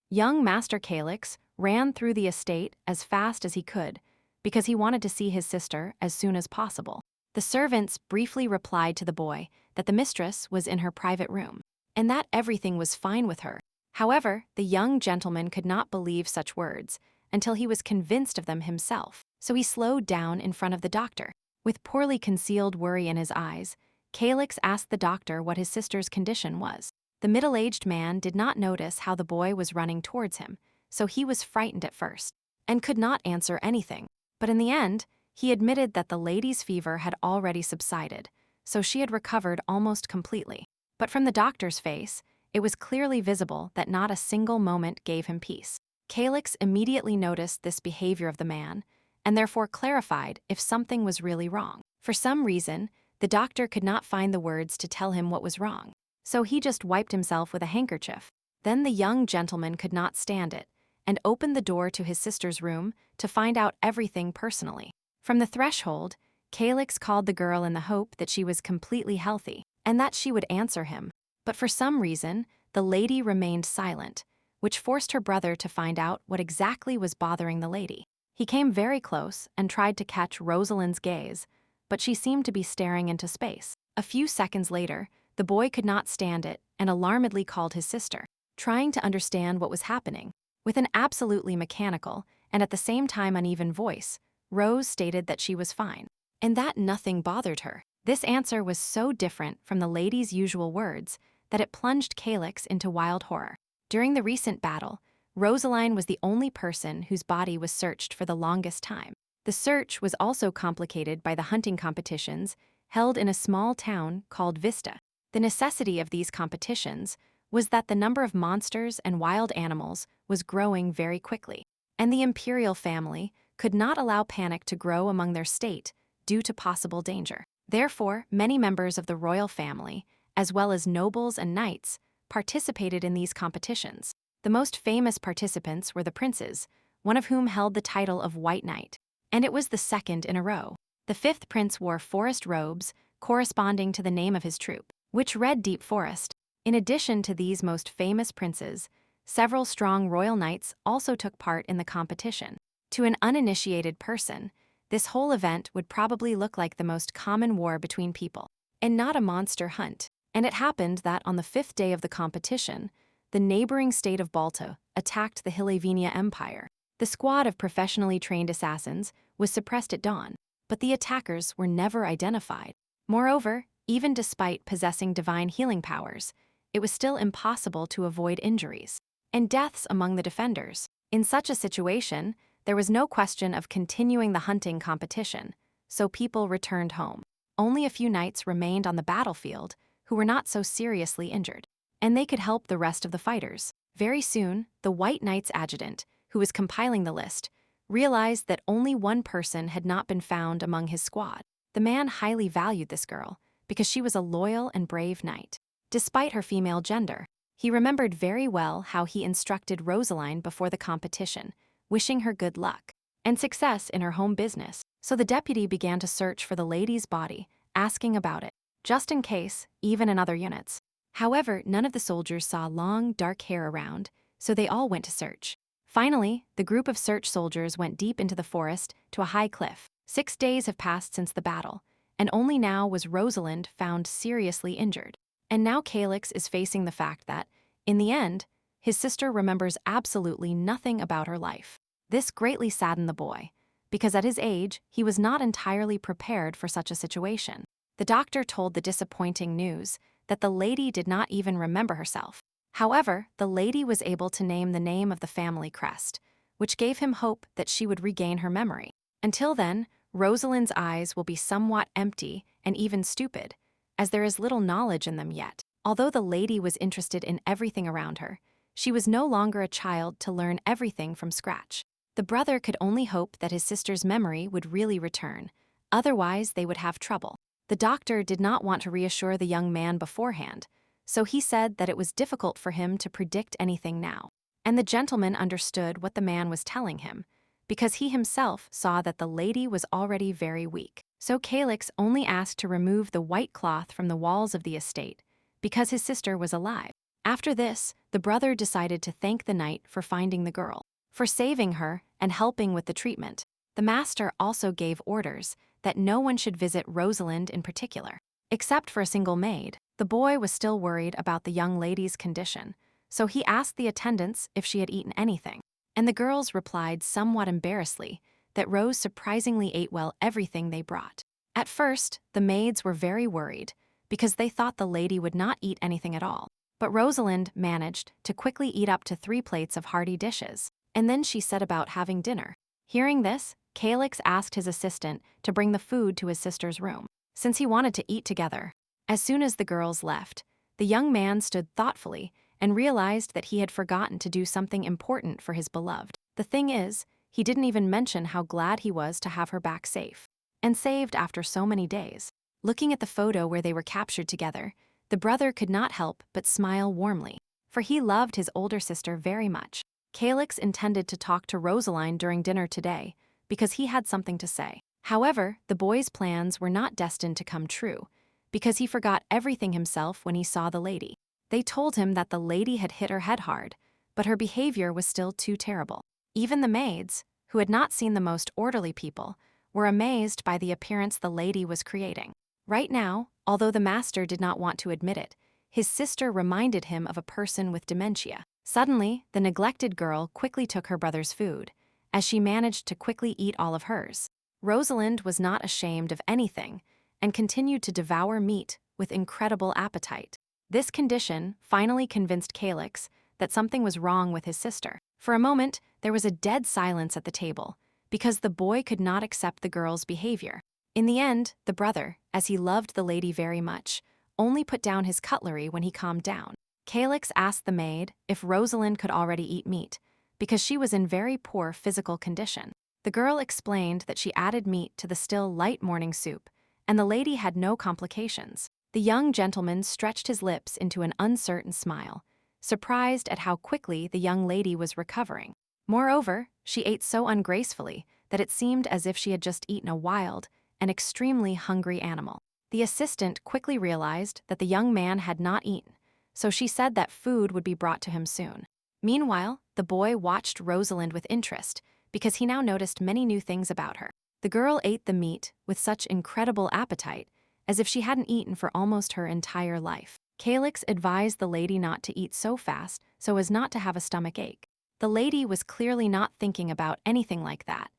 Young Master Calyx ran through the estate as fast as he could because he wanted to see his sister as soon as possible. The servants briefly replied to the boy that the mistress was in her private room and that everything was fine with her. However, the young gentleman could not believe such words until he was convinced of them himself, so he slowed down in front of the doctor. With poorly concealed worry in his eyes, Calyx asked the doctor what his sister's condition was. The middle-aged man did not notice how the boy was running towards him, so he was frightened at first and could not answer anything. But in the end, he admitted that the lady's fever had already subsided, so she had recovered almost completely. But from the doctor's face, it was clearly visible that not a single moment gave him peace. Calyx immediately noticed this behavior of the man and therefore clarified if something was really wrong. For some reason, the doctor could not find the words to tell him what was wrong, so he just wiped himself with a handkerchief. Then the young gentleman could not stand it and opened the door to his sister's room to find out everything personally. From the threshold, Calyx called the girl in the hope that she was completely healthy and that she would answer him. But for some reason, the lady remained silent, which forced her brother to find out what exactly was bothering the lady. He came very close and tried to catch Rosalind's gaze, but she seemed to be staring into space. A few seconds later, the boy could not stand it and alarmedly called his sister, trying to understand what was happening. With an absolutely mechanical and at the same time uneven voice, Rose stated that she was fine and that nothing bothered her. This answer was so different from the lady's usual words that it plunged Calyx into wild horror. During the recent battle, Rosaline was the only person whose body was searched for the longest time. The search was also complicated by the hunting competitions held in a small town called Vista. The necessity of these competitions was that the number of monsters and wild animals was growing very quickly, and the imperial family could not allow panic to grow among their state due to possible danger. Therefore, many members of the royal family, as well as nobles and knights, participated in these competitions. The most famous participants were the princes, one of whom held the title of White Knight, and it was the second in a row. The fifth prince wore forest robes corresponding to the name of his troop, which read Deep Forest. In addition to these most famous princes, several strong royal knights also took part in the competition. To an uninitiated person, this whole event would probably look like the most common war between people, and not a monster hunt. And it happened that on the fifth day of the competition, the neighboring state of Balta attacked the Hilavenia Empire. The squad of professionally trained assassins was suppressed at dawn, but the attackers were never identified. Moreover, even despite possessing divine healing powers, it was still impossible to avoid injuries and deaths among the defenders. In such a situation, there was no question of continuing the hunting competition, so people returned home. Only a few knights remained on the battlefield who were not so seriously injured, and they could help the rest of the fighters. Very soon, the White Knight's adjutant, who was compiling the list, realized that only one person had not been found among his squad. The man highly valued this girl because she was a loyal and brave knight. Despite her female gender, he remembered very well how he instructed Rosaline before the competition, wishing her good luck and success in her home business. So the deputy began to search for the lady's body, asking about it, just in case, even in other units. However, none of the soldiers saw long, dark hair around, so they all went to search. Finally, the group of search soldiers went deep into the forest to a high cliff. 6 days have passed since the battle, and only now was Rosalind found seriously injured. And now Calyx is facing the fact that, in the end, his sister remembers absolutely nothing about her life. This greatly saddened the boy, because at his age, he was not entirely prepared for such a situation. The doctor told the disappointing news that the lady did not even remember herself. However, the lady was able to name the name of the family crest, which gave him hope that she would regain her memory. Until then, Rosalind's eyes will be somewhat empty and even stupid, as there is little knowledge in them yet. Although the lady was interested in everything around her, she was no longer a child to learn everything from scratch. The brother could only hope that his sister's memory would really return, otherwise they would have trouble. The doctor did not want to reassure the young man beforehand, so he said that it was difficult for him to predict anything now. And the gentleman understood what the man was telling him, because he himself saw that the lady was already very weak. So Calyx only asked to remove the white cloth from the walls of the estate, because his sister was alive. After this, the brother decided to thank the knight for finding the girl, for saving her and helping with the treatment. The master also gave orders that no one should visit Rosalind in particular, except for a single maid. The boy was still worried about the young lady's condition, so he asked the attendants if she had eaten anything. And the girls replied somewhat embarrassedly that Rose surprisingly ate well everything they brought. At first, the maids were very worried because they thought the lady would not eat anything at all. But Rosalind managed to quickly eat up to 3 plates of hearty dishes, and then she set about having dinner. Hearing this, Calix asked his assistant to bring the food to his sister's room, since he wanted to eat together. As soon as the girls left, the young man stood thoughtfully and realized that he had forgotten to do something important for his beloved. The thing is, he didn't even mention how glad he was to have her back safe and saved after so many days. Looking at the photo where they were captured together, the brother could not help but smile warmly, for he loved his older sister very much. Calix intended to talk to Rosaline during dinner today because he had something to say. However, the boy's plans were not destined to come true because he forgot everything himself when he saw the lady. They told him that the lady had hit her head hard, but her behavior was still too terrible. Even the maids, who had not seen the most orderly people, were amazed by the appearance the lady was creating. Right now, although the master did not want to admit it, his sister reminded him of a person with dementia. Suddenly, the neglected girl quickly took her brother's food, as she managed to quickly eat all of hers. Rosalind was not ashamed of anything and continued to devour meat with incredible appetite. This condition finally convinced Calix that something was wrong with his sister. For a moment, there was a dead silence at the table, because the boy could not accept the girl's behavior. In the end, the brother, as he loved the lady very much, only put down his cutlery when he calmed down. Calix asked the maid if Rosalind could already eat meat, because she was in very poor physical condition. The girl explained that she added meat to the still light morning soup, and the lady had no complications. The young gentleman stretched his lips into an uncertain smile, surprised at how quickly the young lady was recovering. Moreover, she ate so ungracefully that it seemed as if she had just eaten a wild and extremely hungry animal. The assistant quickly realized that the young man had not eaten, so she said that food would be brought to him soon. Meanwhile, the boy watched Rosalind with interest because he now noticed many new things about her. The girl ate the meat with such incredible appetite, as if she hadn't eaten for almost her entire life. Calix advised the lady not to eat so fast so as not to have a stomach ache. The lady was clearly not thinking about anything like that,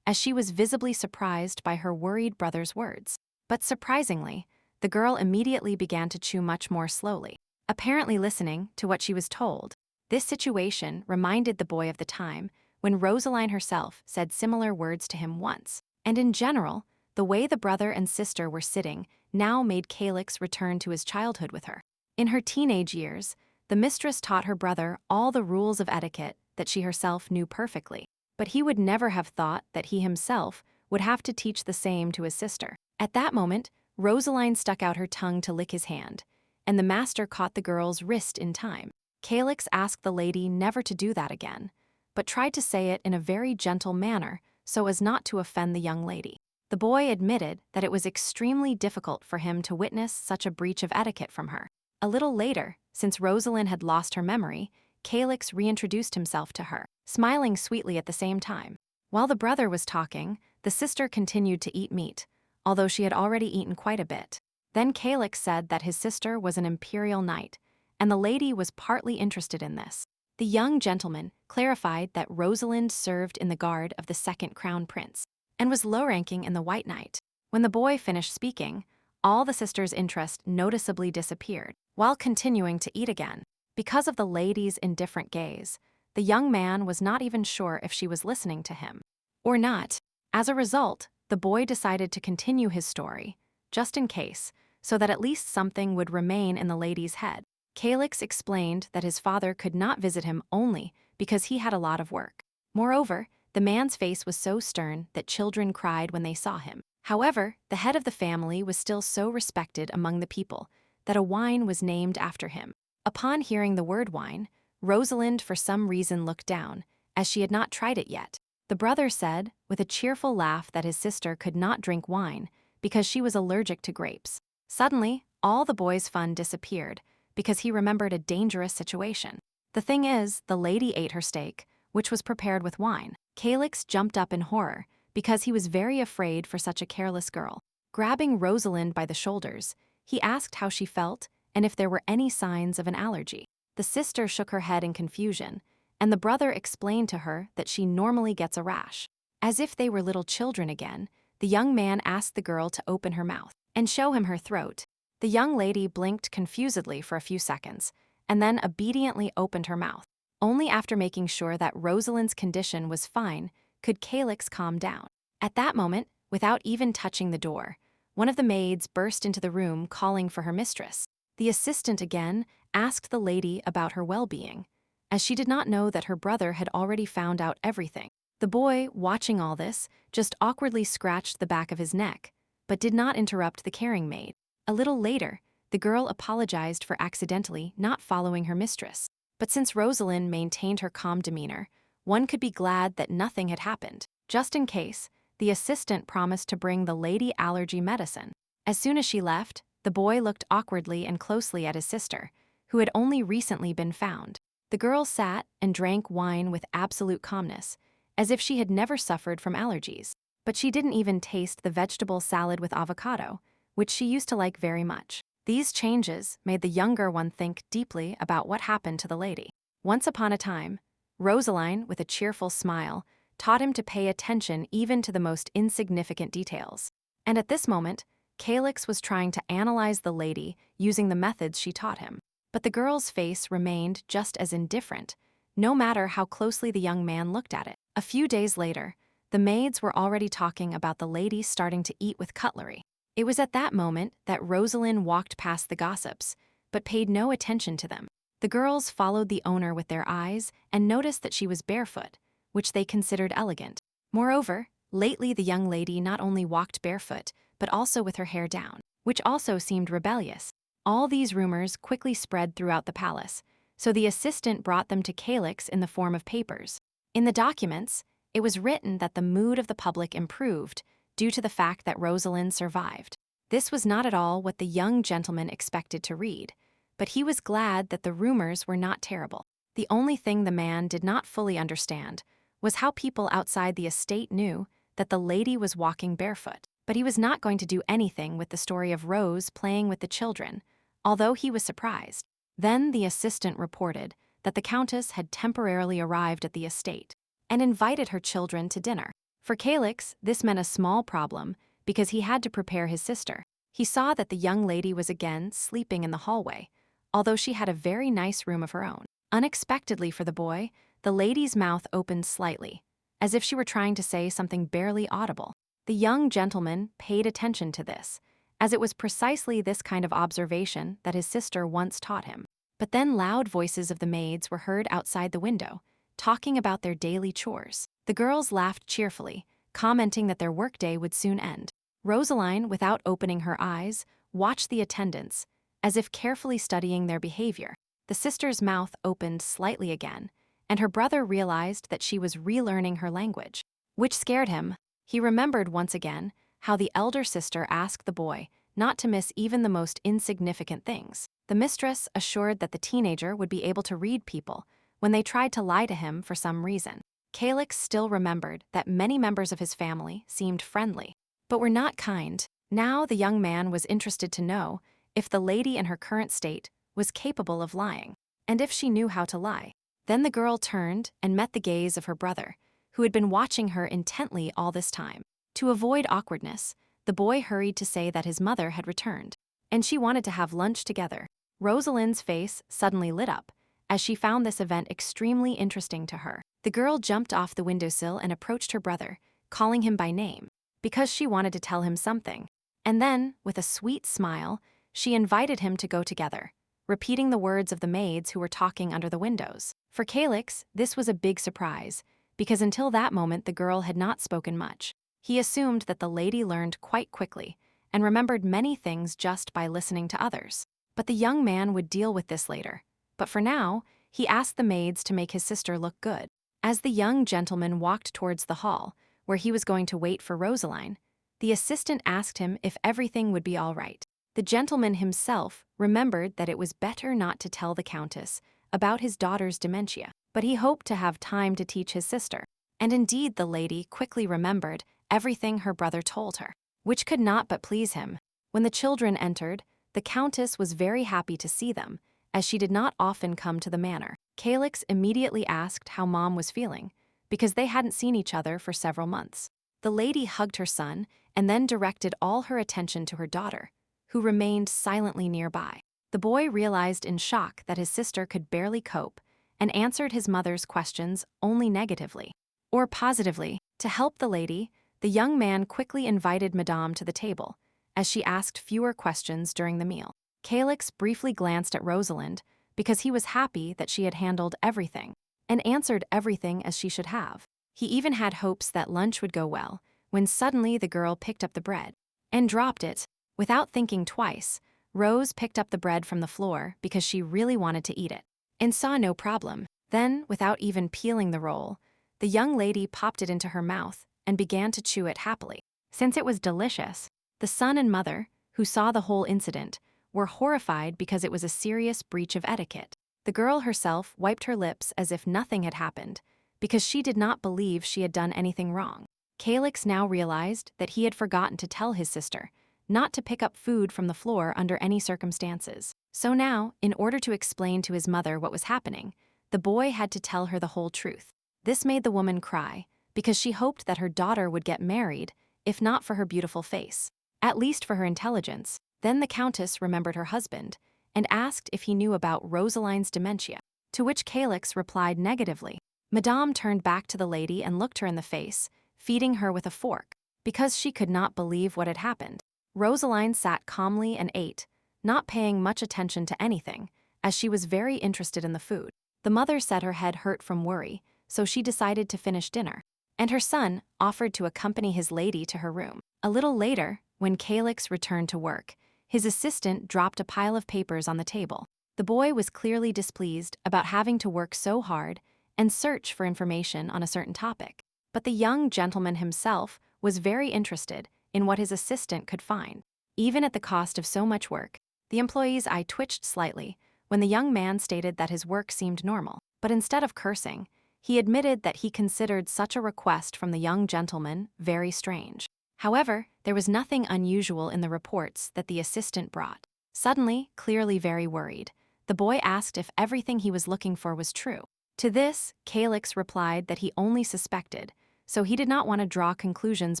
as she was visibly surprised by her worried brother's words. But surprisingly, the girl immediately began to chew much more slowly, apparently listening to what she was told. This situation reminded the boy of the time when Rosaline herself said similar words to him once. And in general, the way the brother and sister were sitting now made Calix return to his childhood with her. In her teenage years, the mistress taught her brother all the rules of etiquette that she herself knew perfectly, but he would never have thought that he himself would have to teach the same to his sister. At that moment, Rosaline stuck out her tongue to lick his hand, and the master caught the girl's wrist in time. Calix asked the lady never to do that again, but tried to say it in a very gentle manner so as not to offend the young lady. The boy admitted that it was extremely difficult for him to witness such a breach of etiquette from her. A little later, since Rosalind had lost her memory, Calix reintroduced himself to her, smiling sweetly at the same time. While the brother was talking, the sister continued to eat meat, although she had already eaten quite a bit. Then Calix said that his sister was an imperial knight, and the lady was partly interested in this. The young gentleman clarified that Rosalind served in the guard of the second crown prince, and was low-ranking in the White Knight. When the boy finished speaking, all the sister's interest noticeably disappeared, while continuing to eat again. Because of the lady's indifferent gaze, the young man was not even sure if she was listening to him or not. As a result, the boy decided to continue his story, just in case, so that at least something would remain in the lady's head. Calix explained that his father could not visit him only because he had a lot of work. Moreover, the man's face was so stern that children cried when they saw him. However, the head of the family was still so respected among the people that a wine was named after him. Upon hearing the word wine, Rosalind for some reason looked down, as she had not tried it yet. The brother said, with a cheerful laugh, that his sister could not drink wine because she was allergic to grapes. Suddenly, all the boy's fun disappeared because he remembered a dangerous situation. The thing is, the lady ate her steak, which was prepared with wine. Calix jumped up in horror, because he was very afraid for such a careless girl. Grabbing Rosalind by the shoulders, he asked how she felt and if there were any signs of an allergy. The sister shook her head in confusion, and the brother explained to her that she normally gets a rash. As if they were little children again, the young man asked the girl to open her mouth and show him her throat. The young lady blinked confusedly for a few seconds, and then obediently opened her mouth. Only after making sure that Rosalind's condition was fine could Calix calm down. At that moment, without even touching the door, one of the maids burst into the room calling for her mistress. The assistant again asked the lady about her well-being, as she did not know that her brother had already found out everything. The boy, watching all this, just awkwardly scratched the back of his neck, but did not interrupt the caring maid. A little later, the girl apologized for accidentally not following her mistress. But since Rosalind maintained her calm demeanor, one could be glad that nothing had happened. Just in case, the assistant promised to bring the lady allergy medicine. As soon as she left, the boy looked awkwardly and closely at his sister, who had only recently been found. The girl sat and drank wine with absolute calmness, as if she had never suffered from allergies. But she didn't even taste the vegetable salad with avocado, which she used to like very much. These changes made the younger one think deeply about what happened to the lady. Once upon a time, Rosaline, with a cheerful smile, taught him to pay attention even to the most insignificant details. And at this moment, Calix was trying to analyze the lady using the methods she taught him. But the girl's face remained just as indifferent, no matter how closely the young man looked at it. A few days later, the maids were already talking about the lady starting to eat with cutlery. It was at that moment that Rosalind walked past the gossips, but paid no attention to them. The girls followed the owner with their eyes and noticed that she was barefoot, which they considered elegant. Moreover, lately the young lady not only walked barefoot, but also with her hair down, which also seemed rebellious. All these rumors quickly spread throughout the palace, so the assistant brought them to Calix in the form of papers. In the documents, it was written that the mood of the public improved due to the fact that Rosalind survived. This was not at all what the young gentleman expected to read, but he was glad that the rumors were not terrible. The only thing the man did not fully understand was how people outside the estate knew that the lady was walking barefoot. But he was not going to do anything with the story of Rose playing with the children, although he was surprised. Then the assistant reported that the countess had temporarily arrived at the estate and invited her children to dinner. For Calix, this meant a small problem because he had to prepare his sister. He saw that the young lady was again sleeping in the hallway, although she had a very nice room of her own. Unexpectedly for the boy, the lady's mouth opened slightly, as if she were trying to say something barely audible. The young gentleman paid attention to this, as it was precisely this kind of observation that his sister once taught him. But then loud voices of the maids were heard outside the window, talking about their daily chores. The girls laughed cheerfully, commenting that their workday would soon end. Rosaline, without opening her eyes, watched the attendants, as if carefully studying their behavior. The sister's mouth opened slightly again, and her brother realized that she was relearning her language, which scared him. He remembered once again how the elder sister asked the boy not to miss even the most insignificant things. The mistress assured that the teenager would be able to read people when they tried to lie to him for some reason. Calix still remembered that many members of his family seemed friendly, but were not kind. Now the young man was interested to know if the lady in her current state was capable of lying, and if she knew how to lie. Then the girl turned and met the gaze of her brother, who had been watching her intently all this time. To avoid awkwardness, the boy hurried to say that his mother had returned, and she wanted to have lunch together. Rosalind's face suddenly lit up, as she found this event extremely interesting to her. The girl jumped off the windowsill and approached her brother, calling him by name, because she wanted to tell him something. And then, with a sweet smile, she invited him to go together, repeating the words of the maids who were talking under the windows. For Calix, this was a big surprise, because until that moment the girl had not spoken much. He assumed that the lady learned quite quickly and remembered many things just by listening to others. But the young man would deal with this later. But for now, he asked the maids to make his sister look good. As the young gentleman walked towards the hall, where he was going to wait for Rosaline, the assistant asked him if everything would be all right. The gentleman himself remembered that it was better not to tell the Countess about his daughter's dementia, but he hoped to have time to teach his sister. And indeed the lady quickly remembered everything her brother told her, which could not but please him. When the children entered, the Countess was very happy to see them, as she did not often come to the manor. Calix immediately asked how Mom was feeling, because they hadn't seen each other for several months. The lady hugged her son and then directed all her attention to her daughter, who remained silently nearby. The boy realized in shock that his sister could barely cope and answered his mother's questions only negatively or positively. To help the lady, the young man quickly invited Madame to the table, as she asked fewer questions during the meal. Calix briefly glanced at Rosalind because he was happy that she had handled everything and answered everything as she should have. He even had hopes that lunch would go well when suddenly the girl picked up the bread and dropped it. Without thinking twice, Rose picked up the bread from the floor because she really wanted to eat it and saw no problem. Then, without even peeling the roll, the young lady popped it into her mouth and began to chew it happily. Since it was delicious, the son and mother, who saw the whole incident, were horrified because it was a serious breach of etiquette. The girl herself wiped her lips as if nothing had happened, because she did not believe she had done anything wrong. Calix now realized that he had forgotten to tell his sister not to pick up food from the floor under any circumstances. So now, in order to explain to his mother what was happening, the boy had to tell her the whole truth. This made the woman cry, because she hoped that her daughter would get married, if not for her beautiful face, at least for her intelligence. Then the Countess remembered her husband and asked if he knew about Rosalind's dementia, to which Calix replied negatively. Madame turned back to the lady and looked her in the face, feeding her with a fork, because she could not believe what had happened. Rosalind sat calmly and ate, not paying much attention to anything, as she was very interested in the food. The mother said her head hurt from worry, so she decided to finish dinner, and her son offered to accompany his lady to her room. A little later, when Calix returned to work, his assistant dropped a pile of papers on the table. The boy was clearly displeased about having to work so hard and search for information on a certain topic. But the young gentleman himself was very interested in what his assistant could find. Even at the cost of so much work, the employee's eye twitched slightly when the young man stated that his work seemed normal. But instead of cursing, he admitted that he considered such a request from the young gentleman very strange. However, there was nothing unusual in the reports that the assistant brought. Suddenly, clearly very worried, the boy asked if everything he was looking for was true. To this, Calix replied that he only suspected, so he did not want to draw conclusions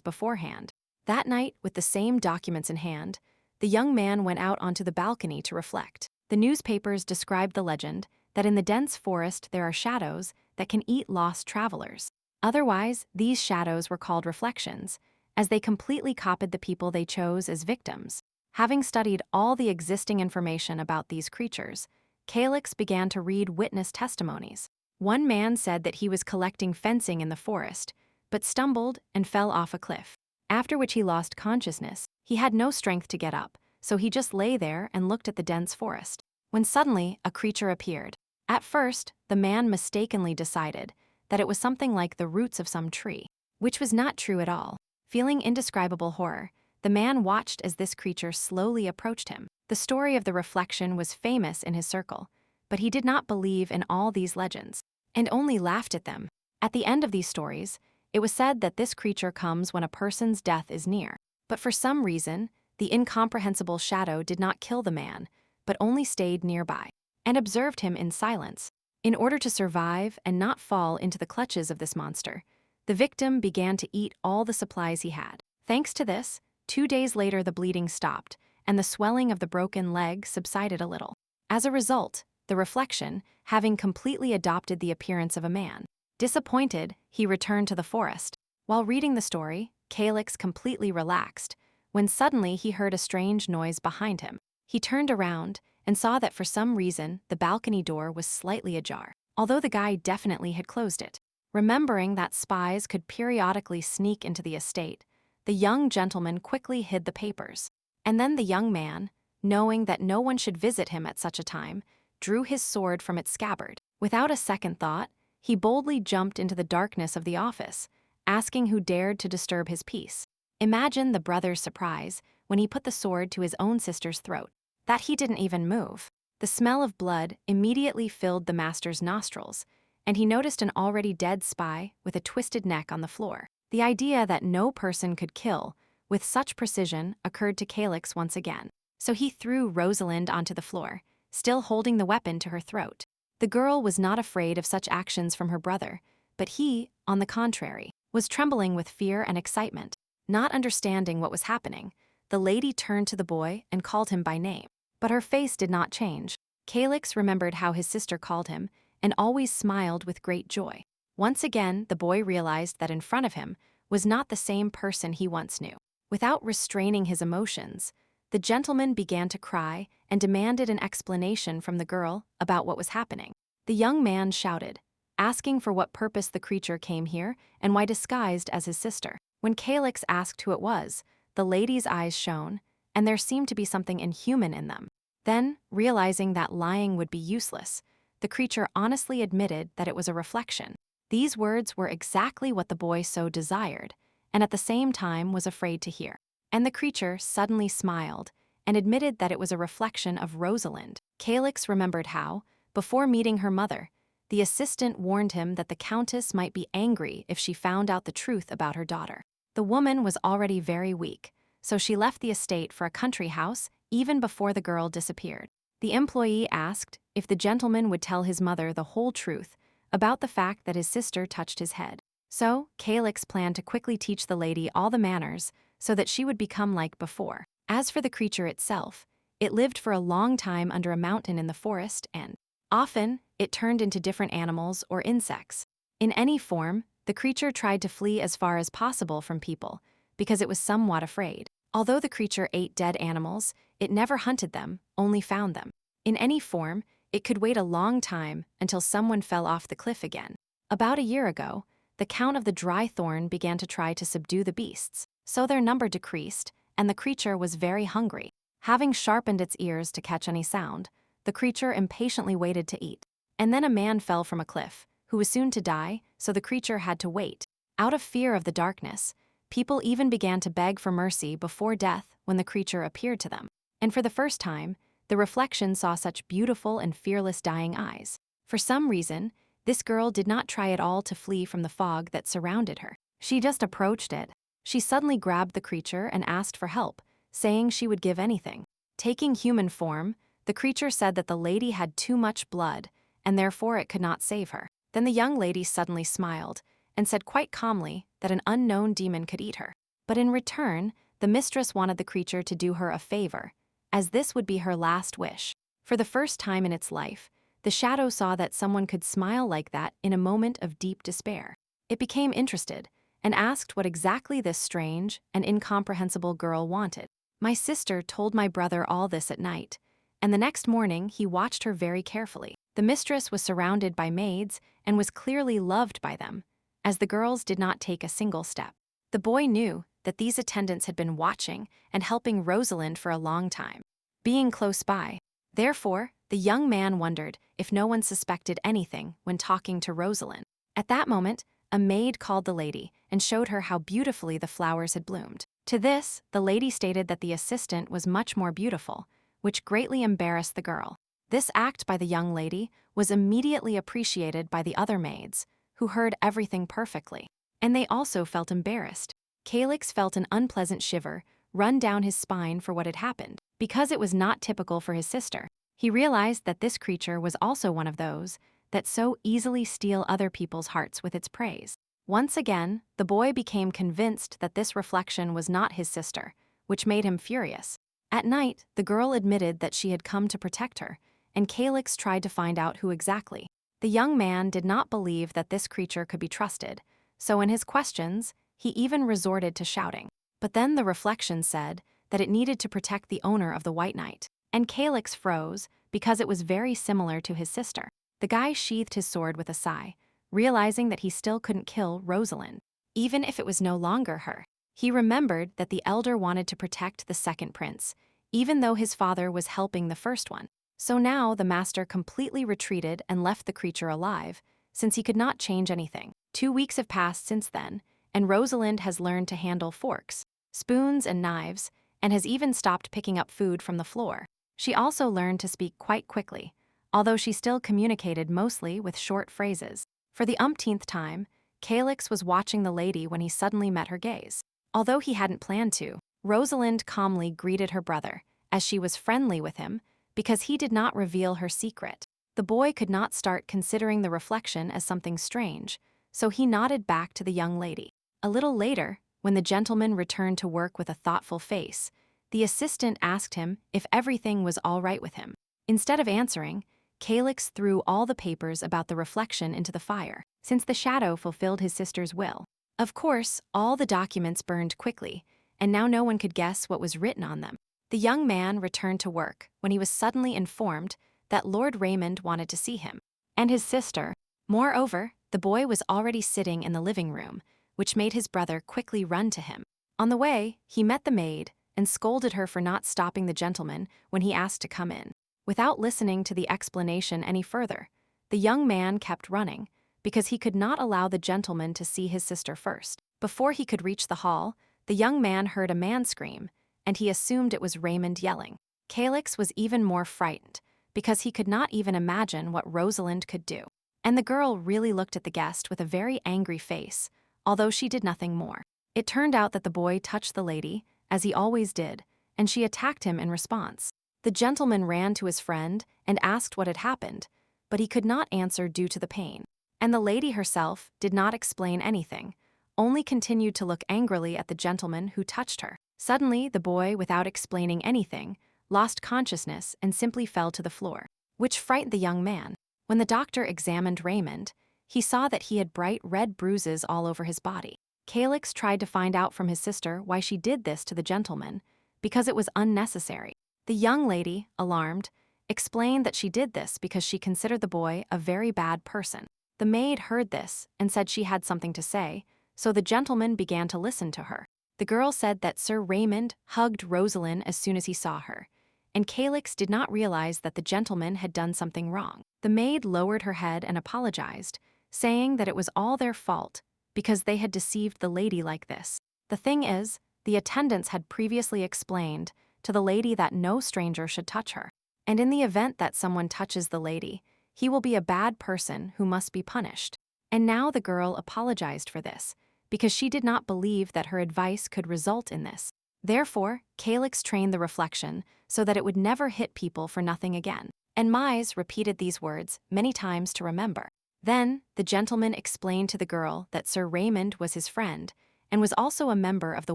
beforehand. That night, with the same documents in hand, the young man went out onto the balcony to reflect. The newspapers described the legend that in the dense forest there are shadows that can eat lost travelers. Otherwise, these shadows were called reflections, as they completely copied the people they chose as victims. Having studied all the existing information about these creatures, Calix began to read witness testimonies. One man said that he was collecting fencing in the forest, but stumbled and fell off a cliff, after which he lost consciousness. He had no strength to get up, so he just lay there and looked at the dense forest, when suddenly a creature appeared. At first, the man mistakenly decided that it was something like the roots of some tree, which was not true at all. Feeling indescribable horror, the man watched as this creature slowly approached him. The story of the reflection was famous in his circle, but he did not believe in all these legends, and only laughed at them. At the end of these stories, it was said that this creature comes when a person's death is near. But for some reason, the incomprehensible shadow did not kill the man, but only stayed nearby and observed him in silence. In order to survive and not fall into the clutches of this monster, the victim began to eat all the supplies he had. Thanks to this, 2 days later the bleeding stopped, and the swelling of the broken leg subsided a little. As a result, the reflection, having completely adopted the appearance of a man. Disappointed, he returned to the forest. While reading the story, Calix completely relaxed, when suddenly he heard a strange noise behind him. He turned around and saw that for some reason the balcony door was slightly ajar, although the guy definitely had closed it. Remembering that spies could periodically sneak into the estate, the young gentleman quickly hid the papers. And then the young man, knowing that no one should visit him at such a time, drew his sword from its scabbard. Without a second thought, he boldly jumped into the darkness of the office, asking who dared to disturb his peace. Imagine the brother's surprise when he put the sword to his own sister's throat. That he didn't even move. The smell of blood immediately filled the master's nostrils, and he noticed an already dead spy with a twisted neck on the floor. The idea that no person could kill with such precision occurred to Calix once again. So he threw Rosalind onto the floor, still holding the weapon to her throat. The girl was not afraid of such actions from her brother, but he, on the contrary, was trembling with fear and excitement. Not understanding what was happening, the lady turned to the boy and called him by name. But her face did not change. Calix remembered how his sister called him and always smiled with great joy. Once again, the boy realized that in front of him was not the same person he once knew. Without restraining his emotions, the gentleman began to cry and demanded an explanation from the girl about what was happening. The young man shouted, asking for what purpose the creature came here and why disguised as his sister. When Calix asked who it was, the lady's eyes shone, and there seemed to be something inhuman in them. Then, realizing that lying would be useless, the creature honestly admitted that it was a reflection. These words were exactly what the boy so desired, and at the same time was afraid to hear. And the creature suddenly smiled and admitted that it was a reflection of Rosalind. Calix remembered how, before meeting her mother, the assistant warned him that the Countess might be angry if she found out the truth about her daughter. The woman was already very weak, so she left the estate for a country house even before the girl disappeared. The employee asked if the gentleman would tell his mother the whole truth about the fact that his sister touched his head. So, Calix planned to quickly teach the lady all the manners so that she would become like before. As for the creature itself, it lived for a long time under a mountain in the forest and, often, it turned into different animals or insects. In any form, the creature tried to flee as far as possible from people because it was somewhat afraid. Although the creature ate dead animals, it never hunted them, only found them. In any form, it could wait a long time until someone fell off the cliff again. About a year ago, the Count of the Dry Thorn began to try to subdue the beasts, so their number decreased, and the creature was very hungry. Having sharpened its ears to catch any sound, the creature impatiently waited to eat. And then a man fell from a cliff, who was soon to die, so the creature had to wait. Out of fear of the darkness, people even began to beg for mercy before death when the creature appeared to them. And for the first time, the reflection saw such beautiful and fearless dying eyes. For some reason, this girl did not try at all to flee from the fog that surrounded her. She just approached it. She suddenly grabbed the creature and asked for help, saying she would give anything. Taking human form, the creature said that the lady had too much blood, and therefore it could not save her. Then the young lady suddenly smiled and said quite calmly that an unknown demon could eat her. But in return, the mistress wanted the creature to do her a favor, as this would be her last wish. For the first time in its life, the shadow saw that someone could smile like that in a moment of deep despair. It became interested and asked what exactly this strange and incomprehensible girl wanted. My sister told my brother all this at night, and the next morning he watched her very carefully. The mistress was surrounded by maids and was clearly loved by them, as the girls did not take a single step. The boy knew that these attendants had been watching and helping Rosalind for a long time, being close by. Therefore, the young man wondered if no one suspected anything when talking to Rosalind. At that moment, a maid called the lady and showed her how beautifully the flowers had bloomed. To this, the lady stated that the assistant was much more beautiful, which greatly embarrassed the girl. This act by the young lady was immediately appreciated by the other maids, who heard everything perfectly, and they also felt embarrassed. Calix felt an unpleasant shiver run down his spine for what had happened. Because it was not typical for his sister, he realized that this creature was also one of those that so easily steal other people's hearts with its praise. Once again, the boy became convinced that this reflection was not his sister, which made him furious. At night, the girl admitted that she had come to protect her, and Calix tried to find out who exactly. The young man did not believe that this creature could be trusted, so in his questions, he even resorted to shouting. But then the reflection said that it needed to protect the owner of the White Knight, and Calix froze because it was very similar to his sister. The guy sheathed his sword with a sigh, realizing that he still couldn't kill Rosalind, even if it was no longer her. He remembered that the elder wanted to protect the second prince, even though his father was helping the first one. So now the master completely retreated and left the creature alive, since he could not change anything. 2 weeks have passed since then, and Rosalind has learned to handle forks, spoons, and knives, and has even stopped picking up food from the floor. She also learned to speak quite quickly, although she still communicated mostly with short phrases. For the umpteenth time, Calyx was watching the lady when he suddenly met her gaze. Although he hadn't planned to, Rosalind calmly greeted her brother, as she was friendly with him, because he did not reveal her secret. The boy could not start considering the reflection as something strange, so he nodded back to the young lady. A little later, when the gentleman returned to work with a thoughtful face, the assistant asked him if everything was all right with him. Instead of answering, Calyx threw all the papers about the reflection into the fire, since the shadow fulfilled his sister's will. Of course, all the documents burned quickly, and now no one could guess what was written on them. The young man returned to work when he was suddenly informed that Lord Raymond wanted to see him, and his sister. Moreover, the boy was already sitting in the living room, which made his brother quickly run to him. On the way, he met the maid and scolded her for not stopping the gentleman when he asked to come in. Without listening to the explanation any further, the young man kept running, because he could not allow the gentleman to see his sister first. Before he could reach the hall, the young man heard a man scream, and he assumed it was Raymond yelling. Calyx was even more frightened, because he could not even imagine what Rosalind could do. And the girl really looked at the guest with a very angry face, although she did nothing more. It turned out that the boy touched the lady, as he always did, and she attacked him in response. The gentleman ran to his friend and asked what had happened, but he could not answer due to the pain. And the lady herself did not explain anything, only continued to look angrily at the gentleman who touched her. Suddenly, the boy, without explaining anything, lost consciousness and simply fell to the floor, which frightened the young man. When the doctor examined Raymond, he saw that he had bright red bruises all over his body. Calyx tried to find out from his sister why she did this to the gentleman, because it was unnecessary. The young lady, alarmed, explained that she did this because she considered the boy a very bad person. The maid heard this and said she had something to say, so the gentleman began to listen to her. The girl said that Sir Raymond hugged Rosalind as soon as he saw her, and Calyx did not realize that the gentleman had done something wrong. The maid lowered her head and apologized, saying that it was all their fault because they had deceived the lady like this. The thing is, the attendants had previously explained to the lady that no stranger should touch her, and in the event that someone touches the lady, he will be a bad person who must be punished. And now the girl apologized for this, because she did not believe that her advice could result in this. Therefore, Calyx trained the reflection so that it would never hit people for nothing again. And Mise repeated these words many times to remember. Then, the gentleman explained to the girl that Sir Raymond was his friend and was also a member of the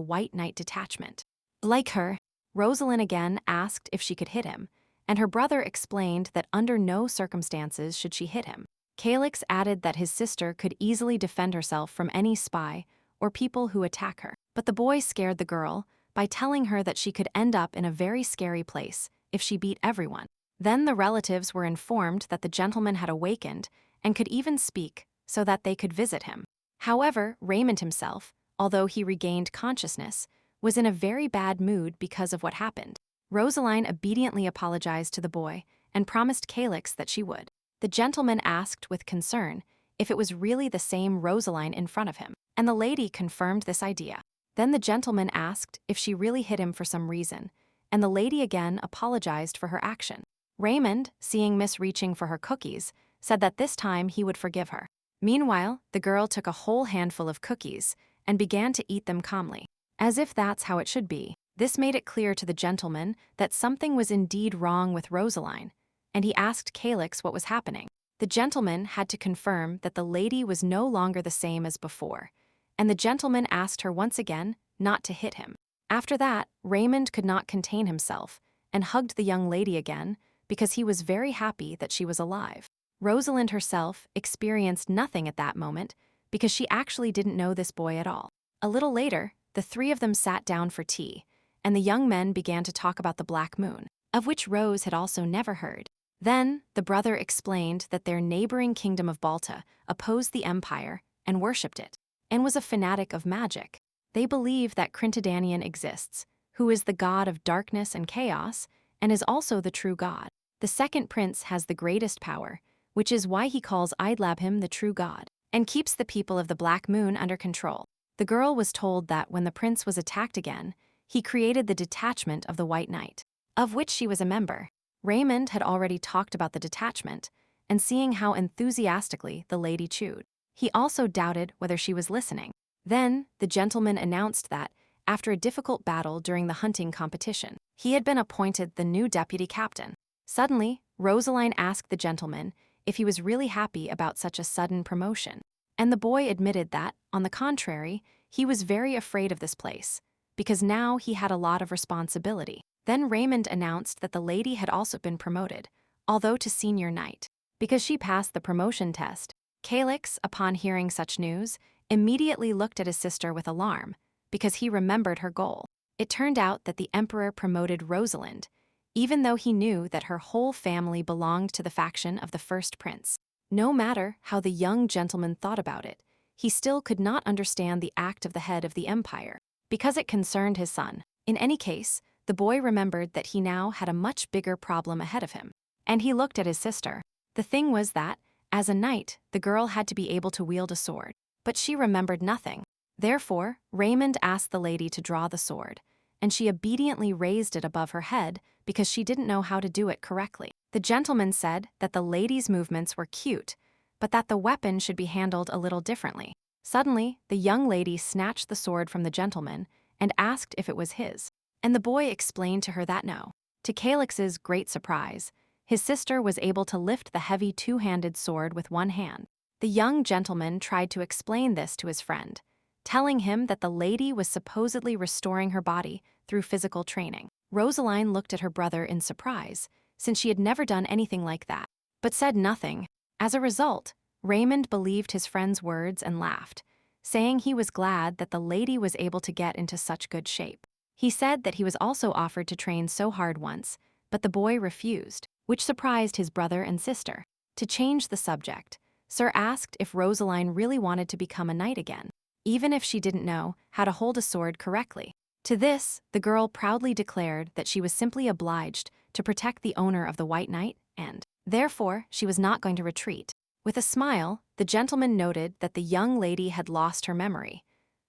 White Knight detachment. Like her, Rosalind again asked if she could hit him, and her brother explained that under no circumstances should she hit him. Calyx added that his sister could easily defend herself from any spy or people who attack her. But the boy scared the girl by telling her that she could end up in a very scary place if she beat everyone. Then the relatives were informed that the gentleman had awakened and could even speak so that they could visit him. However, Raymond himself, although he regained consciousness, was in a very bad mood because of what happened. Rosaline obediently apologized to the boy and promised Calyx that she would. The gentleman asked with concern if it was really the same Rosaline in front of him, and the lady confirmed this idea. Then the gentleman asked if she really hit him for some reason, and the lady again apologized for her action. Raymond, seeing Miss reaching for her cookies, said that this time he would forgive her. Meanwhile, the girl took a whole handful of cookies and began to eat them calmly, as if that's how it should be. This made it clear to the gentleman that something was indeed wrong with Rosaline, and he asked Calyx what was happening. The gentleman had to confirm that the lady was no longer the same as before, and the gentleman asked her once again not to hit him. After that, Raymond could not contain himself and hugged the young lady again because he was very happy that she was alive. Rosalind herself experienced nothing at that moment because she actually didn't know this boy at all. A little later, the three of them sat down for tea, and the young men began to talk about the Black Moon, of which Rose had also never heard. Then, the brother explained that their neighboring kingdom of Balta opposed the Empire and worshipped it, and was a fanatic of magic. They believe that Crintidanian exists, who is the god of darkness and chaos, and is also the true god. The second prince has the greatest power, which is why he calls Idlabhim the true god, and keeps the people of the Black Moon under control. The girl was told that when the prince was attacked again, he created the detachment of the White Knight, of which she was a member. Raymond had already talked about the detachment, and seeing how enthusiastically the lady chewed, he also doubted whether she was listening. Then, the gentleman announced that, after a difficult battle during the hunting competition, he had been appointed the new deputy captain. Suddenly, Rosaline asked the gentleman if he was really happy about such a sudden promotion. And the boy admitted that, on the contrary, he was very afraid of this place, because now he had a lot of responsibility. Then Raymond announced that the lady had also been promoted, although to senior knight, because she passed the promotion test. Calix, upon hearing such news, immediately looked at his sister with alarm, because he remembered her goal. It turned out that the emperor promoted Rosalind, even though he knew that her whole family belonged to the faction of the first prince. No matter how the young gentleman thought about it, he still could not understand the act of the head of the empire, because it concerned his son. In any case, the boy remembered that he now had a much bigger problem ahead of him, and he looked at his sister. The thing was that, as a knight, the girl had to be able to wield a sword, but she remembered nothing. Therefore, Raymond asked the lady to draw the sword, and she obediently raised it above her head because she didn't know how to do it correctly. The gentleman said that the lady's movements were cute, but that the weapon should be handled a little differently. Suddenly, the young lady snatched the sword from the gentleman and asked if it was his, and the boy explained to her that no. To Calix's great surprise, his sister was able to lift the heavy two-handed sword with one hand. The young gentleman tried to explain this to his friend, telling him that the lady was supposedly restoring her body through physical training. Rosaline looked at her brother in surprise, since she had never done anything like that, but said nothing. As a result, Raymond believed his friend's words and laughed, saying he was glad that the lady was able to get into such good shape. He said that he was also offered to train so hard once, but the boy refused, which surprised his brother and sister. To change the subject, Sir asked if Rosaline really wanted to become a knight again, even if she didn't know how to hold a sword correctly. To this, the girl proudly declared that she was simply obliged to protect the owner of the White Knight, and, therefore, she was not going to retreat. With a smile, the gentleman noted that the young lady had lost her memory,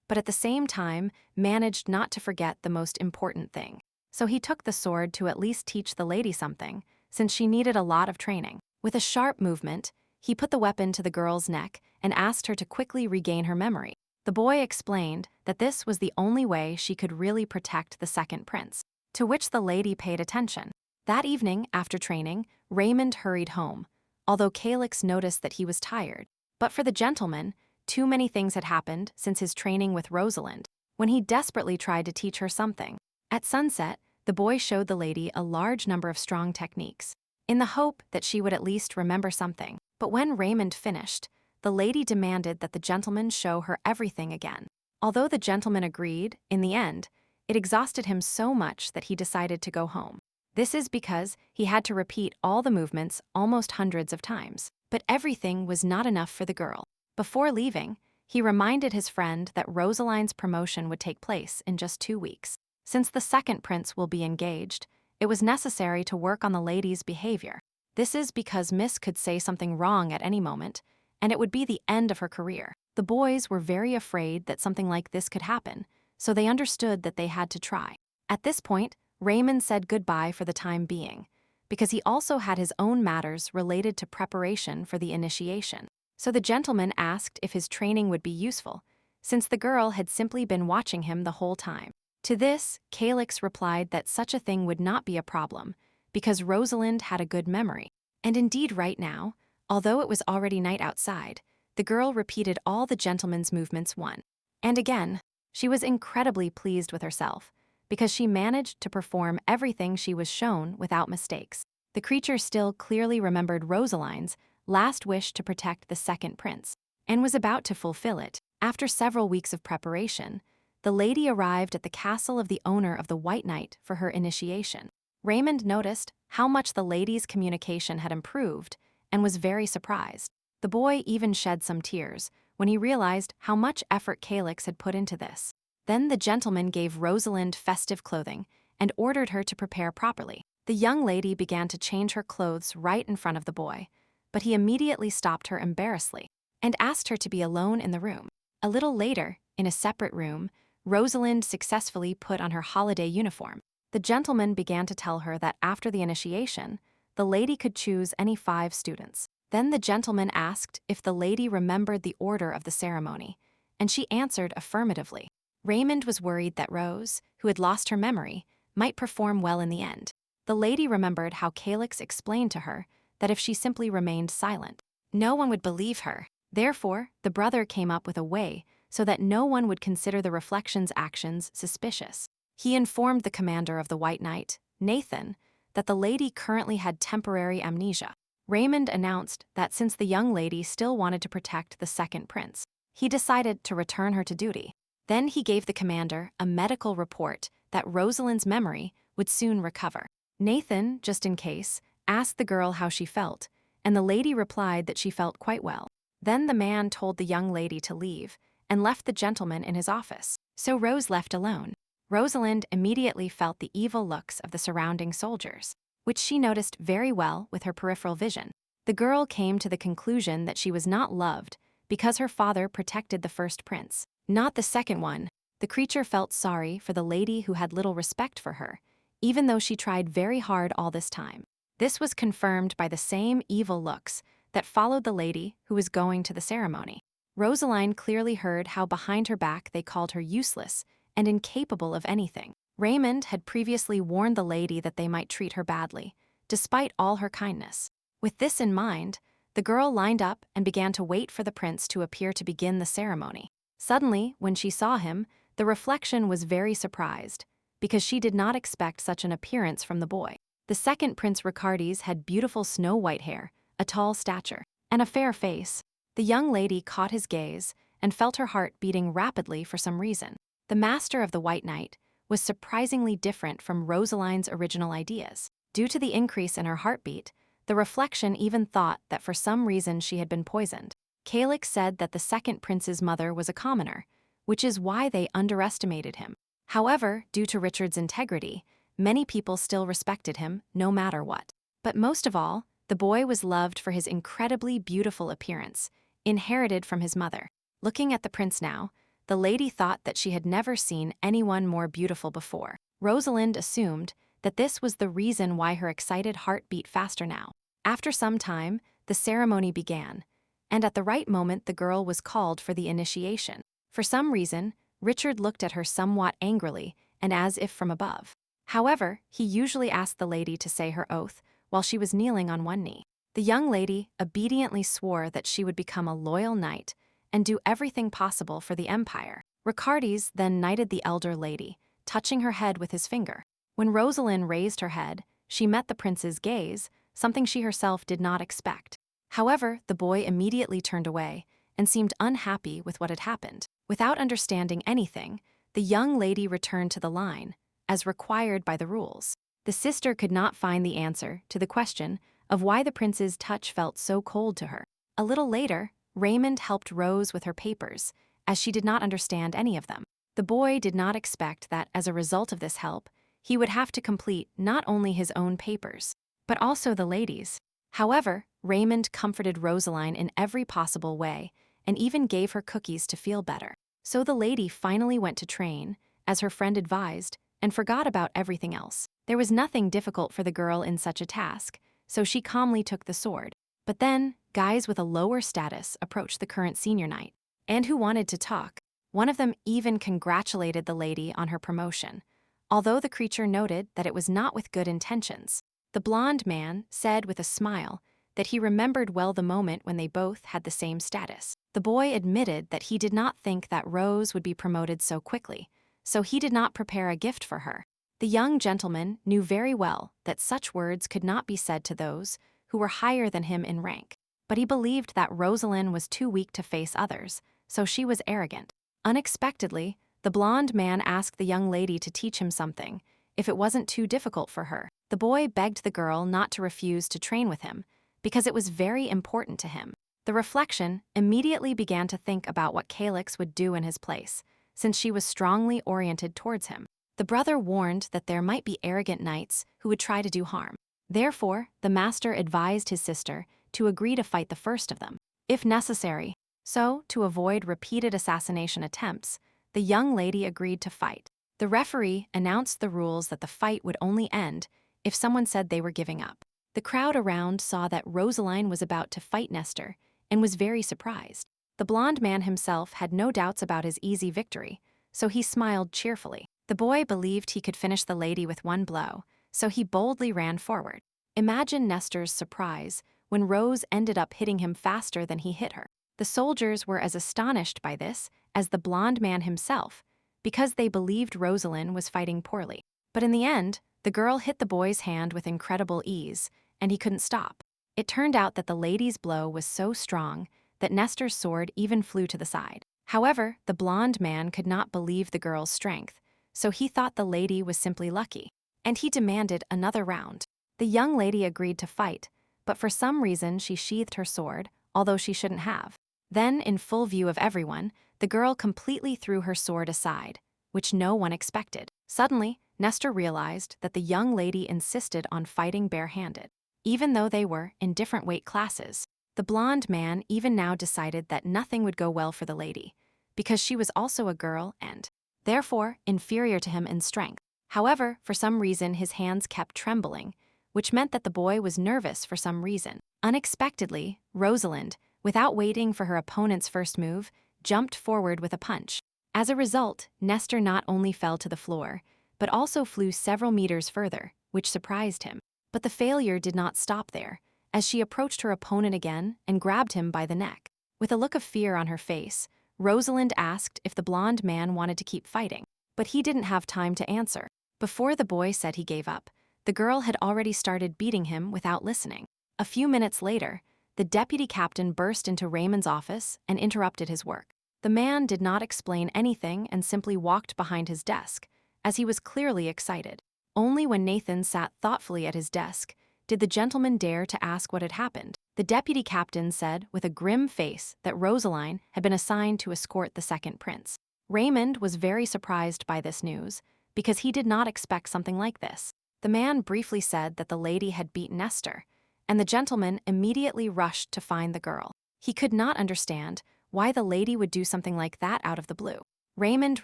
but at the same time managed not to forget the most important thing. So he took the sword to at least teach the lady something, since she needed a lot of training. With a sharp movement, he put the weapon to the girl's neck and asked her to quickly regain her memory. The boy explained that this was the only way she could really protect the second prince, to which the lady paid attention. That evening, after training, Raymond hurried home, although Calix noticed that he was tired. But for the gentleman, too many things had happened since his training with Rosalind, when he desperately tried to teach her something. At sunset, the boy showed the lady a large number of strong techniques, in the hope that she would at least remember something. But when Raymond finished, the lady demanded that the gentleman show her everything again. Although the gentleman agreed, in the end, it exhausted him so much that he decided to go home. This is because he had to repeat all the movements almost hundreds of times. But everything was not enough for the girl. Before leaving, he reminded his friend that Rosaline's promotion would take place in just 2 weeks. Since the second prince will be engaged, it was necessary to work on the lady's behavior. This is because Miss could say something wrong at any moment, and it would be the end of her career. The boys were very afraid that something like this could happen, so they understood that they had to try. At this point, Raymond said goodbye for the time being, because he also had his own matters related to preparation for the initiation. So the gentleman asked if his training would be useful, since the girl had simply been watching him the whole time. To this, Calix replied that such a thing would not be a problem, because Rosalind had a good memory. And indeed right now, although it was already night outside, the girl repeated all the gentleman's movements once. And again, she was incredibly pleased with herself, because she managed to perform everything she was shown without mistakes. The creature still clearly remembered Rosaline's last wish to protect the second prince, and was about to fulfill it. After several weeks of preparation, the lady arrived at the castle of the owner of the White Knight for her initiation. Raymond noticed how much the lady's communication had improved and was very surprised. The boy even shed some tears when he realized how much effort Calix had put into this. Then the gentleman gave Rosalind festive clothing and ordered her to prepare properly. The young lady began to change her clothes right in front of the boy, but he immediately stopped her embarrassedly and asked her to be alone in the room. A little later, in a separate room, Rosalind successfully put on her holiday uniform. The gentleman began to tell her that after the initiation, the lady could choose any 5 students. Then the gentleman asked if the lady remembered the order of the ceremony, and she answered affirmatively. Raymond was worried that Rose, who had lost her memory, might perform well in the end. The lady remembered how Calix explained to her that if she simply remained silent, no one would believe her. Therefore, the brother came up with a way so that no one would consider the reflection's actions suspicious. He informed the commander of the White Knight, Nathan, that the lady currently had temporary amnesia. Raymond announced that since the young lady still wanted to protect the second prince, he decided to return her to duty. Then he gave the commander a medical report that Rosalind's memory would soon recover. Nathan, just in case, asked the girl how she felt, and the lady replied that she felt quite well. Then the man told the young lady to leave and left the gentleman in his office. So Rose left alone. Rosalind immediately felt the evil looks of the surrounding soldiers, which she noticed very well with her peripheral vision. The girl came to the conclusion that she was not loved because her father protected the first prince, not the second one. The creature felt sorry for the lady who had little respect for her, even though she tried very hard all this time. This was confirmed by the same evil looks that followed the lady who was going to the ceremony. Rosaline clearly heard how behind her back they called her useless and incapable of anything. Raymond had previously warned the lady that they might treat her badly, despite all her kindness. With this in mind, the girl lined up and began to wait for the prince to appear to begin the ceremony. Suddenly, when she saw him, the reflection was very surprised, because she did not expect such an appearance from the boy. The second Prince Ricardes had beautiful snow-white hair, a tall stature, and a fair face. The young lady caught his gaze and felt her heart beating rapidly for some reason. The master of the White Knight was surprisingly different from Rosaline's original ideas. Due to the increase in her heartbeat, the reflection even thought that for some reason she had been poisoned. Calix said that the second prince's mother was a commoner, which is why they underestimated him. However, due to Richard's integrity, many people still respected him, no matter what. But most of all, the boy was loved for his incredibly beautiful appearance, inherited from his mother. Looking at the prince now, the lady thought that she had never seen anyone more beautiful before. Rosalind assumed that this was the reason why her excited heart beat faster now. After some time, the ceremony began, and at the right moment the girl was called for the initiation. For some reason, Richard looked at her somewhat angrily and as if from above. However, he usually asked the lady to say her oath while she was kneeling on one knee. The young lady obediently swore that she would become a loyal knight and do everything possible for the empire. Ricardes then knighted the elder lady, touching her head with his finger. When Rosalind raised her head, she met the prince's gaze, something she herself did not expect. However, the boy immediately turned away and seemed unhappy with what had happened. Without understanding anything, the young lady returned to the line, as required by the rules. The sister could not find the answer to the question of why the prince's touch felt so cold to her. A little later, Raymond helped Rose with her papers, as she did not understand any of them. The boy did not expect that as a result of this help, he would have to complete not only his own papers, but also the lady's. However, Raymond comforted Rosaline in every possible way, and even gave her cookies to feel better. So the lady finally went to train, as her friend advised, and forgot about everything else. There was nothing difficult for the girl in such a task, so she calmly took the sword. But then, guys with a lower status approached the current senior knight, and who wanted to talk. One of them even congratulated the lady on her promotion, although the creature noted that it was not with good intentions. The blonde man said with a smile that he remembered well the moment when they both had the same status. The boy admitted that he did not think that Rose would be promoted so quickly, so he did not prepare a gift for her. The young gentleman knew very well that such words could not be said to those who were higher than him in rank, but he believed that Rosalind was too weak to face others, so she was arrogant. Unexpectedly, the blonde man asked the young lady to teach him something, if it wasn't too difficult for her. The boy begged the girl not to refuse to train with him, because it was very important to him. The reflection immediately began to think about what Calix would do in his place, since she was strongly oriented towards him. The brother warned that there might be arrogant knights who would try to do harm. Therefore, the master advised his sister to agree to fight the first of them, if necessary. So, to avoid repeated assassination attempts, the young lady agreed to fight. The referee announced the rules that the fight would only end if someone said they were giving up. The crowd around saw that Rosaline was about to fight Nestor and was very surprised. The blond man himself had no doubts about his easy victory, so he smiled cheerfully. The boy believed he could finish the lady with one blow, so he boldly ran forward. Imagine Nestor's surprise when Rose ended up hitting him faster than he hit her. The soldiers were as astonished by this as the blond man himself, because they believed Rosalind was fighting poorly. But in the end, the girl hit the boy's hand with incredible ease, and he couldn't stop. It turned out that the lady's blow was so strong that Nestor's sword even flew to the side. However, the blond man could not believe the girl's strength, so he thought the lady was simply lucky, and he demanded another round. The young lady agreed to fight, but for some reason she sheathed her sword, although she shouldn't have. Then, in full view of everyone, the girl completely threw her sword aside, which no one expected. Suddenly, Nestor realized that the young lady insisted on fighting barehanded, even though they were in different weight classes. The blond man even now decided that nothing would go well for the lady, because she was also a girl and, therefore, inferior to him in strength. However, for some reason his hands kept trembling, which meant that the boy was nervous for some reason. Unexpectedly, Rosalind, without waiting for her opponent's first move, jumped forward with a punch. As a result, Nestor not only fell to the floor, but also flew several meters further, which surprised him. But the failure did not stop there, as she approached her opponent again and grabbed him by the neck. With a look of fear on her face, Rosalind asked if the blond man wanted to keep fighting, but he didn't have time to answer. Before the boy said he gave up, the girl had already started beating him without listening. A few minutes later, the deputy captain burst into Raymond's office and interrupted his work. The man did not explain anything and simply walked behind his desk, as he was clearly excited. Only when Nathan sat thoughtfully at his desk did the gentleman dare to ask what had happened. The deputy captain said with a grim face that Rosaline had been assigned to escort the second prince. Raymond was very surprised by this news, because he did not expect something like this. The man briefly said that the lady had beaten Nestor, and the gentleman immediately rushed to find the girl. He could not understand why the lady would do something like that out of the blue. Raymond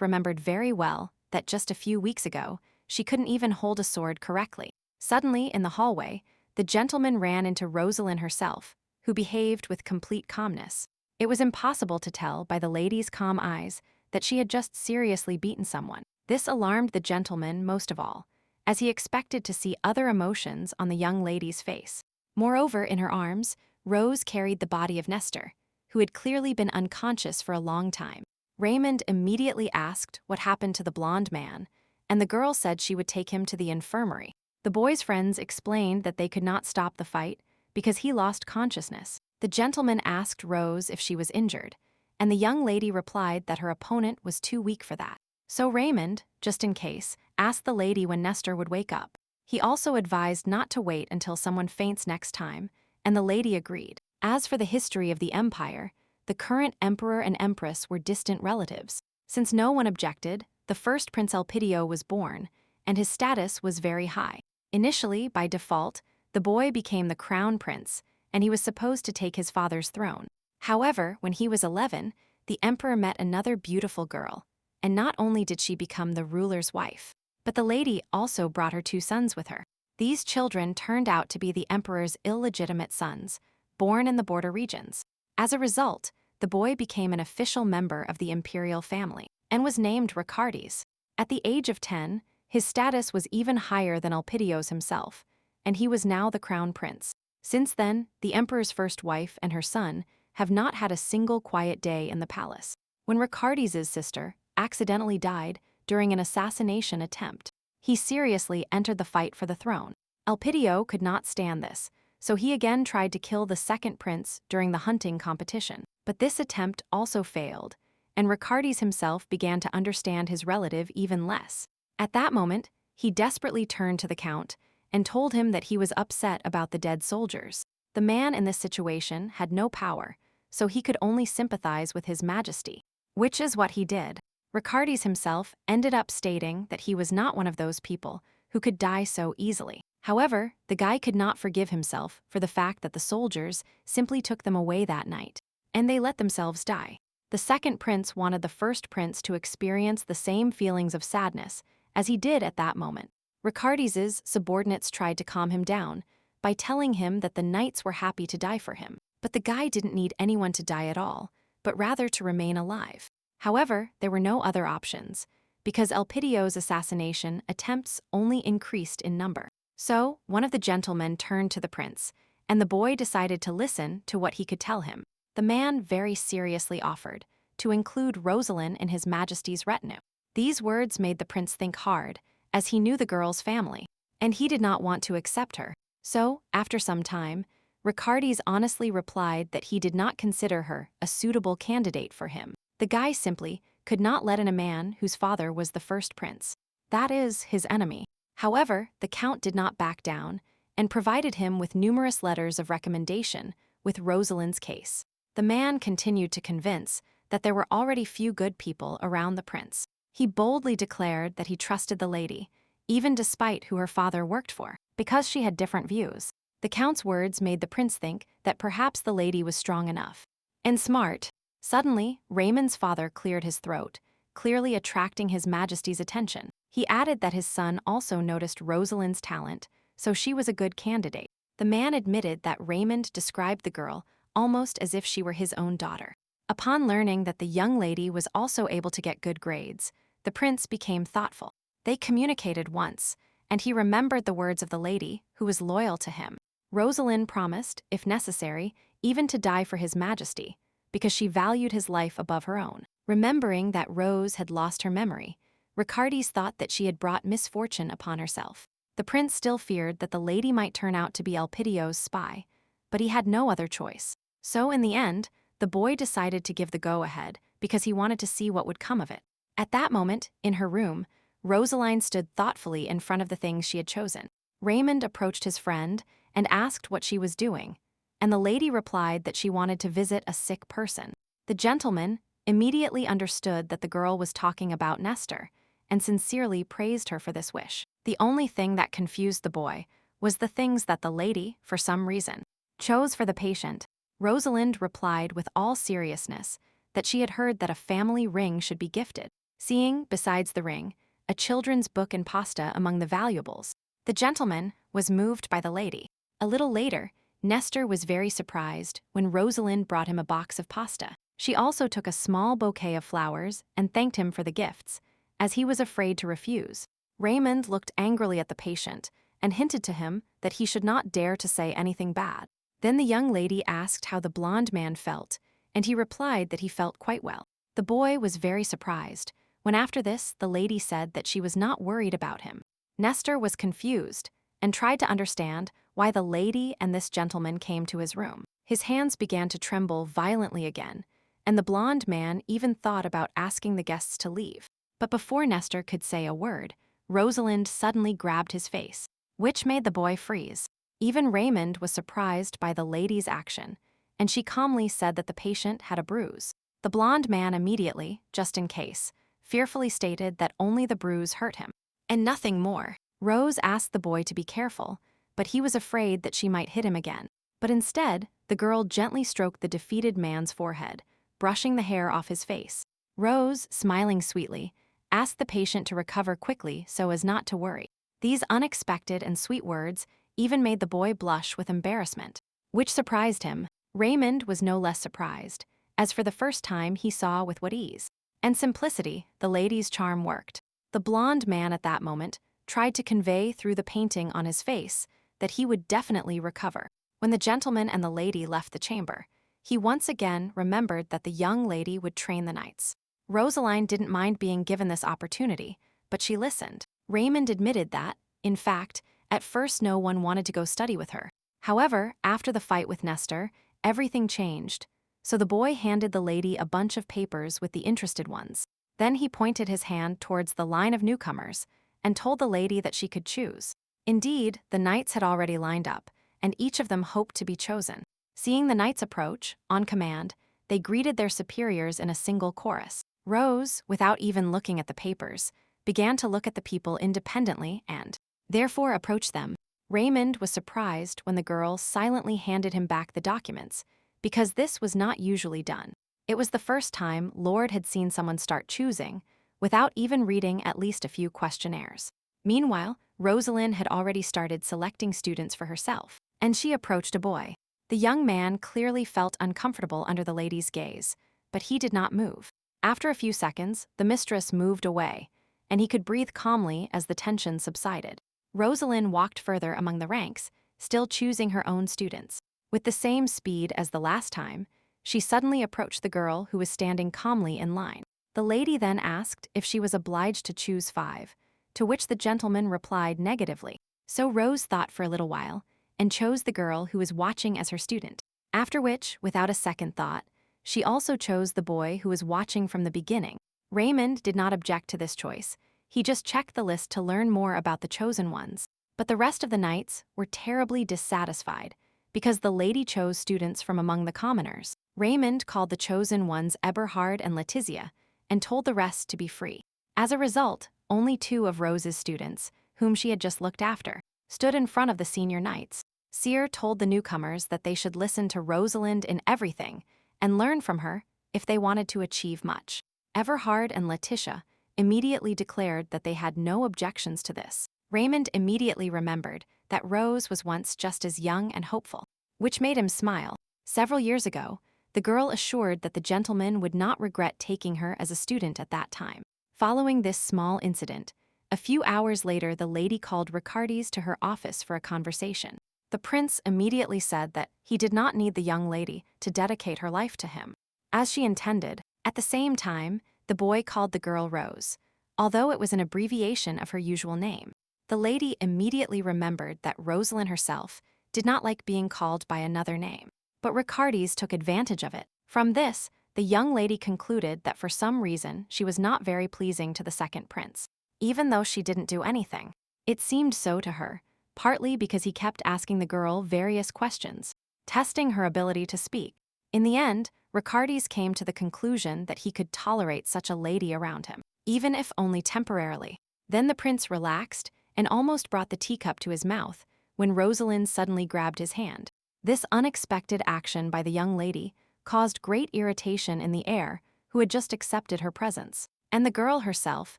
remembered very well that just a few weeks ago, she couldn't even hold a sword correctly. Suddenly, in the hallway, the gentleman ran into Rosalind herself, who behaved with complete calmness. It was impossible to tell by the lady's calm eyes that she had just seriously beaten someone. This alarmed the gentleman most of all, as he expected to see other emotions on the young lady's face. Moreover, in her arms, Rose carried the body of Nestor, who had clearly been unconscious for a long time. Raymond immediately asked what happened to the blond man, and the girl said she would take him to the infirmary. The boy's friends explained that they could not stop the fight because he lost consciousness. The gentleman asked Rose if she was injured, and the young lady replied that her opponent was too weak for that. So Raymond, just in case, asked the lady when Nestor would wake up. He also advised not to wait until someone faints next time, and the lady agreed. As for the history of the empire, the current emperor and empress were distant relatives. Since no one objected, the first Prince Elpidio was born, and his status was very high. Initially, by default, the boy became the crown prince, and he was supposed to take his father's throne. However, when he was 11, the emperor met another beautiful girl, and not only did she become the ruler's wife, but the lady also brought her 2 sons with her. These children turned out to be the emperor's illegitimate sons, born in the border regions. As a result, the boy became an official member of the imperial family, and was named Ricardes. At the age of 10, his status was even higher than Elpidio's himself, and he was now the crown prince. Since then, the emperor's first wife and her son have not had a single quiet day in the palace. When Ricardes' sister accidentally died during an assassination attempt, he seriously entered the fight for the throne. Elpidio could not stand this, so he again tried to kill the second prince during the hunting competition. But this attempt also failed, and Ricardes himself began to understand his relative even less. At that moment, he desperately turned to the count and told him that he was upset about the dead soldiers. The man in this situation had no power, so he could only sympathize with his majesty, which is what he did. Ricardes himself ended up stating that he was not one of those people who could die so easily. However, the guy could not forgive himself for the fact that the soldiers simply took them away that night, and they let themselves die. The second prince wanted the first prince to experience the same feelings of sadness as he did at that moment. Ricardis's subordinates tried to calm him down by telling him that the knights were happy to die for him. But the guy didn't need anyone to die at all, but rather to remain alive. However, there were no other options, because Elpidio's assassination attempts only increased in number. So, one of the gentlemen turned to the prince, and the boy decided to listen to what he could tell him. The man very seriously offered to include Rosalind in his majesty's retinue. These words made the prince think hard, as he knew the girl's family, and he did not want to accept her. So, after some time, Ricardis honestly replied that he did not consider her a suitable candidate for him. The guy simply could not let in a man whose father was the first prince. That is, his enemy. However, the count did not back down and provided him with numerous letters of recommendation with Rosalind's case. The man continued to convince that there were already few good people around the prince. He boldly declared that he trusted the lady, even despite who her father worked for, because she had different views. The count's words made the prince think that perhaps the lady was strong enough and smart. Suddenly, Raymond's father cleared his throat, clearly attracting his majesty's attention. He added that his son also noticed Rosalind's talent, so she was a good candidate. The man admitted that Raymond described the girl almost as if she were his own daughter. Upon learning that the young lady was also able to get good grades, the prince became thoughtful. They communicated once, and he remembered the words of the lady, who was loyal to him. Rosalind promised, if necessary, even to die for his majesty, because she valued his life above her own. Remembering that Rose had lost her memory, Ricardis thought that she had brought misfortune upon herself. The prince still feared that the lady might turn out to be Elpidio's spy, but he had no other choice. So in the end, the boy decided to give the go-ahead because he wanted to see what would come of it. At that moment, in her room, Rosaline stood thoughtfully in front of the things she had chosen. Raymond approached his friend and asked what she was doing, and the lady replied that she wanted to visit a sick person. The gentleman immediately understood that the girl was talking about Nestor and sincerely praised her for this wish. The only thing that confused the boy was the things that the lady, for some reason, chose for the patient. Rosalind replied with all seriousness that she had heard that a family ring should be gifted, seeing, besides the ring, a children's book and pasta among the valuables. The gentleman was moved by the lady. A little later, Nestor was very surprised when Rosalind brought him a box of pasta. She also took a small bouquet of flowers and thanked him for the gifts, as he was afraid to refuse. Raymond looked angrily at the patient and hinted to him that he should not dare to say anything bad. Then the young lady asked how the blonde man felt, and he replied that he felt quite well. The boy was very surprised when after this the lady said that she was not worried about him. Nestor was confused and tried to understand why the lady and this gentleman came to his room. His hands began to tremble violently again, and the blonde man even thought about asking the guests to leave. But before Nestor could say a word, Rosalind suddenly grabbed his face, which made the boy freeze. Even Raymond was surprised by the lady's action, and she calmly said that the patient had a bruise. The blonde man immediately, just in case, fearfully stated that only the bruise hurt him, and nothing more. Rose asked the boy to be careful, but he was afraid that she might hit him again. But instead, the girl gently stroked the defeated man's forehead, brushing the hair off his face. Rose, smiling sweetly, asked the patient to recover quickly so as not to worry. These unexpected and sweet words even made the boy blush with embarrassment, which surprised him. Raymond was no less surprised, as for the first time he saw with what ease and simplicity the lady's charm worked. The blonde man at that moment tried to convey through the painting on his face that he would definitely recover. When the gentleman and the lady left the chamber, he once again remembered that the young lady would train the knights. Rosaline didn't mind being given this opportunity, but she listened. Raymond admitted that, in fact, at first no one wanted to go study with her. However, after the fight with Nestor, everything changed, so the boy handed the lady a bunch of papers with the interested ones. Then he pointed his hand towards the line of newcomers and told the lady that she could choose. Indeed, the knights had already lined up, and each of them hoped to be chosen. Seeing the knights approach, on command, they greeted their superiors in a single chorus. Rose, without even looking at the papers, began to look at the people independently and, therefore, approached them. Raymond was surprised when the girl silently handed him back the documents, because this was not usually done. It was the first time Lord had seen someone start choosing, without even reading at least a few questionnaires. Meanwhile, Rosalind had already started selecting students for herself, and she approached a boy. The young man clearly felt uncomfortable under the lady's gaze, but he did not move. After a few seconds, the mistress moved away, and he could breathe calmly as the tension subsided. Rosalind walked further among the ranks, still choosing her own students. With the same speed as the last time, she suddenly approached the girl who was standing calmly in line. The lady then asked if she was obliged to choose 5, to which the gentleman replied negatively. So Rose thought for a little while and chose the girl who was watching as her student. After which, without a second thought, she also chose the boy who was watching from the beginning. Raymond did not object to this choice. He just checked the list to learn more about the chosen ones. But the rest of the knights were terribly dissatisfied because the lady chose students from among the commoners. Raymond called the chosen ones Eberhard and Letizia and told the rest to be free. As a result, only 2 of Rose's students, whom she had just looked after, stood in front of the senior knights. Cyr told the newcomers that they should listen to Rosalind in everything and learn from her if they wanted to achieve much. Everhard and Letitia immediately declared that they had no objections to this. Raymond immediately remembered that Rose was once just as young and hopeful, which made him smile. Several years ago, the girl assured that the gentleman would not regret taking her as a student at that time. Following this small incident, a few hours later the lady called Ricardes to her office for a conversation. The prince immediately said that he did not need the young lady to dedicate her life to him, as she intended. At the same time, the boy called the girl Rose, although it was an abbreviation of her usual name. The lady immediately remembered that Rosalind herself did not like being called by another name, but Ricardes took advantage of it. From this, the young lady concluded that for some reason she was not very pleasing to the second prince, even though she didn't do anything. It seemed so to her, partly because he kept asking the girl various questions, testing her ability to speak. In the end, Ricardes came to the conclusion that he could tolerate such a lady around him, even if only temporarily. Then the prince relaxed and almost brought the teacup to his mouth when Rosalind suddenly grabbed his hand. This unexpected action by the young lady caused great irritation in the heir, who had just accepted her presence. And the girl herself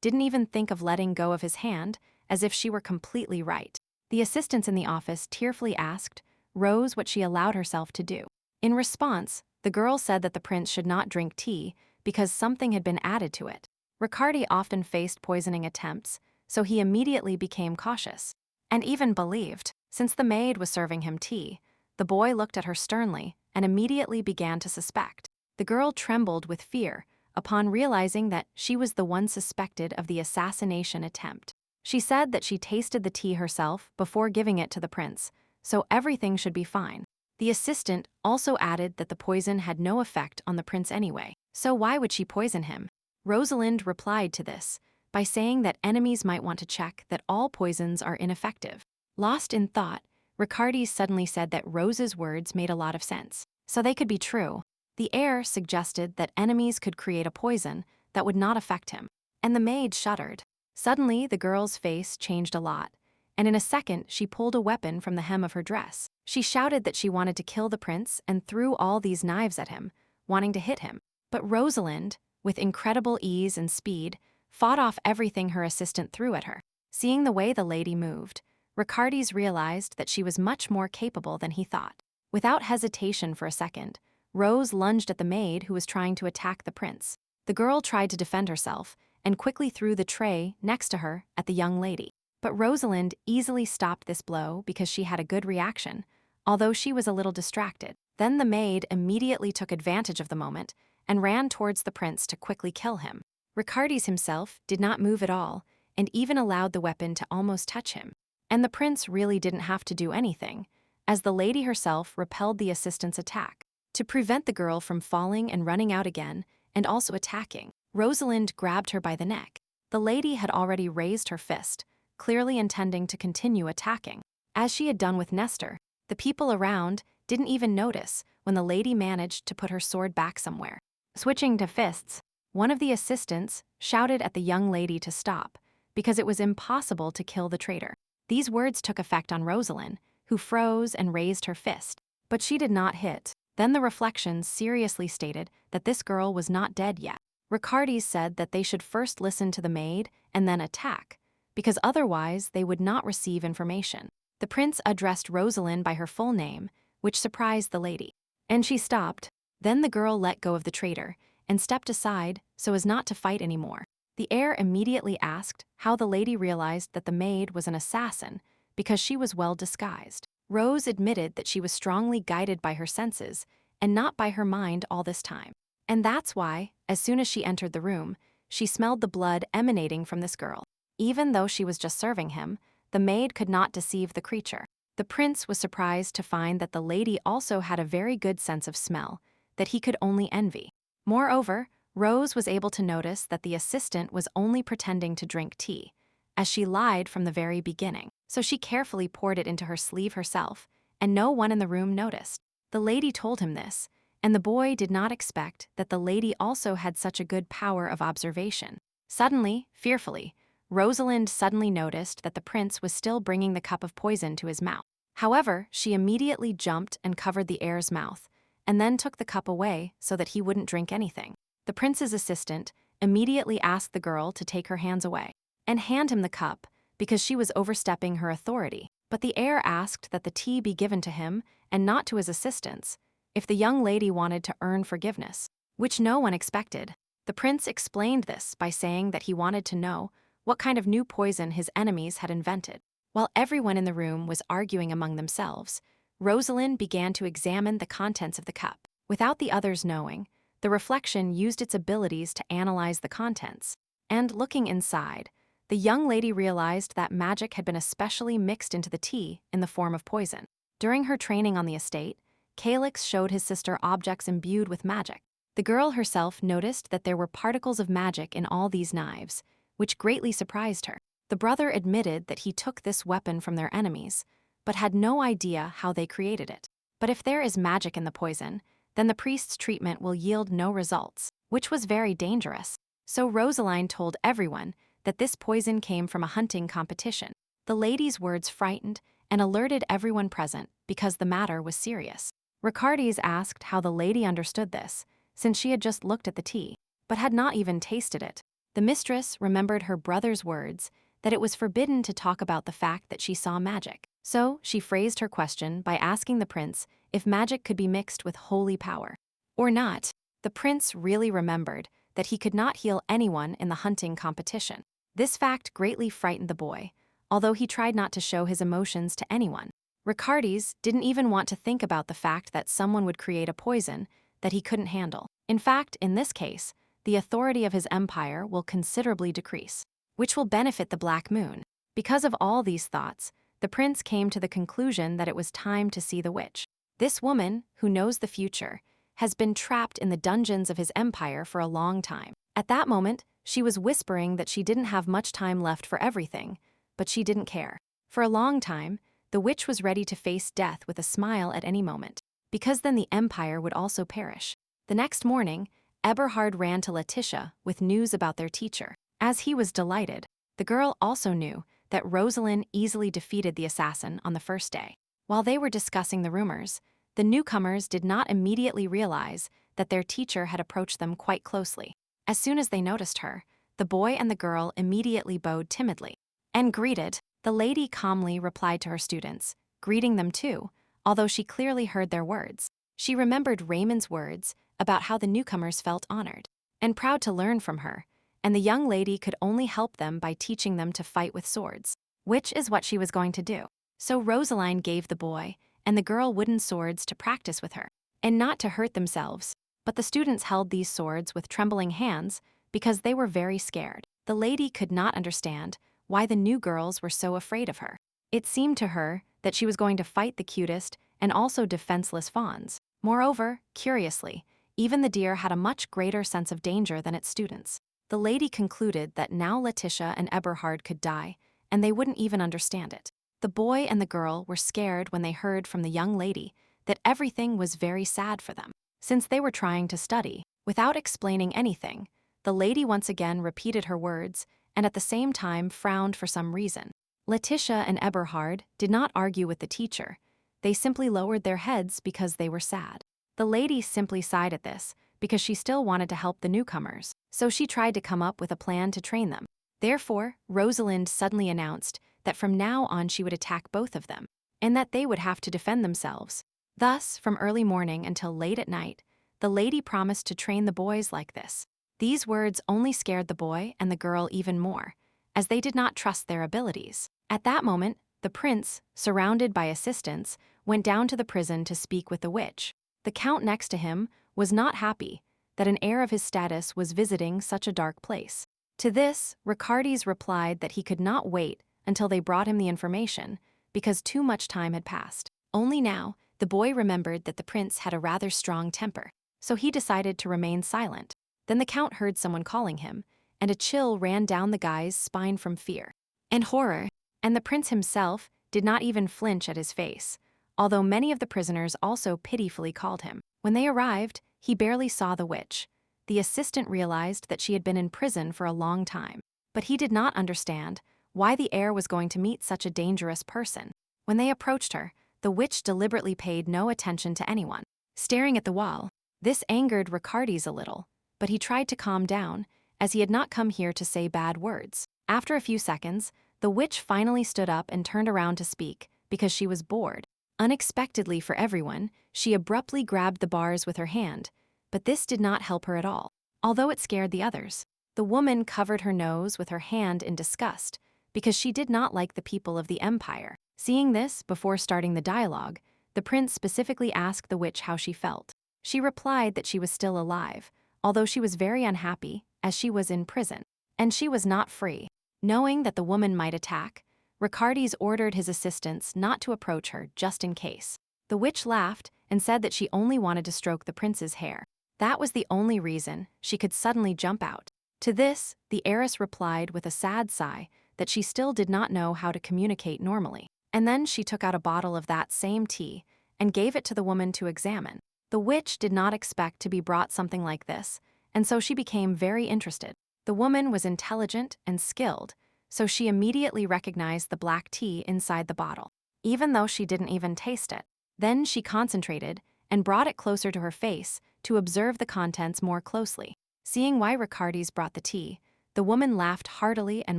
didn't even think of letting go of his hand, as if she were completely right. The assistants in the office tearfully asked Rose what she allowed herself to do. In response, the girl said that the prince should not drink tea because something had been added to it. Ricardi often faced poisoning attempts, so he immediately became cautious, and even believed. Since the maid was serving him tea, the boy looked at her sternly and immediately began to suspect. The girl trembled with fear upon realizing that she was the one suspected of the assassination attempt. She said that she tasted the tea herself before giving it to the prince, so everything should be fine. The assistant also added that the poison had no effect on the prince anyway, so why would she poison him? Rosalind replied to this by saying that enemies might want to check that all poisons are ineffective. Lost in thought, Ricardi suddenly said that Rose's words made a lot of sense, so they could be true. The heir suggested that enemies could create a poison that would not affect him, and the maid shuddered. Suddenly, the girl's face changed a lot, and in a second she pulled a weapon from the hem of her dress. She shouted that she wanted to kill the prince and threw all these knives at him, wanting to hit him. But Rosalind, with incredible ease and speed, fought off everything her assistant threw at her. Seeing the way the lady moved, Ricardes realized that she was much more capable than he thought. Without hesitation for a second, Rose lunged at the maid who was trying to attack the prince. The girl tried to defend herself and quickly threw the tray next to her at the young lady. But Rosalind easily stopped this blow because she had a good reaction, although she was a little distracted. Then the maid immediately took advantage of the moment and ran towards the prince to quickly kill him. Ricardes himself did not move at all and even allowed the weapon to almost touch him. And the prince really didn't have to do anything, as the lady herself repelled the assistant's attack. To prevent the girl from falling and running out again, and also attacking, Rosalind grabbed her by the neck. The lady had already raised her fist, clearly intending to continue attacking. As she had done with Nestor, the people around didn't even notice when the lady managed to put her sword back somewhere. Switching to fists, one of the assistants shouted at the young lady to stop, because it was impossible to kill the traitor. These words took effect on Rosalind, who froze and raised her fist, but she did not hit. Then the reflections seriously stated that this girl was not dead yet. Ricardes said that they should first listen to the maid and then attack, because otherwise they would not receive information. The prince addressed Rosalind by her full name, which surprised the lady. And she stopped. Then the girl let go of the traitor and stepped aside so as not to fight anymore. The heir immediately asked how the lady realized that the maid was an assassin because she was well disguised. Rose admitted that she was strongly guided by her senses and not by her mind all this time. And that's why, as soon as she entered the room, she smelled the blood emanating from this girl. Even though she was just serving him, the maid could not deceive the creature. The prince was surprised to find that the lady also had a very good sense of smell that he could only envy. Moreover, Rose was able to notice that the assistant was only pretending to drink tea, as she lied from the very beginning. So she carefully poured it into her sleeve herself, and no one in the room noticed. The lady told him this, and the boy did not expect that the lady also had such a good power of observation. Suddenly, fearfully, Rosalind suddenly noticed that the prince was still bringing the cup of poison to his mouth. However, she immediately jumped and covered the heir's mouth, and then took the cup away so that he wouldn't drink anything. The prince's assistant immediately asked the girl to take her hands away and hand him the cup because she was overstepping her authority. But the heir asked that the tea be given to him and not to his assistants, if the young lady wanted to earn forgiveness, which no one expected. The prince explained this by saying that he wanted to know what kind of new poison his enemies had invented. While everyone in the room was arguing among themselves, Rosalind began to examine the contents of the cup. Without the others knowing, the reflection used its abilities to analyze the contents. And looking inside, the young lady realized that magic had been especially mixed into the tea in the form of poison. During her training on the estate, Calyx showed his sister objects imbued with magic. The girl herself noticed that there were particles of magic in all these knives, which greatly surprised her. The brother admitted that he took this weapon from their enemies, but had no idea how they created it. But if there is magic in the poison, then the priest's treatment will yield no results, which was very dangerous. So Rosaline told everyone that this poison came from a hunting competition. The lady's words frightened and alerted everyone present because the matter was serious. Ricardes asked how the lady understood this, since she had just looked at the tea, but had not even tasted it. The mistress remembered her brother's words that it was forbidden to talk about the fact that she saw magic. So she phrased her question by asking the prince if magic could be mixed with holy power or not. The prince really remembered that he could not heal anyone in the hunting competition. This fact greatly frightened the boy, although he tried not to show his emotions to anyone. Ricardes didn't even want to think about the fact that someone would create a poison that he couldn't handle. In fact, in this case, the authority of his empire will considerably decrease, which will benefit the Black Moon. Because of all these thoughts, the prince came to the conclusion that it was time to see the witch. This woman, who knows the future, has been trapped in the dungeons of his empire for a long time. At that moment, she was whispering that she didn't have much time left for everything, but she didn't care. For a long time, the witch was ready to face death with a smile at any moment, because then the empire would also perish. The next morning, Eberhard ran to Letitia with news about their teacher. As he was delighted, the girl also knew that Rosalind easily defeated the assassin on the first day. While they were discussing the rumors, the newcomers did not immediately realize that their teacher had approached them quite closely. As soon as they noticed her, the boy and the girl immediately bowed timidly and greeted. The lady calmly replied to her students, greeting them too, although she clearly heard their words. She remembered Raymond's words about how the newcomers felt honored and proud to learn from her, and the young lady could only help them by teaching them to fight with swords, which is what she was going to do. So Rosaline gave the boy and the girl wooden swords to practice with her, and not to hurt themselves, but the students held these swords with trembling hands because they were very scared. The lady could not understand why the new girls were so afraid of her. It seemed to her that she was going to fight the cutest and also defenseless fawns. Moreover, curiously, even the deer had a much greater sense of danger than its students. The lady concluded that now Letitia and Eberhard could die, and they wouldn't even understand it. The boy and the girl were scared when they heard from the young lady that everything was very sad for them, since they were trying to study. Without explaining anything, the lady once again repeated her words and at the same time frowned for some reason. Letitia and Eberhard did not argue with the teacher. They simply lowered their heads because they were sad. The lady simply sighed at this, because she still wanted to help the newcomers, so she tried to come up with a plan to train them. Therefore, Rosalind suddenly announced that from now on she would attack both of them, and that they would have to defend themselves. Thus, from early morning until late at night, the lady promised to train the boys like this. These words only scared the boy and the girl even more, as they did not trust their abilities. At that moment, the prince, surrounded by assistants, went down to the prison to speak with the witch. The count next to him was not happy that an heir of his status was visiting such a dark place. To this, Ricardes replied that he could not wait until they brought him the information, because too much time had passed. Only now, the boy remembered that the prince had a rather strong temper, so he decided to remain silent. Then the count heard someone calling him, and a chill ran down the guy's spine from fear and horror, and the prince himself did not even flinch at his face, although many of the prisoners also pitifully called him. When they arrived, he barely saw the witch. The assistant realized that she had been in prison for a long time, but he did not understand why the heir was going to meet such a dangerous person. When they approached her, the witch deliberately paid no attention to anyone, staring at the wall. This angered Ricardes a little, but he tried to calm down, as he had not come here to say bad words. After a few seconds, the witch finally stood up and turned around to speak, because she was bored. Unexpectedly for everyone, she abruptly grabbed the bars with her hand, but this did not help her at all, although it scared the others. The woman covered her nose with her hand in disgust, because she did not like the people of the empire. Seeing this, before starting the dialogue, the prince specifically asked the witch how she felt. She replied that she was still alive, although she was very unhappy, as she was in prison, and she was not free. Knowing that the woman might attack, Ricardes ordered his assistants not to approach her just in case. The witch laughed and said that she only wanted to stroke the prince's hair. That was the only reason she could suddenly jump out. To this, the heiress replied with a sad sigh that she still did not know how to communicate normally. And then she took out a bottle of that same tea and gave it to the woman to examine. The witch did not expect to be brought something like this, and so she became very interested. The woman was intelligent and skilled, so she immediately recognized the black tea inside the bottle, even though she didn't even taste it. Then she concentrated and brought it closer to her face to observe the contents more closely. Seeing why Ricardes brought the tea, the woman laughed heartily and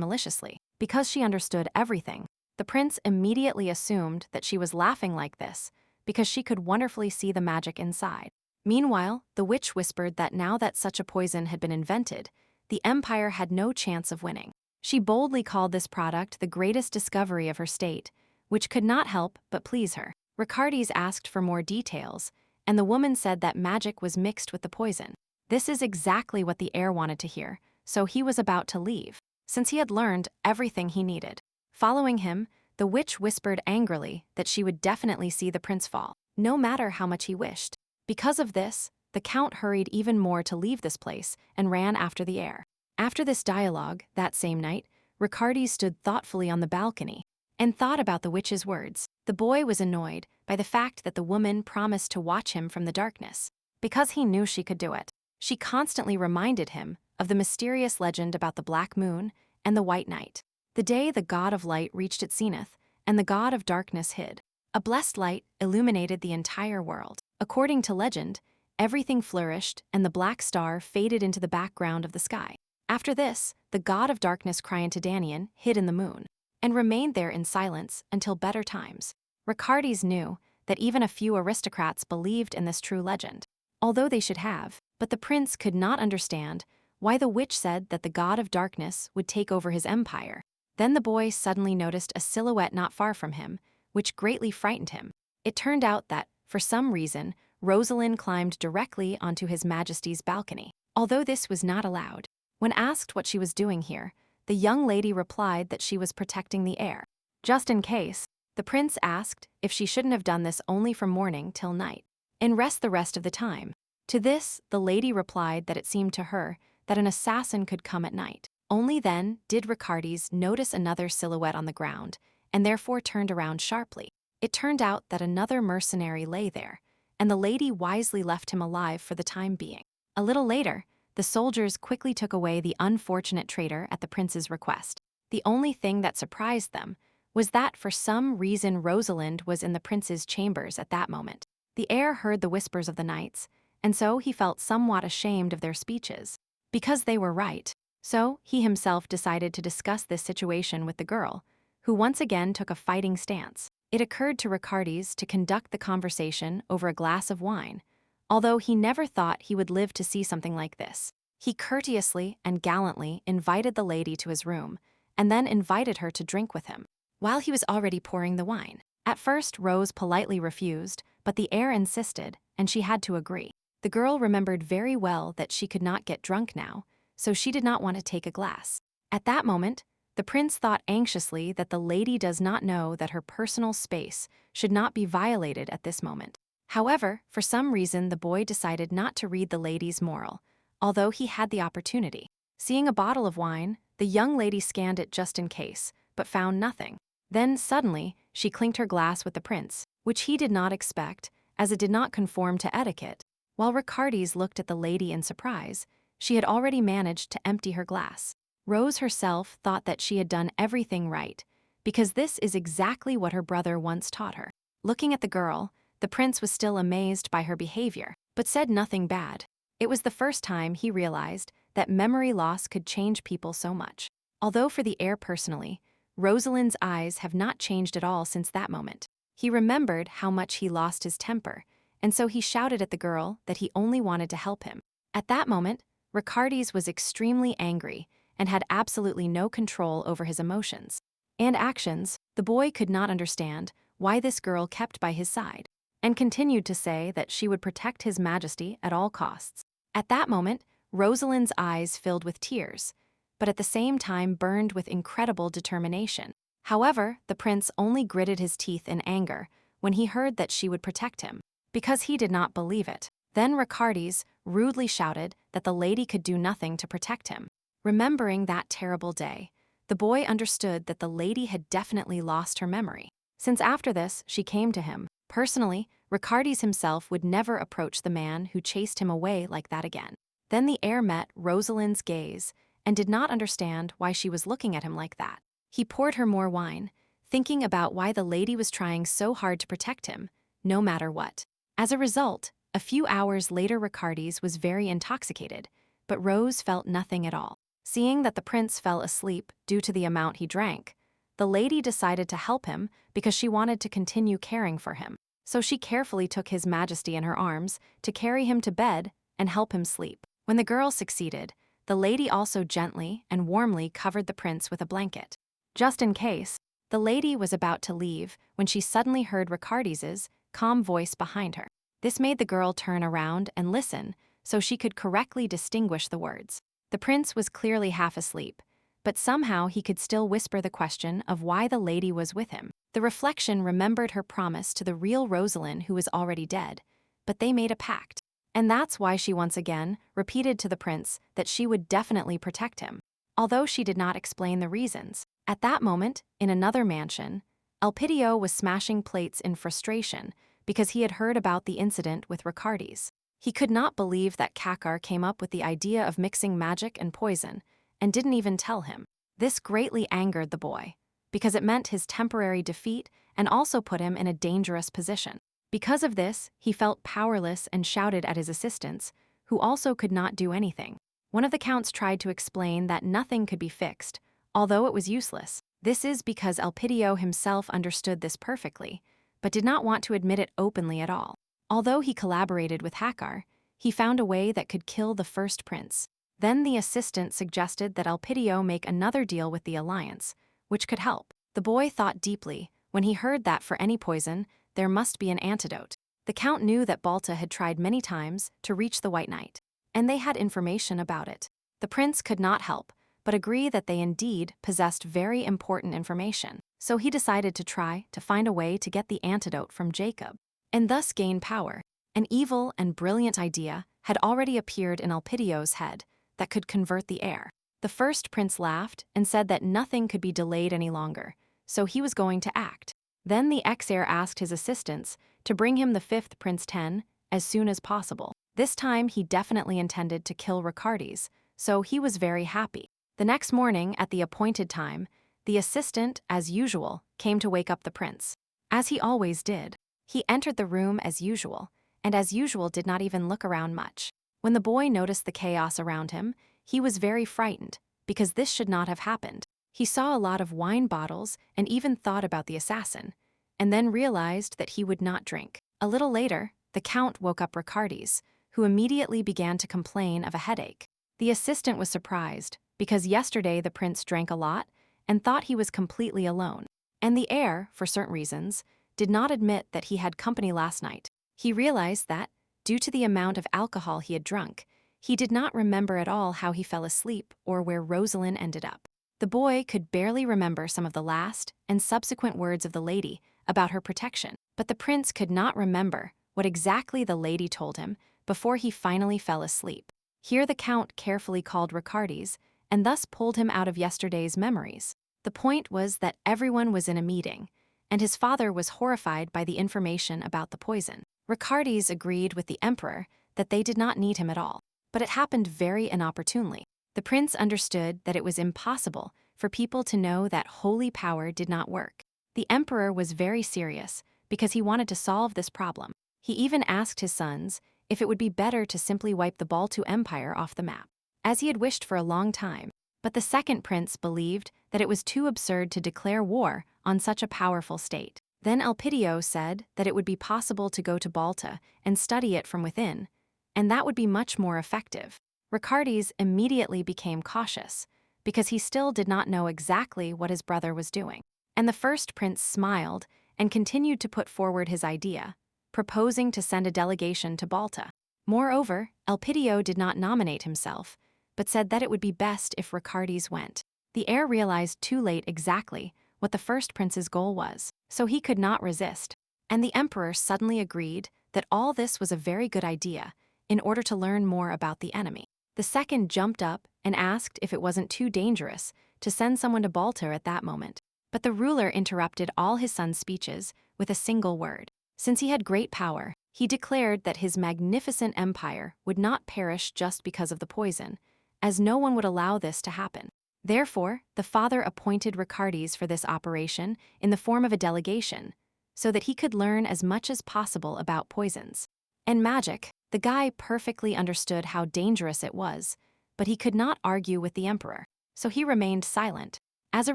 maliciously. Because she understood everything, the prince immediately assumed that she was laughing like this because she could wonderfully see the magic inside. Meanwhile, the witch whispered that now that such a poison had been invented, the empire had no chance of winning. She boldly called this product the greatest discovery of her state, which could not help but please her. Ricardes asked for more details, and the woman said that magic was mixed with the poison. This is exactly what the heir wanted to hear, so he was about to leave, since he had learned everything he needed. Following him, the witch whispered angrily that she would definitely see the prince fall, no matter how much he wished. Because of this, the count hurried even more to leave this place and ran after the heir. After this dialogue, that same night, Ricardes stood thoughtfully on the balcony and thought about the witch's words. The boy was annoyed by the fact that the woman promised to watch him from the darkness, because he knew she could do it. She constantly reminded him of the mysterious legend about the black moon and the white night. The day the god of light reached its zenith, and the god of darkness hid. A blessed light illuminated the entire world. According to legend, everything flourished and the black star faded into the background of the sky. After this, the god of darkness Danian hid in the moon, and remained there in silence until better times. Ricardes knew that even a few aristocrats believed in this true legend, although they should have, but the prince could not understand why the witch said that the god of darkness would take over his empire. Then the boy suddenly noticed a silhouette not far from him, which greatly frightened him. It turned out that, for some reason, Rosalind climbed directly onto His Majesty's balcony, although this was not allowed. When asked what she was doing here, the young lady replied that she was protecting the heir. Just in case, the prince asked if she shouldn't have done this only from morning till night, and rest the rest of the time. To this, the lady replied that it seemed to her that an assassin could come at night. Only then did Ricardes notice another silhouette on the ground, and therefore turned around sharply. It turned out that another mercenary lay there, and the lady wisely left him alive for the time being. A little later, the soldiers quickly took away the unfortunate traitor at the prince's request. The only thing that surprised them was that for some reason Rosalind was in the prince's chambers at that moment. The heir heard the whispers of the knights, and so he felt somewhat ashamed of their speeches. Because they were right. So he himself decided to discuss this situation with the girl, who once again took a fighting stance. It occurred to Ricardes to conduct the conversation over a glass of wine, although he never thought he would live to see something like this. He courteously and gallantly invited the lady to his room, and then invited her to drink with him, while he was already pouring the wine. At first, Rose politely refused, but the heir insisted, and she had to agree. The girl remembered very well that she could not get drunk now, so she did not want to take a glass. At that moment, the prince thought anxiously that the lady does not know that her personal space should not be violated at this moment. However, for some reason the boy decided not to read the lady's moral, although he had the opportunity. Seeing a bottle of wine, the young lady scanned it just in case, but found nothing. Then suddenly, she clinked her glass with the prince, which he did not expect, as it did not conform to etiquette. While Ricardes looked at the lady in surprise, she had already managed to empty her glass. Rose herself thought that she had done everything right, because this is exactly what her brother once taught her. Looking at the girl, the prince was still amazed by her behavior, but said nothing bad. It was the first time he realized that memory loss could change people so much. Although for the heir personally, Rosalind's eyes have not changed at all since that moment. He remembered how much he lost his temper, and so he shouted at the girl that he only wanted to help him. At that moment, Ricardes was extremely angry and had absolutely no control over his emotions and actions. The boy could not understand why this girl kept by his side, and continued to say that she would protect his majesty at all costs. At that moment, Rosalind's eyes filled with tears, but at the same time burned with incredible determination. However, the prince only gritted his teeth in anger when he heard that she would protect him, because he did not believe it. Then Ricardes rudely shouted that the lady could do nothing to protect him. Remembering that terrible day, the boy understood that the lady had definitely lost her memory, since after this she came to him. Personally, Ricardes himself would never approach the man who chased him away like that again. Then the heir met Rosalind's gaze and did not understand why she was looking at him like that. He poured her more wine, thinking about why the lady was trying so hard to protect him, no matter what. As a result, a few hours later Ricardes was very intoxicated, but Rose felt nothing at all. Seeing that the prince fell asleep due to the amount he drank, the lady decided to help him because she wanted to continue caring for him. So she carefully took His Majesty in her arms to carry him to bed and help him sleep. When the girl succeeded, the lady also gently and warmly covered the prince with a blanket. Just in case, the lady was about to leave when she suddenly heard Ricardes's calm voice behind her. This made the girl turn around and listen so she could correctly distinguish the words. The prince was clearly half asleep, but somehow he could still whisper the question of why the lady was with him. The reflection remembered her promise to the real Rosalind who was already dead, but they made a pact. And that's why she once again repeated to the prince that she would definitely protect him, although she did not explain the reasons. At that moment, in another mansion, Elpidio was smashing plates in frustration because he had heard about the incident with Ricardes. He could not believe that Kakar came up with the idea of mixing magic and poison, and didn't even tell him. This greatly angered the boy, because it meant his temporary defeat and also put him in a dangerous position. Because of this, he felt powerless and shouted at his assistants, who also could not do anything. One of the counts tried to explain that nothing could be fixed, although it was useless. This is because Elpidio himself understood this perfectly, but did not want to admit it openly at all. Although he collaborated with Hakar, he found a way that could kill the first prince. Then the assistant suggested that Elpidio make another deal with the Alliance, which could help. The boy thought deeply when he heard that for any poison, there must be an antidote. The Count knew that Balta had tried many times to reach the White Knight, and they had information about it. The prince could not help but agree that they indeed possessed very important information, so he decided to try to find a way to get the antidote from Jacob, and thus gain power. An evil and brilliant idea had already appeared in Elpidio's head that could convert the heir. The first prince laughed and said that nothing could be delayed any longer, so he was going to act. Then the ex-heir asked his assistants to bring him the fifth Prince 10 as soon as possible. This time he definitely intended to kill Ricardes, so he was very happy. The next morning, at the appointed time, the assistant, as usual, came to wake up the prince, as he always did. He entered the room as usual, and as usual did not even look around much. When the boy noticed the chaos around him, he was very frightened, because this should not have happened. He saw a lot of wine bottles and even thought about the assassin, and then realized that he would not drink. A little later, the Count woke up Ricardes, who immediately began to complain of a headache. The assistant was surprised, because yesterday the prince drank a lot and thought he was completely alone. And the heir, for certain reasons, did not admit that he had company last night. He realized that, due to the amount of alcohol he had drunk, he did not remember at all how he fell asleep or where Rosalind ended up. The boy could barely remember some of the last and subsequent words of the lady about her protection, but the prince could not remember what exactly the lady told him before he finally fell asleep. Here the Count carefully called Ricardes and thus pulled him out of yesterday's memories. The point was that everyone was in a meeting, and his father was horrified by the information about the poison. Ricardes agreed with the emperor that they did not need him at all, but it happened very inopportunely. The prince understood that it was impossible for people to know that holy power did not work. The emperor was very serious because he wanted to solve this problem. He even asked his sons if it would be better to simply wipe the Baltu Empire off the map, as he had wished for a long time. But the second prince believed that it was too absurd to declare war on such a powerful state. Then Elpidio said that it would be possible to go to Balta and study it from within, and that would be much more effective. Ricardes immediately became cautious, because he still did not know exactly what his brother was doing. And the first prince smiled and continued to put forward his idea, proposing to send a delegation to Balta. Moreover, Elpidio did not nominate himself, but said that it would be best if Ricardes went. The heir realized too late exactly what the first prince's goal was, so he could not resist. And the emperor suddenly agreed that all this was a very good idea in order to learn more about the enemy. The second jumped up and asked if it wasn't too dangerous to send someone to Balta at that moment. But the ruler interrupted all his son's speeches with a single word. Since he had great power, he declared that his magnificent empire would not perish just because of the poison, as no one would allow this to happen. Therefore, the father appointed Ricardes for this operation in the form of a delegation, so that he could learn as much as possible about poisons. And magic, the guy perfectly understood how dangerous it was, but he could not argue with the emperor, so he remained silent. As a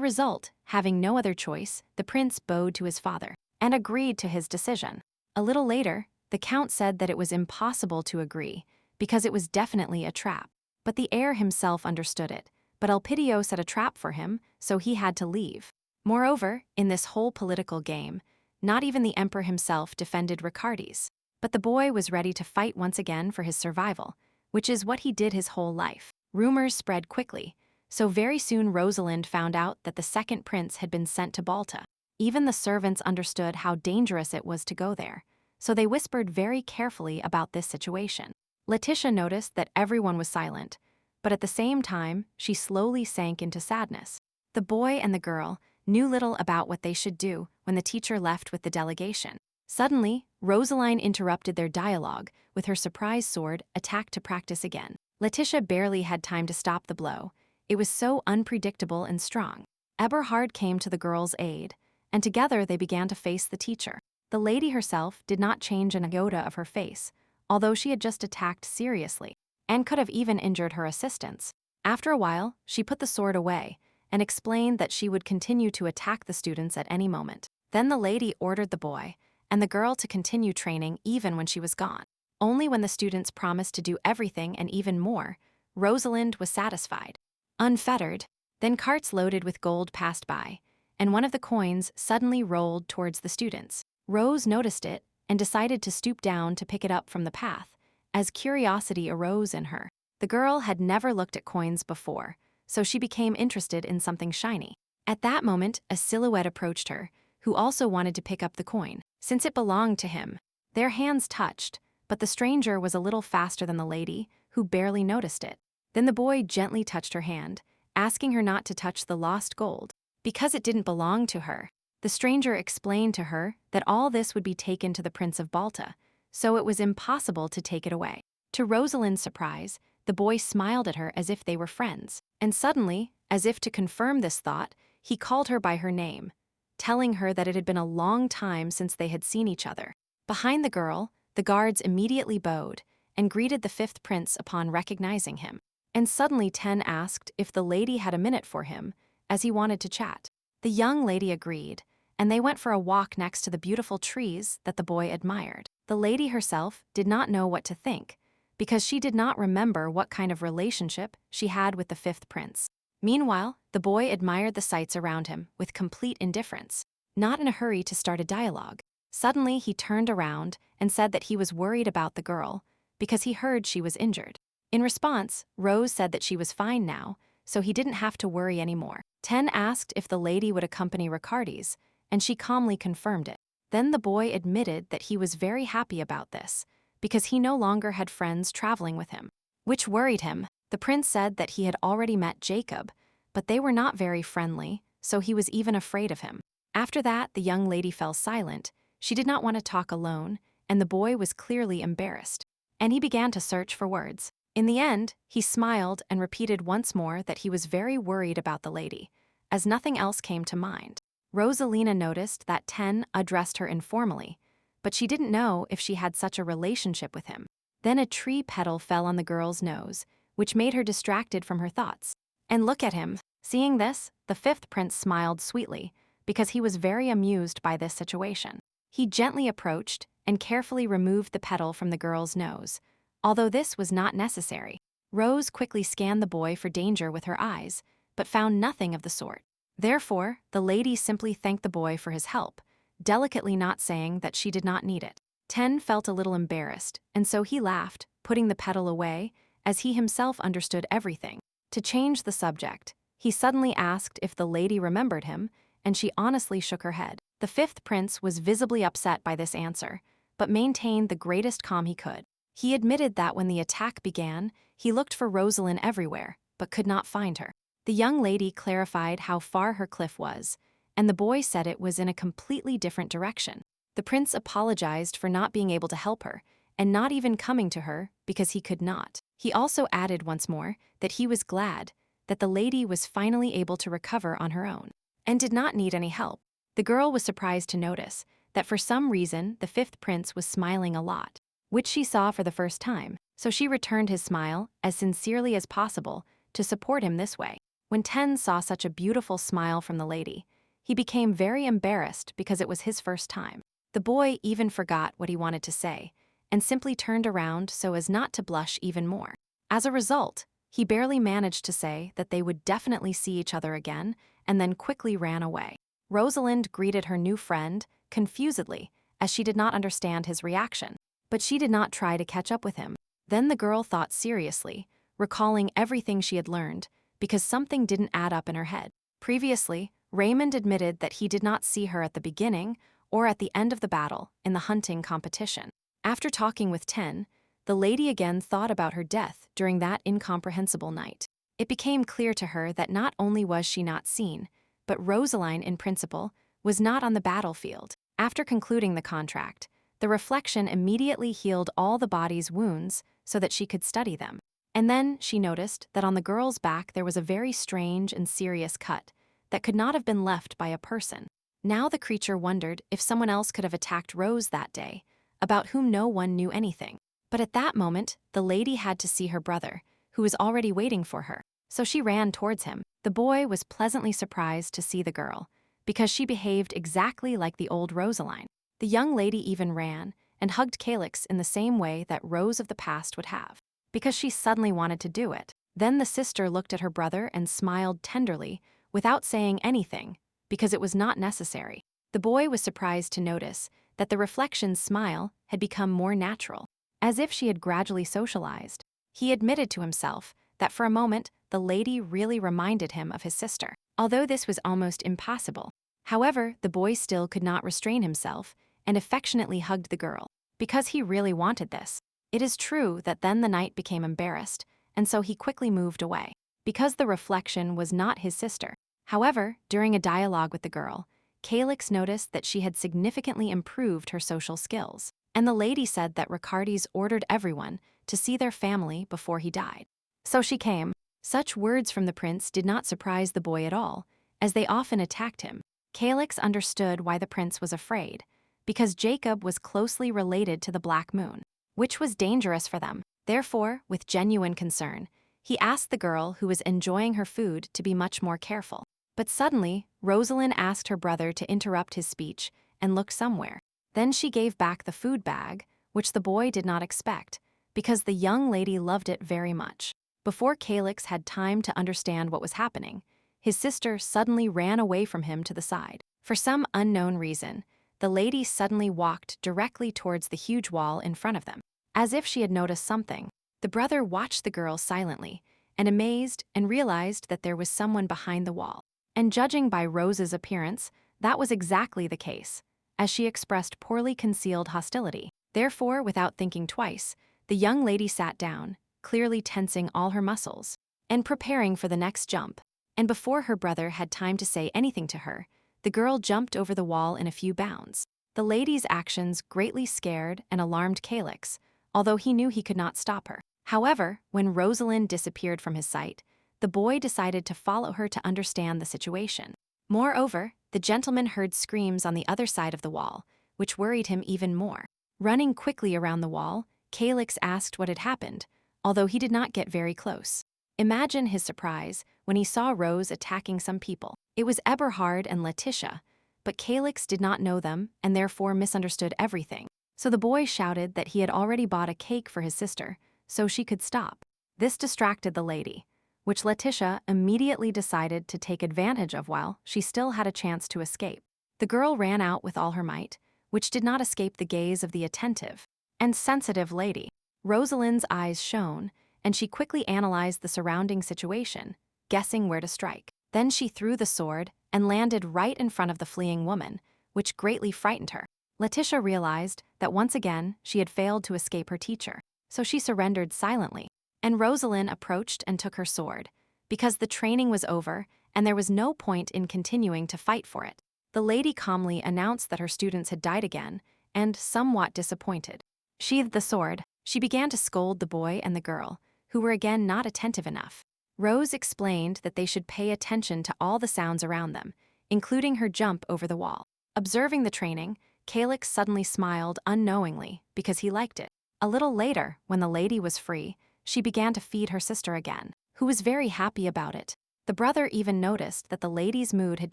result, having no other choice, the prince bowed to his father and agreed to his decision. A little later, the count said that it was impossible to agree, because it was definitely a trap. But the heir himself understood it, but Elpidio set a trap for him, so he had to leave. Moreover, in this whole political game, not even the emperor himself defended Ricardes. But the boy was ready to fight once again for his survival, which is what he did his whole life. Rumors spread quickly, so very soon Rosalind found out that the second prince had been sent to Balta. Even the servants understood how dangerous it was to go there, so they whispered very carefully about this situation. Letitia noticed that everyone was silent, but at the same time, she slowly sank into sadness. The boy and the girl knew little about what they should do when the teacher left with the delegation. Suddenly, Rosaline interrupted their dialogue with her surprise sword attacked to practice again. Letitia barely had time to stop the blow. It was so unpredictable and strong. Eberhard came to the girl's aid, and together they began to face the teacher. The lady herself did not change an iota of her face, although she had just attacked seriously, and could have even injured her assistants. After a while, she put the sword away and explained that she would continue to attack the students at any moment. Then the lady ordered the boy and the girl to continue training even when she was gone. Only when the students promised to do everything and even more, Rosalind was satisfied. Unfettered, then carts loaded with gold passed by, and one of the coins suddenly rolled towards the students. Rose noticed it and decided to stoop down to pick it up from the path, as curiosity arose in her. The girl had never looked at coins before, so she became interested in something shiny. At that moment, a silhouette approached her, who also wanted to pick up the coin, since it belonged to him. Their hands touched, but the stranger was a little faster than the lady, who barely noticed it. Then the boy gently touched her hand, asking her not to touch the lost gold, because it didn't belong to her. The stranger explained to her that all this would be taken to the Prince of Balta, so it was impossible to take it away. To Rosalind's surprise, the boy smiled at her as if they were friends, and suddenly, as if to confirm this thought, he called her by her name, telling her that it had been a long time since they had seen each other. Behind the girl, the guards immediately bowed and greeted the fifth prince upon recognizing him. And suddenly Ten asked if the lady had a minute for him, as he wanted to chat. The young lady agreed, and they went for a walk next to the beautiful trees that the boy admired. The lady herself did not know what to think, because she did not remember what kind of relationship she had with the fifth prince. Meanwhile, the boy admired the sights around him with complete indifference, not in a hurry to start a dialogue. Suddenly, he turned around and said that he was worried about the girl because he heard she was injured. In response, Rose said that she was fine now, so he didn't have to worry anymore. Ten asked if the lady would accompany Ricardi's, and she calmly confirmed it. Then the boy admitted that he was very happy about this, because he no longer had friends traveling with him, which worried him. The prince said that he had already met Jacob, but they were not very friendly, so he was even afraid of him. After that, the young lady fell silent. She did not want to talk alone, and the boy was clearly embarrassed. And he began to search for words. In the end, he smiled and repeated once more that he was very worried about the lady, as nothing else came to mind. Rosalina noticed that Ten addressed her informally, but she didn't know if she had such a relationship with him. Then a tree petal fell on the girl's nose, which made her distracted from her thoughts. And look at him. Seeing this, the fifth prince smiled sweetly, because he was very amused by this situation. He gently approached and carefully removed the petal from the girl's nose, although this was not necessary. Rose quickly scanned the boy for danger with her eyes, but found nothing of the sort. Therefore, the lady simply thanked the boy for his help, delicately not saying that she did not need it. Ten felt a little embarrassed, and so he laughed, putting the petal away, as he himself understood everything. To change the subject, he suddenly asked if the lady remembered him, and she honestly shook her head. The fifth prince was visibly upset by this answer, but maintained the greatest calm he could. He admitted that when the attack began, he looked for Rosalind everywhere, but could not find her. The young lady clarified how far her cliff was, and the boy said it was in a completely different direction. The prince apologized for not being able to help her, and not even coming to her because he could not. He also added once more that he was glad that the lady was finally able to recover on her own, and did not need any help. The girl was surprised to notice that for some reason the fifth prince was smiling a lot, which she saw for the first time, so she returned his smile as sincerely as possible to support him this way. When Ten saw such a beautiful smile from the lady, he became very embarrassed because it was his first time. The boy even forgot what he wanted to say, and simply turned around so as not to blush even more. As a result, he barely managed to say that they would definitely see each other again, and then quickly ran away. Rosalind greeted her new friend confusedly, as she did not understand his reaction, but she did not try to catch up with him. Then the girl thought seriously, recalling everything she had learned, because something didn't add up in her head. Previously, Raymond admitted that he did not see her at the beginning or at the end of the battle in the hunting competition. After talking with Ten, the lady again thought about her death during that incomprehensible night. It became clear to her that not only was she not seen, but Rosaline, in principle, was not on the battlefield. After concluding the contract, the reflection immediately healed all the body's wounds so that she could study them. And then she noticed that on the girl's back there was a very strange and serious cut that could not have been left by a person. Now the creature wondered if someone else could have attacked Rose that day, about whom no one knew anything. But at that moment, the lady had to see her brother, who was already waiting for her, so she ran towards him. The boy was pleasantly surprised to see the girl, because she behaved exactly like the old Rosaline. The young lady even ran and hugged Calyx in the same way that Rose of the past would have, because she suddenly wanted to do it. Then the sister looked at her brother and smiled tenderly, without saying anything, because it was not necessary. The boy was surprised to notice that the reflection's smile had become more natural, as if she had gradually socialized. He admitted to himself that for a moment the lady really reminded him of his sister, although this was almost impossible. However, the boy still could not restrain himself and affectionately hugged the girl, because he really wanted this. It is true that then the knight became embarrassed, and so he quickly moved away, because the reflection was not his sister. However, during a dialogue with the girl, Calyx noticed that she had significantly improved her social skills, and the lady said that Ricardi's ordered everyone to see their family before he died. So she came. Such words from the prince did not surprise the boy at all, as they often attacked him. Calyx understood why the prince was afraid, because Jacob was closely related to the Black Moon, which was dangerous for them. Therefore, with genuine concern, he asked the girl who was enjoying her food to be much more careful. But suddenly, Rosalind asked her brother to interrupt his speech and look somewhere. Then she gave back the food bag, which the boy did not expect, because the young lady loved it very much. Before Calix had time to understand what was happening, his sister suddenly ran away from him to the side. For some unknown reason, the lady suddenly walked directly towards the huge wall in front of them, as if she had noticed something. The brother watched the girl silently and amazed and realized that there was someone behind the wall. And judging by Rose's appearance, that was exactly the case, as she expressed poorly concealed hostility. Therefore, without thinking twice, the young lady sat down, clearly tensing all her muscles, and preparing for the next jump. And before her brother had time to say anything to her, the girl jumped over the wall in a few bounds. The lady's actions greatly scared and alarmed Calix, although he knew he could not stop her. However, when Rosalind disappeared from his sight, the boy decided to follow her to understand the situation. Moreover, the gentleman heard screams on the other side of the wall, which worried him even more. Running quickly around the wall, Calix asked what had happened, although he did not get very close. Imagine his surprise when he saw Rose attacking some people. It was Eberhard and Letitia, but Calix did not know them and therefore misunderstood everything. So the boy shouted that he had already bought a cake for his sister, so she could stop. This distracted the lady, which Letitia immediately decided to take advantage of while she still had a chance to escape. The girl ran out with all her might, which did not escape the gaze of the attentive and sensitive lady. Rosalind's eyes shone, and she quickly analyzed the surrounding situation, guessing where to strike. Then she threw the sword and landed right in front of the fleeing woman, which greatly frightened her. Letitia realized that once again she had failed to escape her teacher, so she surrendered silently. And Rosalind approached and took her sword, because the training was over and there was no point in continuing to fight for it. The lady calmly announced that her students had died again, and somewhat disappointed, sheathed the sword. She began to scold the boy and the girl, who were again not attentive enough. Rose explained that they should pay attention to all the sounds around them, including her jump over the wall. Observing the training, Calix suddenly smiled unknowingly because he liked it. A little later, when the lady was free, she began to feed her sister again, who was very happy about it. The brother even noticed that the lady's mood had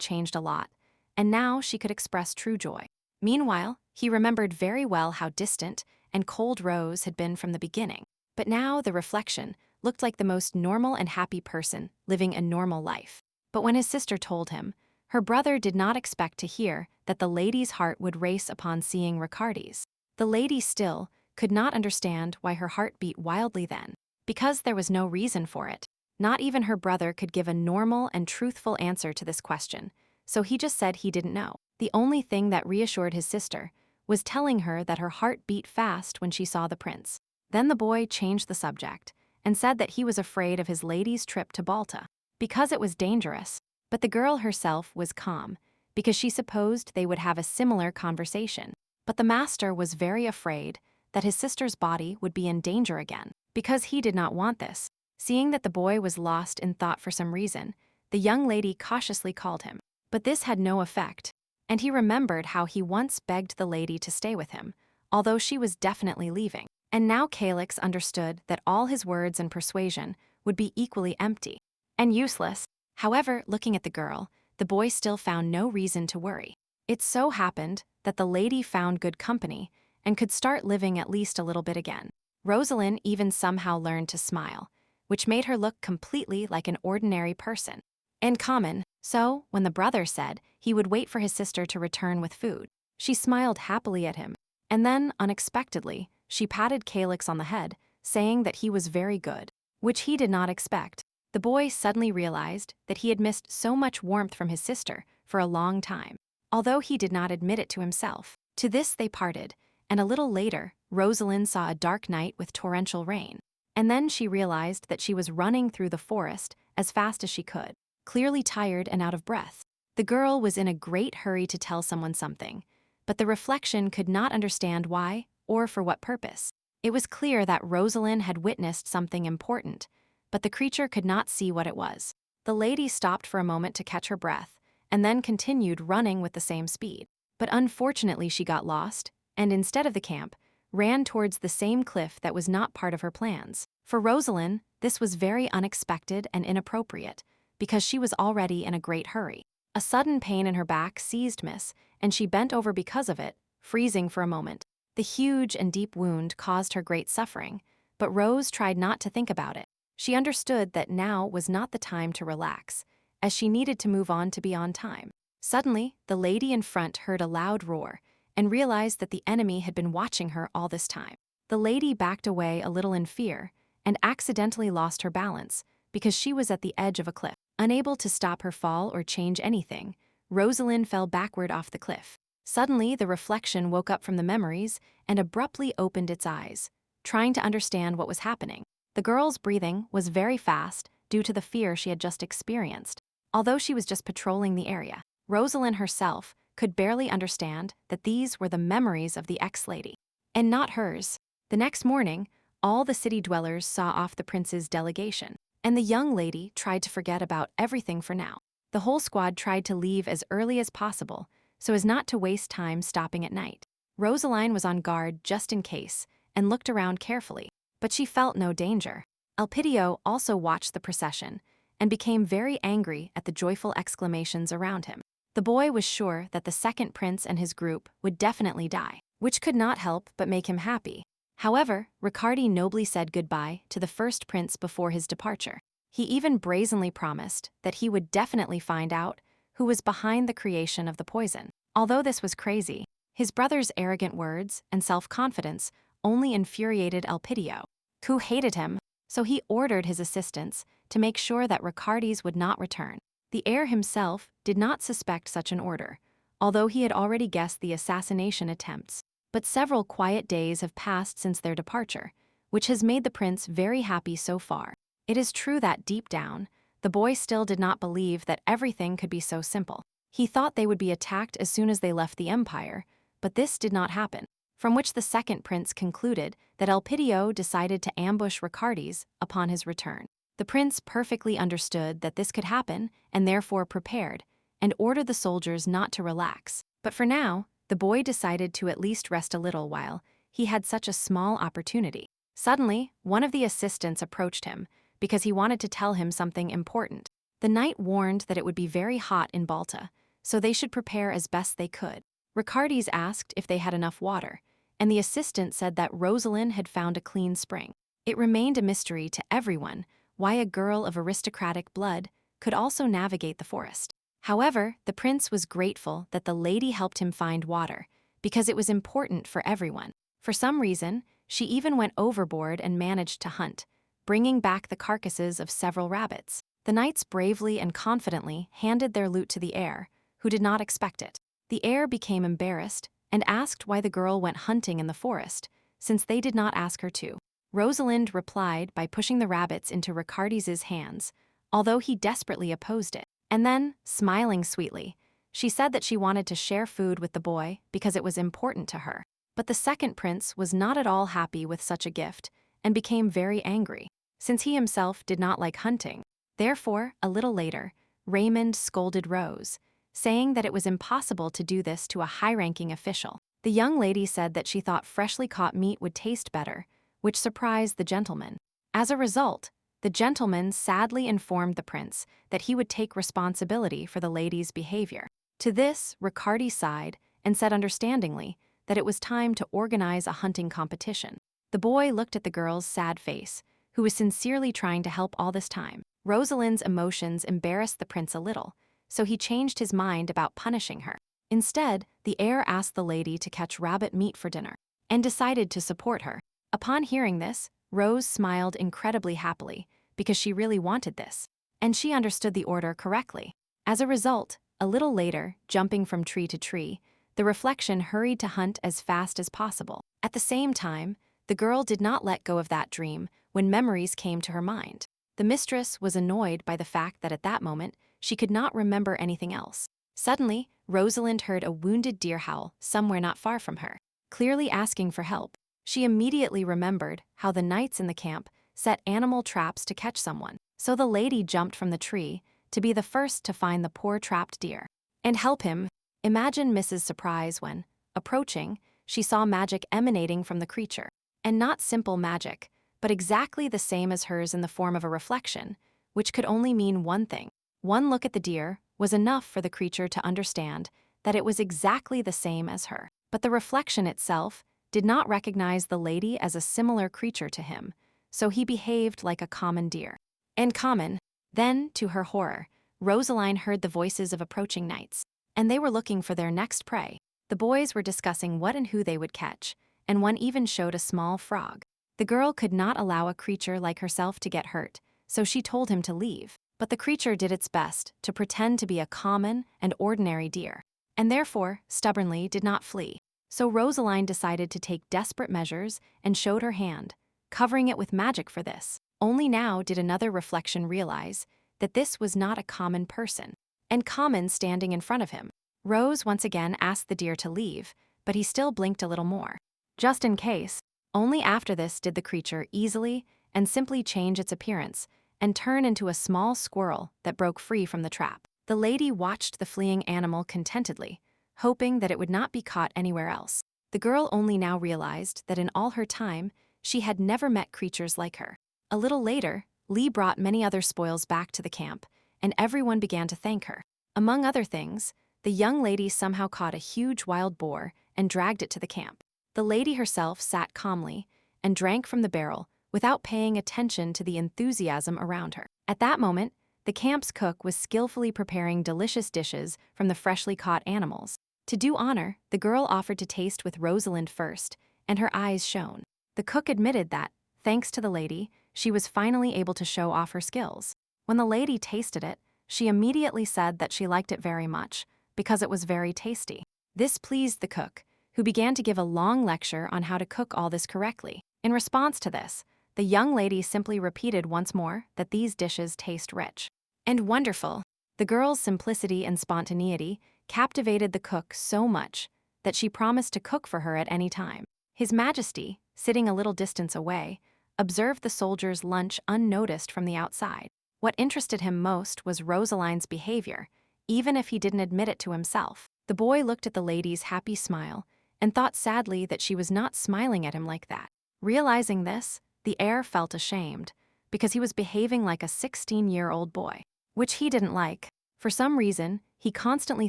changed a lot, and now she could express true joy. Meanwhile, he remembered very well how distant and cold Rose had been from the beginning, but now the reflection looked like the most normal and happy person living a normal life. But when his sister told him, her brother did not expect to hear that the lady's heart would race upon seeing Riccardi's. The lady still could not understand why her heart beat wildly then, because there was no reason for it. Not even her brother could give a normal and truthful answer to this question, so he just said he didn't know. The only thing that reassured his sister was telling her that her heart beat fast when she saw the prince. Then the boy changed the subject and said that he was afraid of his lady's trip to Balta, because it was dangerous. But the girl herself was calm, because she supposed they would have a similar conversation. But the master was very afraid that his sister's body would be in danger again, because he did not want this. Seeing that the boy was lost in thought for some reason, the young lady cautiously called him. But this had no effect, and he remembered how he once begged the lady to stay with him, although she was definitely leaving. And now Calix understood that all his words and persuasion would be equally empty and useless. However, looking at the girl, the boy still found no reason to worry. It so happened that the lady found good company and could start living at least a little bit again. Rosalind even somehow learned to smile, which made her look completely like an ordinary person. In common, so when the brother said he would wait for his sister to return with food, she smiled happily at him, and then, unexpectedly, she patted Calix on the head, saying that he was very good, which he did not expect. The boy suddenly realized that he had missed so much warmth from his sister for a long time, although he did not admit it to himself. To this they parted, and a little later, Rosalind saw a dark night with torrential rain. And then she realized that she was running through the forest as fast as she could, clearly tired and out of breath. The girl was in a great hurry to tell someone something, but the reflection could not understand why or for what purpose. It was clear that Rosalind had witnessed something important, but the creature could not see what it was. The lady stopped for a moment to catch her breath, and then continued running with the same speed. But unfortunately she got lost, and instead of the camp, ran towards the same cliff that was not part of her plans. For Rosalind, this was very unexpected and inappropriate, because she was already in a great hurry. A sudden pain in her back seized Miss, and she bent over because of it, freezing for a moment. The huge and deep wound caused her great suffering, but Rose tried not to think about it. She understood that now was not the time to relax, as she needed to move on to be on time. Suddenly, the lady in front heard a loud roar and realized that the enemy had been watching her all this time. The lady backed away a little in fear and accidentally lost her balance because she was at the edge of a cliff. Unable to stop her fall or change anything, Rosalind fell backward off the cliff. Suddenly, the reflection woke up from the memories and abruptly opened its eyes, trying to understand what was happening. The girl's breathing was very fast due to the fear she had just experienced. Although she was just patrolling the area, Rosalind herself could barely understand that these were the memories of the ex-lady, and not hers. The next morning, all the city dwellers saw off the prince's delegation, and the young lady tried to forget about everything for now. The whole squad tried to leave as early as possible so as not to waste time stopping at night. Rosaline was on guard just in case and looked around carefully, but she felt no danger. Elpidio also watched the procession and became very angry at the joyful exclamations around him. The boy was sure that the second prince and his group would definitely die, which could not help but make him happy. However, Riccardi nobly said goodbye to the first prince before his departure. He even brazenly promised that he would definitely find out who was behind the creation of the poison. Although this was crazy, his brother's arrogant words and self-confidence only infuriated Elpidio, who hated him, so he ordered his assistants to make sure that Riccardi's would not return. The heir himself did not suspect such an order, although he had already guessed the assassination attempts. But several quiet days have passed since their departure, which has made the prince very happy so far. It is true that deep down, the boy still did not believe that everything could be so simple. He thought they would be attacked as soon as they left the empire, but this did not happen, from which the second prince concluded that Elpidio decided to ambush Riccardi's upon his return. The prince perfectly understood that this could happen and therefore prepared, and ordered the soldiers not to relax. But for now, the boy decided to at least rest a little while he had such a small opportunity. Suddenly, one of the assistants approached him because he wanted to tell him something important. The knight warned that it would be very hot in Balta, so they should prepare as best they could. Riccardi's asked if they had enough water, and the assistant said that Rosalind had found a clean spring. It remained a mystery to everyone why a girl of aristocratic blood could also navigate the forest. However, the prince was grateful that the lady helped him find water, because it was important for everyone. For some reason, she even went overboard and managed to hunt, bringing back the carcasses of several rabbits. The knights bravely and confidently handed their loot to the heir, who did not expect it. The heir became embarrassed and asked why the girl went hunting in the forest, since they did not ask her to. Rosalind replied by pushing the rabbits into Riccardi's hands, although he desperately opposed it. And then, smiling sweetly, she said that she wanted to share food with the boy because it was important to her. But the second prince was not at all happy with such a gift and became very angry, since he himself did not like hunting. Therefore, a little later, Raymond scolded Rose, saying that it was impossible to do this to a high-ranking official. The young lady said that she thought freshly caught meat would taste better, which surprised the gentleman. As a result, the gentleman sadly informed the prince that he would take responsibility for the lady's behavior. To this, Riccardi sighed and said understandingly that it was time to organize a hunting competition. The boy looked at the girl's sad face, who was sincerely trying to help all this time. Rosalind's emotions embarrassed the prince a little, so he changed his mind about punishing her. Instead, the heir asked the lady to catch rabbit meat for dinner, and decided to support her. Upon hearing this, Rose smiled incredibly happily, because she really wanted this, and she understood the order correctly. As a result, a little later, jumping from tree to tree, the reflection hurried to hunt as fast as possible. At the same time, the girl did not let go of that dream when memories came to her mind. The mistress was annoyed by the fact that at that moment, she could not remember anything else. Suddenly, Rosalind heard a wounded deer howl somewhere not far from her, clearly asking for help. She immediately remembered how the knights in the camp set animal traps to catch someone, so the lady jumped from the tree to be the first to find the poor trapped deer and help him. Imagine Mrs. Surprise when, approaching, she saw magic emanating from the creature. And not simple magic, but exactly the same as hers in the form of a reflection, which could only mean one thing. One look at the deer was enough for the creature to understand that it was exactly the same as her. But the reflection itself did not recognize the lady as a similar creature to him, so he behaved like a common deer. And common. Then, to her horror, Rosaline heard the voices of approaching knights, and they were looking for their next prey. The boys were discussing what and who they would catch, and one even showed a small frog. The girl could not allow a creature like herself to get hurt, so she told him to leave. But the creature did its best to pretend to be a common and ordinary deer, and therefore stubbornly did not flee. So Rosaline decided to take desperate measures and showed her hand, covering it with magic for this. Only now did another reflection realize that this was not a common person, and common standing in front of him. Rose once again asked the deer to leave, but he still blinked a little more. Just in case. Only after this did the creature easily and simply change its appearance and turn into a small squirrel that broke free from the trap. The lady watched the fleeing animal contentedly, hoping that it would not be caught anywhere else. The girl only now realized that in all her time, she had never met creatures like her. A little later, Lee brought many other spoils back to the camp, and everyone began to thank her. Among other things, the young lady somehow caught a huge wild boar and dragged it to the camp. The lady herself sat calmly and drank from the barrel without paying attention to the enthusiasm around her. At that moment, the camp's cook was skillfully preparing delicious dishes from the freshly caught animals. To do honor, the girl offered to taste with Rosalind first, and her eyes shone. The cook admitted that, thanks to the lady, she was finally able to show off her skills. When the lady tasted it, she immediately said that she liked it very much, because it was very tasty. This pleased the cook, who began to give a long lecture on how to cook all this correctly. In response to this, the young lady simply repeated once more that these dishes taste rich and wonderful. The girl's simplicity and spontaneity captivated the cook so much that she promised to cook for her at any time. His Majesty, sitting a little distance away, observed the soldiers' lunch unnoticed from the outside. What interested him most was Rosaline's behavior, even if he didn't admit it to himself. The boy looked at the lady's happy smile and thought sadly that she was not smiling at him like that. Realizing this, the heir felt ashamed, because he was behaving like a 16-year-old boy, which he didn't like. For some reason, he constantly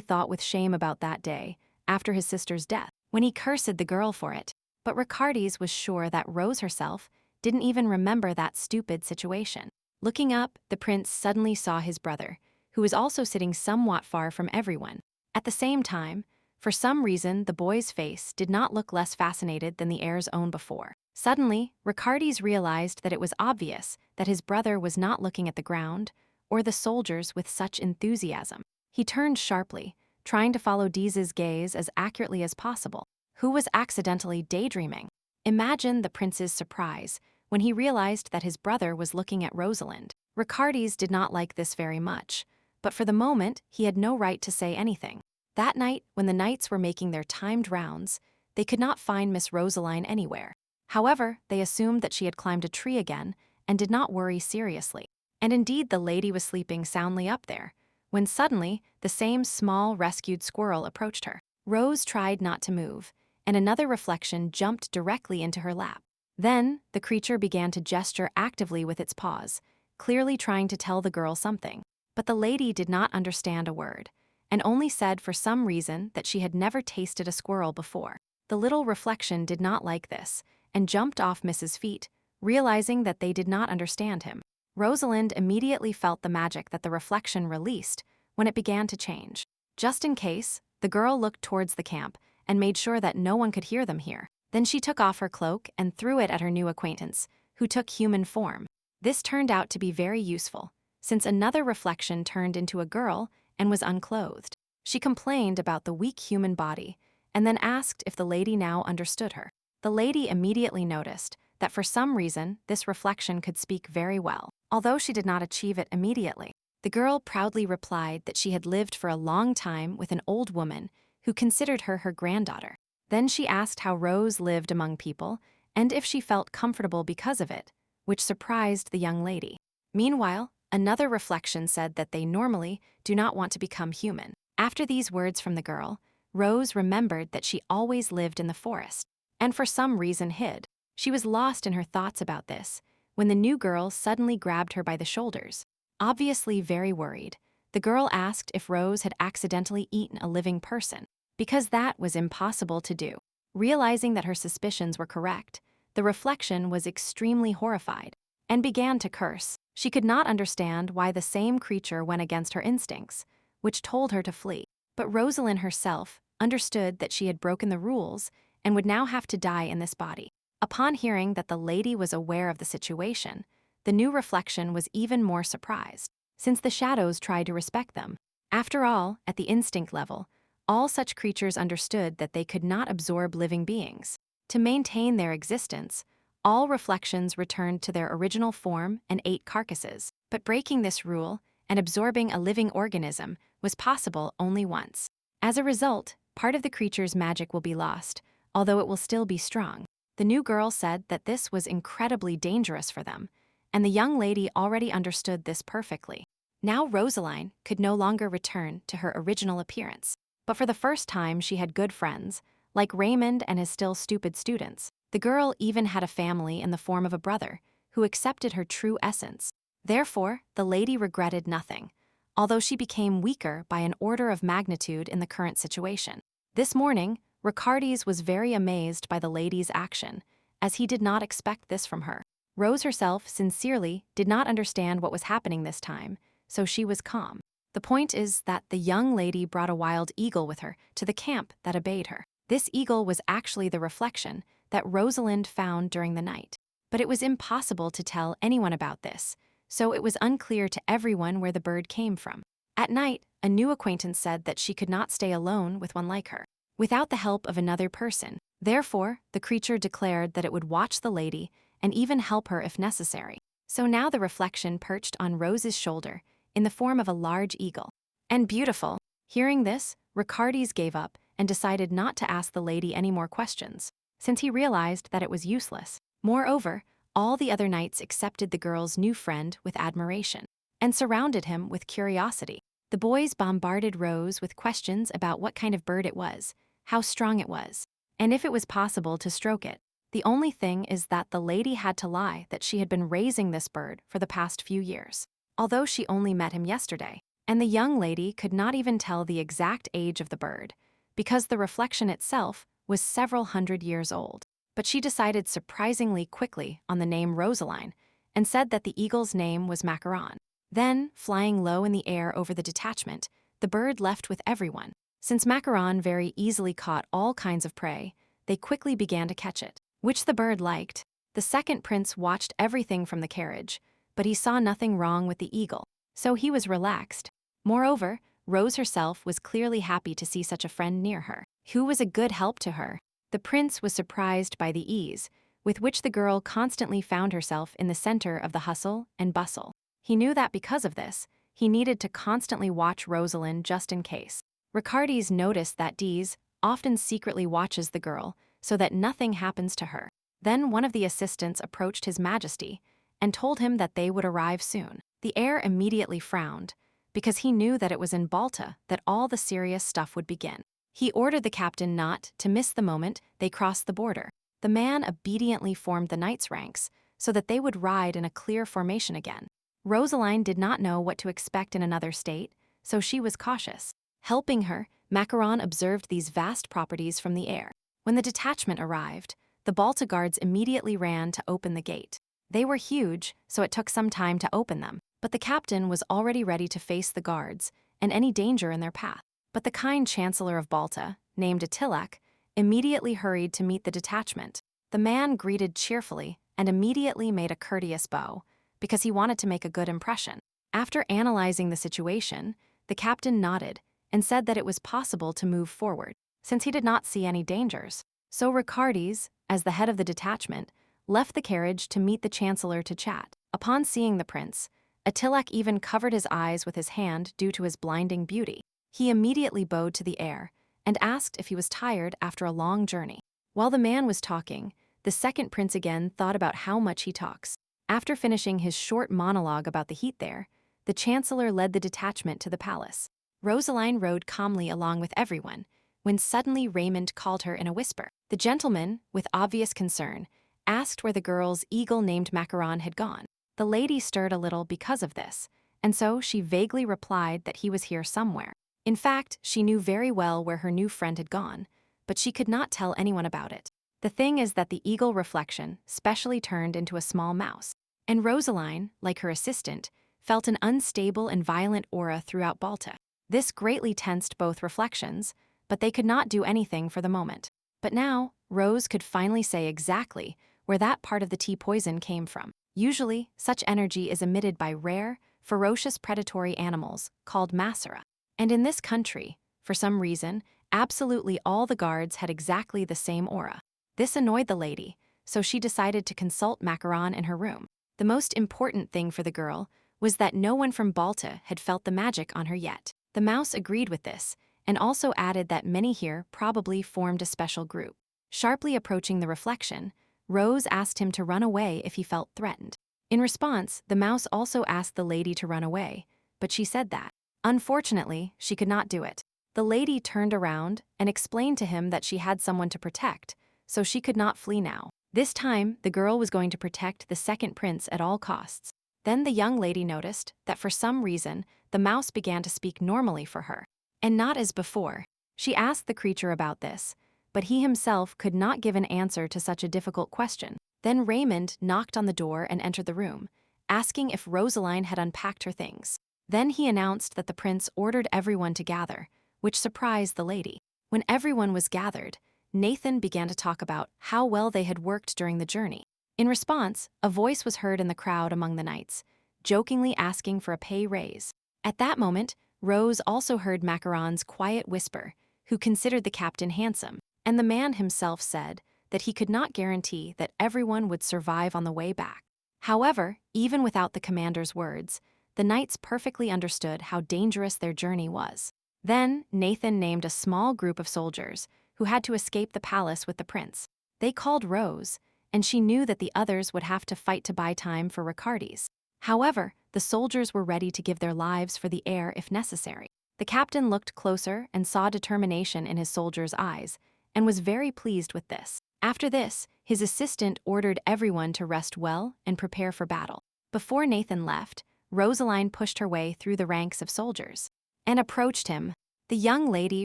thought with shame about that day, after his sister's death, when he cursed the girl for it. But Ricardes was sure that Rose herself didn't even remember that stupid situation. Looking up, the prince suddenly saw his brother, who was also sitting somewhat far from everyone. At the same time, for some reason, the boy's face did not look less fascinated than the heir's own before. Suddenly, Ricardes realized that it was obvious that his brother was not looking at the ground or the soldiers with such enthusiasm. He turned sharply, trying to follow Deeze's gaze as accurately as possible. Who was accidentally daydreaming? Imagine the prince's surprise when he realized that his brother was looking at Rosalind. Ricardes did not like this very much, but for the moment, he had no right to say anything. That night, when the knights were making their timed rounds, they could not find Miss Rosaline anywhere. However, they assumed that she had climbed a tree again and did not worry seriously. And indeed, the lady was sleeping soundly up there, when suddenly the same small rescued squirrel approached her. Rose tried not to move, and another reflection jumped directly into her lap. Then, the creature began to gesture actively with its paws, clearly trying to tell the girl something. But the lady did not understand a word, and only said for some reason that she had never tasted a squirrel before. The little reflection did not like this, and jumped off Mrs. Feet, realizing that they did not understand him. Rosalind immediately felt the magic that the reflection released when it began to change. Just in case, the girl looked towards the camp and made sure that no one could hear them here. Then she took off her cloak and threw it at her new acquaintance, who took human form. This turned out to be very useful, since another reflection turned into a girl and was unclothed. She complained about the weak human body, and then asked if the lady now understood her. The lady immediately noticed that for some reason this reflection could speak very well, although she did not achieve it immediately. The girl proudly replied that she had lived for a long time with an old woman who considered her granddaughter. Then she asked how Rose lived among people and if she felt comfortable because of it, which surprised the young lady. Meanwhile, another reflection said that they normally do not want to become human. After these words from the girl, Rose remembered that she always lived in the forest, and for some reason hid. She was lost in her thoughts about this, when the new girl suddenly grabbed her by the shoulders. Obviously very worried, the girl asked if Rose had accidentally eaten a living person, because that was impossible to do. Realizing that her suspicions were correct, the reflection was extremely horrified and began to curse. She could not understand why the same creature went against her instincts, which told her to flee. But Rosalind herself understood that she had broken the rules and would now have to die in this body. Upon hearing that the lady was aware of the situation, the new reflection was even more surprised, since the shadows tried to respect them. After all, at the instinct level, all such creatures understood that they could not absorb living beings. To maintain their existence, all reflections returned to their original form and ate carcasses. But breaking this rule and absorbing a living organism was possible only once. As a result, part of the creature's magic will be lost, although it will still be strong. The new girl said that this was incredibly dangerous for them, and the young lady already understood this perfectly. Now Rosaline could no longer return to her original appearance, but for the first time she had good friends, like Raymond and his still stupid students. The girl even had a family in the form of a brother, who accepted her true essence. Therefore, the lady regretted nothing, although she became weaker by an order of magnitude in the current situation. This morning, Ricardes was very amazed by the lady's action, as he did not expect this from her. Rose herself sincerely did not understand what was happening this time, so she was calm. The point is that the young lady brought a wild eagle with her to the camp that obeyed her. This eagle was actually the reflection that Rosalind found during the night. But it was impossible to tell anyone about this, so it was unclear to everyone where the bird came from. At night, a new acquaintance said that she could not stay alone with one like her, without the help of another person. Therefore, the creature declared that it would watch the lady and even help her if necessary. So now the reflection perched on Rose's shoulder in the form of a large eagle. And beautiful. Hearing this, Ricardes gave up and decided not to ask the lady any more questions, since he realized that it was useless. Moreover, all the other knights accepted the girl's new friend with admiration and surrounded him with curiosity. The boys bombarded Rose with questions about what kind of bird it was, how strong it was, and if it was possible to stroke it. The only thing is that the lady had to lie that she had been raising this bird for the past few years, although she only met him yesterday. And the young lady could not even tell the exact age of the bird, because the reflection itself was several hundred years old. But she decided surprisingly quickly on the name Rosaline and said that the eagle's name was Macaron. Then, flying low in the air over the detachment, the bird left with everyone. Since Macaron very easily caught all kinds of prey, they quickly began to catch it, which the bird liked. The second prince watched everything from the carriage, but he saw nothing wrong with the eagle, so he was relaxed. Moreover, Rose herself was clearly happy to see such a friend near her, who was a good help to her. The prince was surprised by the ease with which the girl constantly found herself in the center of the hustle and bustle. He knew that because of this, he needed to constantly watch Rosalind just in case. Ricardes noticed that Dees often secretly watches the girl so that nothing happens to her. Then one of the assistants approached His Majesty and told him that they would arrive soon. The heir immediately frowned, because he knew that it was in Balta that all the serious stuff would begin. He ordered the captain not to miss the moment they crossed the border. The man obediently formed the knights' ranks so that they would ride in a clear formation again. Rosaline did not know what to expect in another state, so she was cautious. Helping her, Macaron observed these vast properties from the air. When the detachment arrived, the Balta guards immediately ran to open the gate. They were huge, so it took some time to open them, but the captain was already ready to face the guards and any danger in their path. But the kind chancellor of Balta, named Atilak, immediately hurried to meet the detachment. The man greeted cheerfully and immediately made a courteous bow, because he wanted to make a good impression. After analyzing the situation, the captain nodded and said that it was possible to move forward, since he did not see any dangers. So Ricardes, as the head of the detachment, left the carriage to meet the chancellor to chat. Upon seeing the prince, Atilak even covered his eyes with his hand due to his blinding beauty. He immediately bowed to the air and asked if he was tired after a long journey. While the man was talking, the second prince again thought about how much he talks. After finishing his short monologue about the heat there, the chancellor led the detachment to the palace. Rosaline rode calmly along with everyone when suddenly Raymond called her in a whisper. The gentleman, with obvious concern, asked where the girl's eagle named Macaron had gone. The lady stirred a little because of this, and so she vaguely replied that he was here somewhere. In fact, she knew very well where her new friend had gone, but she could not tell anyone about it. The thing is that the eagle reflection specially turned into a small mouse, and Rosaline, like her assistant, felt an unstable and violent aura throughout Balta. This greatly tensed both reflections, but they could not do anything for the moment. But now, Rose could finally say exactly where that part of the tea poison came from. Usually, such energy is emitted by rare, ferocious predatory animals called Masara. And in this country, for some reason, absolutely all the guards had exactly the same aura. This annoyed the lady, so she decided to consult Macaron in her room. The most important thing for the girl was that no one from Balta had felt the magic on her yet. The mouse agreed with this, and also added that many here probably formed a special group. Sharply approaching the reflection, Rose asked him to run away if he felt threatened. In response, the mouse also asked the lady to run away, but she said that, unfortunately, she could not do it. The lady turned around and explained to him that she had someone to protect, so she could not flee now. This time, the girl was going to protect the second prince at all costs. Then the young lady noticed that for some reason, the mouse began to speak normally for her, and not as before. She asked the creature about this, but he himself could not give an answer to such a difficult question. Then Raymond knocked on the door and entered the room, asking if Rosaline had unpacked her things. Then he announced that the prince ordered everyone to gather, which surprised the lady. When everyone was gathered, Nathan began to talk about how well they had worked during the journey. In response, a voice was heard in the crowd among the knights, jokingly asking for a pay raise. At that moment, Rose also heard Macaron's quiet whisper, who considered the captain handsome, and the man himself said that he could not guarantee that everyone would survive on the way back. However, even without the commander's words, the knights perfectly understood how dangerous their journey was. Then, Nathan named a small group of soldiers who had to escape the palace with the prince. They called Rose, and she knew that the others would have to fight to buy time for Ricardi's. However, the soldiers were ready to give their lives for the heir if necessary. The captain looked closer and saw determination in his soldiers' eyes, and was very pleased with this. After this, his assistant ordered everyone to rest well and prepare for battle. Before Nathan left, Rosaline pushed her way through the ranks of soldiers and approached him. The young lady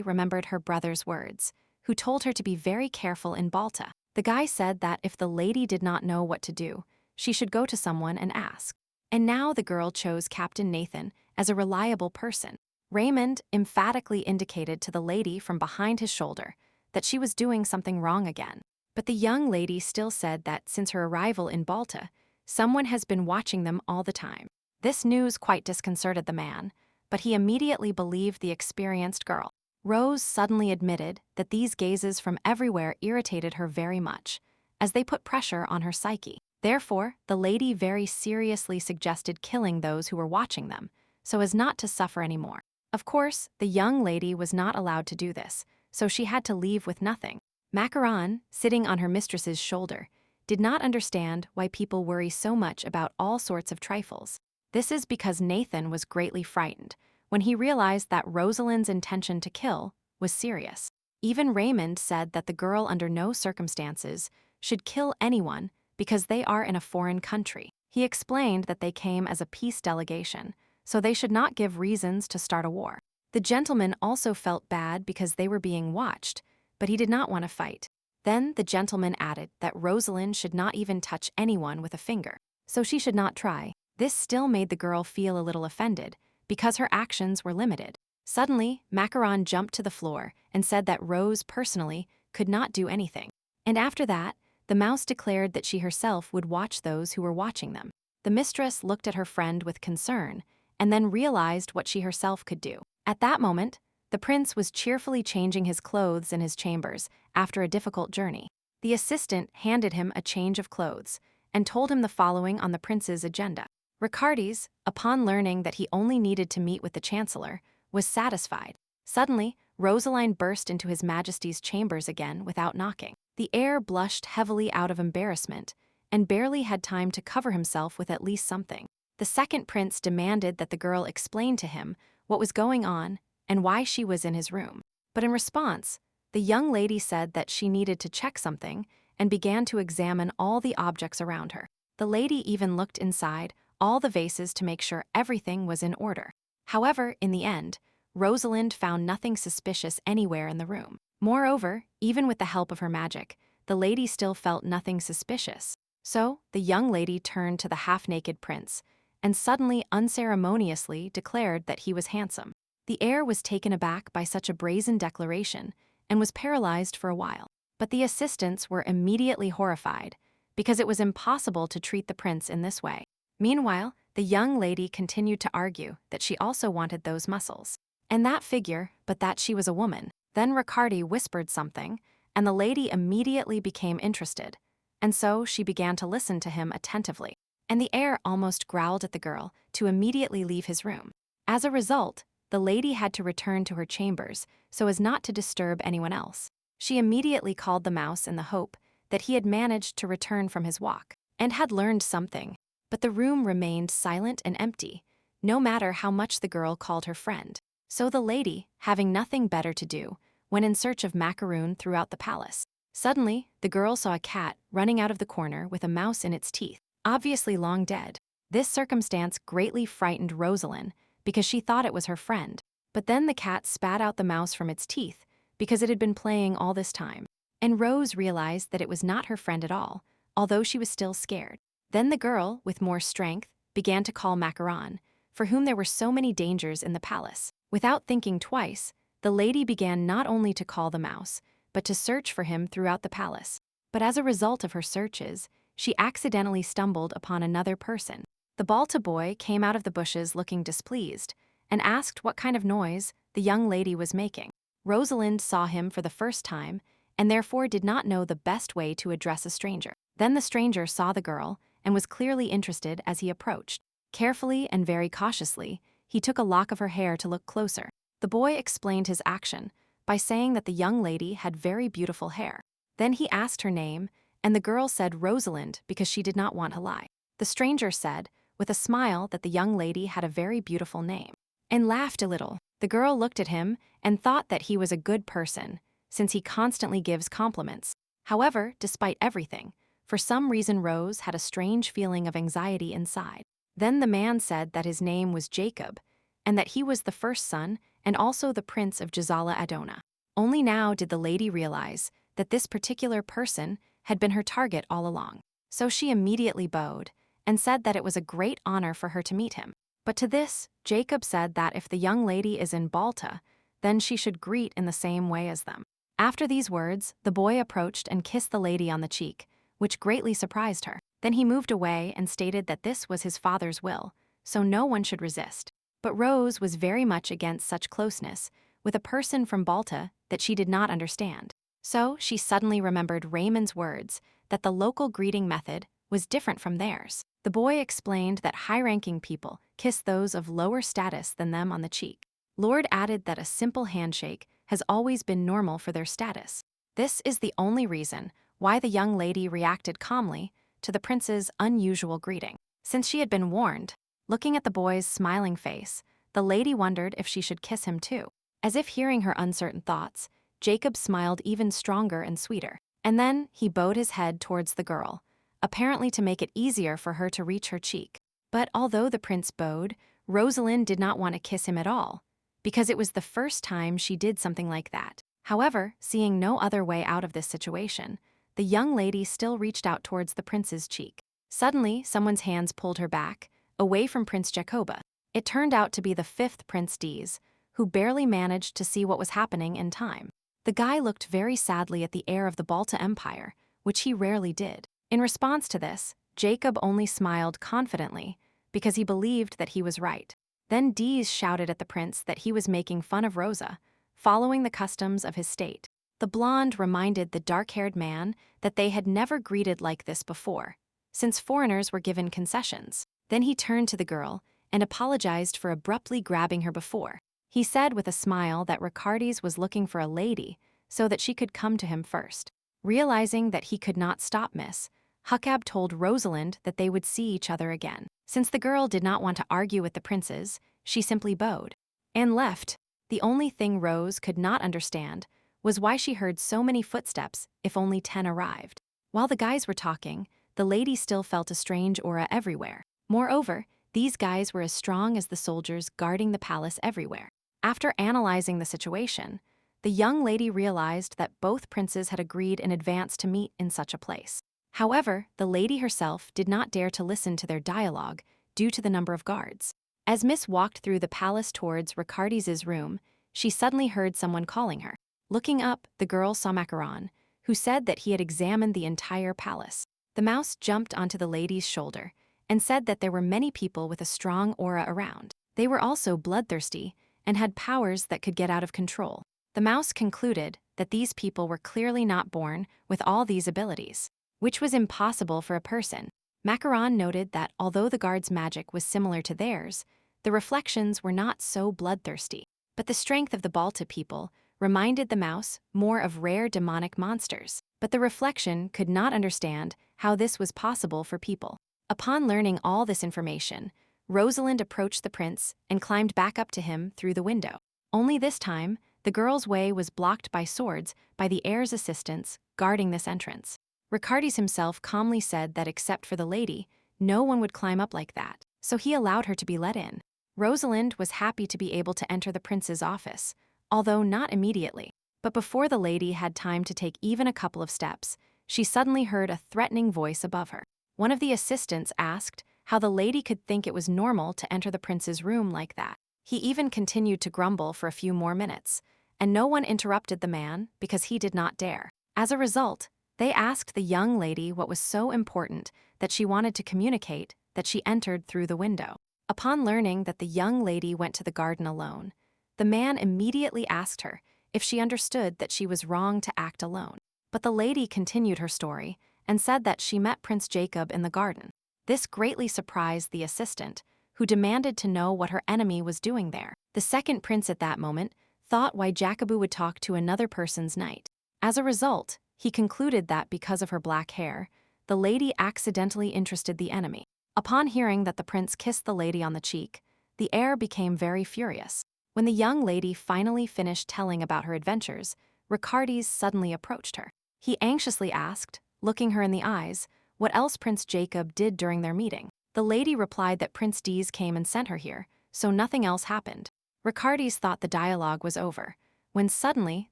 remembered her brother's words, who told her to be very careful in Balta. The guy said that if the lady did not know what to do, she should go to someone and ask. And now the girl chose Captain Nathan as a reliable person. Raymond emphatically indicated to the lady from behind his shoulder that she was doing something wrong again. But the young lady still said that since her arrival in Balta, someone has been watching them all the time. This news quite disconcerted the man, but he immediately believed the experienced girl. Rose suddenly admitted that these gazes from everywhere irritated her very much, as they put pressure on her psyche. Therefore, the lady very seriously suggested killing those who were watching them, so as not to suffer anymore. Of course, the young lady was not allowed to do this, so she had to leave with nothing. Macaron, sitting on her mistress's shoulder, did not understand why people worry so much about all sorts of trifles. This is because Nathan was greatly frightened when he realized that Rosalind's intention to kill was serious. Even Raymond said that the girl under no circumstances should kill anyone because they are in a foreign country. He explained that they came as a peace delegation, so they should not give reasons to start a war. The gentleman also felt bad because they were being watched, but he did not want to fight. Then the gentleman added that Rosalind should not even touch anyone with a finger, so she should not try. This still made the girl feel a little offended, because her actions were limited. Suddenly, Macaron jumped to the floor and said that Rose personally could not do anything. And after that, the mouse declared that she herself would watch those who were watching them. The mistress looked at her friend with concern, and then realized what she herself could do. At that moment, the prince was cheerfully changing his clothes in his chambers after a difficult journey. The assistant handed him a change of clothes and told him the following on the prince's agenda. Ricardi's, upon learning that he only needed to meet with the chancellor, was satisfied. Suddenly, Rosaline burst into His Majesty's chambers again without knocking. The heir blushed heavily out of embarrassment and barely had time to cover himself with at least something. The second prince demanded that the girl explain to him what was going on and why she was in his room. But in response, The young lady said that she needed to check something and began to examine all the objects around her. The lady even looked inside all the vases to make sure everything was in order. However, in the end, Rosalind found nothing suspicious anywhere in the room. Moreover, even with the help of her magic, the lady still felt nothing suspicious. So, the young lady turned to the half-naked prince and suddenly unceremoniously declared that he was handsome. The heir was taken aback by such a brazen declaration and was paralyzed for a while. But the assistants were immediately horrified because it was impossible to treat the prince in this way. Meanwhile, the young lady continued to argue that she also wanted those muscles. And that figure, but that she was a woman. Then Riccardi whispered something, and the lady immediately became interested, and so she began to listen to him attentively. And the heir almost growled at the girl to immediately leave his room. As a result, the lady had to return to her chambers so as not to disturb anyone else. She immediately called the mouse in the hope that he had managed to return from his walk and had learned something. But the room remained silent and empty, no matter how much the girl called her friend. So the lady, having nothing better to do, went in search of macaroon throughout the palace. Suddenly, the girl saw a cat running out of the corner with a mouse in its teeth, obviously long dead. This circumstance greatly frightened Rosalind because she thought it was her friend. But then the cat spat out the mouse from its teeth because it had been playing all this time. And Rose realized that it was not her friend at all, although she was still scared. Then the girl, with more strength, began to call Macaron, for whom there were so many dangers in the palace. Without thinking twice, the lady began not only to call the mouse, but to search for him throughout the palace. But as a result of her searches, she accidentally stumbled upon another person. The Balta boy came out of the bushes looking displeased and asked what kind of noise the young lady was making. Rosalind saw him for the first time and therefore did not know the best way to address a stranger. Then the stranger saw the girl and was clearly interested as he approached. Carefully and very cautiously, he took a lock of her hair to look closer. The boy explained his action by saying that the young lady had very beautiful hair. Then he asked her name, and the girl said Rosalind because she did not want to lie. The stranger said, with a smile, that the young lady had a very beautiful name, and laughed a little. The girl looked at him and thought that he was a good person, since he constantly gives compliments. However, despite everything, for some reason Rose had a strange feeling of anxiety inside. Then the man said that his name was Jacob, and that he was the first son and also the prince of Jazala Adona. Only now did the lady realize that this particular person had been her target all along. So she immediately bowed and said that it was a great honor for her to meet him. But to this, Jacob said that if the young lady is in Balta, then she should greet in the same way as them. After these words, the boy approached and kissed the lady on the cheek, which greatly surprised her. Then he moved away and stated that this was his father's will, so no one should resist. But Rose was very much against such closeness with a person from Balta that she did not understand. So she suddenly remembered Raymond's words that the local greeting method was different from theirs. The boy explained that high-ranking people kiss those of lower status than them on the cheek. Lord added that a simple handshake has always been normal for their status. This is the only reason why the young lady reacted calmly to the prince's unusual greeting. Since she had been warned, looking at the boy's smiling face, the lady wondered if she should kiss him too. As if hearing her uncertain thoughts, Jacob smiled even stronger and sweeter. And then he bowed his head towards the girl, apparently to make it easier for her to reach her cheek. But although the prince bowed, Rosalind did not want to kiss him at all, because it was the first time she did something like that. However, seeing no other way out of this situation, the young lady still reached out towards the prince's cheek. Suddenly, someone's hands pulled her back, away from Prince Jacoba. It turned out to be the fifth Prince Dees, who barely managed to see what was happening in time. The guy looked very sadly at the heir of the Balta Empire, which he rarely did. In response to this, Jacob only smiled confidently because he believed that he was right. Then Dees shouted at the prince that he was making fun of Rosa, following the customs of his state. The blonde reminded the dark-haired man that they had never greeted like this before, since foreigners were given concessions. Then he turned to the girl and apologized for abruptly grabbing her before. He said with a smile that Riccardi's was looking for a lady so that she could come to him first. Realizing that he could not stop Miss Huckab told Rosalind that they would see each other again. Since the girl did not want to argue with the princes, she simply bowed and left. The only thing Rose could not understand was why she heard so many footsteps if only 10 arrived. While the guys were talking, the lady still felt a strange aura everywhere. Moreover, these guys were as strong as the soldiers guarding the palace everywhere. After analyzing the situation, the young lady realized that both princes had agreed in advance to meet in such a place. However, the lady herself did not dare to listen to their dialogue due to the number of guards. As Miss walked through the palace towards Ricardis's room, she suddenly heard someone calling her. Looking up, the girl saw Macaron, who said that he had examined the entire palace. The mouse jumped onto the lady's shoulder and said that there were many people with a strong aura around. They were also bloodthirsty and had powers that could get out of control. The mouse concluded that these people were clearly not born with all these abilities, which was impossible for a person. Macaron noted that although the guards' magic was similar to theirs, the reflections were not so bloodthirsty. But the strength of the Balta people reminded the mouse more of rare demonic monsters. But the reflection could not understand how this was possible for people. Upon learning all this information, Rosalind approached the prince and climbed back up to him through the window. Only this time, the girl's way was blocked by swords by the heir's assistants guarding this entrance. Ricardis himself calmly said that except for the lady, no one would climb up like that, so he allowed her to be let in. Rosalind was happy to be able to enter the prince's office, although not immediately. But before the lady had time to take even a couple of steps, she suddenly heard a threatening voice above her. One of the assistants asked how the lady could think it was normal to enter the prince's room like that. He even continued to grumble for a few more minutes, and no one interrupted the man because he did not dare. As a result, they asked the young lady what was so important that she wanted to communicate that she entered through the window. Upon learning that the young lady went to the garden alone, the man immediately asked her if she understood that she was wrong to act alone. But the lady continued her story and said that she met Prince Jacob in the garden. This greatly surprised the assistant, who demanded to know what her enemy was doing there. The second prince at that moment thought why Jacobu would talk to another person's knight. As a result, he concluded that because of her black hair, the lady accidentally interested the enemy. Upon hearing that the prince kissed the lady on the cheek, the heir became very furious. When the young lady finally finished telling about her adventures, Ricardis suddenly approached her. He anxiously asked, looking her in the eyes, what else Prince Jacob did during their meeting. The lady replied that Prince Dees came and sent her here, so nothing else happened. Ricardis thought the dialogue was over, when suddenly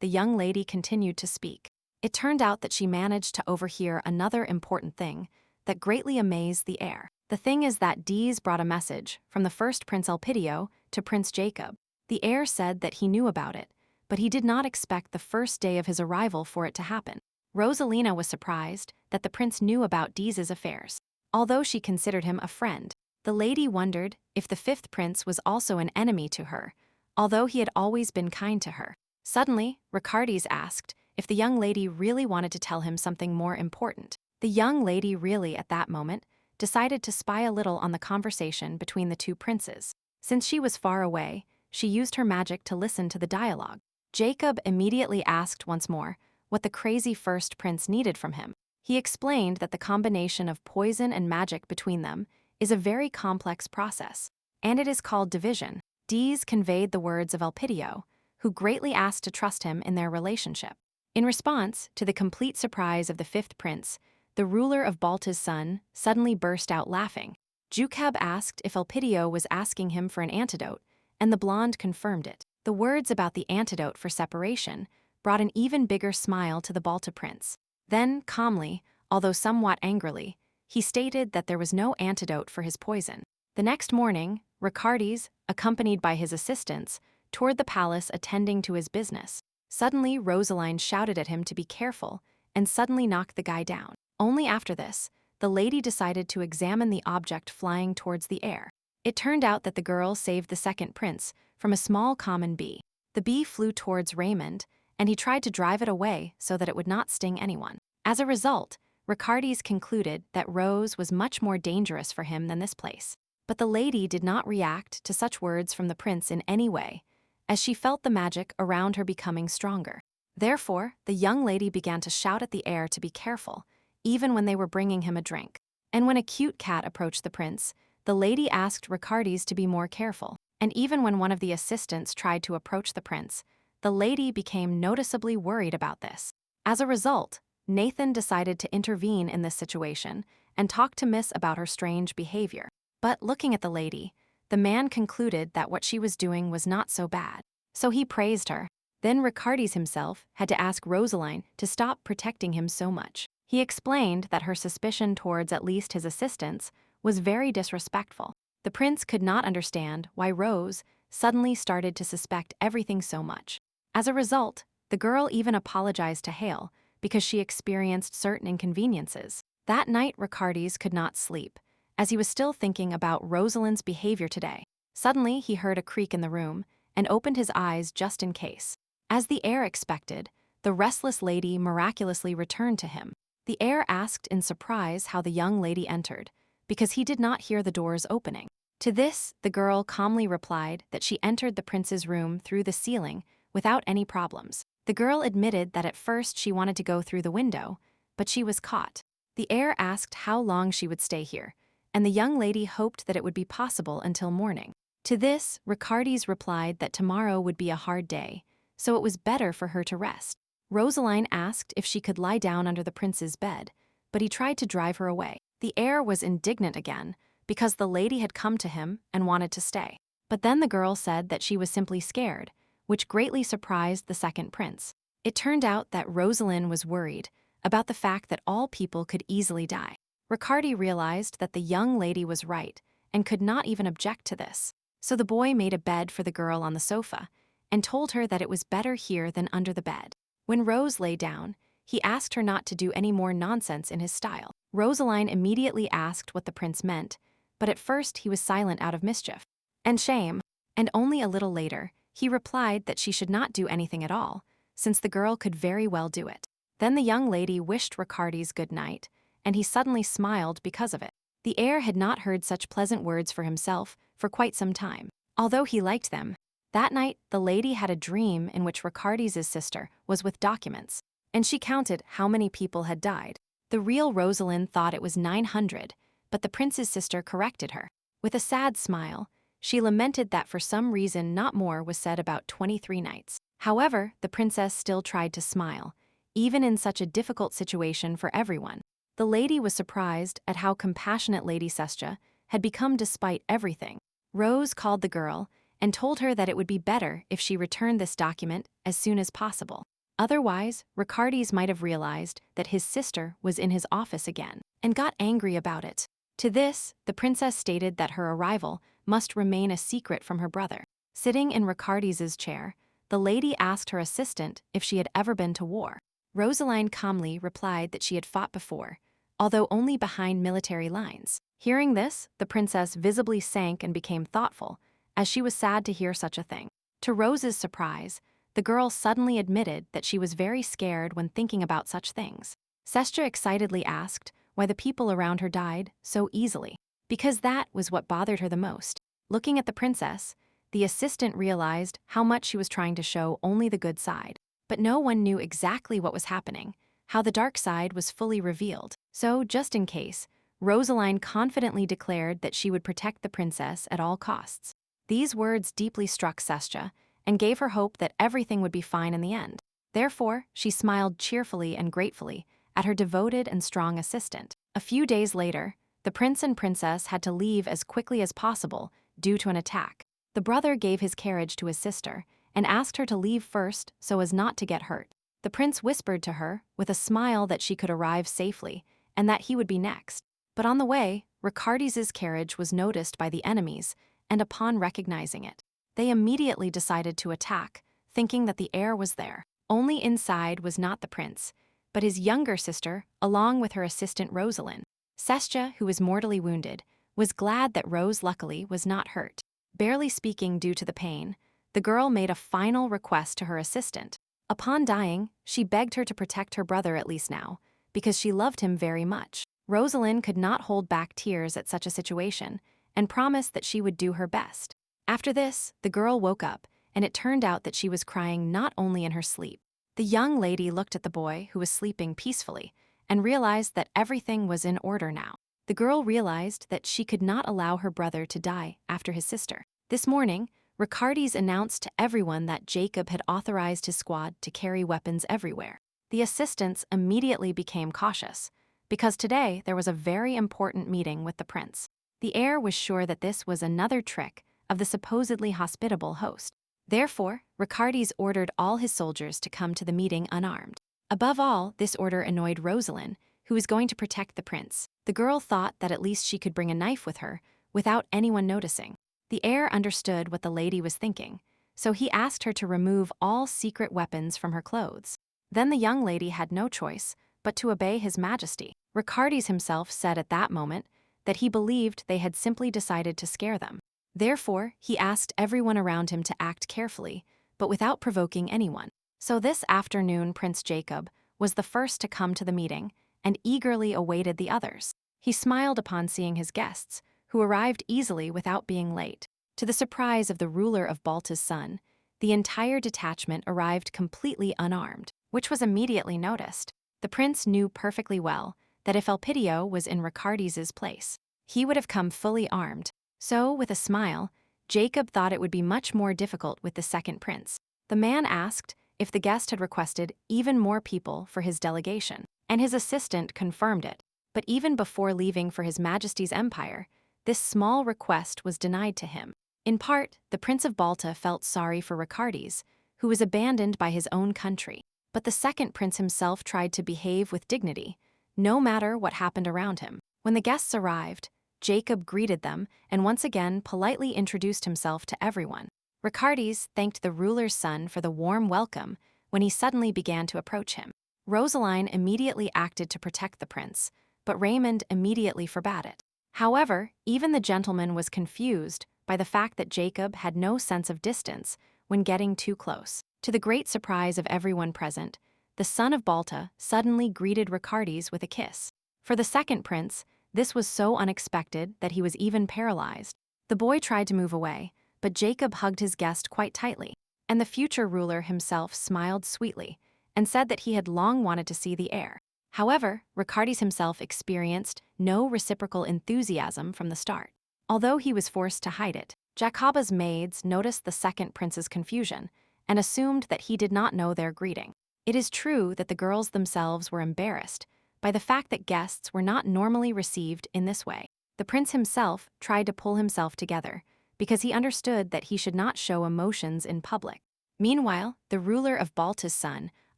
the young lady continued to speak. It turned out that she managed to overhear another important thing that greatly amazed the heir. The thing is that Dees brought a message from the first Prince Elpidio to Prince Jacob. The heir said that he knew about it, but he did not expect the first day of his arrival for it to happen. Rosalina was surprised that the prince knew about Dees's affairs. Although she considered him a friend, the lady wondered if the fifth prince was also an enemy to her, although he had always been kind to her. Suddenly, Ricardis asked if the young lady really wanted to tell him something more important. The young lady really, at that moment, decided to spy a little on the conversation between the two princes. Since she was far away, she used her magic to listen to the dialogue. Jacob immediately asked once more what the crazy first prince needed from him. He explained that the combination of poison and magic between them is a very complex process, and it is called division. Dees conveyed the words of Elpidio, who greatly asked to trust him in their relationship. In response to the complete surprise of the fifth prince, the ruler of Balta's son suddenly burst out laughing. Jacob asked if Elpidio was asking him for an antidote, and the blonde confirmed it. The words about the antidote for separation brought an even bigger smile to the Balta prince. Then, calmly, although somewhat angrily, he stated that there was no antidote for his poison. The next morning, Ricardis, accompanied by his assistants, toured the palace attending to his business. Suddenly, Rosaline shouted at him to be careful and suddenly knocked the guy down. Only after this, the lady decided to examine the object flying towards the air. It turned out that the girl saved the second prince from a small common bee. The bee flew towards Raymond, and he tried to drive it away so that it would not sting anyone. As a result, Ricardis concluded that Rose was much more dangerous for him than this place. But the lady did not react to such words from the prince in any way, as she felt the magic around her becoming stronger. Therefore, the young lady began to shout at the air to be careful, even when they were bringing him a drink. And when a cute cat approached the prince, the lady asked Ricardis to be more careful. And even when one of the assistants tried to approach the prince, the lady became noticeably worried about this. As a result, Nathan decided to intervene in this situation and talk to Miss about her strange behavior. But looking at the lady, the man concluded that what she was doing was not so bad. So he praised her. Then Ricardes himself had to ask Rosaline to stop protecting him so much. He explained that her suspicion towards at least his assistants was very disrespectful. The prince could not understand why Rose suddenly started to suspect everything so much. As a result, the girl even apologized to Hale because she experienced certain inconveniences. That night, Ricardes could not sleep, as he was still thinking about Rosalind's behavior today. Suddenly, he heard a creak in the room and opened his eyes just in case. As the heir expected, the restless lady miraculously returned to him. The heir asked in surprise how the young lady entered, because he did not hear the doors opening. To this, the girl calmly replied that she entered the prince's room through the ceiling without any problems. The girl admitted that at first she wanted to go through the window, but she was caught. The heir asked how long she would stay here, and the young lady hoped that it would be possible until morning. To this, Ricardes replied that tomorrow would be a hard day, so it was better for her to rest. Rosaline asked if she could lie down under the prince's bed, but he tried to drive her away. The heir was indignant again because the lady had come to him and wanted to stay. But then the girl said that she was simply scared, which greatly surprised the second prince. It turned out that Rosaline was worried about the fact that all people could easily die. Ricardi realized that the young lady was right and could not even object to this. So the boy made a bed for the girl on the sofa and told her that it was better here than under the bed. When Rose lay down, he asked her not to do any more nonsense in his style. Rosaline immediately asked what the prince meant, but at first he was silent out of mischief and shame, and only a little later, he replied that she should not do anything at all, since the girl could very well do it. Then the young lady wished Ricardes good night, and he suddenly smiled because of it. The heir had not heard such pleasant words for himself for quite some time, although he liked them. That night, the lady had a dream in which Ricardes' sister was with documents, and she counted how many people had died. The real Rosalind thought it was 900, but the prince's sister corrected her. With a sad smile, she lamented that for some reason not more was said about 23 nights. However, the princess still tried to smile, even in such a difficult situation for everyone. The lady was surprised at how compassionate Lady Sestia had become despite everything. Rose called the girl and told her that it would be better if she returned this document as soon as possible. Otherwise, Ricardes might have realized that his sister was in his office again and got angry about it. To this, the princess stated that her arrival must remain a secret from her brother. Sitting in Ricardes' chair, the lady asked her assistant if she had ever been to war. Rosaline calmly replied that she had fought before, although only behind military lines. Hearing this, the princess visibly sank and became thoughtful, as she was sad to hear such a thing. To Rose's surprise, the girl suddenly admitted that she was very scared when thinking about such things. Sestia excitedly asked why the people around her died so easily, because that was what bothered her the most. Looking at the princess, the assistant realized how much she was trying to show only the good side. But no one knew exactly what was happening, how the dark side was fully revealed. So, just in case, Rosaline confidently declared that she would protect the princess at all costs. These words deeply struck Sestia and gave her hope that everything would be fine in the end. Therefore, she smiled cheerfully and gratefully at her devoted and strong assistant. A few days later, the prince and princess had to leave as quickly as possible due to an attack. The brother gave his carriage to his sister and asked her to leave first so as not to get hurt. The prince whispered to her with a smile that she could arrive safely and that he would be next. But on the way, Ricardes' carriage was noticed by the enemies, and upon recognizing it, they immediately decided to attack, thinking that the heir was there. Only inside was not the prince, but his younger sister, along with her assistant Rosalind. Sestia, who was mortally wounded, was glad that Rose luckily was not hurt. Barely speaking due to the pain, the girl made a final request to her assistant. Upon dying, she begged her to protect her brother at least now, because she loved him very much. Rosalind could not hold back tears at such a situation, and promised that she would do her best. After this, the girl woke up, and it turned out that she was crying not only in her sleep. The young lady looked at the boy who was sleeping peacefully, and realized that everything was in order now. The girl realized that she could not allow her brother to die after his sister. This morning, Ricardes announced to everyone that Jacob had authorized his squad to carry weapons everywhere. The assistants immediately became cautious, because today there was a very important meeting with the prince. The heir was sure that this was another trick of the supposedly hospitable host. Therefore, Ricardes ordered all his soldiers to come to the meeting unarmed. Above all, this order annoyed Rosalind, who was going to protect the prince. The girl thought that at least she could bring a knife with her, without anyone noticing. The heir understood what the lady was thinking, so he asked her to remove all secret weapons from her clothes. Then the young lady had no choice but to obey His Majesty. Ricardes himself said at that moment that he believed they had simply decided to scare them. Therefore, he asked everyone around him to act carefully, but without provoking anyone. So this afternoon, Prince Jacob was the first to come to the meeting and eagerly awaited the others. He smiled upon seeing his guests, who arrived easily without being late. To the surprise of the ruler of Balta's son, the entire detachment arrived completely unarmed, which was immediately noticed. The prince knew perfectly well that if Elpidio was in Ricardes's place, he would have come fully armed. So, with a smile, Jacob thought it would be much more difficult with the second prince. The man asked if the guest had requested even more people for his delegation, and his assistant confirmed it. But even before leaving for His Majesty's empire, this small request was denied to him. In part, the Prince of Balta felt sorry for Ricardes, who was abandoned by his own country. But the second prince himself tried to behave with dignity, no matter what happened around him. When the guests arrived, Jacob greeted them and once again politely introduced himself to everyone. Ricardes thanked the ruler's son for the warm welcome when he suddenly began to approach him. Rosalind immediately acted to protect the prince, but Raymond immediately forbade it. However, even the gentleman was confused by the fact that Jacob had no sense of distance when getting too close. To the great surprise of everyone present, the son of Balta suddenly greeted Ricardes with a kiss. For the second prince, this was so unexpected that he was even paralyzed. The boy tried to move away, but Jacob hugged his guest quite tightly, and the future ruler himself smiled sweetly and said that he had long wanted to see the heir. However, Ricardes himself experienced no reciprocal enthusiasm from the start. Although he was forced to hide it, Jacoba's maids noticed the second prince's confusion and assumed that he did not know their greeting. It is true that the girls themselves were embarrassed by the fact that guests were not normally received in this way. The prince himself tried to pull himself together because he understood that he should not show emotions in public. Meanwhile, the ruler of Balta's son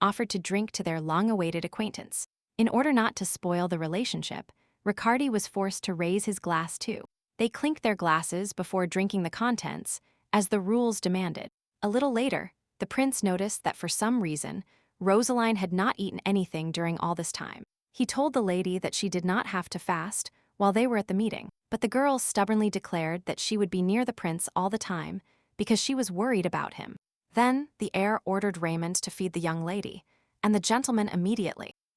offered to drink to their long-awaited acquaintance. In order not to spoil the relationship, Ricardes was forced to raise his glass too. They clinked their glasses before drinking the contents, as the rules demanded. A little later, the prince noticed that for some reason, Rosalind had not eaten anything during all this time. He told the lady that she did not have to fast while they were at the meeting, but the girl stubbornly declared that she would be near the prince all the time because she was worried about him. Then, the heir ordered Raymond to feed the young lady, and the gentleman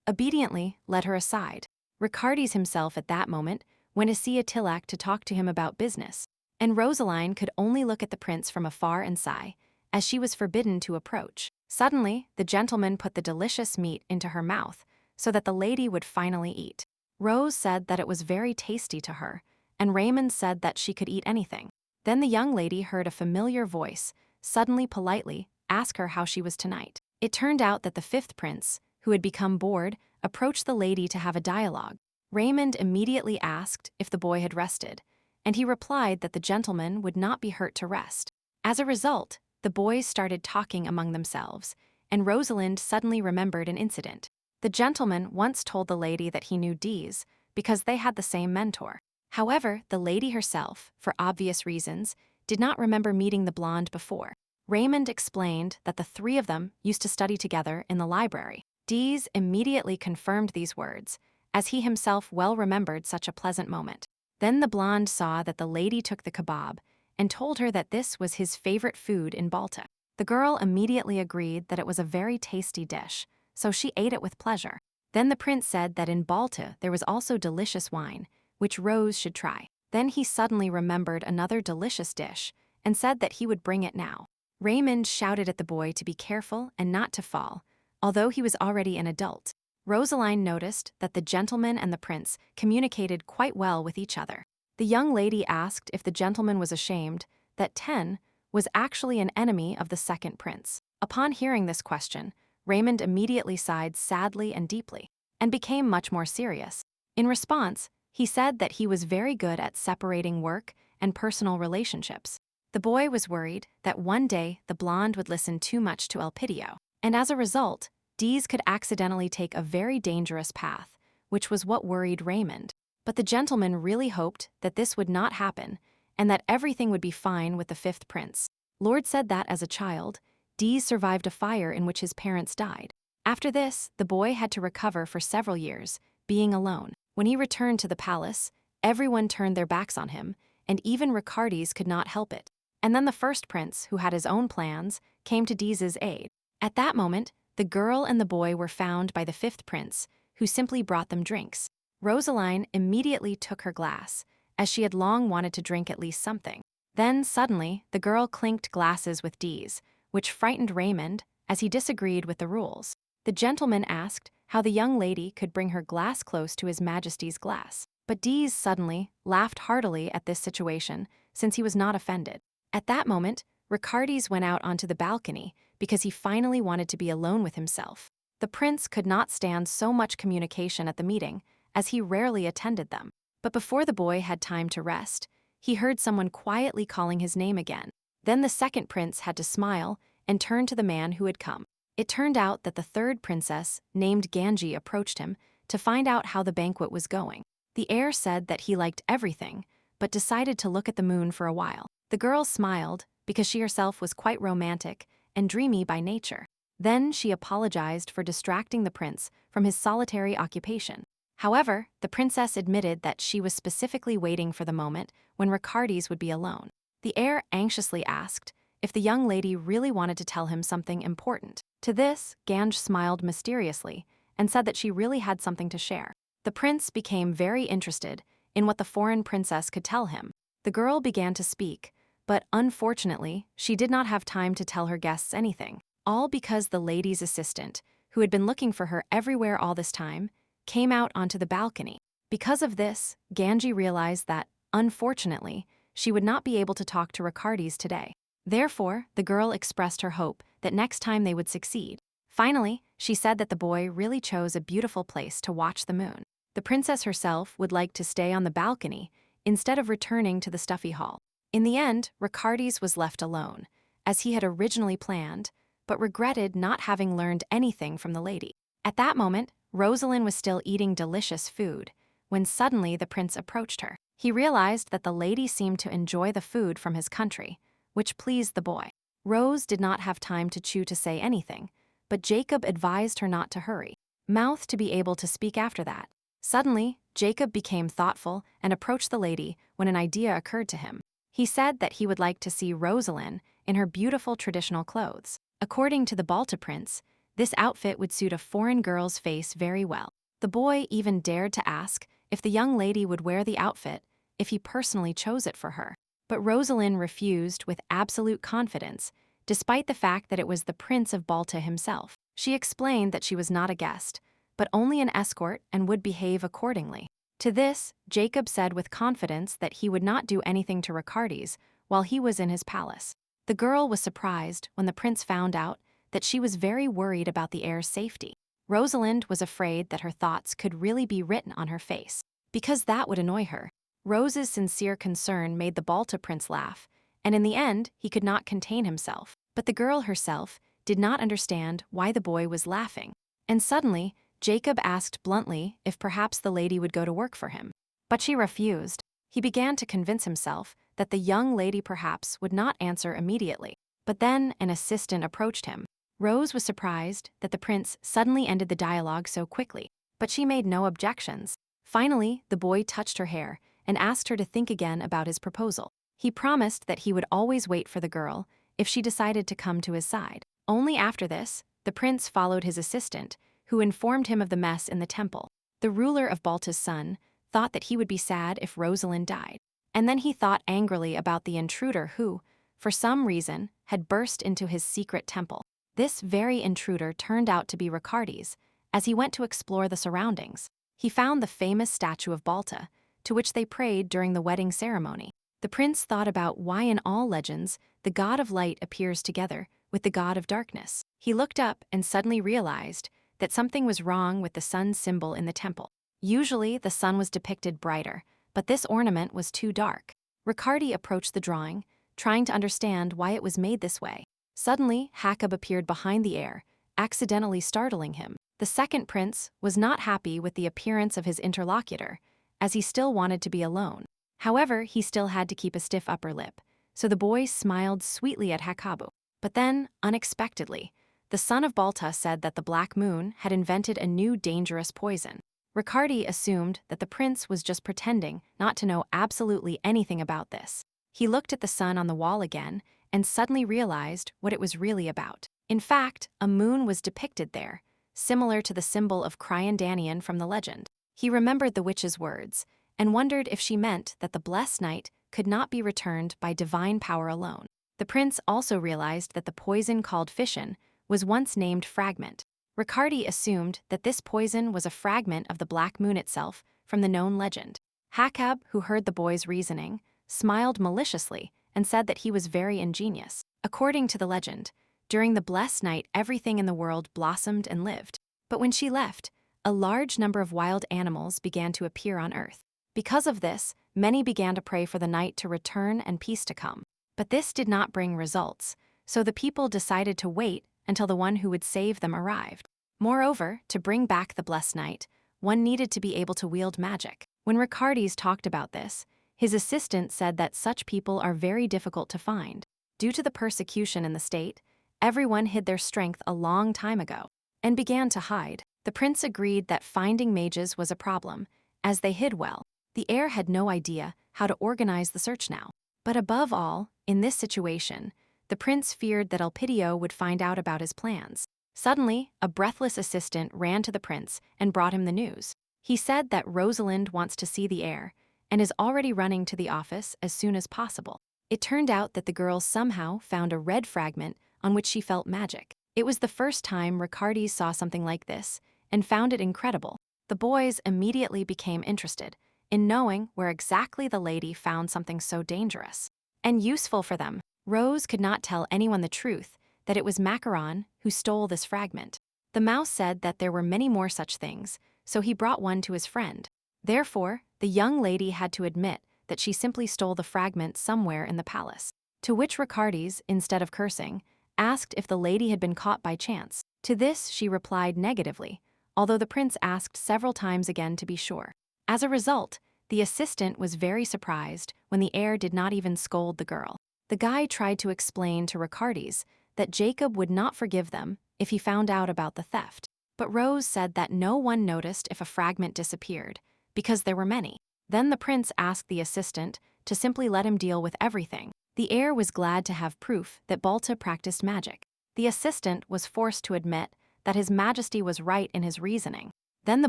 obediently led her aside. Ricardes himself at that moment went to see Attilac to talk to him about business, and Rosalind could only look at the prince from afar and sigh, as she was forbidden to approach. Suddenly, the gentleman put the delicious meat into her mouth so that the lady would finally eat. Rose said that it was very tasty to her, and Raymond said that she could eat anything. Then the young lady heard a familiar voice suddenly politely ask her how she was tonight. It turned out that the fifth prince, who had become bored, approached the lady to have a dialogue. Raymond immediately asked if the boy had rested, and he replied that the gentleman would not be hurt to rest. As a result, the boys started talking among themselves, and Rosalind suddenly remembered an incident. The gentleman once told the lady that he knew Dees because they had the same mentor. However, the lady herself, for obvious reasons, did not remember meeting the blonde before. Raymond explained that the three of them used to study together in the library. Dees immediately confirmed these words, as he himself well remembered such a pleasant moment. Then the blonde saw that the lady took the kebab and told her that this was his favorite food in Balta. The girl immediately agreed that it was a very tasty dish, so she ate it with pleasure. Then the prince said that in Balta there was also delicious wine, which Rose should try. Then he suddenly remembered another delicious dish and said that he would bring it now. Raymond shouted at the boy to be careful and not to fall, although he was already an adult. Rosalind noticed that the gentleman and the prince communicated quite well with each other. The young lady asked if the gentleman was ashamed that 10 was actually an enemy of the second prince? Upon hearing this question, Raymond immediately sighed sadly and deeply, and became much more serious. In response, he said that he was very good at separating work and personal relationships. The boy was worried that one day the blonde would listen too much to Elpidio, and as a result, Dees could accidentally take a very dangerous path, which was what worried Raymond. But the gentleman really hoped that this would not happen, and that everything would be fine with the fifth prince. Lord said that as a child, Dees survived a fire in which his parents died. After this, the boy had to recover for several years, being alone. When he returned to the palace, everyone turned their backs on him, and even Ricardes could not help it. And then the first prince, who had his own plans, came to Dees's aid. At that moment, the girl and the boy were found by the fifth prince, who simply brought them drinks. Rosaline immediately took her glass, as she had long wanted to drink at least something. Then, suddenly, the girl clinked glasses with Dees, which frightened Raymond, as he disagreed with the rules. The gentleman asked how the young lady could bring her glass close to His Majesty's glass. But Dees suddenly laughed heartily at this situation, since he was not offended. At that moment, Ricardes went out onto the balcony because he finally wanted to be alone with himself. The prince could not stand so much communication at the meeting, as he rarely attended them. But before the boy had time to rest, he heard someone quietly calling his name again. Then the second prince had to smile and turn to the man who had come. It turned out that the third princess, named Ganji, approached him to find out how the banquet was going. The heir said that he liked everything, but decided to look at the moon for a while. The girl smiled because she herself was quite romantic and dreamy by nature. Then she apologized for distracting the prince from his solitary occupation. However, the princess admitted that she was specifically waiting for the moment when Ricardes would be alone. The heir anxiously asked if the young lady really wanted to tell him something important. To this, Ganj smiled mysteriously and said that she really had something to share. The prince became very interested in what the foreign princess could tell him. The girl began to speak, but unfortunately, she did not have time to tell her guests anything, all because the lady's assistant, who had been looking for her everywhere all this time, came out onto the balcony. Because of this, Ganji realized that, unfortunately, she would not be able to talk to Ricardes today. Therefore, the girl expressed her hope that next time they would succeed. Finally, she said that the boy really chose a beautiful place to watch the moon. The princess herself would like to stay on the balcony instead of returning to the stuffy hall. In the end, Ricardes was left alone, as he had originally planned, but regretted not having learned anything from the lady. At that moment, Rosaline was still eating delicious food, when suddenly the prince approached her. He realized that the lady seemed to enjoy the food from his country, which pleased the boy. Rose did not have time to chew to say anything, but Jacob advised her not to hurry, mouth to be able to speak after that. Suddenly, Jacob became thoughtful and approached the lady when an idea occurred to him. He said that he would like to see Rosaline in her beautiful traditional clothes. According to the Balta prince, this outfit would suit a foreign girl's face very well. The boy even dared to ask if the young lady would wear the outfit if he personally chose it for her. But Rosaline refused with absolute confidence, despite the fact that it was the Prince of Balta himself. She explained that she was not a guest, but only an escort and would behave accordingly. To this, Jacob said with confidence that he would not do anything to Ricardes while he was in his palace. The girl was surprised when the prince found out that she was very worried about the heir's safety. Rosalind was afraid that her thoughts could really be written on her face, because that would annoy her. Rose's sincere concern made the Balta prince laugh, and in the end, he could not contain himself. But the girl herself did not understand why the boy was laughing. And suddenly, Jacob asked bluntly if perhaps the lady would go to work for him. But she refused. He began to convince himself that the young lady perhaps would not answer immediately. But then an assistant approached him. Rose was surprised that the prince suddenly ended the dialogue so quickly, but she made no objections. Finally, the boy touched her hair and asked her to think again about his proposal. He promised that he would always wait for the girl if she decided to come to his side. Only after this, the prince followed his assistant, who informed him of the mess in the temple. The ruler of Balta's son thought that he would be sad if Rosalind died, and then he thought angrily about the intruder who, for some reason, had burst into his secret temple. This very intruder turned out to be Ricardes, as he went to explore the surroundings. He found the famous statue of Balta, to which they prayed during the wedding ceremony. The prince thought about why in all legends the god of light appears together with the god of darkness. He looked up and suddenly realized that something was wrong with the sun's symbol in the temple. Usually, the sun was depicted brighter, but this ornament was too dark. Riccardi approached the drawing, trying to understand why it was made this way. Suddenly, Hakob appeared behind the heir, accidentally startling him. The second prince was not happy with the appearance of his interlocutor, as he still wanted to be alone. However, he still had to keep a stiff upper lip, so the boy smiled sweetly at Hakob. But then, unexpectedly, the son of Balta said that the Black Moon had invented a new dangerous poison. Riccardi assumed that the prince was just pretending not to know absolutely anything about this. He looked at the sun on the wall again and suddenly realized what it was really about. In fact, a moon was depicted there, similar to the symbol of Cryan from the legend. He remembered the witch's words and wondered if she meant that the blessed night could not be returned by divine power alone. The prince also realized that the poison called fission was once named fragment. Riccardi assumed that this poison was a fragment of the Black Moon itself from the known legend. Hakob, who heard the boy's reasoning, smiled maliciously and said that he was very ingenious. According to the legend, during the blessed night everything in the world blossomed and lived. But when she left, a large number of wild animals began to appear on Earth. Because of this, many began to pray for the night to return and peace to come. But this did not bring results, so the people decided to wait until the one who would save them arrived. Moreover, to bring back the blessed night, one needed to be able to wield magic. When Riccardi talked about this, his assistant said that such people are very difficult to find. Due to the persecution in the state, everyone hid their strength a long time ago and began to hide. The prince agreed that finding mages was a problem, as they hid well. The heir had no idea how to organize the search now. But above all, in this situation, the prince feared that Elpidio would find out about his plans. Suddenly, a breathless assistant ran to the prince and brought him the news. He said that Rosalind wants to see the heir and is already running to the office as soon as possible. It turned out that the girl somehow found a red fragment on which she felt magic. It was the first time Riccardi saw something like this and found it incredible. The boys immediately became interested in knowing where exactly the lady found something so dangerous and useful for them. Rose could not tell anyone the truth that it was Macaron who stole this fragment. The mouse said that there were many more such things, so he brought one to his friend. Therefore, the young lady had to admit that she simply stole the fragment somewhere in the palace. To which Riccardi, instead of cursing, asked if the lady had been caught by chance. To this she replied negatively, although the prince asked several times again to be sure. As a result, the assistant was very surprised when the heir did not even scold the girl. The guy tried to explain to Riccardi that Jacob would not forgive them if he found out about the theft. But Rose said that no one noticed if a fragment disappeared, because there were many. Then the prince asked the assistant to simply let him deal with everything. The heir was glad to have proof that Balta practiced magic. The assistant was forced to admit that His Majesty was right in his reasoning. Then the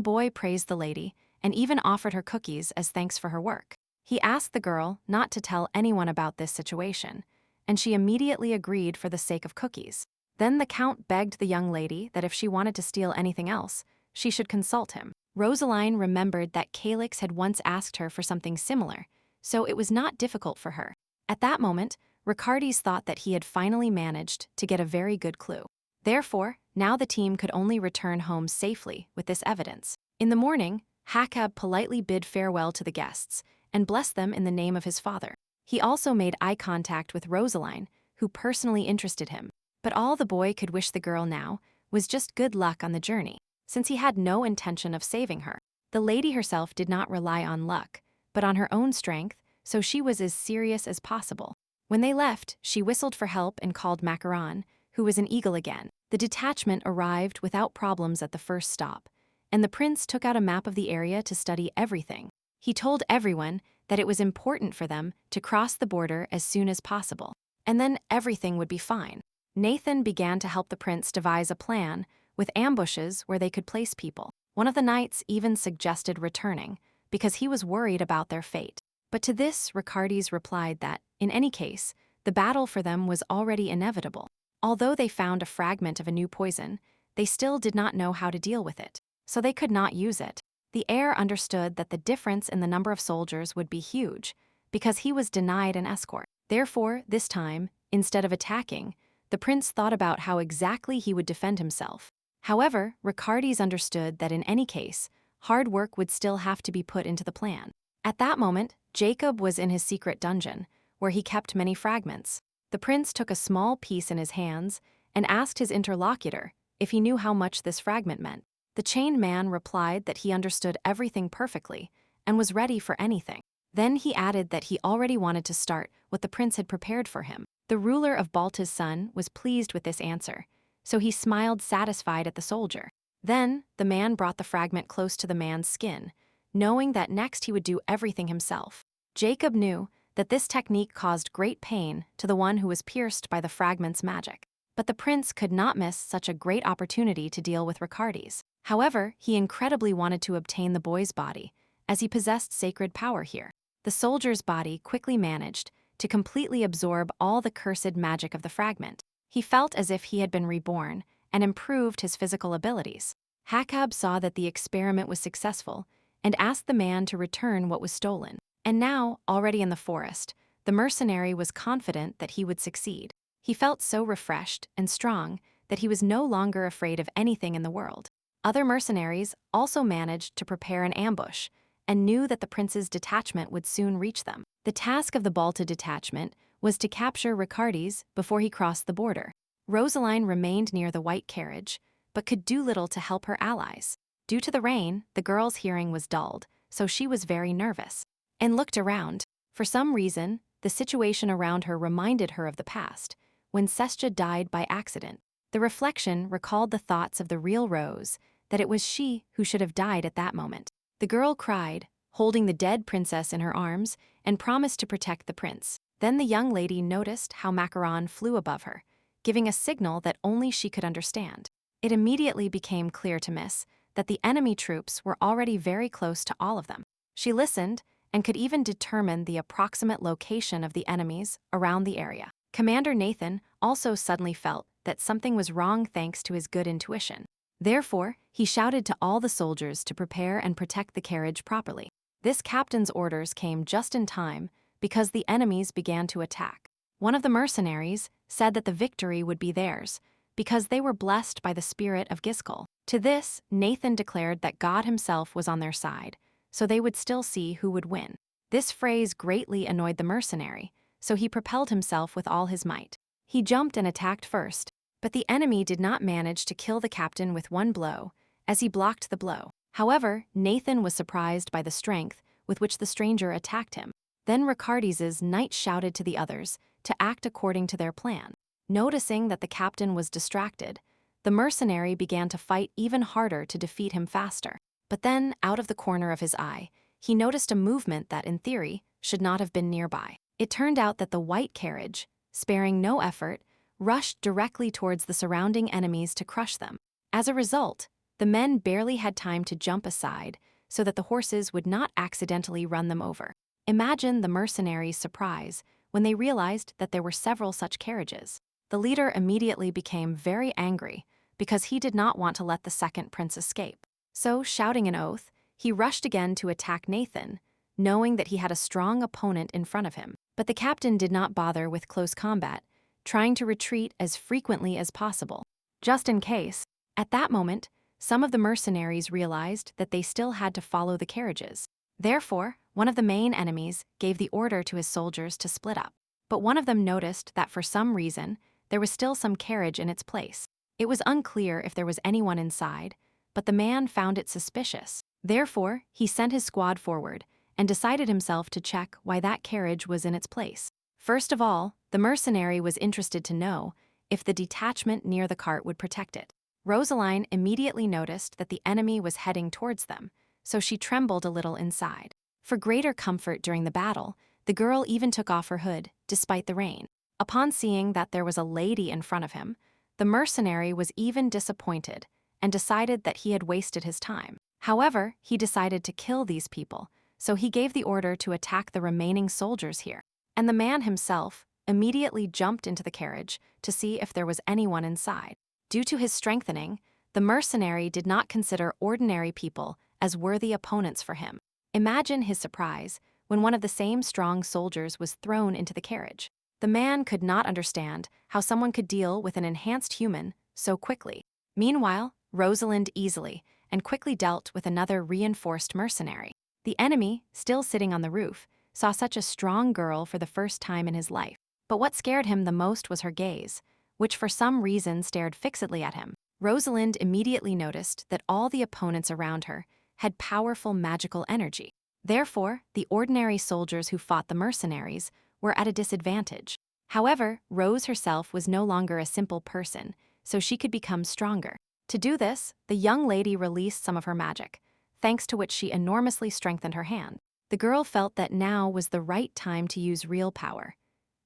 boy praised the lady and even offered her cookies as thanks for her work. He asked the girl not to tell anyone about this situation, and she immediately agreed for the sake of cookies. Then the count begged the young lady that if she wanted to steal anything else, she should consult him. Rosaline remembered that Calix had once asked her for something similar, so it was not difficult for her. At that moment, Riccardi thought that he had finally managed to get a very good clue. Therefore, now the team could only return home safely with this evidence. In the morning, Hakob politely bid farewell to the guests and blessed them in the name of his father. He also made eye contact with Rosaline, who personally interested him. But all the boy could wish the girl now was just good luck on the journey, since he had no intention of saving her. The lady herself did not rely on luck, but on her own strength, so she was as serious as possible. When they left, she whistled for help and called Macaron, who was an eagle again. The detachment arrived without problems at the first stop, and the prince took out a map of the area to study everything. He told everyone that it was important for them to cross the border as soon as possible, and then everything would be fine. Nathan began to help the prince devise a plan with ambushes where they could place people. One of the knights even suggested returning because he was worried about their fate. But to this, Riccardi replied that, in any case, the battle for them was already inevitable. Although they found a fragment of a new poison, they still did not know how to deal with it, so they could not use it. The heir understood that the difference in the number of soldiers would be huge, because he was denied an escort. Therefore, this time, instead of attacking, the prince thought about how exactly he would defend himself. However, Ricardes understood that in any case, hard work would still have to be put into the plan. At that moment, Jacob was in his secret dungeon, where he kept many fragments. The prince took a small piece in his hands and asked his interlocutor if he knew how much this fragment meant. The chained man replied that he understood everything perfectly and was ready for anything. Then he added that he already wanted to start what the prince had prepared for him. The ruler of Balta's son was pleased with this answer, so he smiled satisfied at the soldier. Then, the man brought the fragment close to the man's skin, knowing that next he would do everything himself. Jacob knew that this technique caused great pain to the one who was pierced by the fragment's magic. But the prince could not miss such a great opportunity to deal with Ricardes. However, he incredibly wanted to obtain the boy's body, as he possessed sacred power here. The soldier's body quickly managed to completely absorb all the cursed magic of the fragment. He felt as if he had been reborn and improved his physical abilities. Hakab saw that the experiment was successful and asked the man to return what was stolen. And now, already in the forest, the mercenary was confident that he would succeed. He felt so refreshed and strong that he was no longer afraid of anything in the world. Other mercenaries also managed to prepare an ambush and knew that the prince's detachment would soon reach them. The task of the Balta detachment was to capture Ricardes before he crossed the border. Rosaline remained near the white carriage, but could do little to help her allies. Due to the rain, the girl's hearing was dulled, so she was very nervous and looked around. For some reason, the situation around her reminded her of the past, when Sestja died by accident. The reflection recalled the thoughts of the real Rose, that it was she who should have died at that moment. The girl cried, holding the dead princess in her arms, and promised to protect the prince. Then the young lady noticed how Macaron flew above her, giving a signal that only she could understand. It immediately became clear to Miss that the enemy troops were already very close to all of them. She listened and could even determine the approximate location of the enemies around the area. Commander Nathan also suddenly felt that something was wrong thanks to his good intuition. Therefore, he shouted to all the soldiers to prepare and protect the carriage properly. This captain's orders came just in time because the enemies began to attack. One of the mercenaries said that the victory would be theirs because they were blessed by the spirit of Giskel. To this, Nathan declared that God himself was on their side, so they would still see who would win. This phrase greatly annoyed the mercenary, so he propelled himself with all his might. He jumped and attacked first, but the enemy did not manage to kill the captain with one blow, as he blocked the blow. However, Nathan was surprised by the strength with which the stranger attacked him. Then Ricardes's knight shouted to the others to act according to their plan. Noticing that the captain was distracted, the mercenary began to fight even harder to defeat him faster. But then, out of the corner of his eye, he noticed a movement that, in theory, should not have been nearby. It turned out that the white carriage, sparing no effort, rushed directly towards the surrounding enemies to crush them. As a result, the men barely had time to jump aside so that the horses would not accidentally run them over. Imagine the mercenaries' surprise when they realized that there were several such carriages. The leader immediately became very angry because he did not want to let the second prince escape. So, shouting an oath, he rushed again to attack Nathan, knowing that he had a strong opponent in front of him. But the captain did not bother with close combat, trying to retreat as frequently as possible, just in case. At that moment, some of the mercenaries realized that they still had to follow the carriages. Therefore, one of the main enemies gave the order to his soldiers to split up. But one of them noticed that for some reason, there was still some carriage in its place. It was unclear if there was anyone inside, but the man found it suspicious. Therefore, he sent his squad forward and decided himself to check why that carriage was in its place. First of all, the mercenary was interested to know if the detachment near the cart would protect it. Rosaline immediately noticed that the enemy was heading towards them, so she trembled a little inside. For greater comfort during the battle, the girl even took off her hood, despite the rain. Upon seeing that there was a lady in front of him, the mercenary was even disappointed and decided that he had wasted his time. However, he decided to kill these people, so he gave the order to attack the remaining soldiers here. And the man himself immediately jumped into the carriage to see if there was anyone inside. Due to his strengthening, the mercenary did not consider ordinary people as worthy opponents for him. Imagine his surprise when one of the same strong soldiers was thrown into the carriage. The man could not understand how someone could deal with an enhanced human so quickly. Meanwhile, Rosalind easily and quickly dealt with another reinforced mercenary. The enemy, still sitting on the roof, saw such a strong girl for the first time in his life. But what scared him the most was her gaze, which for some reason stared fixedly at him. Rosalind immediately noticed that all the opponents around her had powerful magical energy. Therefore, the ordinary soldiers who fought the mercenaries were at a disadvantage. However, Rose herself was no longer a simple person, so she could become stronger. To do this, the young lady released some of her magic, thanks to which she enormously strengthened her hand. The girl felt that now was the right time to use real power.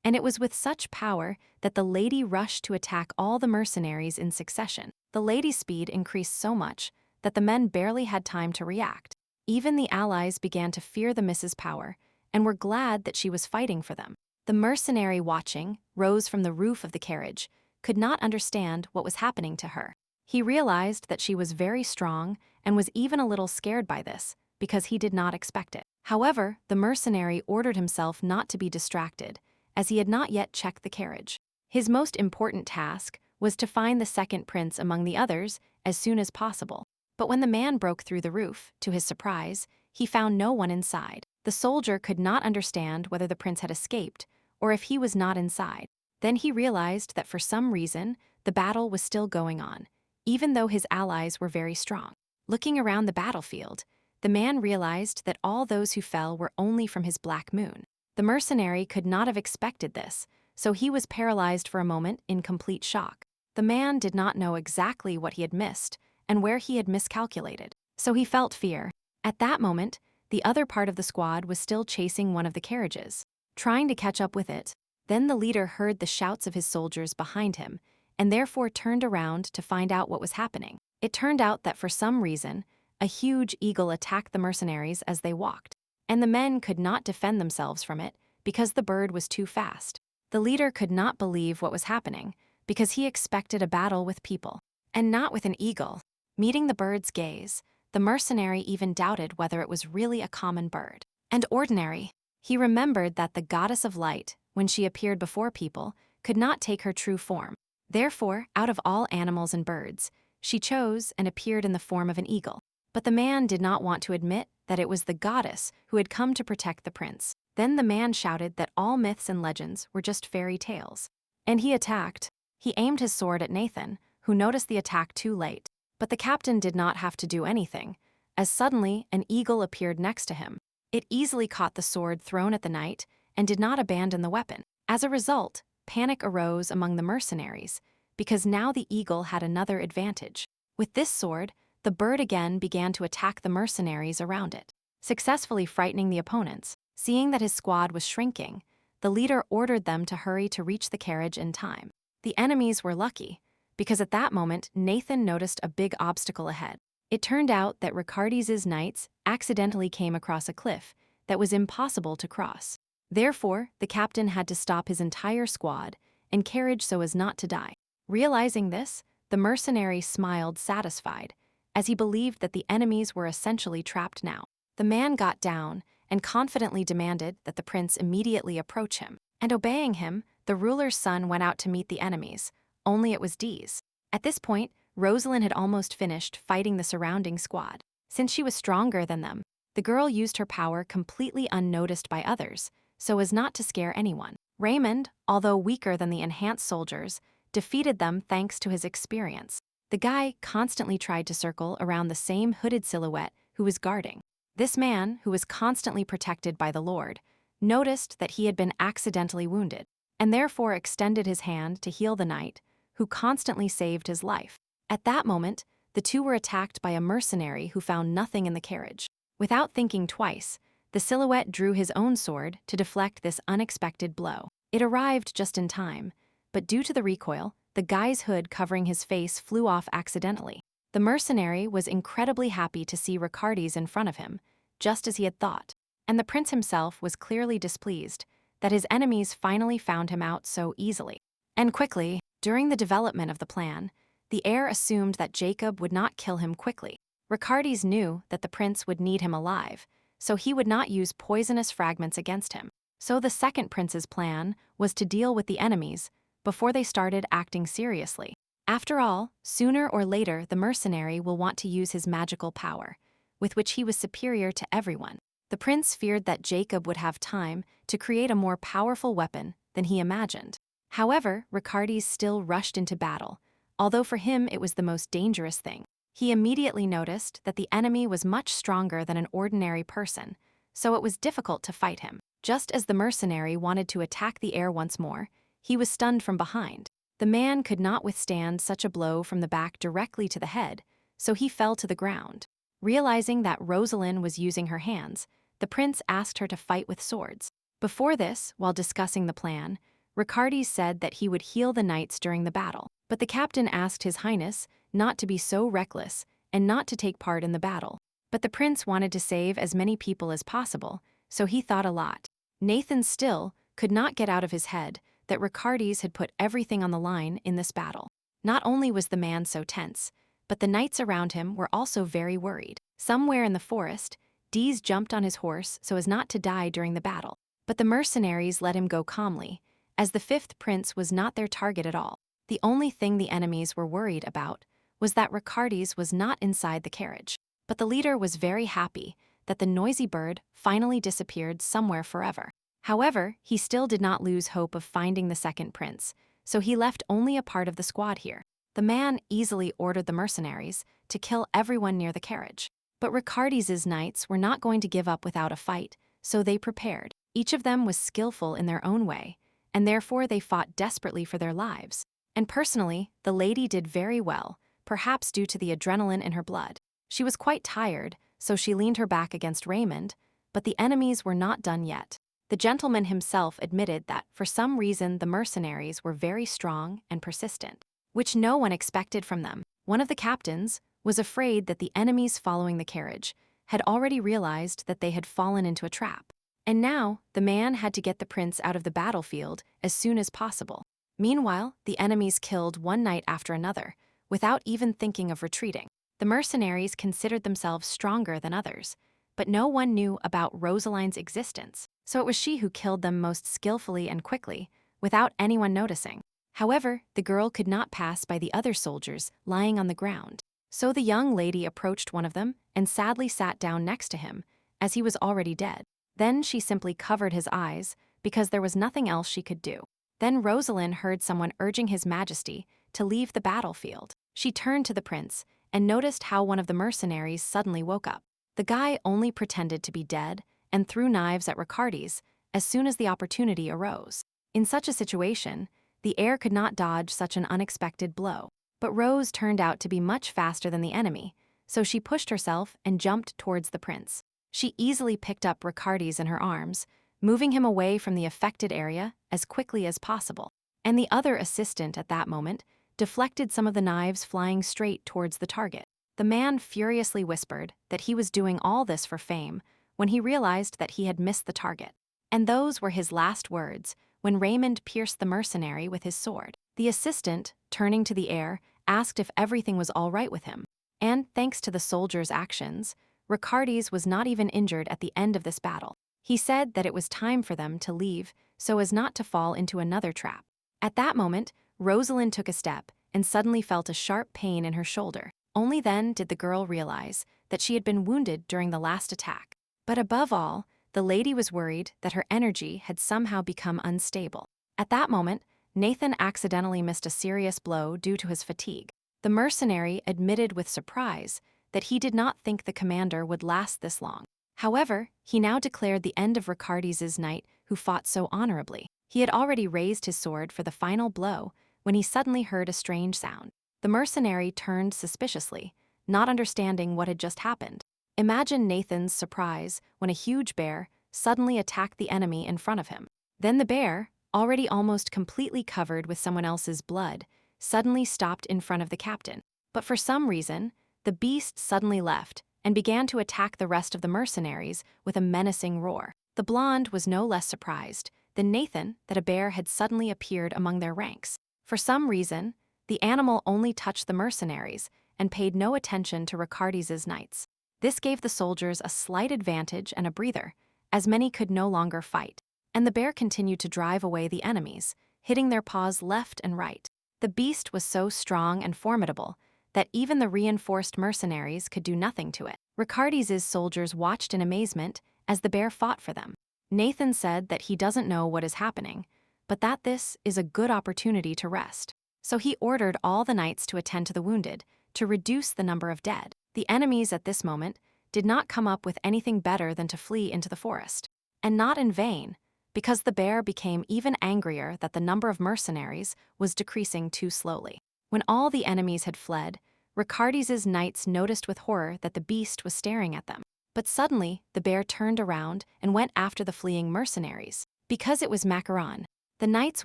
And it was with such power that the lady rushed to attack all the mercenaries in succession. The lady's speed increased so much that the men barely had time to react. Even the allies began to fear the Miss's power and were glad that she was fighting for them. The mercenary watching, Rose from the roof of the carriage, could not understand what was happening to her. He realized that she was very strong and was even a little scared by this, because he did not expect it. However, the mercenary ordered himself not to be distracted, as he had not yet checked the carriage. His most important task was to find the second prince among the others as soon as possible. But when the man broke through the roof, to his surprise, he found no one inside. The soldier could not understand whether the prince had escaped or if he was not inside. Then he realized that for some reason, the battle was still going on, even though his allies were very strong. Looking around the battlefield, the man realized that all those who fell were only from his black moon. The mercenary could not have expected this, so he was paralyzed for a moment in complete shock. The man did not know exactly what he had missed and where he had miscalculated, so he felt fear. At that moment, the other part of the squad was still chasing one of the carriages, trying to catch up with it. Then the leader heard the shouts of his soldiers behind him and therefore turned around to find out what was happening. It turned out that for some reason, a huge eagle attacked the mercenaries as they walked, and the men could not defend themselves from it because the bird was too fast. The leader could not believe what was happening because he expected a battle with people, and not with an eagle. Meeting the bird's gaze, the mercenary even doubted whether it was really a common bird and ordinary. He remembered that the goddess of light, when she appeared before people, could not take her true form. Therefore, out of all animals and birds, she chose and appeared in the form of an eagle. But the man did not want to admit that it was the goddess who had come to protect the prince. Then the man shouted that all myths and legends were just fairy tales. And he attacked. He aimed his sword at Nathan, who noticed the attack too late. But the captain did not have to do anything, as suddenly an eagle appeared next to him. It easily caught the sword thrown at the knight and did not abandon the weapon. As a result, panic arose among the mercenaries, because now the eagle had another advantage. With this sword, the bird again began to attack the mercenaries around it, successfully frightening the opponents. Seeing that his squad was shrinking, the leader ordered them to hurry to reach the carriage in time. The enemies were lucky, because at that moment Nathan noticed a big obstacle ahead. It turned out that Ricardes' knights accidentally came across a cliff that was impossible to cross. Therefore, the captain had to stop his entire squad and carriage so as not to die. Realizing this, the mercenary smiled satisfied, as he believed that the enemies were essentially trapped now. The man got down and confidently demanded that the prince immediately approach him. And obeying him, the ruler's son went out to meet the enemies, only it was Dee's. At this point, Rosalind had almost finished fighting the surrounding squad. Since she was stronger than them, the girl used her power completely unnoticed by others, so as not to scare anyone. Raymond, although weaker than the enhanced soldiers, defeated them thanks to his experience. The guy constantly tried to circle around the same hooded silhouette who was guarding. This man, who was constantly protected by the Lord, noticed that he had been accidentally wounded, and therefore extended his hand to heal the knight, who constantly saved his life. At that moment, the two were attacked by a mercenary who found nothing in the carriage. Without thinking twice, the silhouette drew his own sword to deflect this unexpected blow. It arrived just in time, but due to the recoil, the guy's hood covering his face flew off accidentally. The mercenary was incredibly happy to see Ricardes in front of him, just as he had thought, and the prince himself was clearly displeased that his enemies finally found him out so easily. And quickly, during the development of the plan, the heir assumed that Jacob would not kill him quickly. Ricardes knew that the prince would need him alive, so he would not use poisonous fragments against him. So the second prince's plan was to deal with the enemies before they started acting seriously. After all, sooner or later the mercenary will want to use his magical power, with which he was superior to everyone. The prince feared that Jacob would have time to create a more powerful weapon than he imagined. However, Ricardes still rushed into battle, although for him it was the most dangerous thing. He immediately noticed that the enemy was much stronger than an ordinary person, so it was difficult to fight him. Just as the mercenary wanted to attack the air once more, he was stunned from behind. The man could not withstand such a blow from the back directly to the head, so he fell to the ground. Realizing that Rosalind was using her hands, the prince asked her to fight with swords. Before this, while discussing the plan, Ricardes said that he would heal the knights during the battle. But the captain asked His Highness not to be so reckless and not to take part in the battle. But the prince wanted to save as many people as possible, so he thought a lot. Nathan still could not get out of his head that Ricardes had put everything on the line in this battle. Not only was the man so tense, but the knights around him were also very worried. Somewhere in the forest, Dees jumped on his horse so as not to die during the battle. But the mercenaries let him go calmly, as the fifth prince was not their target at all. The only thing the enemies were worried about was that Ricardes was not inside the carriage. But the leader was very happy that the noisy bird finally disappeared somewhere forever. However, he still did not lose hope of finding the second prince, so he left only a part of the squad here. The man easily ordered the mercenaries to kill everyone near the carriage. But Ricardes's knights were not going to give up without a fight, so they prepared. Each of them was skillful in their own way, and therefore they fought desperately for their lives. And personally, the lady did very well, perhaps due to the adrenaline in her blood. She was quite tired, so she leaned her back against Raymond, but the enemies were not done yet. The gentleman himself admitted that for some reason the mercenaries were very strong and persistent, which no one expected from them. One of the captains was afraid that the enemies following the carriage had already realized that they had fallen into a trap. And now, the man had to get the prince out of the battlefield as soon as possible. Meanwhile, the enemies killed one knight after another, without even thinking of retreating. The mercenaries considered themselves stronger than others, but no one knew about Rosalind's existence, so it was she who killed them most skillfully and quickly, without anyone noticing. However, the girl could not pass by the other soldiers lying on the ground. So the young lady approached one of them and sadly sat down next to him, as he was already dead. Then she simply covered his eyes, because there was nothing else she could do. Then Rosalind heard someone urging His Majesty to leave the battlefield. She turned to the prince and noticed how one of the mercenaries suddenly woke up. The guy only pretended to be dead and threw knives at Ricardes as soon as the opportunity arose. In such a situation, the heir could not dodge such an unexpected blow. But Rose turned out to be much faster than the enemy, so she pushed herself and jumped towards the prince. She easily picked up Ricardes in her arms, moving him away from the affected area as quickly as possible. And the other assistant at that moment deflected some of the knives flying straight towards the target. The man furiously whispered that he was doing all this for fame when he realized that he had missed the target. And those were his last words when Raymond pierced the mercenary with his sword. The assistant, turning to the heir, asked if everything was all right with him. And thanks to the soldier's actions, Ricardes was not even injured at the end of this battle. He said that it was time for them to leave so as not to fall into another trap. At that moment, Rosalind took a step and suddenly felt a sharp pain in her shoulder. Only then did the girl realize that she had been wounded during the last attack. But above all, the lady was worried that her energy had somehow become unstable. At that moment, Nathan accidentally missed a serious blow due to his fatigue. The mercenary admitted with surprise that he did not think the commander would last this long. However, he now declared the end of Ricardes's knight who fought so honorably. He had already raised his sword for the final blow when he suddenly heard a strange sound. The mercenary turned suspiciously, not understanding what had just happened. Imagine Nathan's surprise when a huge bear suddenly attacked the enemy in front of him. Then the bear, already almost completely covered with someone else's blood, suddenly stopped in front of the captain. But for some reason, the beast suddenly left and began to attack the rest of the mercenaries with a menacing roar. The blonde was no less surprised than Nathan that a bear had suddenly appeared among their ranks. For some reason, the animal only touched the mercenaries and paid no attention to Ricardes's knights. This gave the soldiers a slight advantage and a breather, as many could no longer fight. And the bear continued to drive away the enemies, hitting their paws left and right. The beast was so strong and formidable that even the reinforced mercenaries could do nothing to it. Ricardi's soldiers watched in amazement as the bear fought for them. Nathan said that he doesn't know what is happening, but that this is a good opportunity to rest. So he ordered all the knights to attend to the wounded, to reduce the number of dead. The enemies at this moment did not come up with anything better than to flee into the forest. And not in vain, because the bear became even angrier that the number of mercenaries was decreasing too slowly. When all the enemies had fled, Ricardi's knights noticed with horror that the beast was staring at them. But suddenly, the bear turned around and went after the fleeing mercenaries. Because it was Macaron, the knights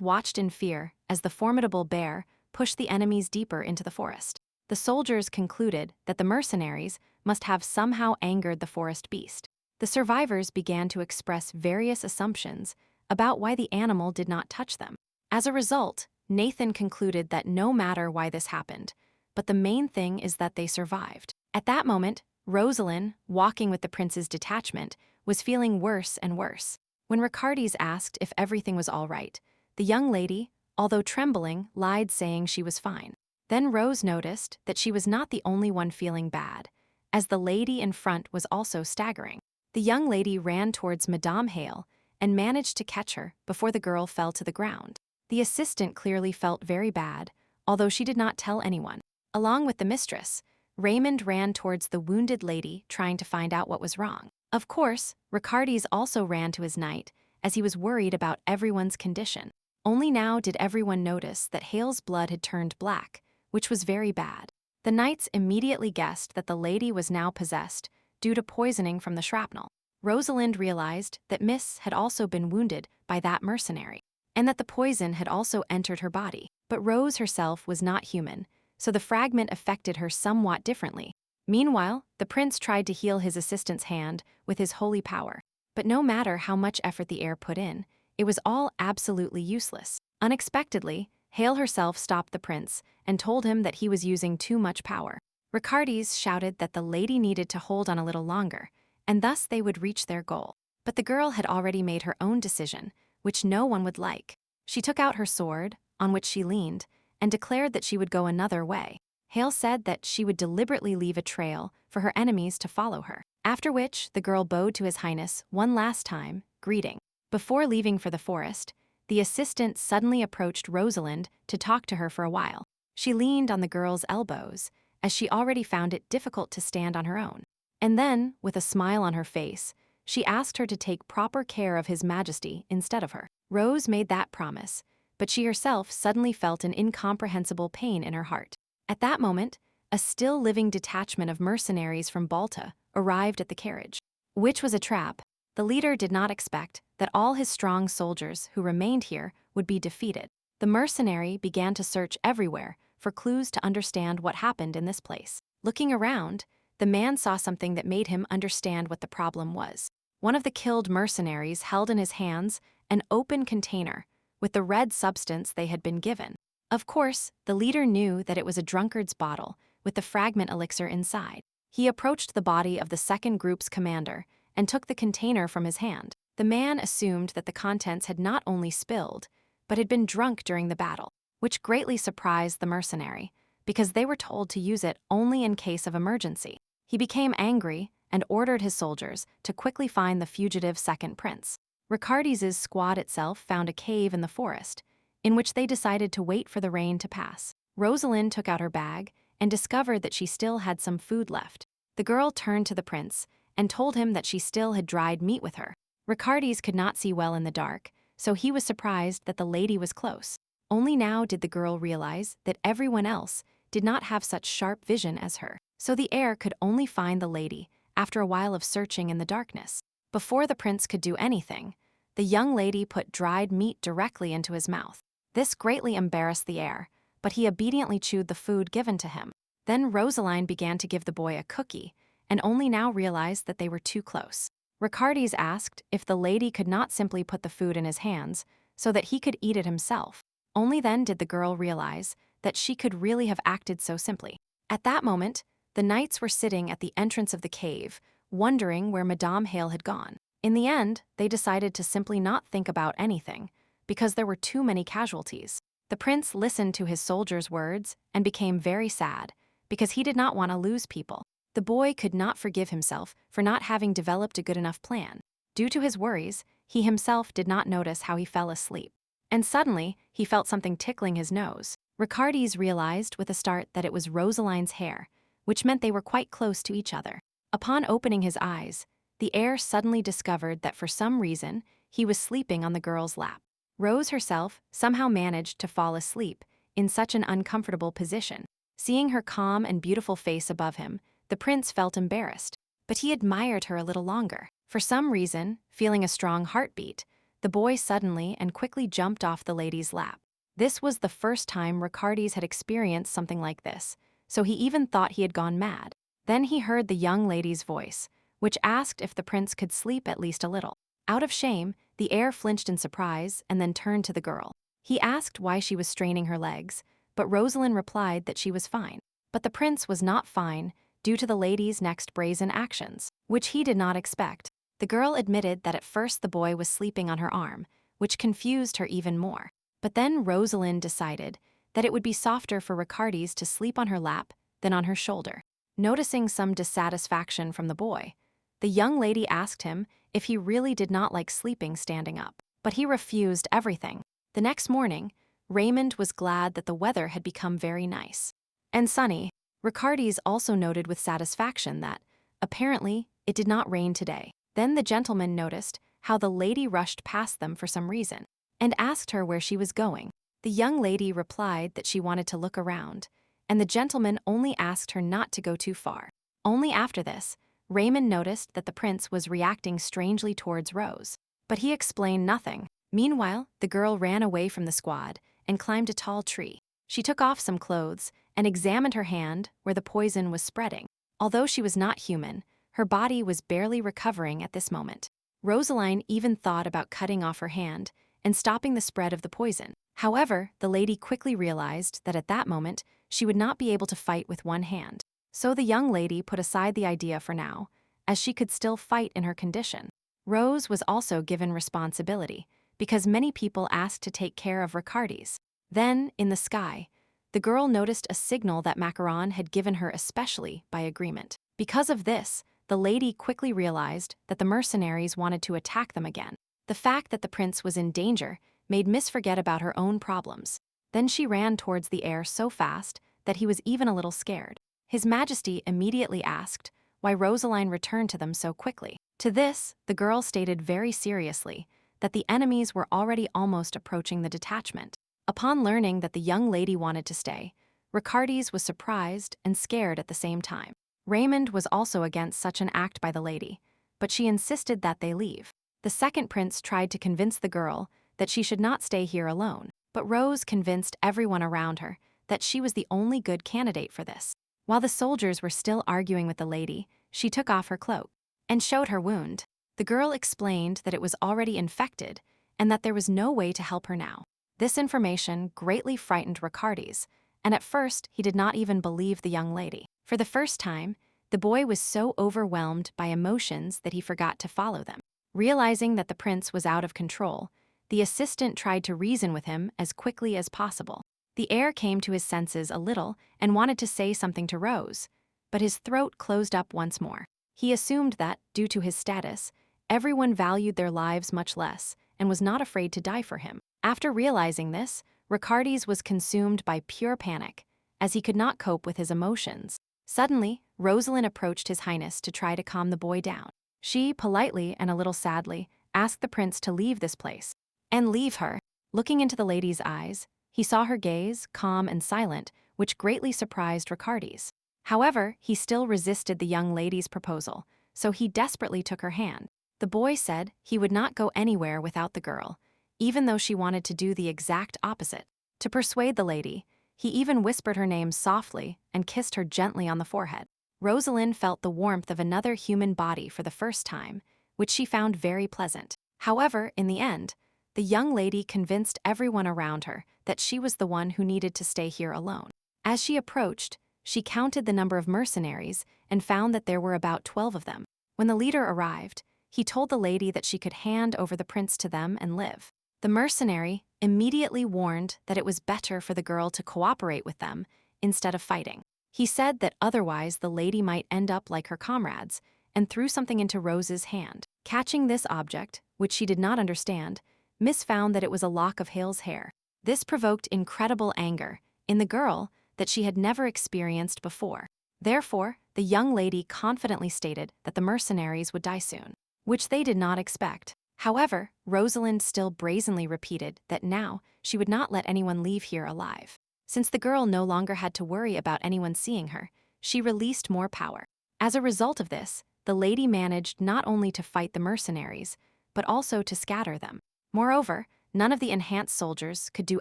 watched in fear as the formidable bear pushed the enemies deeper into the forest. The soldiers concluded that the mercenaries must have somehow angered the forest beast. The survivors began to express various assumptions about why the animal did not touch them. As a result, Nathan concluded that no matter why this happened, but the main thing is that they survived. At that moment, Rosalind, walking with the prince's detachment, was feeling worse and worse. When Ricardi's asked if everything was all right, the young lady, although trembling, lied, saying she was fine. Then Rose noticed that she was not the only one feeling bad, as the lady in front was also staggering. The young lady ran towards Madame Hale and managed to catch her before the girl fell to the ground. The assistant clearly felt very bad, although she did not tell anyone. Along with the mistress, Raymond ran towards the wounded lady, trying to find out what was wrong. Of course, Ricardi's also ran to his knight, as he was worried about everyone's condition. Only now did everyone notice that Hale's blood had turned black, which was very bad. The knights immediately guessed that the lady was now possessed due to poisoning from the shrapnel. Rosalind realized that Miss had also been wounded by that mercenary, and that the poison had also entered her body. But Rose herself was not human, so the fragment affected her somewhat differently. Meanwhile, the prince tried to heal his assistant's hand with his holy power. But no matter how much effort the heir put in, it was all absolutely useless. Unexpectedly, Hale herself stopped the prince and told him that he was using too much power. Ricardi's shouted that the lady needed to hold on a little longer, and thus they would reach their goal. But the girl had already made her own decision, which no one would like. She took out her sword, on which she leaned, and declared that she would go another way. Hale said that she would deliberately leave a trail for her enemies to follow her, after which the girl bowed to His Highness one last time, greeting. Before leaving for the forest, the assistant suddenly approached Rosalind to talk to her for a while. She leaned on the girl's elbows, as she already found it difficult to stand on her own. And then, with a smile on her face, she asked her to take proper care of His Majesty instead of her. Rose made that promise, but she herself suddenly felt an incomprehensible pain in her heart. At that moment, a still-living detachment of mercenaries from Balta arrived at the carriage, which was a trap. The leader did not expect that all his strong soldiers who remained here would be defeated. The mercenary began to search everywhere for clues to understand what happened in this place. Looking around, the man saw something that made him understand what the problem was. One of the killed mercenaries held in his hands an open container with the red substance they had been given. Of course, the leader knew that it was a drunkard's bottle with the fragment elixir inside. He approached the body of the second group's commander and took the container from his hand. The man assumed that the contents had not only spilled, but had been drunk during the battle, which greatly surprised the mercenary, because they were told to use it only in case of emergency. He became angry and ordered his soldiers to quickly find the fugitive second prince. Ricardi's squad itself found a cave in the forest, in which they decided to wait for the rain to pass. Rosalind took out her bag and discovered that she still had some food left. The girl turned to the prince and told him that she still had dried meat with her. Ricardi's could not see well in the dark, so he was surprised that the lady was close. Only now did the girl realize that everyone else did not have such sharp vision as her, so the heir could only find the lady after a while of searching in the darkness. Before the prince could do anything, the young lady put dried meat directly into his mouth. This greatly embarrassed the heir, but he obediently chewed the food given to him. Then Rosaline began to give the boy a cookie, and only now realized that they were too close. Ricardi's asked if the lady could not simply put the food in his hands so that he could eat it himself. Only then did the girl realize that she could really have acted so simply. At that moment, The knights were sitting at the entrance of the cave, wondering where Madame Hale had gone. In the end, they decided to simply not think about anything, because there were too many casualties. The prince listened to his soldiers' words and became very sad, because he did not want to lose people. The boy could not forgive himself for not having developed a good enough plan. Due to his worries, he himself did not notice how he fell asleep. And suddenly, he felt something tickling his nose. Ricardes realized with a start that it was Rosaline's hair, which meant they were quite close to each other. Upon opening his eyes, the heir suddenly discovered that for some reason, he was sleeping on the girl's lap. Rose herself somehow managed to fall asleep in such an uncomfortable position. Seeing her calm and beautiful face above him, the prince felt embarrassed, but he admired her a little longer. For some reason, feeling a strong heartbeat, the boy suddenly and quickly jumped off the lady's lap. This was the first time Ricardes had experienced something like this, so he even thought he had gone mad. Then he heard the young lady's voice, which asked if the prince could sleep at least a little. Out of shame, the heir flinched in surprise and then turned to the girl. He asked why she was straining her legs, but Rosalind replied that she was fine. But the prince was not fine due to the lady's next brazen actions, which he did not expect. The girl admitted that at first the boy was sleeping on her arm, which confused her even more. But then Rosalind decided that it would be softer for Ricardes to sleep on her lap than on her shoulder. Noticing some dissatisfaction from the boy, the young lady asked him if he really did not like sleeping standing up. But he refused everything. The next morning, Raymond was glad that the weather had become very nice and sunny. Ricardes also noted with satisfaction that, apparently, it did not rain today. Then the gentleman noticed how the lady rushed past them for some reason and asked her where she was going. The young lady replied that she wanted to look around, and the gentleman only asked her not to go too far. Only after this, Raymond noticed that the prince was reacting strangely towards Rose, but he explained nothing. Meanwhile, the girl ran away from the squad and climbed a tall tree. She took off some clothes and examined her hand where the poison was spreading. Although she was not human, her body was barely recovering at this moment. Rosaline even thought about cutting off her hand and stopping the spread of the poison. However, the lady quickly realized that at that moment, she would not be able to fight with one hand. So the young lady put aside the idea for now, as she could still fight in her condition. Rose was also given responsibility, because many people asked to take care of Ricardes. Then, in the sky, the girl noticed a signal that Macaron had given her especially by agreement. Because of this, the lady quickly realized that the mercenaries wanted to attack them again. The fact that the prince was in danger made Miss forget about her own problems. Then she ran towards the heir so fast that he was even a little scared. His Majesty immediately asked why Rosaline returned to them so quickly. To this, the girl stated very seriously that the enemies were already almost approaching the detachment. Upon learning that the young lady wanted to stay, Ricardes was surprised and scared at the same time. Raymond was also against such an act by the lady, but she insisted that they leave. The second prince tried to convince the girl that she should not stay here alone, but Rose convinced everyone around her that she was the only good candidate for this. While the soldiers were still arguing with the lady, she took off her cloak and showed her wound. The girl explained that it was already infected and that there was no way to help her now. This information greatly frightened Ricardes, and at first he did not even believe the young lady. For the first time, the boy was so overwhelmed by emotions that he forgot to follow them. Realizing that the prince was out of control, the assistant tried to reason with him as quickly as possible. The heir came to his senses a little and wanted to say something to Rose, but his throat closed up once more. He assumed that, due to his status, everyone valued their lives much less and was not afraid to die for him. After realizing this, Ricardes was consumed by pure panic, as he could not cope with his emotions. Suddenly, Rosalind approached His Highness to try to calm the boy down. She, politely and a little sadly, asked the prince to leave this place. And leave her. Looking into the lady's eyes, he saw her gaze, calm and silent, which greatly surprised Ricardes. However, he still resisted the young lady's proposal, so he desperately took her hand. The boy said he would not go anywhere without the girl, even though she wanted to do the exact opposite. To persuade the lady, he even whispered her name softly and kissed her gently on the forehead. Rosalind felt the warmth of another human body for the first time, which she found very pleasant. However, in the end, the young lady convinced everyone around her that she was the one who needed to stay here alone. As she approached, she counted the number of mercenaries and found that there were about 12 of them. When the leader arrived, he told the lady that she could hand over the prince to them and live. The mercenary immediately warned that it was better for the girl to cooperate with them instead of fighting. He said that otherwise the lady might end up like her comrades, and threw something into Rose's hand. Catching this object, which she did not understand, Miss found that it was a lock of Hale's hair. This provoked incredible anger in the girl that she had never experienced before. Therefore, the young lady confidently stated that the mercenaries would die soon, which they did not expect. However, Rosalind still brazenly repeated that now she would not let anyone leave here alive. Since the girl no longer had to worry about anyone seeing her, she released more power. As a result of this, the lady managed not only to fight the mercenaries, but also to scatter them. Moreover, none of the enhanced soldiers could do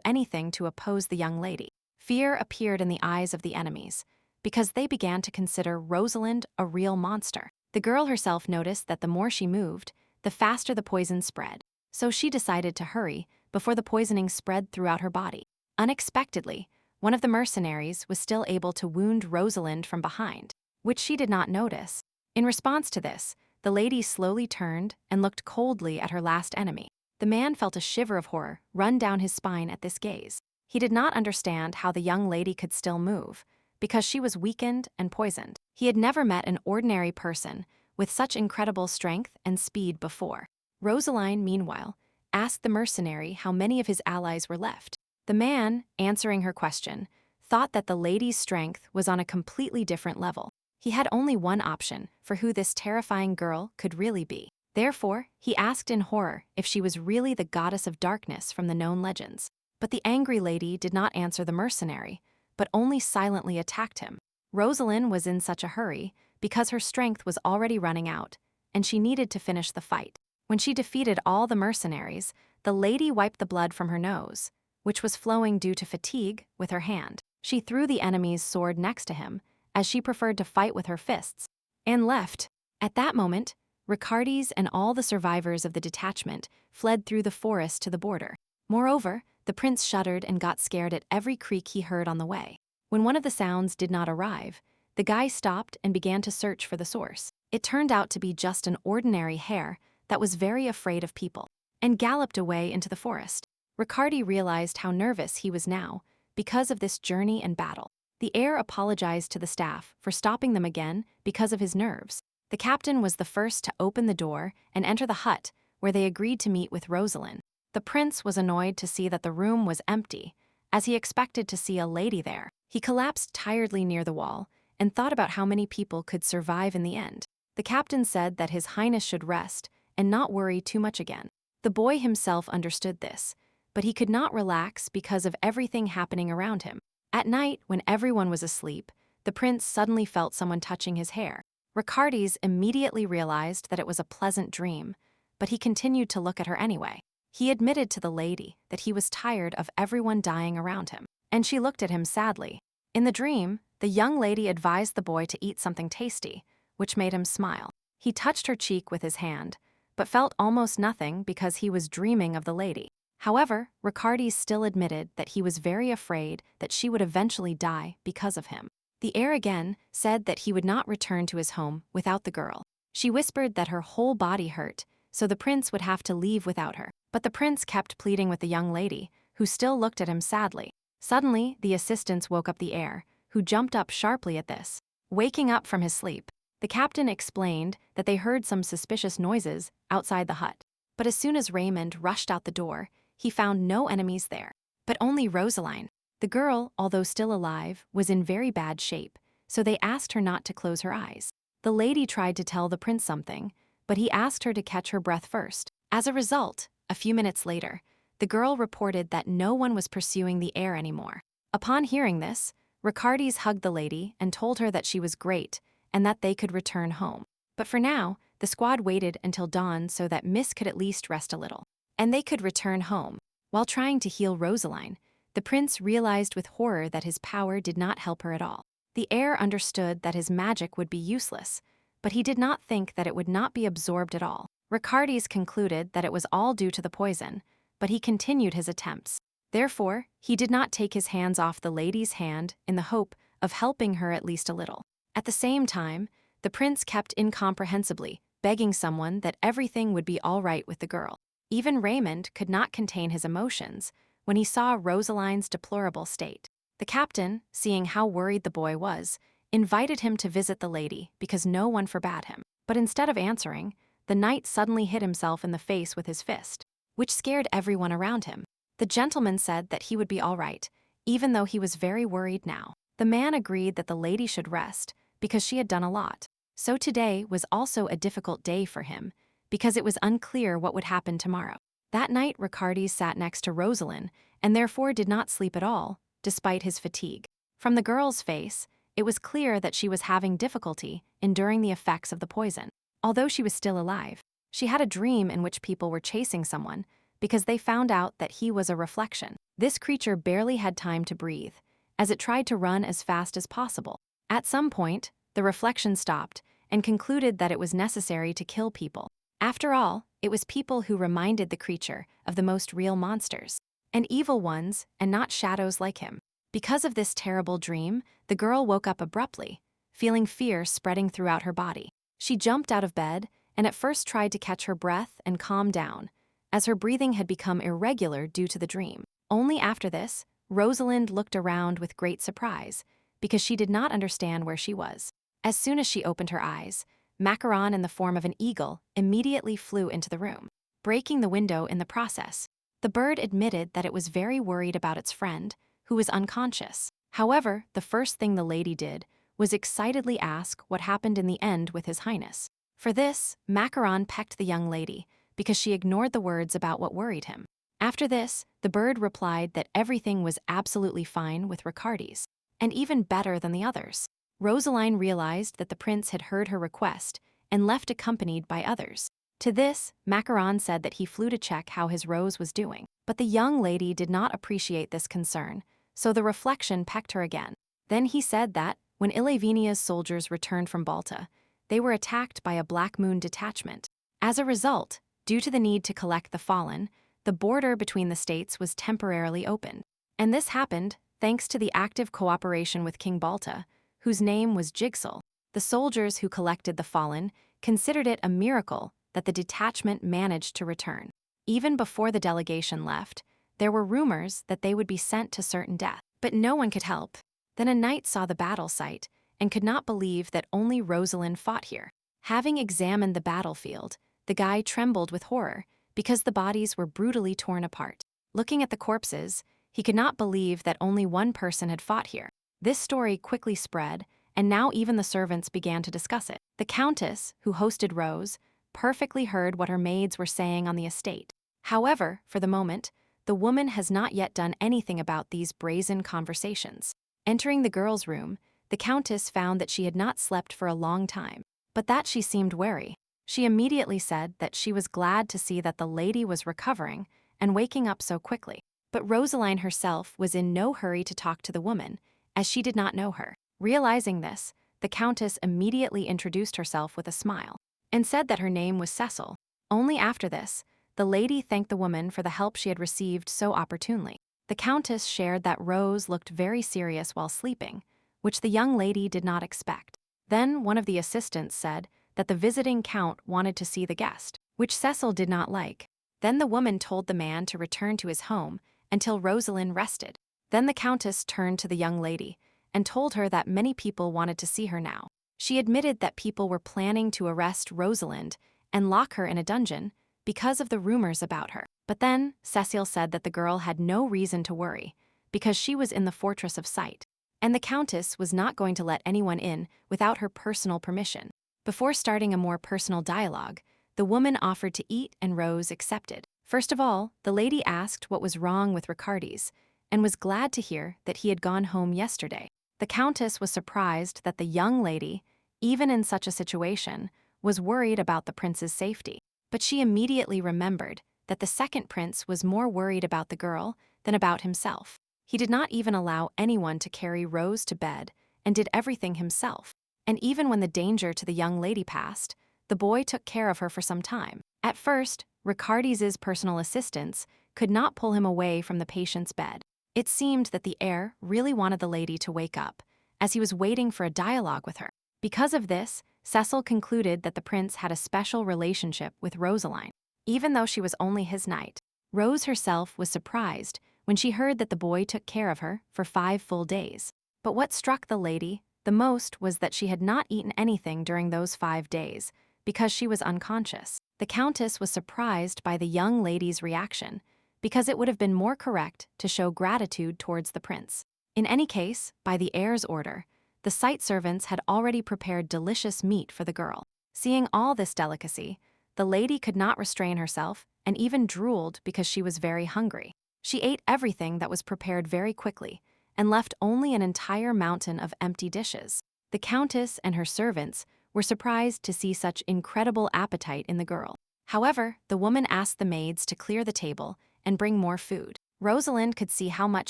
anything to oppose the young lady. Fear appeared in the eyes of the enemies, because they began to consider Rosalind a real monster. The girl herself noticed that the more she moved, the faster the poison spread, so she decided to hurry before the poisoning spread throughout her body. Unexpectedly, one of the mercenaries was still able to wound Rosalind from behind, which she did not notice. In response to this, the lady slowly turned and looked coldly at her last enemy. The man felt a shiver of horror run down his spine at this gaze. He did not understand how the young lady could still move, because she was weakened and poisoned. He had never met an ordinary person with such incredible strength and speed before. Rosaline, meanwhile, asked the mercenary how many of his allies were left. The man, answering her question, thought that the lady's strength was on a completely different level. He had only one option for who this terrifying girl could really be. Therefore, he asked in horror if she was really the goddess of darkness from the known legends. But the angry lady did not answer the mercenary, but only silently attacked him. Rosalind was in such a hurry because her strength was already running out, and she needed to finish the fight. When she defeated all the mercenaries, the lady wiped the blood from her nose, which was flowing due to fatigue, with her hand. She threw the enemy's sword next to him, as she preferred to fight with her fists, and left. At that moment, Riccardi's and all the survivors of the detachment fled through the forest to the border. Moreover, the prince shuddered and got scared at every creak he heard on the way. When one of the sounds did not arrive, the guy stopped and began to search for the source. It turned out to be just an ordinary hare that was very afraid of people, and galloped away into the forest. Riccardi realized how nervous he was now because of this journey and battle. The heir apologized to the staff for stopping them again because of his nerves. The captain was the first to open the door and enter the hut, where they agreed to meet with Rosalind. The prince was annoyed to see that the room was empty, as he expected to see a lady there. He collapsed tiredly near the wall and thought about how many people could survive in the end. The captain said that His Highness should rest and not worry too much again. The boy himself understood this, but he could not relax because of everything happening around him. At night, when everyone was asleep, the prince suddenly felt someone touching his hair. Riccardi's immediately realized that it was a pleasant dream, but he continued to look at her anyway. He admitted to the lady that he was tired of everyone dying around him, and she looked at him sadly. In the dream, the young lady advised the boy to eat something tasty, which made him smile. He touched her cheek with his hand, but felt almost nothing because he was dreaming of the lady. However, Riccardi still admitted that he was very afraid that she would eventually die because of him. The heir again said that he would not return to his home without the girl. She whispered that her whole body hurt, so the prince would have to leave without her. But the prince kept pleading with the young lady, who still looked at him sadly. Suddenly, the assistants woke up the heir, who jumped up sharply at this. Waking up from his sleep, the captain explained that they heard some suspicious noises outside the hut. But as soon as Raymond rushed out the door, he found no enemies there, but only Rosaline. The girl, although still alive, was in very bad shape, so they asked her not to close her eyes. The lady tried to tell the prince something, but he asked her to catch her breath first. As a result, a few minutes later, the girl reported that no one was pursuing the heir anymore. Upon hearing this, Riccardi's hugged the lady and told her that she was great and that they could return home. But for now, the squad waited until dawn so that Miss could at least rest a little, and they could return home. While trying to heal Rosaline, the prince realized with horror that his power did not help her at all. The heir understood that his magic would be useless, but he did not think that it would not be absorbed at all. Riccardi's concluded that it was all due to the poison, but he continued his attempts. Therefore, he did not take his hands off the lady's hand in the hope of helping her at least a little. At the same time, the prince kept incomprehensibly begging someone that everything would be all right with the girl. Even Raymond could not contain his emotions when he saw Rosaline's deplorable state. The captain, seeing how worried the boy was, invited him to visit the lady because no one forbade him. But instead of answering, the knight suddenly hit himself in the face with his fist, which scared everyone around him. The gentleman said that he would be all right, even though he was very worried now. The man agreed that the lady should rest because she had done a lot. So today was also a difficult day for him because it was unclear what would happen tomorrow. That night, Ricardes sat next to Rosalind and therefore did not sleep at all, despite his fatigue. From the girl's face, it was clear that she was having difficulty enduring the effects of the poison. Although she was still alive, she had a dream in which people were chasing someone because they found out that he was a reflection. This creature barely had time to breathe, as it tried to run as fast as possible. At some point, the reflection stopped and concluded that it was necessary to kill people. After all, it was people who reminded the creature of the most real monsters, and evil ones, and not shadows like him. Because of this terrible dream, the girl woke up abruptly, feeling fear spreading throughout her body. She jumped out of bed and at first tried to catch her breath and calm down, as her breathing had become irregular due to the dream. Only after this, Rosalind looked around with great surprise, because she did not understand where she was. As soon as she opened her eyes, Macaron in the form of an eagle immediately flew into the room, breaking the window in the process. The bird admitted that it was very worried about its friend, who was unconscious. However, the first thing the lady did was excitedly ask what happened in the end with His Highness. For this, Macaron pecked the young lady because she ignored the words about what worried him. After this, the bird replied that everything was absolutely fine with Ricardes, and even better than the others. Rosaline realized that the prince had heard her request and left accompanied by others. To this, Macaron said that he flew to check how his rose was doing. But the young lady did not appreciate this concern, so the reflection pecked her again. Then he said that, when Ilevinia's soldiers returned from Balta, they were attacked by a Black Moon detachment. As a result, due to the need to collect the fallen, the border between the states was temporarily opened. And this happened thanks to the active cooperation with King Balta, whose name was Jigsaw. The soldiers who collected the fallen considered it a miracle that the detachment managed to return. Even before the delegation left, there were rumors that they would be sent to certain death, but no one could help. Then a knight saw the battle site and could not believe that only Rosalind fought here. Having examined the battlefield, the guy trembled with horror because the bodies were brutally torn apart. Looking at the corpses, he could not believe that only one person had fought here. This story quickly spread, and now even the servants began to discuss it. The countess, who hosted Rose, perfectly heard what her maids were saying on the estate. However, for the moment, the woman has not yet done anything about these brazen conversations. Entering the girl's room, the countess found that she had not slept for a long time, but that she seemed wary. She immediately said that she was glad to see that the lady was recovering and waking up so quickly. But Rosaline herself was in no hurry to talk to the woman, as she did not know her. Realizing this, the countess immediately introduced herself with a smile and said that her name was Cecil. Only after this, the lady thanked the woman for the help she had received so opportunely. The countess shared that Rose looked very serious while sleeping, which the young lady did not expect. Then one of the assistants said that the visiting count wanted to see the guest, which Cecil did not like. Then the woman told the man to return to his home until Rosalind rested. Then the countess turned to the young lady and told her that many people wanted to see her now. She admitted that people were planning to arrest Rosalind and lock her in a dungeon because of the rumors about her. But then, Cecile said that the girl had no reason to worry, because she was in the Fortress of Sight, and the Countess was not going to let anyone in without her personal permission. Before starting a more personal dialogue, the woman offered to eat and Rose accepted. First of all, the lady asked what was wrong with Ricardes, and was glad to hear that he had gone home yesterday. The Countess was surprised that the young lady, even in such a situation, was worried about the prince's safety. But she immediately remembered that the second prince was more worried about the girl than about himself. He did not even allow anyone to carry Rose to bed and did everything himself. And even when the danger to the young lady passed, the boy took care of her for some time. At first, Ricardes's personal assistants could not pull him away from the patient's bed. It seemed that the heir really wanted the lady to wake up, as he was waiting for a dialogue with her. Because of this, Cecil concluded that the prince had a special relationship with Rosaline, even though she was only his knight. Rose herself was surprised when she heard that the boy took care of her for 5 full days. But what struck the lady the most was that she had not eaten anything during those 5 days, because she was unconscious. The Countess was surprised by the young lady's reaction, because it would have been more correct to show gratitude towards the prince. In any case, by the heir's order, the site servants had already prepared delicious meat for the girl. Seeing all this delicacy, the lady could not restrain herself and even drooled because she was very hungry. She ate everything that was prepared very quickly and left only an entire mountain of empty dishes. The Countess and her servants were surprised to see such incredible appetite in the girl. However, the woman asked the maids to clear the table and bring more food. Rosalind could see how much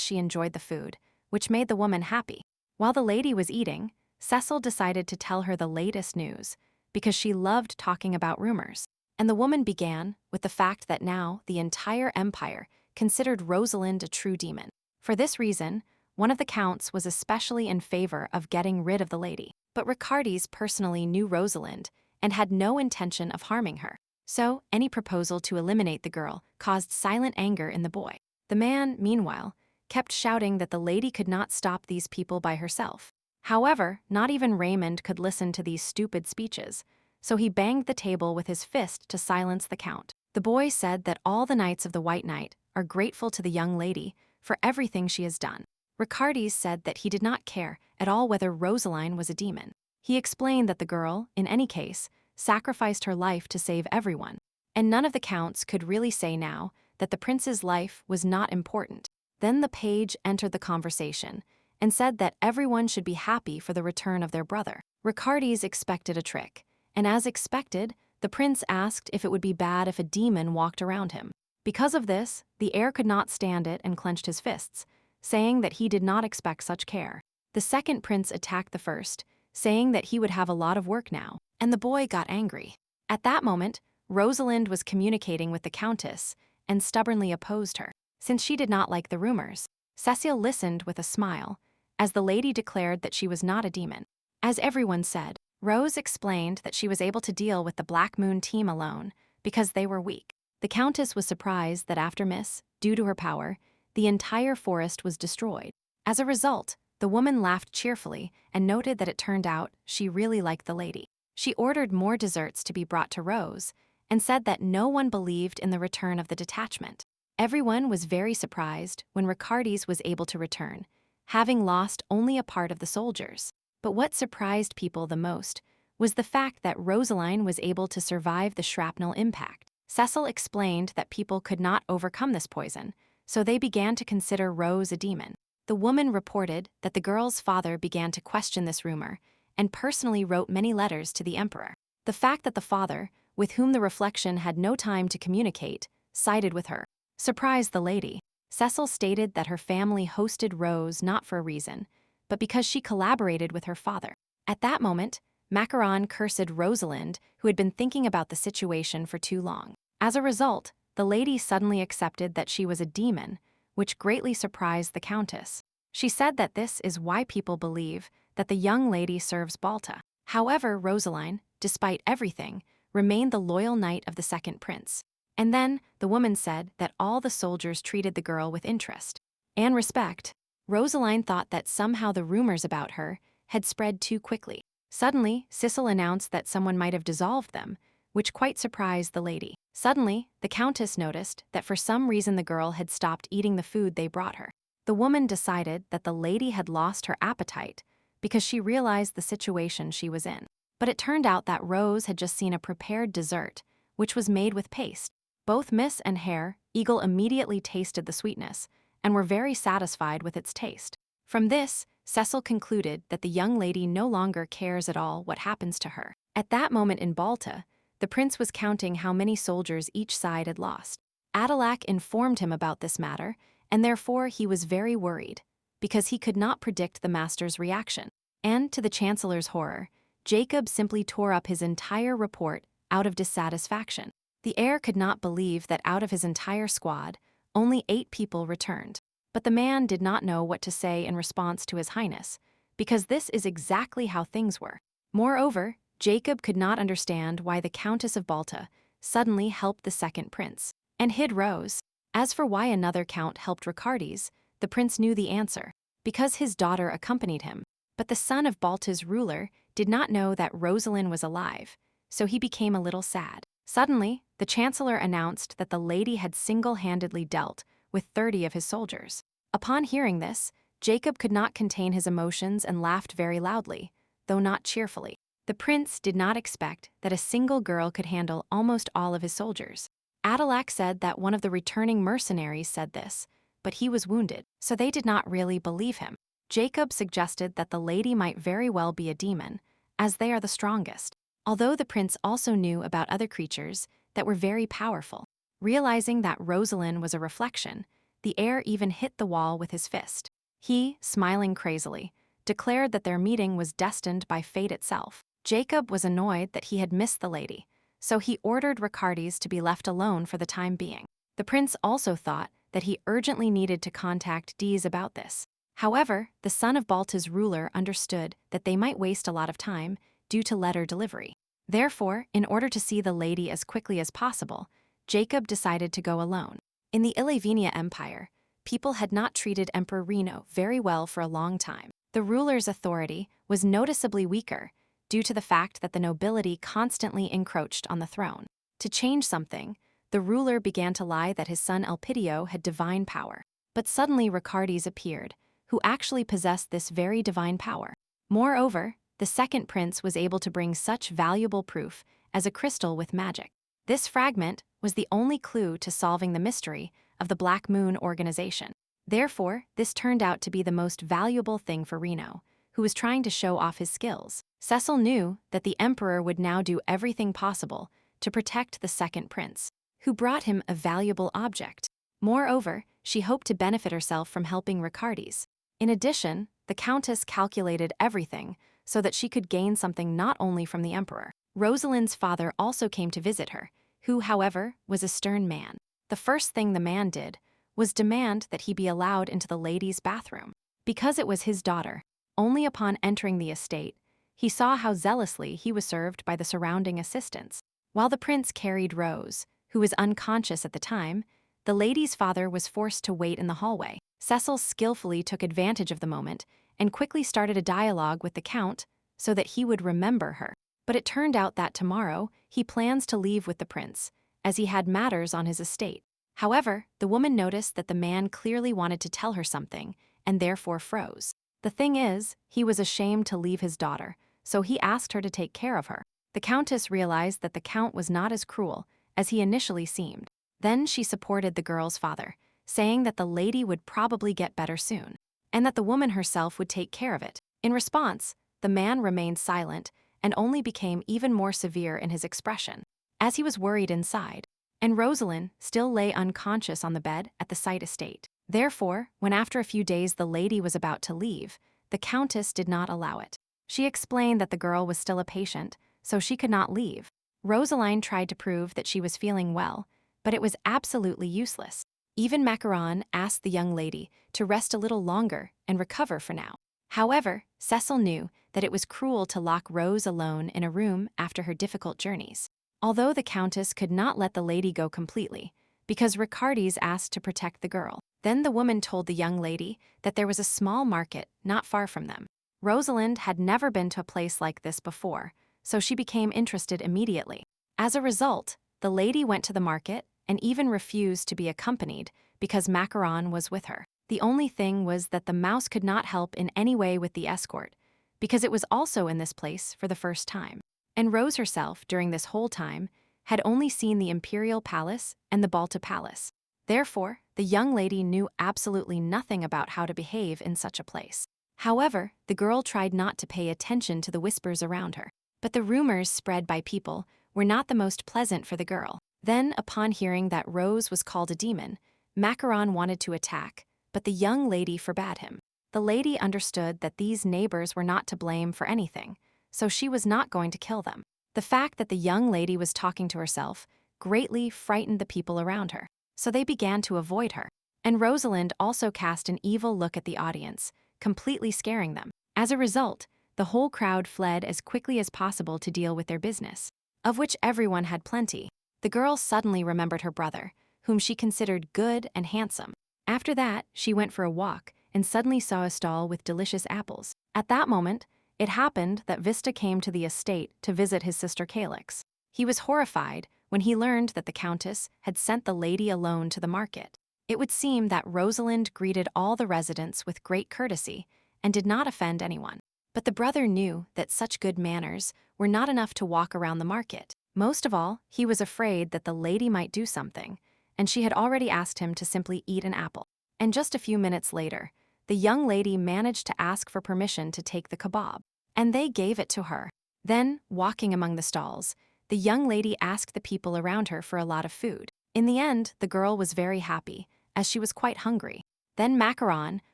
she enjoyed the food, which made the woman happy. While the lady was eating, Cecil decided to tell her the latest news, because she loved talking about rumors. And the woman began with the fact that now the entire empire considered Rosalind a true demon. For this reason, one of the counts was especially in favor of getting rid of the lady. But Ricardes personally knew Rosalind and had no intention of harming her. So, any proposal to eliminate the girl caused silent anger in the boy. The man, meanwhile, kept shouting that the lady could not stop these people by herself. However, not even Raymond could listen to these stupid speeches, so he banged the table with his fist to silence the count. The boy said that all the knights of the White Knight are grateful to the young lady for everything she has done. Ricardes said that he did not care at all whether Rosaline was a demon. He explained that the girl, in any case, sacrificed her life to save everyone, and none of the counts could really say now that the prince's life was not important. Then the page entered the conversation and said that everyone should be happy for the return of their brother. Ricardes expected a trick, and as expected, the prince asked if it would be bad if a demon walked around him. Because of this, the heir could not stand it and clenched his fists, saying that he did not expect such care. The second prince attacked the first, saying that he would have a lot of work now, and the boy got angry. At that moment, Rosalind was communicating with the Countess and stubbornly opposed her, since she did not like the rumors. Cecil listened with a smile, as the lady declared that she was not a demon. As everyone said, Rose explained that she was able to deal with the Black Moon team alone because they were weak. The Countess was surprised that after Miss, due to her power, the entire forest was destroyed. As a result, the woman laughed cheerfully and noted that it turned out she really liked the lady. She ordered more desserts to be brought to Rose and said that no one believed in the return of the detachment. Everyone was very surprised when Ricardes was able to return, having lost only a part of the soldiers. But what surprised people the most was the fact that Rosaline was able to survive the shrapnel impact. Cecil explained that people could not overcome this poison, so they began to consider Rose a demon. The woman reported that the girl's father began to question this rumor and personally wrote many letters to the emperor. The fact that the father, with whom the reflection had no time to communicate, sided with her, surprised the lady. Cecil stated that her family hosted Rose not for a reason, but because she collaborated with her father. At that moment, Macaron cursed Rosalind, who had been thinking about the situation for too long. As a result, the lady suddenly accepted that she was a demon, which greatly surprised the Countess. She said that this is why people believe that the young lady serves Balta. However, Rosaline, despite everything, remained the loyal knight of the second prince. And then, the woman said that all the soldiers treated the girl with interest and respect. Rosaline thought that somehow the rumors about her had spread too quickly. Suddenly, Cecil announced that someone might have dissolved them, which quite surprised the lady. Suddenly, the Countess noticed that for some reason the girl had stopped eating the food they brought her. The woman decided that the lady had lost her appetite because she realized the situation she was in. But it turned out that Rose had just seen a prepared dessert, which was made with paste. Both Miss and Herr Eagle immediately tasted the sweetness and were very satisfied with its taste. From this, Cecil concluded that the young lady no longer cares at all what happens to her. At that moment in Balta, the prince was counting how many soldiers each side had lost. Adelac informed him about this matter, and therefore he was very worried, because he could not predict the master's reaction. And to the Chancellor's horror, Jacob simply tore up his entire report out of dissatisfaction. The heir could not believe that out of his entire squad, only 8 people returned. But the man did not know what to say in response to His Highness, because this is exactly how things were. Moreover, Jacob could not understand why the Countess of Balta suddenly helped the second prince and hid Rose. As for why another count helped Ricardes, the prince knew the answer, because his daughter accompanied him. But the son of Balta's ruler did not know that Rosalind was alive, so he became a little sad. Suddenly, the chancellor announced that the lady had single-handedly dealt with 30 of his soldiers. Upon hearing this, Jacob could not contain his emotions and laughed very loudly, though not cheerfully. The prince did not expect that a single girl could handle almost all of his soldiers. Adelac said that one of the returning mercenaries said this, but he was wounded, so they did not really believe him. Jacob suggested that the lady might very well be a demon, as they are the strongest, although the prince also knew about other creatures that were very powerful. Realizing that Rosalind was a reflection, the heir even hit the wall with his fist. He, smiling crazily, declared that their meeting was destined by fate itself. Jacob was annoyed that he had missed the lady, so he ordered Ricardes to be left alone for the time being. The prince also thought that he urgently needed to contact Dees about this. However, the son of Balta's ruler understood that they might waste a lot of time due to letter delivery. Therefore, in order to see the lady as quickly as possible, Jacob decided to go alone. In the Illyvenia Empire, people had not treated Emperor Reno very well for a long time. The ruler's authority was noticeably weaker due to the fact that the nobility constantly encroached on the throne. To change something, the ruler began to lie that his son Elpidio had divine power. But suddenly Ricardes appeared, who actually possessed this very divine power. Moreover, the second prince was able to bring such valuable proof as a crystal with magic. This fragment was the only clue to solving the mystery of the Black Moon organization. Therefore, this turned out to be the most valuable thing for Reno, who was trying to show off his skills. Cecil knew that the emperor would now do everything possible to protect the second prince, who brought him a valuable object. Moreover, she hoped to benefit herself from helping Ricardes. In addition, the countess calculated everything so that she could gain something not only from the emperor. Rosalind's father also came to visit her, who, however, was a stern man. The first thing the man did was demand that he be allowed into the ladies' bathroom. Because it was his daughter, only upon entering the estate, he saw how zealously he was served by the surrounding assistants. While the prince carried Rose, who was unconscious at the time, the lady's father was forced to wait in the hallway. Cecil skillfully took advantage of the moment and quickly started a dialogue with the count so that he would remember her. But it turned out that tomorrow he plans to leave with the prince, as he had matters on his estate. However, the woman noticed that the man clearly wanted to tell her something and therefore froze. The thing is, he was ashamed to leave his daughter, so he asked her to take care of her. The countess realized that the count was not as cruel as he initially seemed. Then she supported the girl's father, saying that the lady would probably get better soon, and that the woman herself would take care of it. In response, the man remained silent and only became even more severe in his expression, as he was worried inside. And Rosalind still lay unconscious on the bed at the site estate. Therefore, when after a few days the lady was about to leave, the countess did not allow it. She explained that the girl was still a patient, so she could not leave. Rosaline tried to prove that she was feeling well, but it was absolutely useless. Even Macaron asked the young lady to rest a little longer and recover for now. However, Cecil knew that it was cruel to lock Rose alone in a room after her difficult journeys. Although the countess could not let the lady go completely, because Ricardes asked to protect the girl. Then the woman told the young lady that there was a small market not far from them. Rosalind had never been to a place like this before, so she became interested immediately. As a result, the lady went to the market and even refused to be accompanied because Macaron was with her. The only thing was that the mouse could not help in any way with the escort, because it was also in this place for the first time. And Rose herself, during this whole time, had only seen the Imperial Palace and the Balta Palace. Therefore, the young lady knew absolutely nothing about how to behave in such a place. However, the girl tried not to pay attention to the whispers around her. But the rumors spread by people were not the most pleasant for the girl. Then, upon hearing that Rose was called a demon, Macaron wanted to attack, but the young lady forbade him. The lady understood that these neighbors were not to blame for anything, so she was not going to kill them. The fact that the young lady was talking to herself greatly frightened the people around her, so they began to avoid her. And Rosalind also cast an evil look at the audience, completely scaring them. As a result, the whole crowd fled as quickly as possible to deal with their business, of which everyone had plenty. The girl suddenly remembered her brother, whom she considered good and handsome. After that, she went for a walk and suddenly saw a stall with delicious apples. At that moment, it happened that Vista came to the estate to visit his sister Calyx. He was horrified when he learned that the Countess had sent the lady alone to the market. It would seem that Rosalind greeted all the residents with great courtesy and did not offend anyone. But the brother knew that such good manners were not enough to walk around the market. Most of all, he was afraid that the lady might do something, and she had already asked him to simply eat an apple. And just a few minutes later, the young lady managed to ask for permission to take the kebab, and they gave it to her. Then, walking among the stalls, the young lady asked the people around her for a lot of food. In the end, the girl was very happy, as she was quite hungry. Then Macaron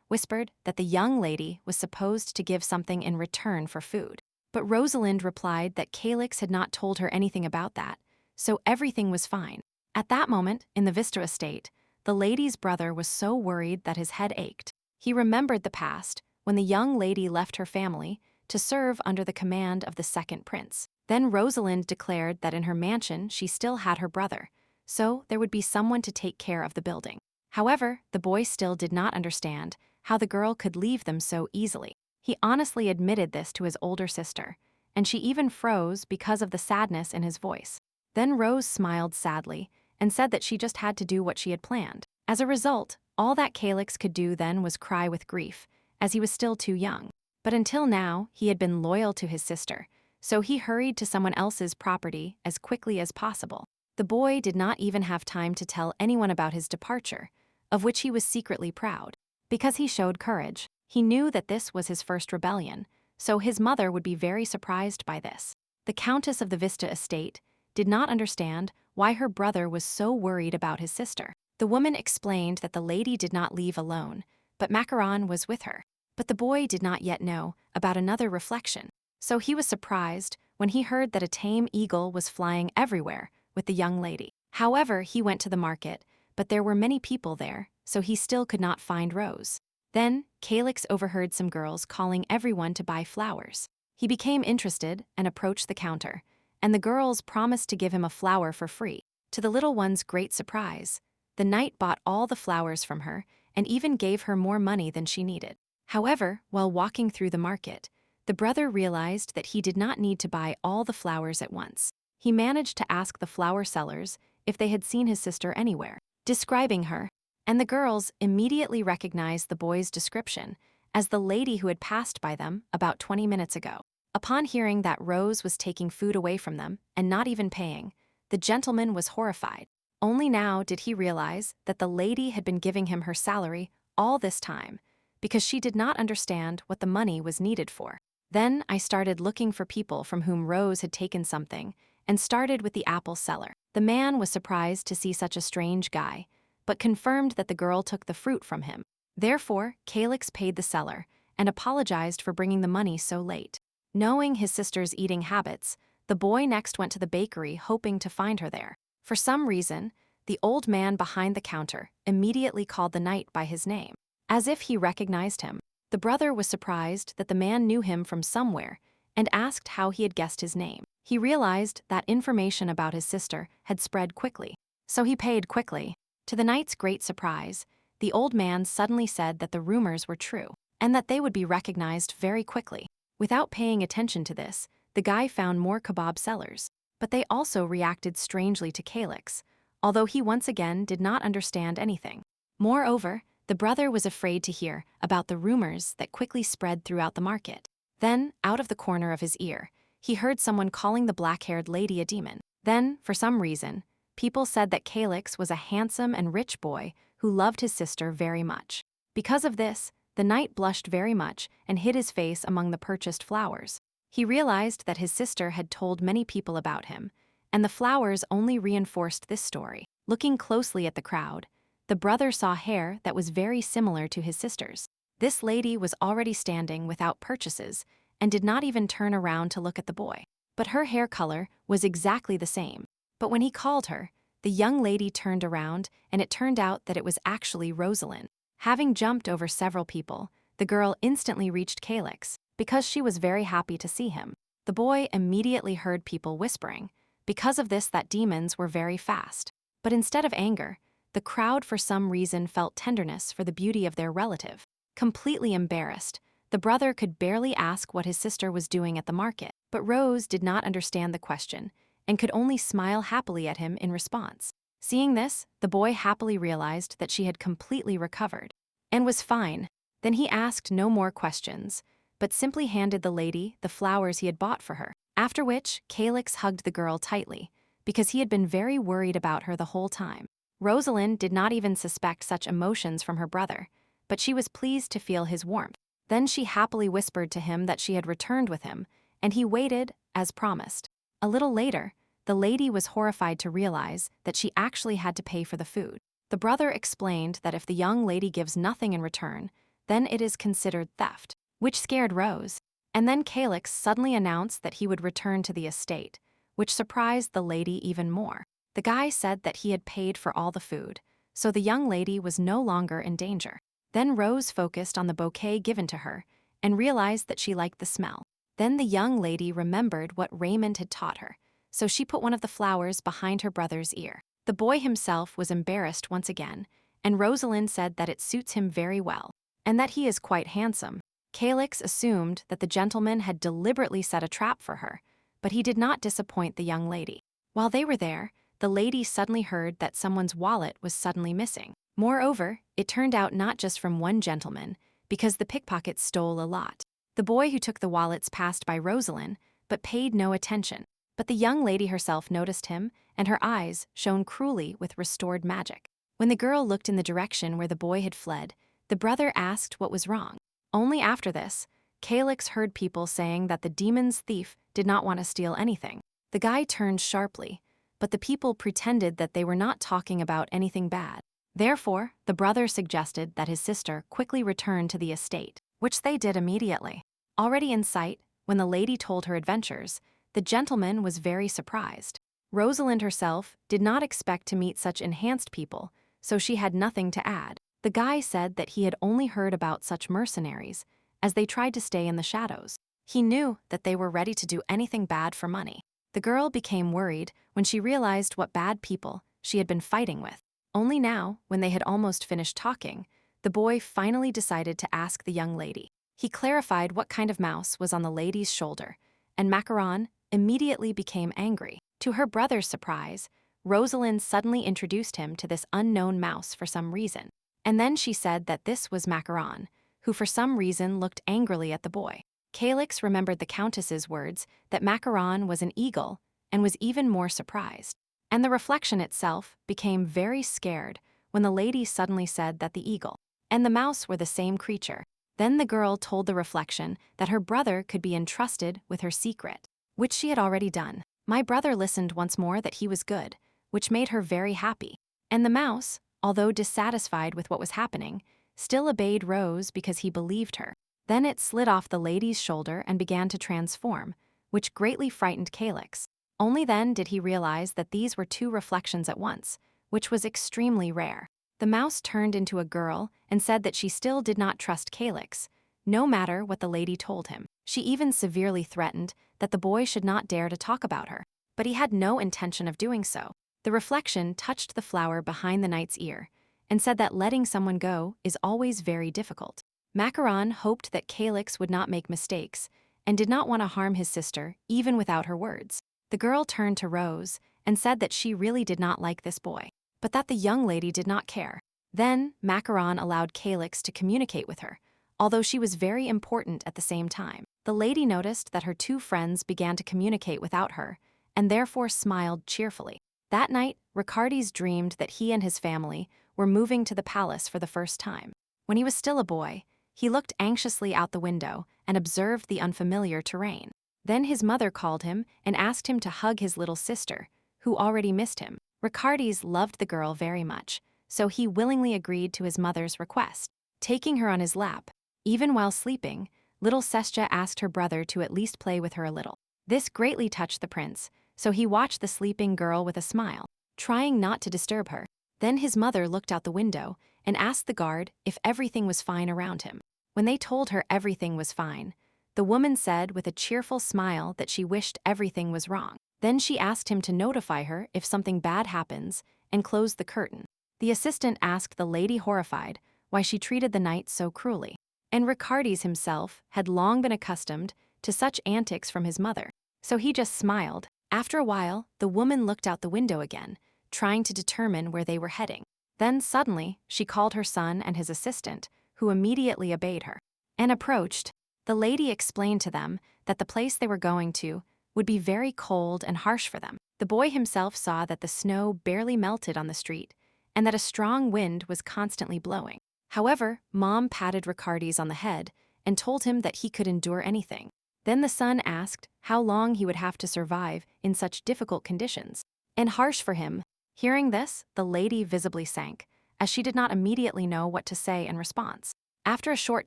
whispered that the young lady was supposed to give something in return for food. But Rosalind replied that Calyx had not told her anything about that, so everything was fine. At that moment, in the Vista estate, the lady's brother was so worried that his head ached. He remembered the past, when the young lady left her family to serve under the command of the second prince. Then Rosalind declared that in her mansion she still had her brother, so there would be someone to take care of the building. However, the boy still did not understand how the girl could leave them so easily. He honestly admitted this to his older sister, and she even froze because of the sadness in his voice. Then Rose smiled sadly and said that she just had to do what she had planned. As a result, all that Calyx could do then was cry with grief, as he was still too young. But until now, he had been loyal to his sister, so he hurried to someone else's property as quickly as possible. The boy did not even have time to tell anyone about his departure, of which he was secretly proud. Because he showed courage, he knew that this was his first rebellion, so his mother would be very surprised by this. The Countess of the Vista estate did not understand why her brother was so worried about his sister. The woman explained that the lady did not leave alone, but Macaron was with her. But the boy did not yet know about another reflection, so he was surprised when he heard that a tame eagle was flying everywhere with the young lady. However, he went to the market, but there were many people there, so he still could not find Rose. Then, Calyx overheard some girls calling everyone to buy flowers. He became interested and approached the counter, and the girls promised to give him a flower for free. To the little one's great surprise, the knight bought all the flowers from her and even gave her more money than she needed. However, while walking through the market, the brother realized that he did not need to buy all the flowers at once. He managed to ask the flower sellers if they had seen his sister anywhere, describing her, and the girls immediately recognized the boy's description as the lady who had passed by them about 20 minutes ago. Upon hearing that Rose was taking food away from them and not even paying, the gentleman was horrified. Only now did he realize that the lady had been giving him her salary all this time, because she did not understand what the money was needed for. Then I started looking for people from whom Rose had taken something and started with the apple seller. The man was surprised to see such a strange guy, but confirmed that the girl took the fruit from him. Therefore, Calyx paid the seller and apologized for bringing the money so late. Knowing his sister's eating habits, the boy next went to the bakery hoping to find her there. For some reason, the old man behind the counter immediately called the knight by his name, as if he recognized him. The brother was surprised that the man knew him from somewhere and asked how he had guessed his name. He realized that information about his sister had spread quickly, so he paid quickly. To the knight's great surprise, the old man suddenly said that the rumors were true and that they would be recognized very quickly. Without paying attention to this, the guy found more kebab sellers, but they also reacted strangely to Calyx, although he once again did not understand anything. Moreover, the brother was afraid to hear about the rumors that quickly spread throughout the market. Then, out of the corner of his ear, he heard someone calling the black-haired lady a demon. Then, for some reason, people said that Calyx was a handsome and rich boy who loved his sister very much. Because of this, the knight blushed very much and hid his face among the purchased flowers. He realized that his sister had told many people about him, and the flowers only reinforced this story. Looking closely at the crowd, the brother saw hair that was very similar to his sister's. This lady was already standing without purchases and did not even turn around to look at the boy. But her hair color was exactly the same. But when he called her, the young lady turned around, and it turned out that it was actually Rosalind. Having jumped over several people, the girl instantly reached Calyx. because she was very happy to see him. The boy immediately heard people whispering. Because of this, that demons were very fast. But instead of anger, the crowd for some reason felt tenderness for the beauty of their relative. Completely embarrassed, the brother could barely ask what his sister was doing at the market. But Rose did not understand the question and could only smile happily at him in response. Seeing this, the boy happily realized that she had completely recovered and was fine. Then he asked no more questions, but simply handed the lady the flowers he had bought for her. After which, Calyx hugged the girl tightly, because he had been very worried about her the whole time. Rosalind did not even suspect such emotions from her brother, but she was pleased to feel his warmth. Then she happily whispered to him that she had returned with him, and he waited, as promised. A little later, the lady was horrified to realize that she actually had to pay for the food. The brother explained that if the young lady gives nothing in return, then it is considered theft, which scared Rose. And then Calyx suddenly announced that he would return to the estate, which surprised the lady even more. The guy said that he had paid for all the food, so the young lady was no longer in danger. Then Rose focused on the bouquet given to her and realized that she liked the smell. Then the young lady remembered what Raymond had taught her, so she put one of the flowers behind her brother's ear. The boy himself was embarrassed once again, and Rosalind said that it suits him very well, and that he is quite handsome. Calyx assumed that the gentleman had deliberately set a trap for her, but he did not disappoint the young lady. While they were there, the lady suddenly heard that someone's wallet was suddenly missing. Moreover, it turned out not just from one gentleman, because the pickpockets stole a lot. The boy who took the wallets passed by Rosalind, but paid no attention. But the young lady herself noticed him, and her eyes shone cruelly with restored magic. When the girl looked in the direction where the boy had fled, the brother asked what was wrong. Only after this, Calyx heard people saying that the demon's thief did not want to steal anything. The guy turned sharply, but the people pretended that they were not talking about anything bad. Therefore, the brother suggested that his sister quickly return to the estate, which they did immediately. Already in sight, when the lady told her adventures, the gentleman was very surprised. Rosalind herself did not expect to meet such enhanced people, so she had nothing to add. The guy said that he had only heard about such mercenaries, as they tried to stay in the shadows. He knew that they were ready to do anything bad for money. The girl became worried when she realized what bad people she had been fighting with. Only now, when they had almost finished talking, the boy finally decided to ask the young lady. He clarified what kind of mouse was on the lady's shoulder, and Macaron immediately became angry. To her brother's surprise, Rosalind suddenly introduced him to this unknown mouse for some reason. And then she said that this was Macaron, who for some reason looked angrily at the boy. Calyx remembered the Countess's words that Macaron was an eagle and was even more surprised. And the reflection itself became very scared when the lady suddenly said that the eagle and the mouse were the same creature. Then the girl told the reflection that her brother could be entrusted with her secret, which she had already done. My brother listened once more that he was good, which made her very happy. And the mouse, although dissatisfied with what was happening, still obeyed Rose because he believed her. Then it slid off the lady's shoulder and began to transform, which greatly frightened Calyx. Only then did he realize that these were two reflections at once, which was extremely rare. The mouse turned into a girl and said that she still did not trust Calyx, no matter what the lady told him. She even severely threatened that the boy should not dare to talk about her, but he had no intention of doing so. The reflection touched the flower behind the knight's ear and said that letting someone go is always very difficult. Macaron hoped that Calyx would not make mistakes and did not want to harm his sister even without her words. The girl turned to Rose and said that she really did not like this boy, but that the young lady did not care. Then Macaron allowed Calyx to communicate with her, although she was very important at the same time. The lady noticed that her two friends began to communicate without her, and therefore smiled cheerfully. That night, Ricardes dreamed that he and his family were moving to the palace for the first time. When he was still a boy, he looked anxiously out the window and observed the unfamiliar terrain. Then his mother called him and asked him to hug his little sister, who already missed him. Ricardes loved the girl very much, so he willingly agreed to his mother's request. Taking her on his lap, even while sleeping, little Sestja asked her brother to at least play with her a little. This greatly touched the prince, so he watched the sleeping girl with a smile, trying not to disturb her. Then his mother looked out the window and asked the guard if everything was fine around him. When they told her everything was fine, the woman said with a cheerful smile that she wished everything was wrong. Then she asked him to notify her if something bad happens and closed the curtain. The assistant asked the lady, horrified, why she treated the knight so cruelly. And Ricardes himself had long been accustomed to such antics from his mother, so he just smiled. After a while, the woman looked out the window again, trying to determine where they were heading. Then suddenly, she called her son and his assistant, who immediately obeyed her, and approached. The lady explained to them that the place they were going to would be very cold and harsh for them. The boy himself saw that the snow barely melted on the street and that a strong wind was constantly blowing. However, Mom patted Ricardes on the head and told him that he could endure anything. Then the son asked how long he would have to survive in such difficult conditions and harsh for him. Hearing this, the lady visibly sank, as she did not immediately know what to say in response. After a short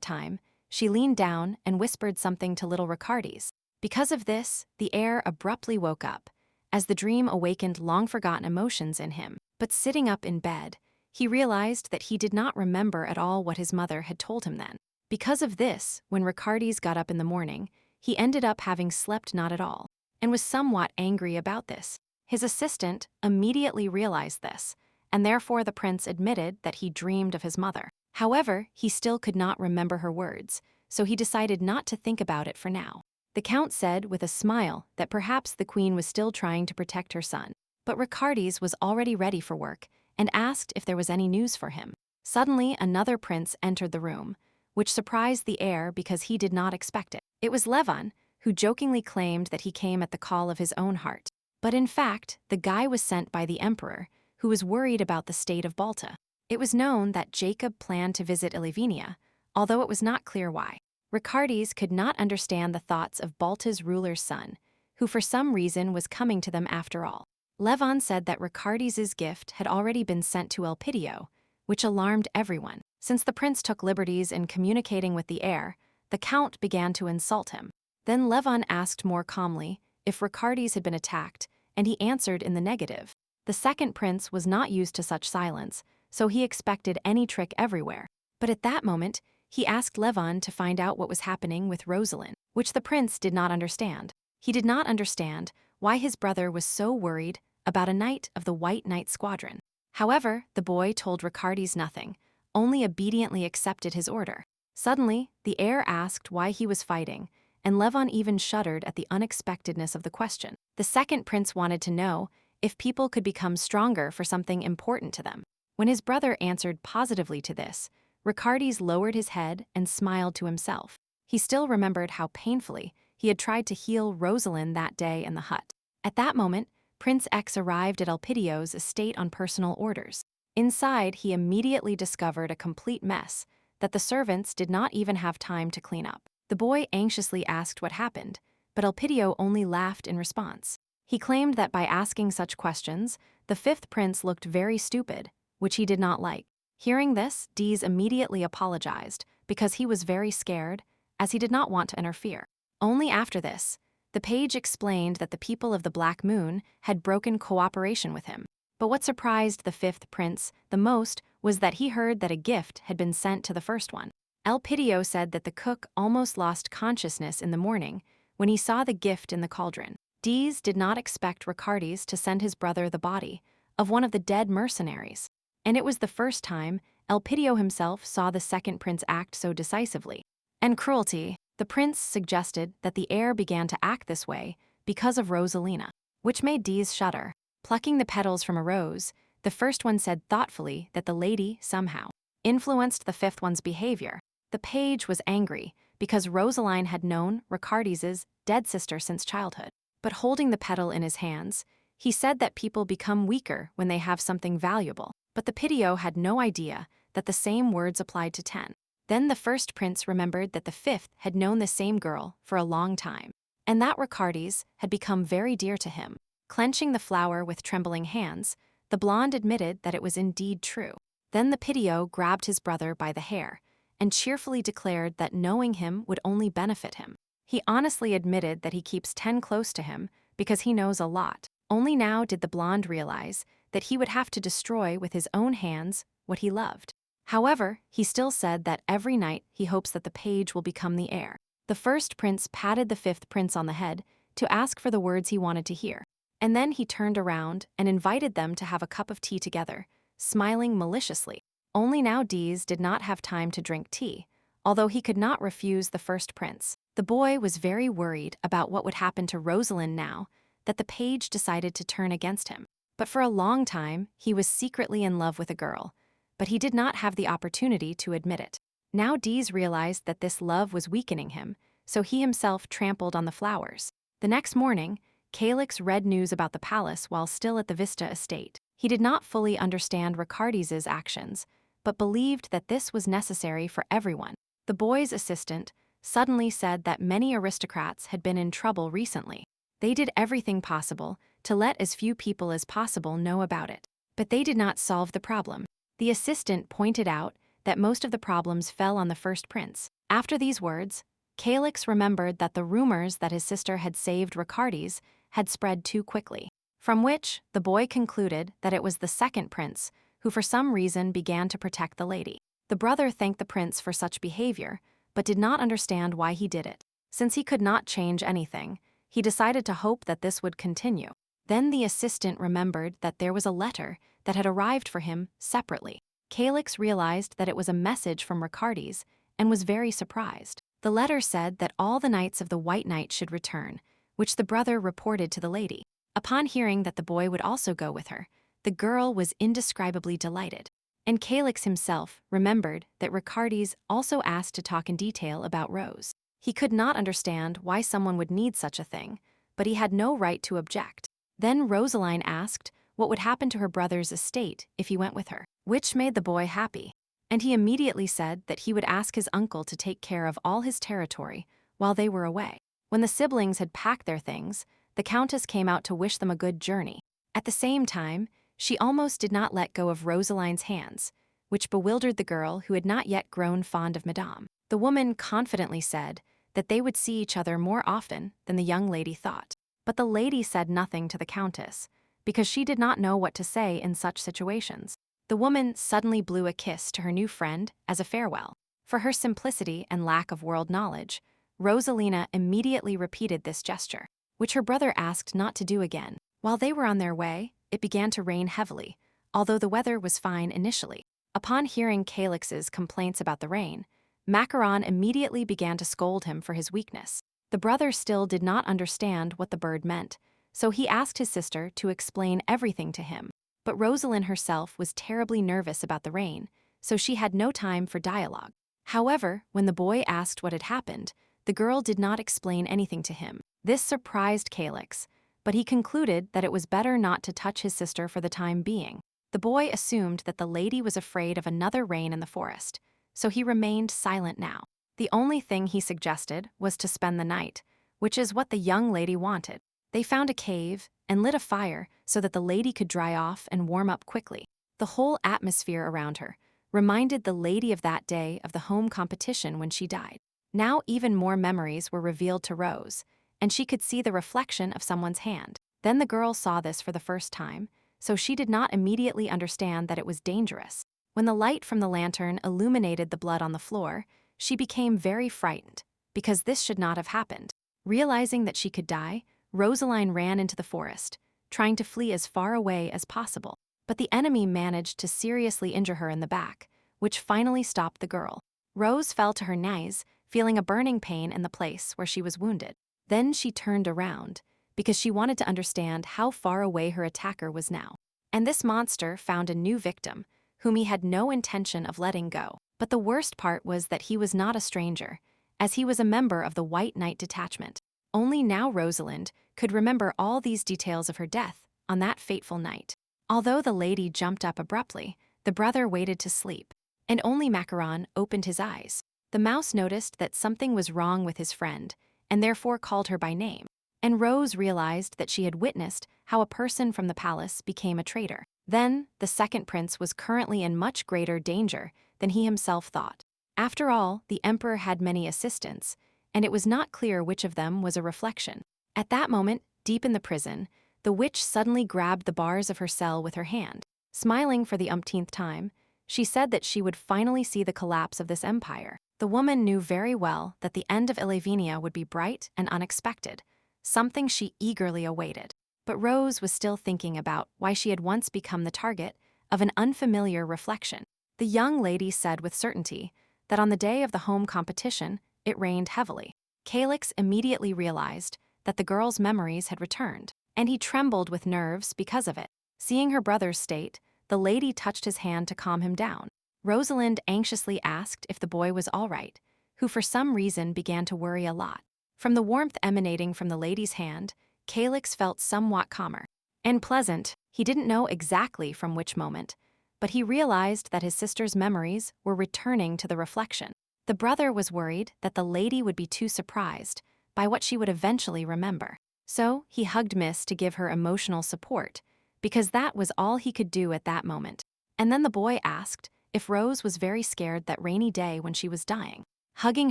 time, she leaned down and whispered something to little Ricardes. Because of this, the heir abruptly woke up, as the dream awakened long-forgotten emotions in him. But sitting up in bed, he realized that he did not remember at all what his mother had told him then. Because of this, when Ricardes got up in the morning, he ended up having slept not at all, and was somewhat angry about this. His assistant immediately realized this, and therefore the prince admitted that he dreamed of his mother. However, he still could not remember her words, so he decided not to think about it for now. The count said with a smile that perhaps the queen was still trying to protect her son, but Ricardes was already ready for work and asked if there was any news for him. Suddenly, another prince entered the room, which surprised the heir because he did not expect it. It was Levon, who jokingly claimed that he came at the call of his own heart. But in fact, the guy was sent by the emperor, who was worried about the state of Balta. It was known that Jacob planned to visit Ilivania, although it was not clear why. Ricardes could not understand the thoughts of Balta's ruler's son, who for some reason was coming to them after all. Levon said that Ricardes's gift had already been sent to Elpidio, which alarmed everyone. Since the prince took liberties in communicating with the heir, the count began to insult him. Then Levon asked more calmly if Ricardes had been attacked, and he answered in the negative. The second prince was not used to such silence, so he expected any trick everywhere. But at that moment, he asked Levon to find out what was happening with Rosalind, which the prince did not understand. He did not understand why his brother was so worried about a knight of the White Knight Squadron. However, the boy told Ricardes nothing, only obediently accepted his order. Suddenly, the heir asked why he was fighting, and Levon even shuddered at the unexpectedness of the question. The second prince wanted to know if people could become stronger for something important to them. When his brother answered positively to this, Ricardes lowered his head and smiled to himself. He still remembered how painfully he had tried to heal Rosalind that day in the hut. At that moment, Prince X arrived at Elpidio's estate on personal orders. Inside, he immediately discovered a complete mess that the servants did not even have time to clean up. The boy anxiously asked what happened, but Elpidio only laughed in response. He claimed that by asking such questions, the fifth prince looked very stupid, which he did not like. Hearing this, Dees immediately apologized because he was very scared, as he did not want to interfere. Only after this, the page explained that the people of the Black Moon had broken cooperation with him. But what surprised the fifth prince the most was that he heard that a gift had been sent to the first one. Elpidio said that the cook almost lost consciousness in the morning when he saw the gift in the cauldron. Dees did not expect Ricardes to send his brother the body of one of the dead mercenaries, and it was the first time Elpidio himself saw the second prince act so decisively. And cruelty, the prince suggested that the heir began to act this way because of Rosalina, which made Dees shudder. Plucking the petals from a rose, the first one said thoughtfully that the lady, somehow, influenced the fifth one's behavior. The page was angry because Rosaline had known Ricardes's dead sister since childhood. But holding the petal in his hands, he said that people become weaker when they have something valuable. But the Pidio had no idea that the same words applied to 10. Then the first prince remembered that the fifth had known the same girl for a long time, and that Ricardes had become very dear to him. Clenching the flower with trembling hands, the blonde admitted that it was indeed true. Then the Pidio grabbed his brother by the hair and cheerfully declared that knowing him would only benefit him. He honestly admitted that he keeps 10 close to him because he knows a lot. Only now did the blonde realize that he would have to destroy with his own hands what he loved. However, he still said that every night he hopes that the page will become the heir. The first prince patted the fifth prince on the head to ask for the words he wanted to hear. And then he turned around and invited them to have a cup of tea together, smiling maliciously. Only now Dees did not have time to drink tea, although he could not refuse the first prince. The boy was very worried about what would happen to Rosalind now that the page decided to turn against him. But for a long time, he was secretly in love with a girl, but he did not have the opportunity to admit it. Now Dees realized that this love was weakening him, so he himself trampled on the flowers. The next morning, Calix read news about the palace while still at the Vista estate. He did not fully understand Ricardis's actions, but believed that this was necessary for everyone. The boy's assistant suddenly said that many aristocrats had been in trouble recently. They did everything possible to let as few people as possible know about it. But they did not solve the problem. The assistant pointed out that most of the problems fell on the first prince. After these words, Calix remembered that the rumors that his sister had saved Ricardis had spread too quickly, from which the boy concluded that it was the second prince who for some reason began to protect the lady. The brother thanked the prince for such behavior, but did not understand why he did it. Since he could not change anything, he decided to hope that this would continue. Then the assistant remembered that there was a letter that had arrived for him separately. Calix realized that it was a message from Ricardis and was very surprised. The letter said that all the knights of the White Knight should return, which the brother reported to the lady. Upon hearing that the boy would also go with her, the girl was indescribably delighted. And Calix himself remembered that Ricardis also asked to talk in detail about Rose. He could not understand why someone would need such a thing, but he had no right to object. Then Rosaline asked what would happen to her brother's estate if he went with her, which made the boy happy. And he immediately said that he would ask his uncle to take care of all his territory while they were away. When the siblings had packed their things, the Countess came out to wish them a good journey. At the same time, she almost did not let go of Rosaline's hands, which bewildered the girl who had not yet grown fond of Madame. The woman confidently said that they would see each other more often than the young lady thought. But the lady said nothing to the Countess, because she did not know what to say in such situations. The woman suddenly blew a kiss to her new friend as a farewell. For her simplicity and lack of world knowledge, Rosalina immediately repeated this gesture, which her brother asked not to do again. While they were on their way, it began to rain heavily, although the weather was fine initially. Upon hearing Calix's complaints about the rain, Macaron immediately began to scold him for his weakness. The brother still did not understand what the bird meant, so he asked his sister to explain everything to him. But Rosalind herself was terribly nervous about the rain, so she had no time for dialogue. However, when the boy asked what had happened, the girl did not explain anything to him. This surprised Calix, but he concluded that it was better not to touch his sister for the time being. The boy assumed that the lady was afraid of another rain in the forest, so he remained silent now. The only thing he suggested was to spend the night, which is what the young lady wanted. They found a cave and lit a fire so that the lady could dry off and warm up quickly. The whole atmosphere around her reminded the lady of that day of the home competition when she died. Now even more memories were revealed to Rose, and she could see the reflection of someone's hand. Then the girl saw this for the first time, so she did not immediately understand that it was dangerous. When the light from the lantern illuminated the blood on the floor, she became very frightened, because this should not have happened. Realizing that she could die, Rosaline ran into the forest, trying to flee as far away as possible. But the enemy managed to seriously injure her in the back, which finally stopped the girl. Rose fell to her knees, feeling a burning pain in the place where she was wounded. Then she turned around, because she wanted to understand how far away her attacker was now. And this monster found a new victim, whom he had no intention of letting go. But the worst part was that he was not a stranger, as he was a member of the White Knight detachment. Only now Rosalind could remember all these details of her death on that fateful night. Although the lady jumped up abruptly, the brother waited to sleep, and only Macaron opened his eyes. The mouse noticed that something was wrong with his friend, and therefore called her by name. And Rose realized that she had witnessed how a person from the palace became a traitor. Then, the second prince was currently in much greater danger than he himself thought. After all, the emperor had many assistants, and it was not clear which of them was a reflection. At that moment, deep in the prison, the witch suddenly grabbed the bars of her cell with her hand. Smiling for the umpteenth time, She said that she would finally see the collapse of this empire. The woman knew very well that the end of Illavenia would be bright and unexpected, something she eagerly awaited. But Rose was still thinking about why she had once become the target of an unfamiliar reflection. The young lady said with certainty that on the day of the home competition, it rained heavily. Calix immediately realized that the girl's memories had returned, and he trembled with nerves because of it. Seeing her brother's state, the lady touched his hand to calm him down. Rosalind anxiously asked if the boy was all right, who for some reason began to worry a lot. From the warmth emanating from the lady's hand, Calix felt somewhat calmer and pleasant. He didn't know exactly from which moment, but he realized that his sister's memories were returning to the reflection. The brother was worried that the lady would be too surprised by what she would eventually remember. So he hugged Miss to give her emotional support, because that was all he could do at that moment. And then the boy asked if Rose was very scared that rainy day when she was dying. Hugging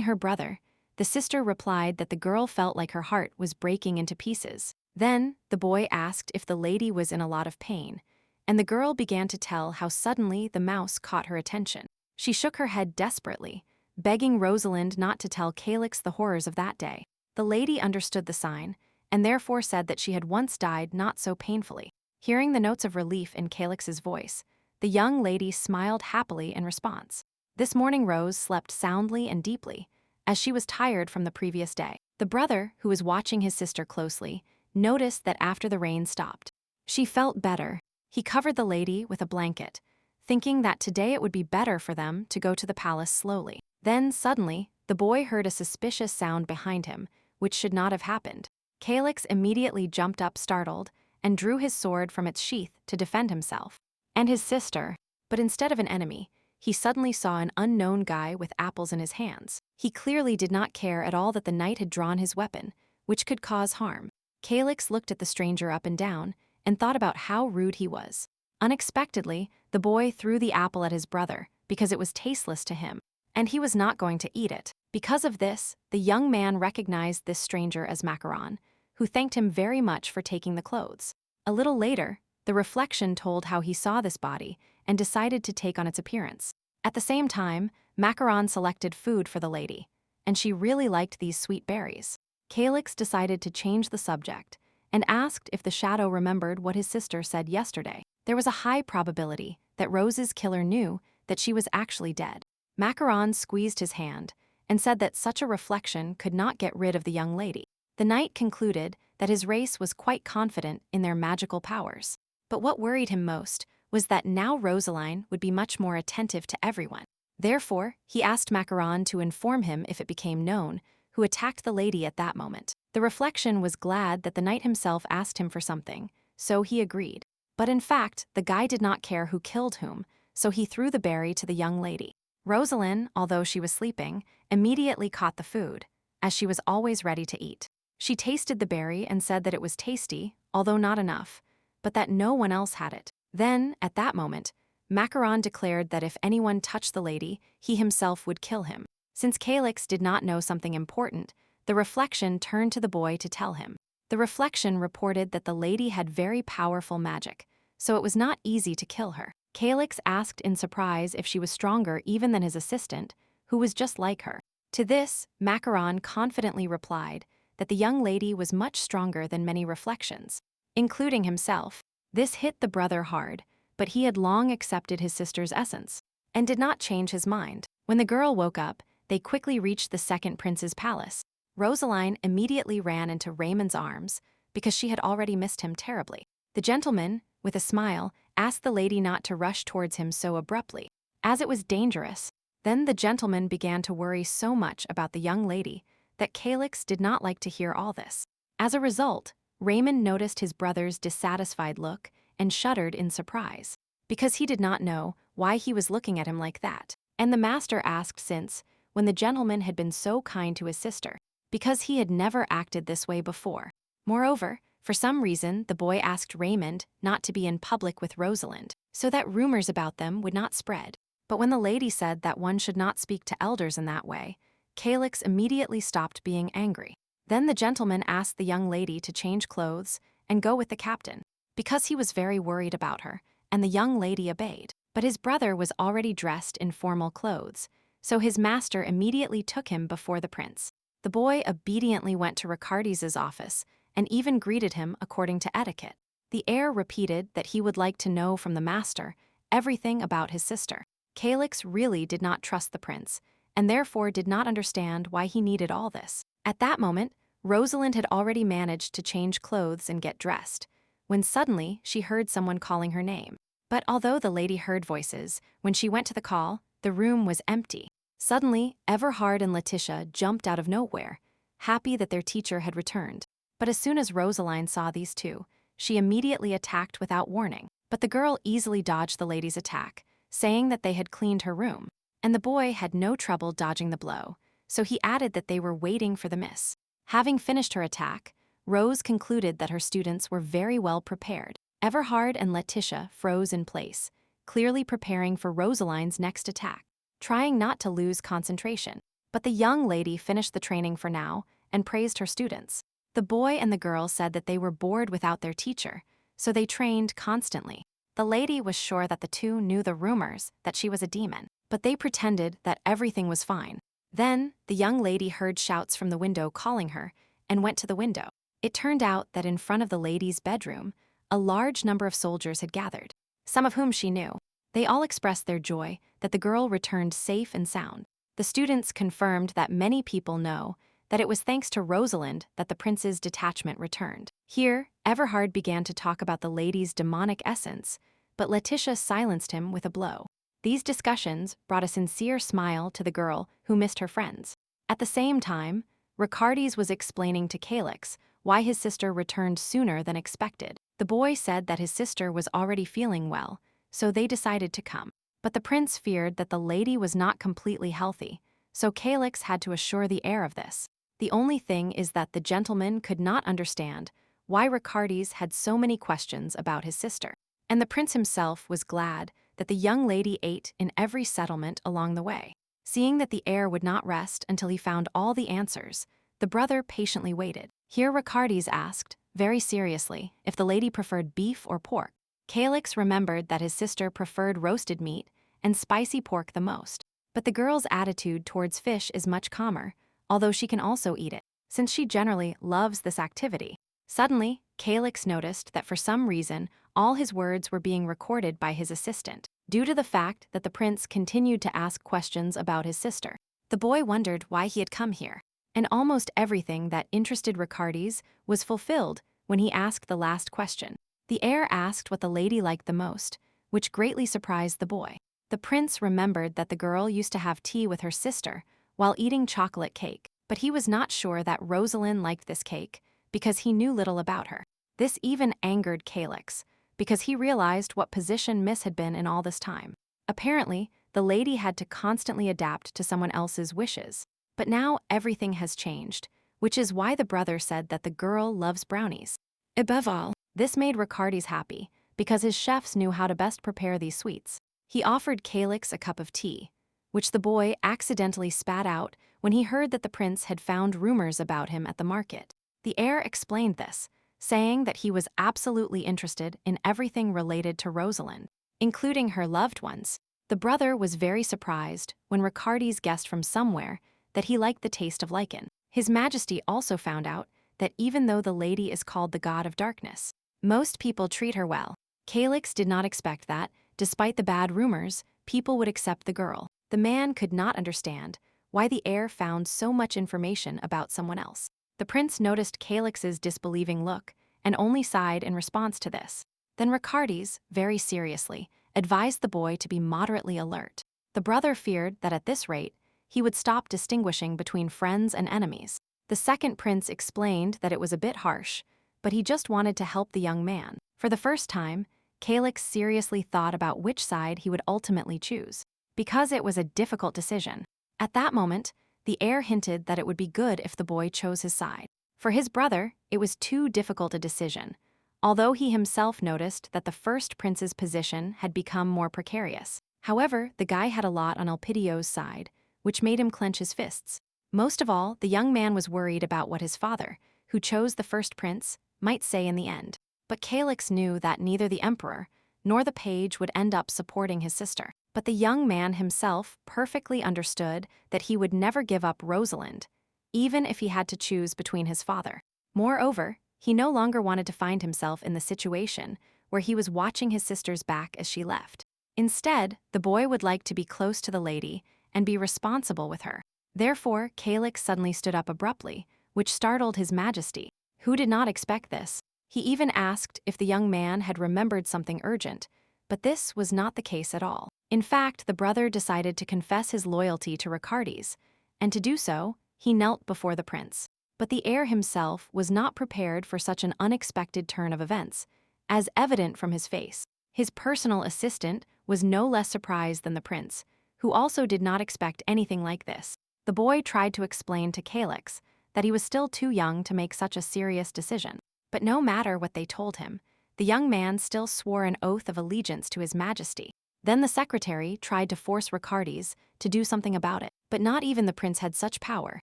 her brother, the sister replied that the girl felt like her heart was breaking into pieces. Then the boy asked if the lady was in a lot of pain, and the girl began to tell how suddenly the mouse caught her attention. She shook her head desperately, begging Rosalind not to tell Calix the horrors of that day. The lady understood the sign, and therefore said that she had once died not so painfully. Hearing the notes of relief in Calix's voice, the young lady smiled happily in response. This morning Rose slept soundly and deeply, as she was tired from the previous day. The brother, who was watching his sister closely, noticed that after the rain stopped, she felt better. He covered the lady with a blanket, thinking that today it would be better for them to go to the palace slowly. Then, suddenly, the boy heard a suspicious sound behind him, which should not have happened. Calix immediately jumped up startled and drew his sword from its sheath to defend himself and his sister, but instead of an enemy, he suddenly saw an unknown guy with apples in his hands. He clearly did not care at all that the knight had drawn his weapon, which could cause harm. Calix looked at the stranger up and down and thought about how rude he was. Unexpectedly, the boy threw the apple at his brother because it was tasteless to him, and he was not going to eat it. Because of this, the young man recognized this stranger as Macaron, who thanked him very much for taking the clothes. A little later, the reflection told how he saw this body and decided to take on its appearance. At the same time, Macaron selected food for the lady, and she really liked these sweet berries. Calix decided to change the subject and asked if the shadow remembered what his sister said yesterday. There was a high probability that Rose's killer knew that she was actually dead. Macaron squeezed his hand and said that such a reflection could not get rid of the young lady. The knight concluded that his race was quite confident in their magical powers. But what worried him most was that now Rosaline would be much more attentive to everyone. Therefore, he asked Macaron to inform him if it became known who attacked the lady at that moment. The reflection was glad that the knight himself asked him for something, so he agreed. But in fact, the guy did not care who killed whom, so he threw the berry to the young lady. Rosaline, although she was sleeping, immediately caught the food, as she was always ready to eat. She tasted the berry and said that it was tasty, although not enough, but that no one else had it. Then, at that moment, Macaron declared that if anyone touched the lady, he himself would kill him. Since Calix did not know something important, the reflection turned to the boy to tell him. The reflection reported that the lady had very powerful magic, so it was not easy to kill her. Calix asked in surprise if she was stronger even than his assistant, who was just like her. To this, Macaron confidently replied that the young lady was much stronger than many reflections, including himself. This hit the brother hard, but he had long accepted his sister's essence and did not change his mind. When the girl woke up, they quickly reached the second prince's palace. Rosaline immediately ran into Raymond's arms because she had already missed him terribly. The gentleman, with a smile, asked the lady not to rush towards him so abruptly, as it was dangerous. Then the gentleman began to worry so much about the young lady that Calix did not like to hear all this. As a result, Raymond noticed his brother's dissatisfied look and shuddered in surprise, because he did not know why he was looking at him like that. And the master asked since, when the gentleman had been so kind to his sister, because he had never acted this way before. Moreover, for some reason, the boy asked Raymond not to be in public with Rosalind, so that rumors about them would not spread. But when the lady said that one should not speak to elders in that way, Calix immediately stopped being angry. Then the gentleman asked the young lady to change clothes and go with the captain, because he was very worried about her, and the young lady obeyed. But his brother was already dressed in formal clothes, so his master immediately took him before the prince. The boy obediently went to Ricardis's office and even greeted him according to etiquette. The heir repeated that he would like to know from the master everything about his sister. Calix really did not trust the prince, and therefore did not understand why he needed all this. At that moment, Rosalind had already managed to change clothes and get dressed, when suddenly she heard someone calling her name. But although the lady heard voices, when she went to the call, the room was empty. Suddenly, Everhard and Letitia jumped out of nowhere, happy that their teacher had returned. But as soon as Rosaline saw these two, she immediately attacked without warning. But the girl easily dodged the lady's attack, saying that they had cleaned her room. And the boy had no trouble dodging the blow, so he added that they were waiting for the miss. Having finished her attack, Rose concluded that her students were very well prepared. Everhard and Letitia froze in place, clearly preparing for Rosaline's next attack, trying not to lose concentration. But the young lady finished the training for now and praised her students. The boy and the girl said that they were bored without their teacher, so they trained constantly. The lady was sure that the two knew the rumors that she was a demon, but they pretended that everything was fine. Then, the young lady heard shouts from the window calling her and went to the window. It turned out that in front of the lady's bedroom, a large number of soldiers had gathered, some of whom she knew. They all expressed their joy that the girl returned safe and sound. The students confirmed that many people know that it was thanks to Rosalind that the prince's detachment returned. Here, Everhard began to talk about the lady's demonic essence, but Letitia silenced him with a blow. These discussions brought a sincere smile to the girl who missed her friends. At the same time, Ricardis was explaining to Calix why his sister returned sooner than expected. The boy said that his sister was already feeling well, so they decided to come. But the prince feared that the lady was not completely healthy, so Calix had to assure the heir of this. The only thing is that the gentleman could not understand why Ricardis had so many questions about his sister. And the prince himself was glad that the young lady ate in every settlement along the way. Seeing that the heir would not rest until he found all the answers, the brother patiently waited. Here Ricardis asked, very seriously, if the lady preferred beef or pork. Calix remembered that his sister preferred roasted meat and spicy pork the most. But the girl's attitude towards fish is much calmer, although she can also eat it, since she generally loves this activity. Suddenly, Calix noticed that for some reason, all his words were being recorded by his assistant, due to the fact that the prince continued to ask questions about his sister. The boy wondered why he had come here, and almost everything that interested Ricardis was fulfilled when he asked the last question. The heir asked what the lady liked the most, which greatly surprised the boy. The prince remembered that the girl used to have tea with her sister while eating chocolate cake, but he was not sure that Rosalind liked this cake because he knew little about her. This even angered Calix, because he realized what position Miss had been in all this time. Apparently, the lady had to constantly adapt to someone else's wishes. But now everything has changed, which is why the brother said that the girl loves brownies. Above all, this made Ricardis happy, because his chefs knew how to best prepare these sweets. He offered Calix a cup of tea, which the boy accidentally spat out when he heard that the prince had found rumors about him at the market. The heir explained this, saying that he was absolutely interested in everything related to Rosalind, including her loved ones. The brother was very surprised when Ricardis guessed from somewhere that he liked the taste of lichen. His Majesty also found out that even though the lady is called the god of darkness, most people treat her well. Calix did not expect that, despite the bad rumors, people would accept the girl. The man could not understand why the heir found so much information about someone else. The prince noticed Calix's disbelieving look and only sighed in response to this. Then Ricardis, very seriously, advised the boy to be moderately alert. The brother feared that at this rate, he would stop distinguishing between friends and enemies. The second prince explained that it was a bit harsh, but he just wanted to help the young man. For the first time, Calix seriously thought about which side he would ultimately choose, because it was a difficult decision. At that moment, the heir hinted that it would be good if the boy chose his side. For his brother, it was too difficult a decision, although he himself noticed that the first prince's position had become more precarious. However, the guy had a lot on Elpidio's side, which made him clench his fists. Most of all, the young man was worried about what his father, who chose the first prince, might say in the end. But Calix knew that neither the emperor nor the page would end up supporting his sister. But the young man himself perfectly understood that he would never give up Rosalind, even if he had to choose between his father. Moreover, he no longer wanted to find himself in the situation where he was watching his sister's back as she left. Instead, the boy would like to be close to the lady and be responsible with her. Therefore, Calyx suddenly stood up abruptly, which startled His Majesty, who did not expect this. He even asked if the young man had remembered something urgent, but this was not the case at all. In fact, the brother decided to confess his loyalty to Ricardes, and to do so, he knelt before the prince. But the heir himself was not prepared for such an unexpected turn of events, as evident from his face. His personal assistant was no less surprised than the prince, who also did not expect anything like this. The boy tried to explain to Calyx that he was still too young to make such a serious decision. But no matter what they told him, the young man still swore an oath of allegiance to His Majesty. Then the secretary tried to force Ricardes to do something about it, but not even the prince had such power.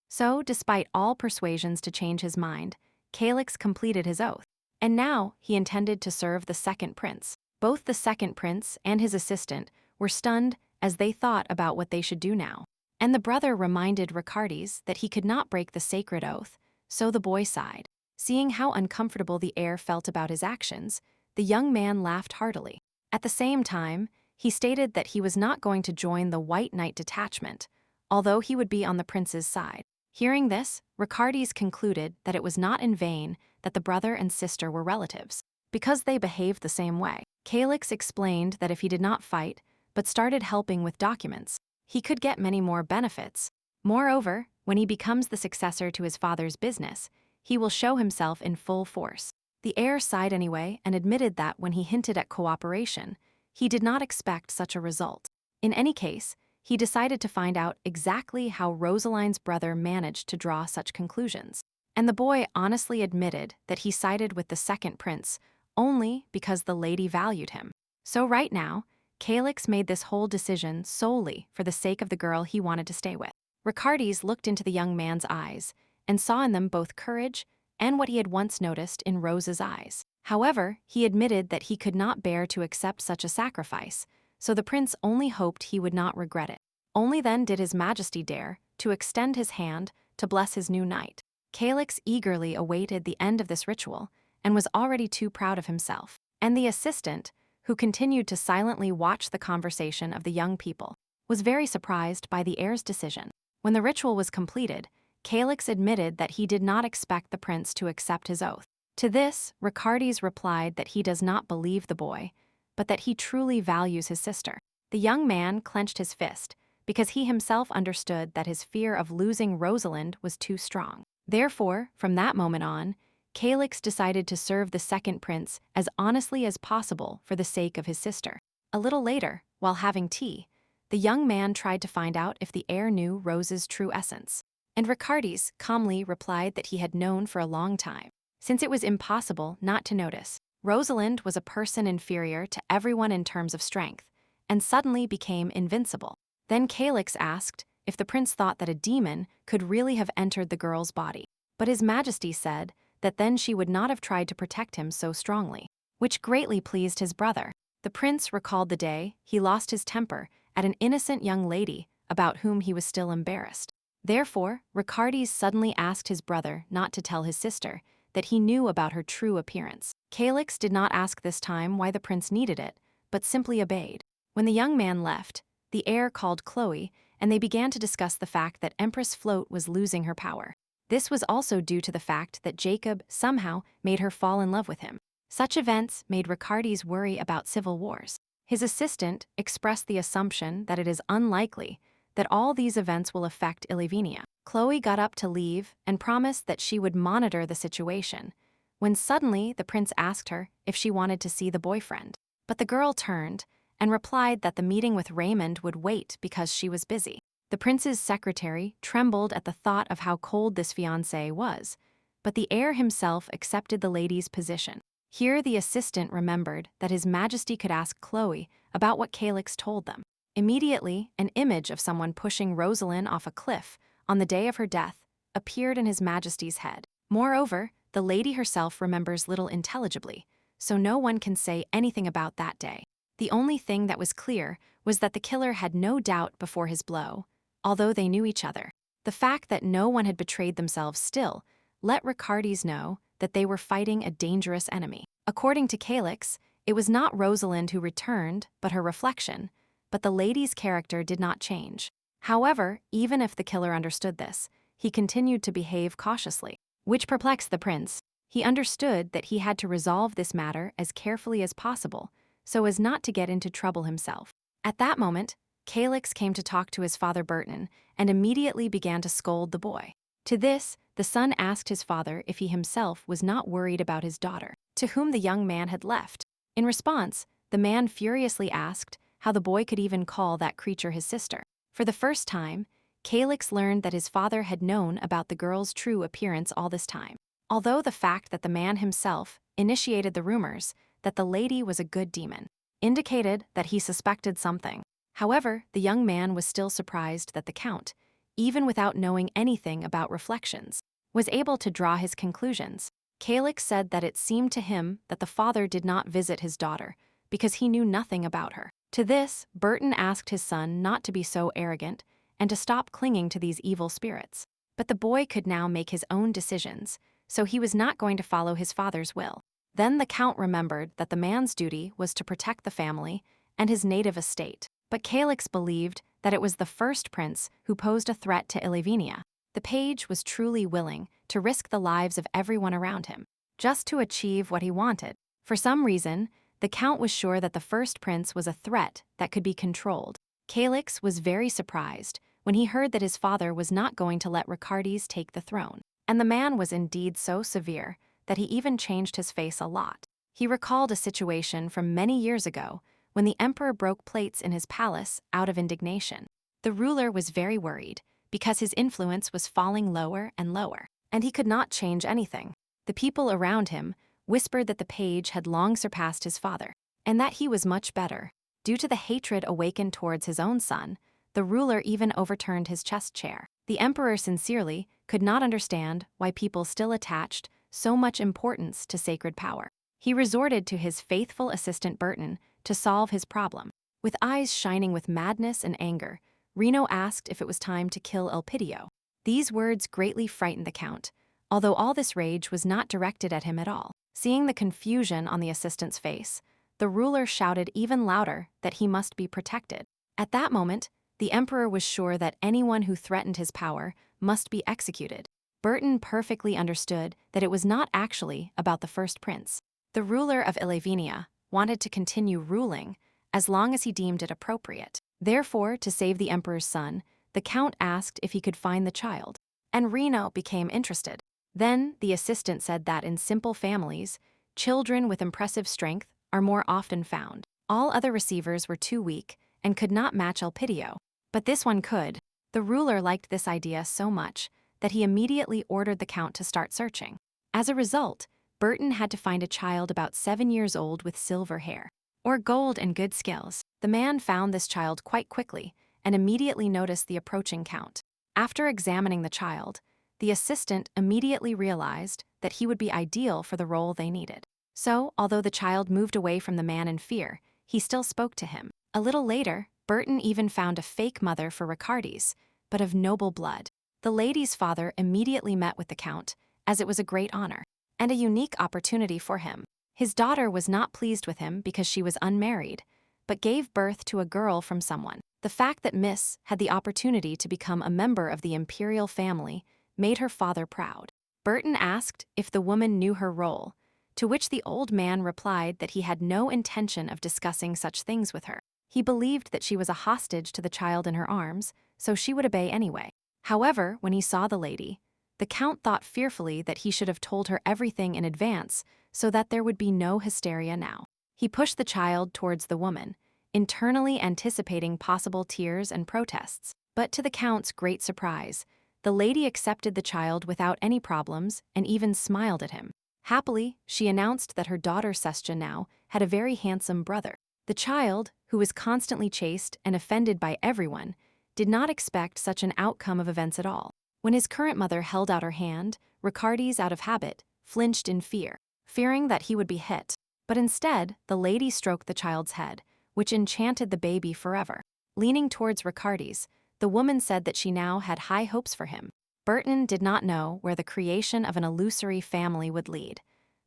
So, despite all persuasions to change his mind, Calyx completed his oath. And now he intended to serve the second prince. Both the second prince and his assistant were stunned as they thought about what they should do now. And the brother reminded Ricardes that he could not break the sacred oath, so the boy sighed. Seeing how uncomfortable the heir felt about his actions, the young man laughed heartily. At the same time, he stated that he was not going to join the White Knight detachment, although he would be on the prince's side. Hearing this, Ricardes concluded that it was not in vain that the brother and sister were relatives, because they behaved the same way. Calyx explained that if he did not fight, but started helping with documents, he could get many more benefits. Moreover, when he becomes the successor to his father's business, he will show himself in full force. The heir sighed anyway and admitted that when he hinted at cooperation, he did not expect such a result. In any case, he decided to find out exactly how Rosalind's brother managed to draw such conclusions. And the boy honestly admitted that he sided with the second prince only because the lady valued him. So right now, Calyx made this whole decision solely for the sake of the girl he wanted to stay with. Ricardes looked into the young man's eyes and saw in them both courage and what he had once noticed in Rose's eyes. However, he admitted that he could not bear to accept such a sacrifice, so the prince only hoped he would not regret it. Only then did His Majesty dare to extend his hand to bless his new knight. Calyx eagerly awaited the end of this ritual and was already too proud of himself. And the assistant, who continued to silently watch the conversation of the young people, was very surprised by the heir's decision. When the ritual was completed, Calyx admitted that he did not expect the prince to accept his oath. To this, Ricardes replied that he does not believe the boy, but that he truly values his sister. The young man clenched his fist, because he himself understood that his fear of losing Rosalind was too strong. Therefore, from that moment on, Calyx decided to serve the second prince as honestly as possible for the sake of his sister. A little later, while having tea, the young man tried to find out if the heir knew Rose's true essence. And Ricardes calmly replied that he had known for a long time, since it was impossible not to notice. Rosalind was a person inferior to everyone in terms of strength, and suddenly became invincible. Then Calyx asked if the prince thought that a demon could really have entered the girl's body. But His Majesty said that then she would not have tried to protect him so strongly, which greatly pleased his brother. The prince recalled the day he lost his temper at an innocent young lady about whom he was still embarrassed. Therefore, Ricardes suddenly asked his brother not to tell his sister that he knew about her true appearance. Calyx did not ask this time why the prince needed it, but simply obeyed. When the young man left, the heir called Chloe, and they began to discuss the fact that Empress Float was losing her power. This was also due to the fact that Jacob somehow made her fall in love with him. Such events made Ricardes worry about civil wars. His assistant expressed the assumption that it is unlikely that all these events will affect Illyvenia. Chloe got up to leave and promised that she would monitor the situation, when suddenly the prince asked her if she wanted to see the boyfriend. But the girl turned and replied that the meeting with Raymond would wait because she was busy. The prince's secretary trembled at the thought of how cold this fiancé was, but the heir himself accepted the lady's position. Here the assistant remembered that His Majesty could ask Chloe about what Calyx told them. Immediately, an image of someone pushing Rosalind off a cliff on the day of her death appeared in His Majesty's head. Moreover, the lady herself remembers little intelligibly, so no one can say anything about that day. The only thing that was clear was that the killer had no doubt before his blow, although they knew each other. The fact that no one had betrayed themselves still let Ricardis know that they were fighting a dangerous enemy. According to Calix, it was not Rosalind who returned, but her reflection, but the lady's character did not change. However, even if the killer understood this, he continued to behave cautiously, which perplexed the prince. He understood that he had to resolve this matter as carefully as possible, so as not to get into trouble himself. At that moment, Calix came to talk to his father Burton and immediately began to scold the boy. To this, the son asked his father if he himself was not worried about his daughter, to whom the young man had left. In response, the man furiously asked how the boy could even call that creature his sister. For the first time, Calix learned that his father had known about the girl's true appearance all this time. Although the fact that the man himself initiated the rumors that the lady was a good demon indicated that he suspected something. However, the young man was still surprised that the Count, even without knowing anything about reflections, was able to draw his conclusions. Calix said that it seemed to him that the father did not visit his daughter because he knew nothing about her. To this, Burton asked his son not to be so arrogant and to stop clinging to these evil spirits. But the boy could now make his own decisions, so he was not going to follow his father's will. Then the Count remembered that the man's duty was to protect the family and his native estate. But Calix believed that it was the first prince who posed a threat to Illavenia. The page was truly willing to risk the lives of everyone around him, just to achieve what he wanted. For some reason, the Count was sure that the first prince was a threat that could be controlled. Calix was very surprised when he heard that his father was not going to let Ricardis take the throne. And the man was indeed so severe that he even changed his face a lot. He recalled a situation from many years ago when the emperor broke plates in his palace out of indignation. The ruler was very worried because his influence was falling lower and lower, and he could not change anything. The people around him whispered that the page had long surpassed his father, and that he was much better. Due to the hatred awakened towards his own son, the ruler even overturned his chest chair. The emperor sincerely could not understand why people still attached so much importance to sacred power. He resorted to his faithful assistant Burton to solve his problem. With eyes shining with madness and anger, Reno asked if it was time to kill Elpidio. These words greatly frightened the Count, although all this rage was not directed at him at all. Seeing the confusion on the assistant's face, the ruler shouted even louder that he must be protected. At that moment, the emperor was sure that anyone who threatened his power must be executed. Burton perfectly understood that it was not actually about the first prince. The ruler of Illavenia wanted to continue ruling as long as he deemed it appropriate. Therefore, to save the emperor's son, the Count asked if he could find the child, and Reno became interested. Then the assistant said that in simple families, children with impressive strength are more often found. All other receivers were too weak and could not match Elpidio, but this one could. The ruler liked this idea so much that he immediately ordered the Count to start searching. As a result, Burton had to find a child about 7 years old with silver hair, or gold and good skills. The man found this child quite quickly and immediately noticed the approaching Count. After examining the child, the assistant immediately realized that he would be ideal for the role they needed. So, although the child moved away from the man in fear, he still spoke to him. A little later, Burton even found a fake mother for Ricardis, but of noble blood. The lady's father immediately met with the Count, as it was a great honor and a unique opportunity for him. His daughter was not pleased with him because she was unmarried, but gave birth to a girl from someone. The fact that Miss had the opportunity to become a member of the imperial family made her father proud. Burton asked if the woman knew her role, to which the old man replied that he had no intention of discussing such things with her. He believed that she was a hostage to the child in her arms, so she would obey anyway. However, when he saw the lady, the Count thought fearfully that he should have told her everything in advance so that there would be no hysteria now. He pushed the child towards the woman, internally anticipating possible tears and protests. But to the Count's great surprise, the lady accepted the child without any problems and even smiled at him. Happily, she announced that her daughter Sestja now had a very handsome brother. The child, who was constantly chased and offended by everyone, did not expect such an outcome of events at all. When his current mother held out her hand, Ricardis, out of habit, flinched in fear, fearing that he would be hit. But instead, the lady stroked the child's head, which enchanted the baby forever. Leaning towards Ricardi's, the woman said that she now had high hopes for him. Burton did not know where the creation of an illusory family would lead,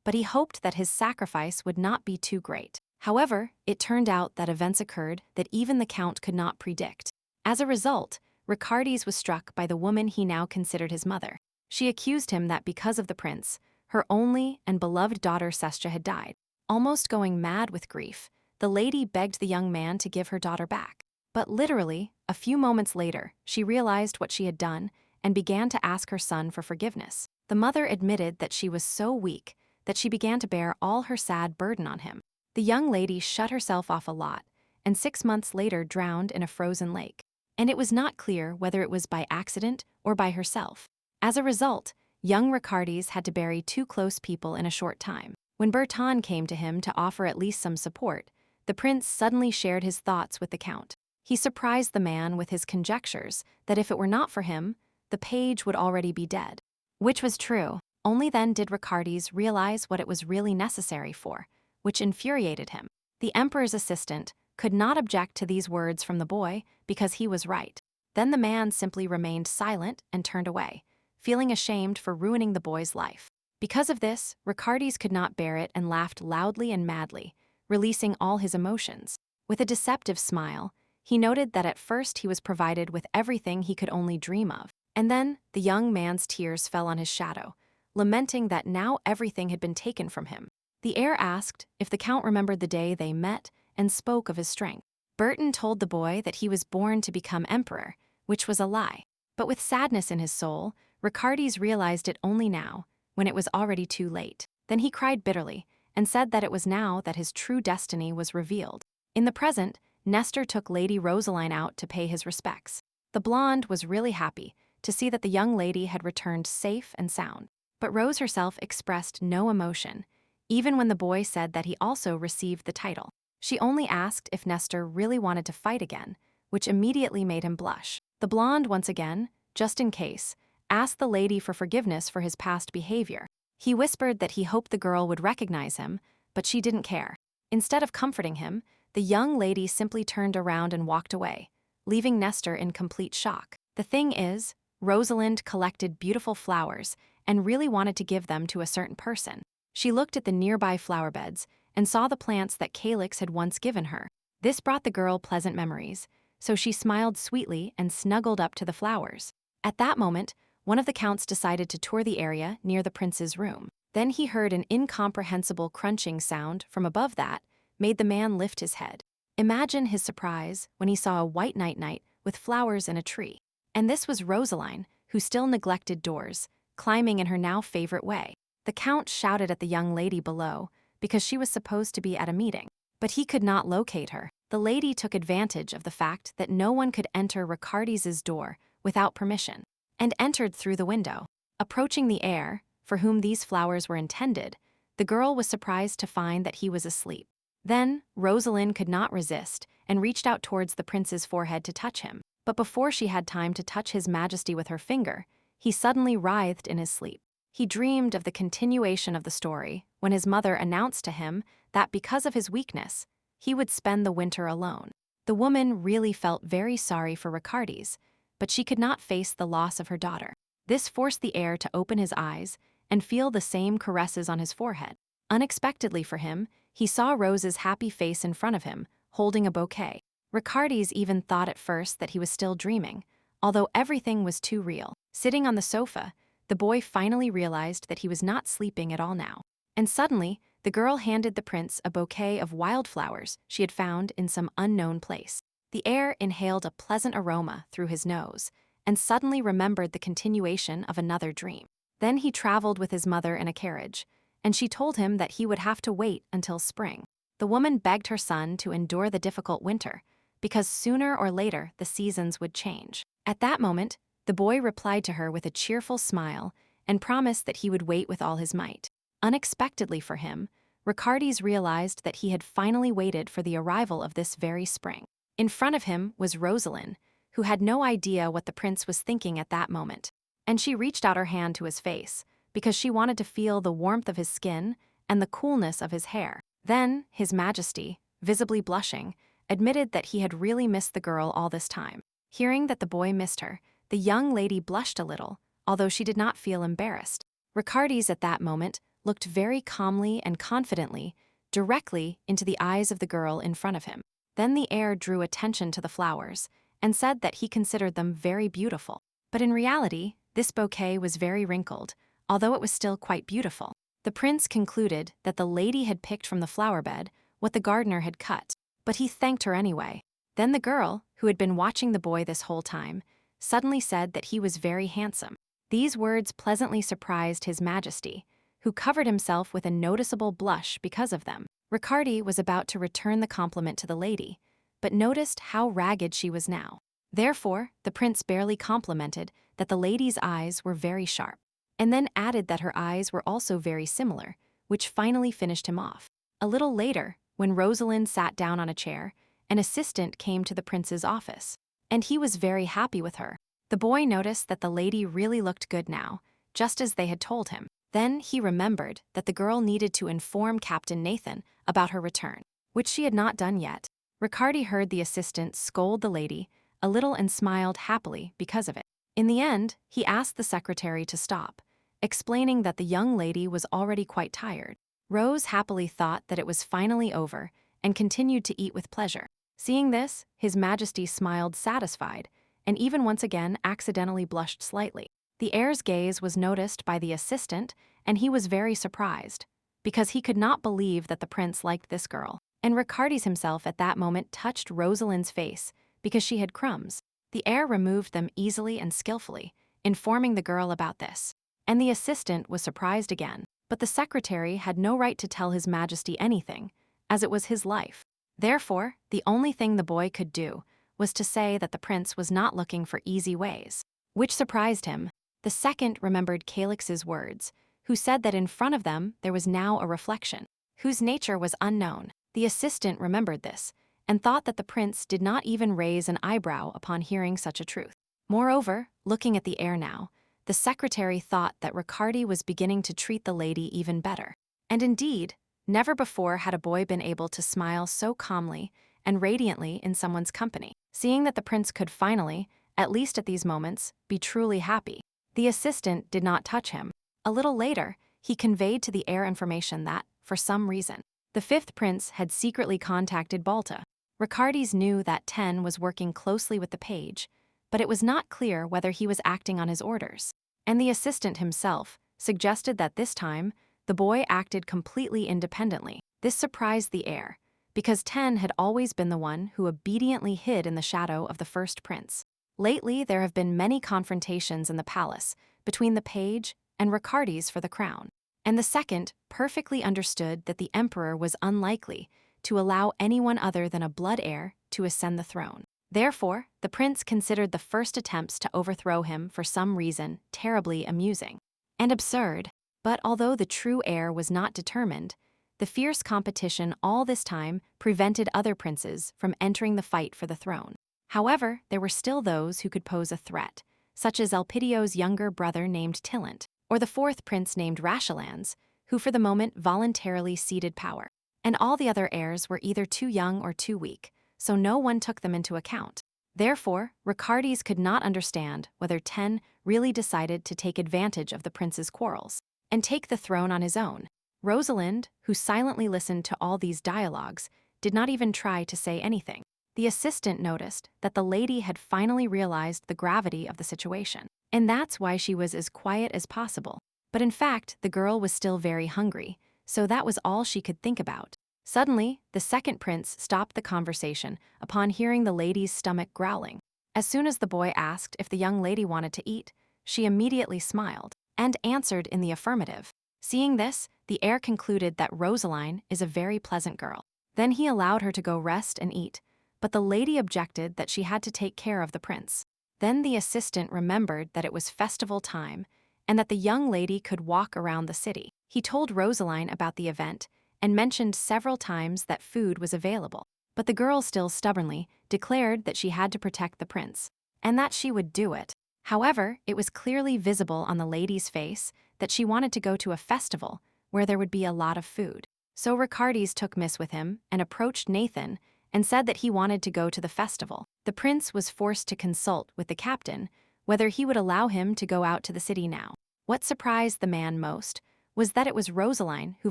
but he hoped that his sacrifice would not be too great. However, it turned out that events occurred that even the Count could not predict. As a result, Ricardi's was struck by the woman he now considered his mother. She accused him that because of the prince, her only and beloved daughter Sestja had died. Almost going mad with grief, the lady begged the young man to give her daughter back. But literally, a few moments later, she realized what she had done and began to ask her son for forgiveness. The mother admitted that she was so weak that she began to bear all her sad burden on him. The young lady shut herself off a lot, and 6 months later drowned in a frozen lake. And it was not clear whether it was by accident or by herself. As a result, young Ricardi's had to bury 2 close people in a short time. When Bertin came to him to offer at least some support, the prince suddenly shared his thoughts with the Count. He surprised the man with his conjectures that if it were not for him, the page would already be dead. Which was true. Only then did Ricardi's realize what it was really necessary for, which infuriated him. The emperor's assistant could not object to these words from the boy because he was right. Then the man simply remained silent and turned away, feeling ashamed for ruining the boy's life. Because of this, Ricardi's could not bear it and laughed loudly and madly, releasing all his emotions. With a deceptive smile, he noted that at first he was provided with everything he could only dream of. And then the young man's tears fell on his shadow, lamenting that now everything had been taken from him. The heir asked if the Count remembered the day they met and spoke of his strength. Burton told the boy that he was born to become emperor, which was a lie. But with sadness in his soul, Ricardi's realized it only now, when it was already too late. Then he cried bitterly and said that it was now that his true destiny was revealed. In the present, Nestor took Lady Rosaline out to pay his respects. The blonde was really happy to see that the young lady had returned safe and sound. But Rose herself expressed no emotion, even when the boy said that he also received the title. She only asked if Nestor really wanted to fight again, which immediately made him blush. The blonde once again, just in case, asked the lady for forgiveness for his past behavior. He whispered that he hoped the girl would recognize him, but she didn't care. Instead of comforting him, the young lady simply turned around and walked away, leaving Nestor in complete shock. The thing is, Rosalind collected beautiful flowers and really wanted to give them to a certain person. She looked at the nearby flower beds and saw the plants that Calyx had once given her. This brought the girl pleasant memories, so she smiled sweetly and snuggled up to the flowers. At that moment, one of the counts decided to tour the area near the prince's room. Then he heard an incomprehensible crunching sound from above that made the man lift his head. Imagine his surprise when he saw a white night-night with flowers in a tree. And this was Rosaline, who still neglected doors, climbing in her now favorite way. The count shouted at the young lady below because she was supposed to be at a meeting, but he could not locate her. The lady took advantage of the fact that no one could enter Ricardi's door without permission, and entered through the window. Approaching the heir, for whom these flowers were intended, the girl was surprised to find that he was asleep. Then, Rosalind could not resist and reached out towards the prince's forehead to touch him. But before she had time to touch his majesty with her finger, he suddenly writhed in his sleep. He dreamed of the continuation of the story when his mother announced to him that because of his weakness, he would spend the winter alone. The woman really felt very sorry for Ricardi's, but she could not face the loss of her daughter. This forced the heir to open his eyes and feel the same caresses on his forehead. Unexpectedly for him, he saw Rose's happy face in front of him, holding a bouquet. Ricardi's even thought at first that he was still dreaming, although everything was too real. Sitting on the sofa, the boy finally realized that he was not sleeping at all now. And suddenly, the girl handed the prince a bouquet of wildflowers she had found in some unknown place. The heir inhaled a pleasant aroma through his nose and suddenly remembered the continuation of another dream. Then he traveled with his mother in a carriage, and she told him that he would have to wait until spring. The woman begged her son to endure the difficult winter, because sooner or later the seasons would change. At that moment, the boy replied to her with a cheerful smile and promised that he would wait with all his might. Unexpectedly for him, Ricardi's realized that he had finally waited for the arrival of this very spring. In front of him was Rosalind, who had no idea what the prince was thinking at that moment, and she reached out her hand to his face because she wanted to feel the warmth of his skin and the coolness of his hair. Then, His Majesty, visibly blushing, admitted that he had really missed the girl all this time. Hearing that the boy missed her, the young lady blushed a little, although she did not feel embarrassed. Ricardes at that moment looked very calmly and confidently directly into the eyes of the girl in front of him. Then the heir drew attention to the flowers and said that he considered them very beautiful. But in reality, this bouquet was very wrinkled, although it was still quite beautiful. The prince concluded that the lady had picked from the flower bed what the gardener had cut, but he thanked her anyway. Then the girl, who had been watching the boy this whole time, suddenly said that he was very handsome. These words pleasantly surprised His Majesty, who covered himself with a noticeable blush because of them. Ricardi was about to return the compliment to the lady, but noticed how ragged she was now. Therefore, the prince barely complimented that the lady's eyes were very sharp, and then added that her eyes were also very similar, which finally finished him off. A little later, when Rosalind sat down on a chair, an assistant came to the prince's office, and he was very happy with her. The boy noticed that the lady really looked good now, just as they had told him. Then he remembered that the girl needed to inform Captain Nathan about her return, which she had not done yet. Ricardi heard the assistant scold the lady a little and smiled happily because of it. In the end, he asked the secretary to stop, explaining that the young lady was already quite tired. Rose happily thought that it was finally over and continued to eat with pleasure. Seeing this, His Majesty smiled satisfied and even once again accidentally blushed slightly. The heir's gaze was noticed by the assistant, and he was very surprised, because he could not believe that the prince liked this girl. And Ricardes himself at that moment touched Rosalind's face because she had crumbs. The heir removed them easily and skillfully, informing the girl about this. And the assistant was surprised again, but the secretary had no right to tell His Majesty anything, as it was his life. Therefore, the only thing the boy could do was to say that the prince was not looking for easy ways, which surprised him. The second remembered Calix's words, who said that in front of them there was now a reflection, whose nature was unknown. The assistant remembered this, and thought that the prince did not even raise an eyebrow upon hearing such a truth. Moreover, looking at the heir now, the secretary thought that Ricardi was beginning to treat the lady even better. And indeed, never before had a boy been able to smile so calmly and radiantly in someone's company. Seeing that the prince could finally, at least at these moments, be truly happy, the assistant did not touch him. A little later, he conveyed to the heir information that, for some reason, the fifth prince had secretly contacted Balta. Ricardes knew that Ten was working closely with the page, but it was not clear whether he was acting on his orders. And the assistant himself suggested that this time, the boy acted completely independently. This surprised the heir, because Ten had always been the one who obediently hid in the shadow of the first prince. Lately, there have been many confrontations in the palace between the page and Ricardes for the crown, and the second perfectly understood that the emperor was unlikely to allow anyone other than a blood heir to ascend the throne. Therefore, the prince considered the first attempts to overthrow him for some reason terribly amusing and absurd. But although the true heir was not determined, the fierce competition all this time prevented other princes from entering the fight for the throne. However, there were still those who could pose a threat, such as Elpidio's younger brother named Tillant, or the fourth prince named Rashalans, who for the moment voluntarily ceded power. And all the other heirs were either too young or too weak, so no one took them into account. Therefore, Ricardes could not understand whether Ten really decided to take advantage of the prince's quarrels and take the throne on his own. Rosalind, who silently listened to all these dialogues, did not even try to say anything. The assistant noticed that the lady had finally realized the gravity of the situation, and that's why she was as quiet as possible. But in fact, the girl was still very hungry, so that was all she could think about. Suddenly, the second prince stopped the conversation upon hearing the lady's stomach growling. As soon as the boy asked if the young lady wanted to eat, she immediately smiled and answered in the affirmative. Seeing this, the heir concluded that Rosaline is a very pleasant girl. Then he allowed her to go rest and eat, but the lady objected that she had to take care of the prince. Then the assistant remembered that it was festival time and that the young lady could walk around the city. He told Rosaline about the event and mentioned several times that food was available, but the girl still stubbornly declared that she had to protect the prince, and that she would do it. However, it was clearly visible on the lady's face that she wanted to go to a festival where there would be a lot of food. So Ricardes took Miss with him and approached Nathan and said that he wanted to go to the festival. The prince was forced to consult with the captain whether he would allow him to go out to the city now. What surprised the man most was that it was Rosaline who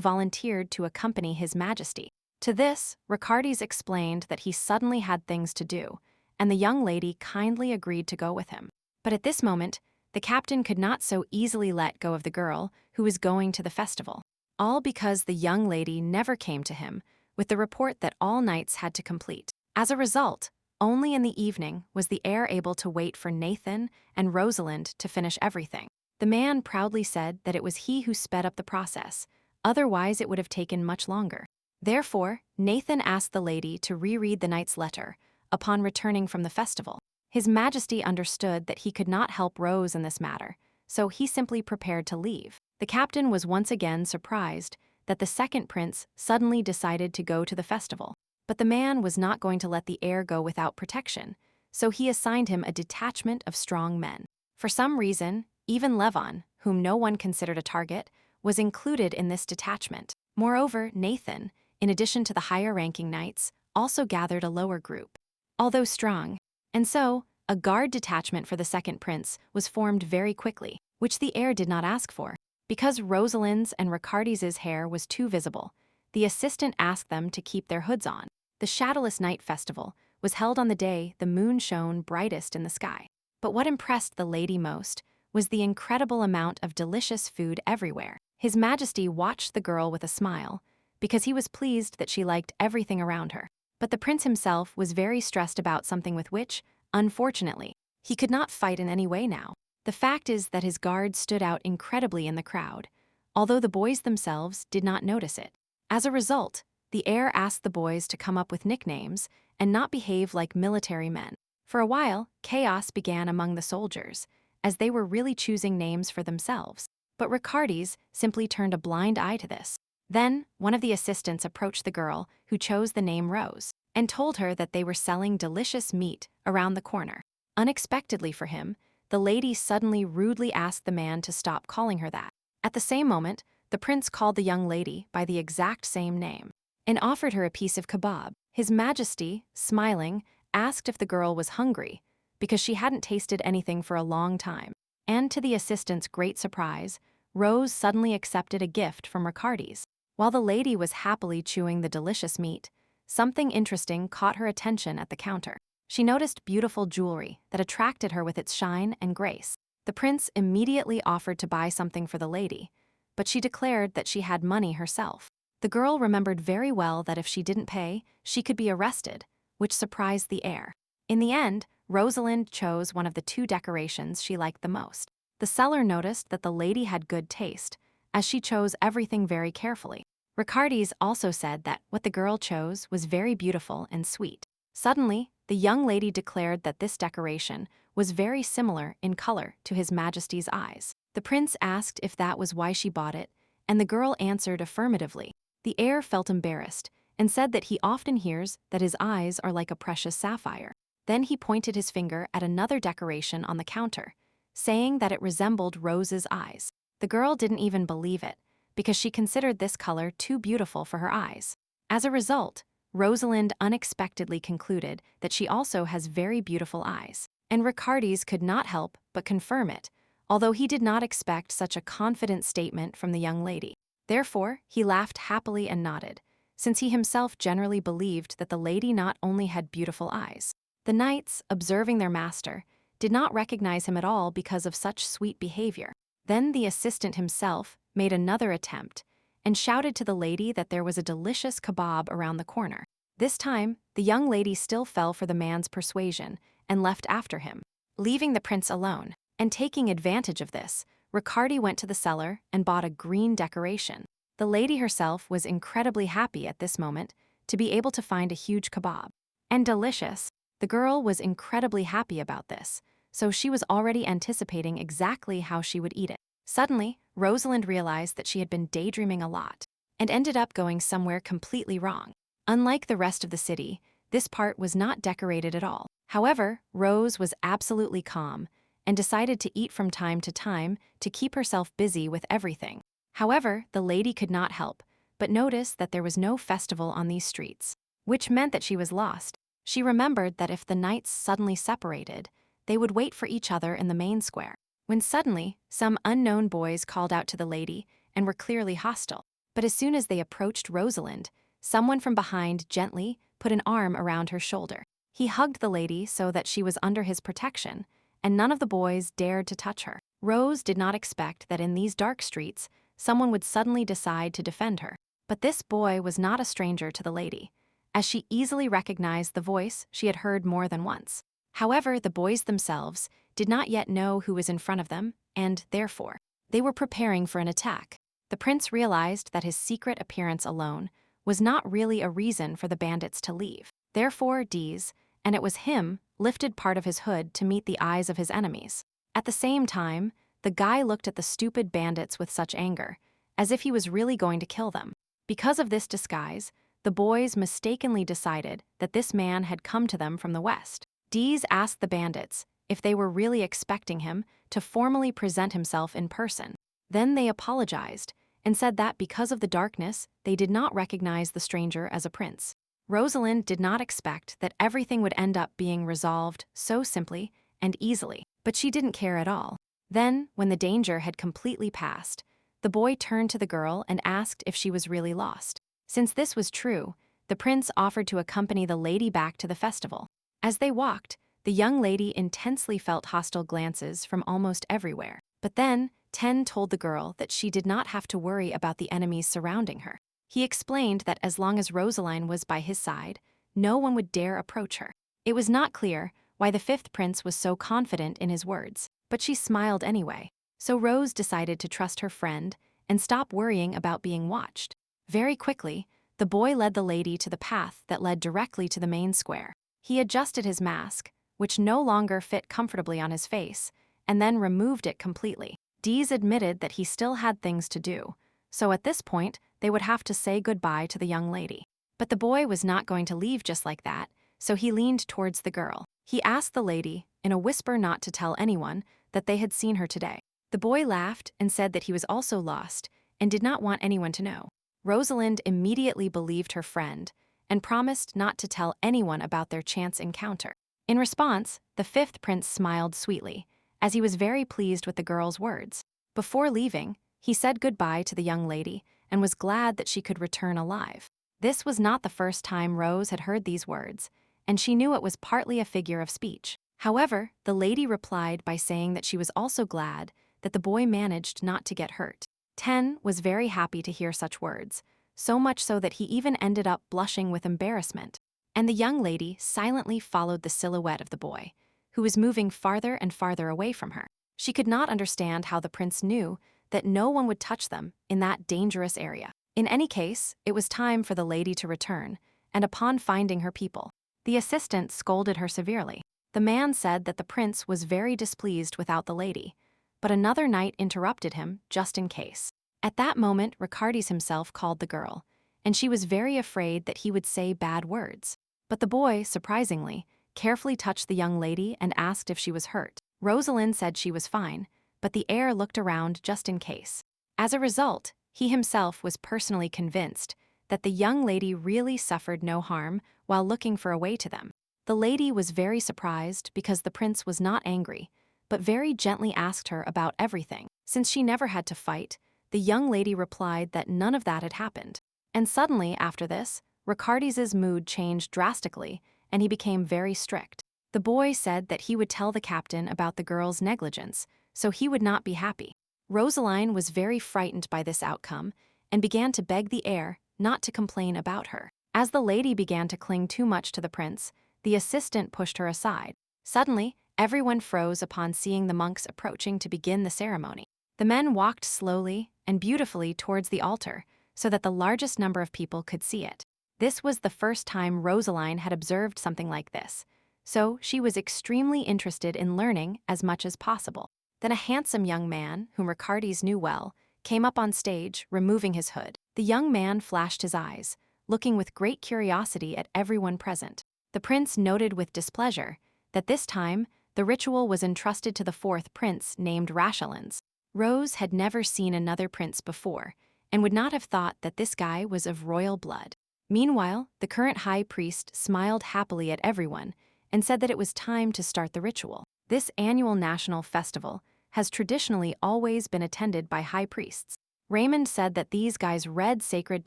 volunteered to accompany His Majesty. To this, Ricardes explained that he suddenly had things to do, and the young lady kindly agreed to go with him. But at this moment, the captain could not so easily let go of the girl who was going to the festival, all because the young lady never came to him with the report that all knights had to complete. As a result, only in the evening was the heir able to wait for Nathan and Rosalind to finish everything. The man proudly said that it was he who sped up the process, otherwise it would have taken much longer. Therefore, Nathan asked the lady to reread the knight's letter upon returning from the festival. His Majesty understood that he could not help Rose in this matter, so he simply prepared to leave. The captain was once again surprised that the second prince suddenly decided to go to the festival. But the man was not going to let the heir go without protection, so he assigned him a detachment of strong men. For some reason, even Levon, whom no one considered a target, was included in this detachment. Moreover, Nathan, in addition to the higher-ranking knights, also gathered a lower group, although strong. And so, a guard detachment for the second prince was formed very quickly, which the heir did not ask for. Because Rosalind's and Ricardes's hair was too visible, the assistant asked them to keep their hoods on. The Shadowless Night Festival was held on the day the moon shone brightest in the sky. But what impressed the lady most was the incredible amount of delicious food everywhere. His Majesty watched the girl with a smile, because he was pleased that she liked everything around her. But the prince himself was very stressed about something with which, unfortunately, he could not fight in any way now. The fact is that his guard stood out incredibly in the crowd, although the boys themselves did not notice it. As a result, the heir asked the boys to come up with nicknames and not behave like military men. For a while, chaos began among the soldiers, as they were really choosing names for themselves. But Ricardes simply turned a blind eye to this. Then, one of the assistants approached the girl who chose the name Rose and told her that they were selling delicious meat around the corner. Unexpectedly for him, the lady suddenly rudely asked the man to stop calling her that. At the same moment, the prince called the young lady by the exact same name and offered her a piece of kebab. His Majesty, smiling, asked if the girl was hungry because she hadn't tasted anything for a long time. And to the assistant's great surprise, Rose suddenly accepted a gift from Ricardes. While the lady was happily chewing the delicious meat, something interesting caught her attention at the counter. She noticed beautiful jewelry that attracted her with its shine and grace. The prince immediately offered to buy something for the lady, but she declared that she had money herself. The girl remembered very well that if she didn't pay, she could be arrested, which surprised the heir. In the end, Rosalind chose one of the two decorations she liked the most. The seller noticed that the lady had good taste, as she chose everything very carefully. Ricardes also said that what the girl chose was very beautiful and sweet. Suddenly, the young lady declared that this decoration was very similar in color to His Majesty's eyes. The prince asked if that was why she bought it, and the girl answered affirmatively. The heir felt embarrassed and said that he often hears that his eyes are like a precious sapphire. Then he pointed his finger at another decoration on the counter, saying that it resembled Rose's eyes. The girl didn't even believe it, because she considered this color too beautiful for her eyes. As a result, Rosalind unexpectedly concluded that she also has very beautiful eyes, and Ricardes could not help but confirm it, although he did not expect such a confident statement from the young lady. Therefore, he laughed happily and nodded, since he himself generally believed that the lady not only had beautiful eyes. The knights, observing their master, did not recognize him at all because of such sweet behavior. Then the assistant himself made another attempt and shouted to the lady that there was a delicious kebab around the corner. This time, the young lady still fell for the man's persuasion and left after him, leaving the prince alone. And taking advantage of this, Ricardi went to the cellar and bought a green decoration. The lady herself was incredibly happy at this moment to be able to find a huge kebab. And delicious. The girl was incredibly happy about this, so she was already anticipating exactly how she would eat it. Suddenly, Rosalind realized that she had been daydreaming a lot and ended up going somewhere completely wrong. Unlike the rest of the city, this part was not decorated at all. However, Rose was absolutely calm and decided to eat from time to time to keep herself busy with everything. However, the lady could not help but noticed that there was no festival on these streets, which meant that she was lost. She remembered that if the knights suddenly separated, they would wait for each other in the main square, when suddenly some unknown boys called out to the lady and were clearly hostile. But as soon as they approached Rosalind, someone from behind gently put an arm around her shoulder. He hugged the lady so that she was under his protection, and none of the boys dared to touch her. Rose did not expect that in these dark streets, someone would suddenly decide to defend her. But this boy was not a stranger to the lady, as she easily recognized the voice she had heard more than once. However, the boys themselves did not yet know who was in front of them, and therefore, they were preparing for an attack. The prince realized that his secret appearance alone was not really a reason for the bandits to leave. Therefore, Dees, and it was him, lifted part of his hood to meet the eyes of his enemies. At the same time, the guy looked at the stupid bandits with such anger, as if he was really going to kill them. Because of this disguise, the boys mistakenly decided that this man had come to them from the west. Dees asked the bandits if they were really expecting him to formally present himself in person. Then they apologized and said that because of the darkness, they did not recognize the stranger as a prince. Rosalind did not expect that everything would end up being resolved so simply and easily, but she didn't care at all. Then, when the danger had completely passed, the boy turned to the girl and asked if she was really lost. Since this was true, the prince offered to accompany the lady back to the festival. As they walked, the young lady intensely felt hostile glances from almost everywhere. But then, Ten told the girl that she did not have to worry about the enemies surrounding her. He explained that as long as Rosaline was by his side, no one would dare approach her. It was not clear why the fifth prince was so confident in his words, but she smiled anyway. So Rose decided to trust her friend and stop worrying about being watched. Very quickly, the boy led the lady to the path that led directly to the main square. He adjusted his mask, which no longer fit comfortably on his face, and then removed it completely. Dees admitted that he still had things to do, so at this point, they would have to say goodbye to the young lady. But the boy was not going to leave just like that, so he leaned towards the girl. He asked the lady, in a whisper, not to tell anyone that they had seen her today. The boy laughed and said that he was also lost and did not want anyone to know. Rosalind immediately believed her friend and promised not to tell anyone about their chance encounter. In response, the fifth prince smiled sweetly, as he was very pleased with the girl's words. Before leaving, he said goodbye to the young lady and was glad that she could return alive. This was not the first time Rose had heard these words, and she knew it was partly a figure of speech. However, the lady replied by saying that she was also glad that the boy managed not to get hurt. Ten was very happy to hear such words, so much so that he even ended up blushing with embarrassment. And the young lady silently followed the silhouette of the boy, who was moving farther and farther away from her. She could not understand how the prince knew that no one would touch them in that dangerous area. In any case, it was time for the lady to return, and upon finding her people, the assistant scolded her severely. The man said that the prince was very displeased without the lady, but another knight interrupted him just in case. At that moment, Ricardes himself called the girl, and she was very afraid that he would say bad words. But the boy, surprisingly, carefully touched the young lady and asked if she was hurt. Rosalind said she was fine, but the heir looked around just in case. As a result, he himself was personally convinced that the young lady really suffered no harm while looking for a way to them. The lady was very surprised because the prince was not angry, but very gently asked her about everything. Since she never had to fight, the young lady replied that none of that had happened. And suddenly, after this, Ricardes's mood changed drastically, and he became very strict. The boy said that he would tell the captain about the girl's negligence, so he would not be happy. Rosaline was very frightened by this outcome and began to beg the heir not to complain about her. As the lady began to cling too much to the prince, the assistant pushed her aside. Suddenly, everyone froze upon seeing the monks approaching to begin the ceremony. The men walked slowly and beautifully towards the altar so that the largest number of people could see it. This was the first time Rosaline had observed something like this, so she was extremely interested in learning as much as possible. Then a handsome young man, whom Ricardes knew well, came up on stage, removing his hood. The young man flashed his eyes, looking with great curiosity at everyone present. The prince noted with displeasure that this time the ritual was entrusted to the fourth prince named Rachelins. Rose had never seen another prince before, and would not have thought that this guy was of royal blood. Meanwhile, the current high priest smiled happily at everyone and said that it was time to start the ritual. This annual national festival has traditionally always been attended by high priests. Raymond said that these guys read sacred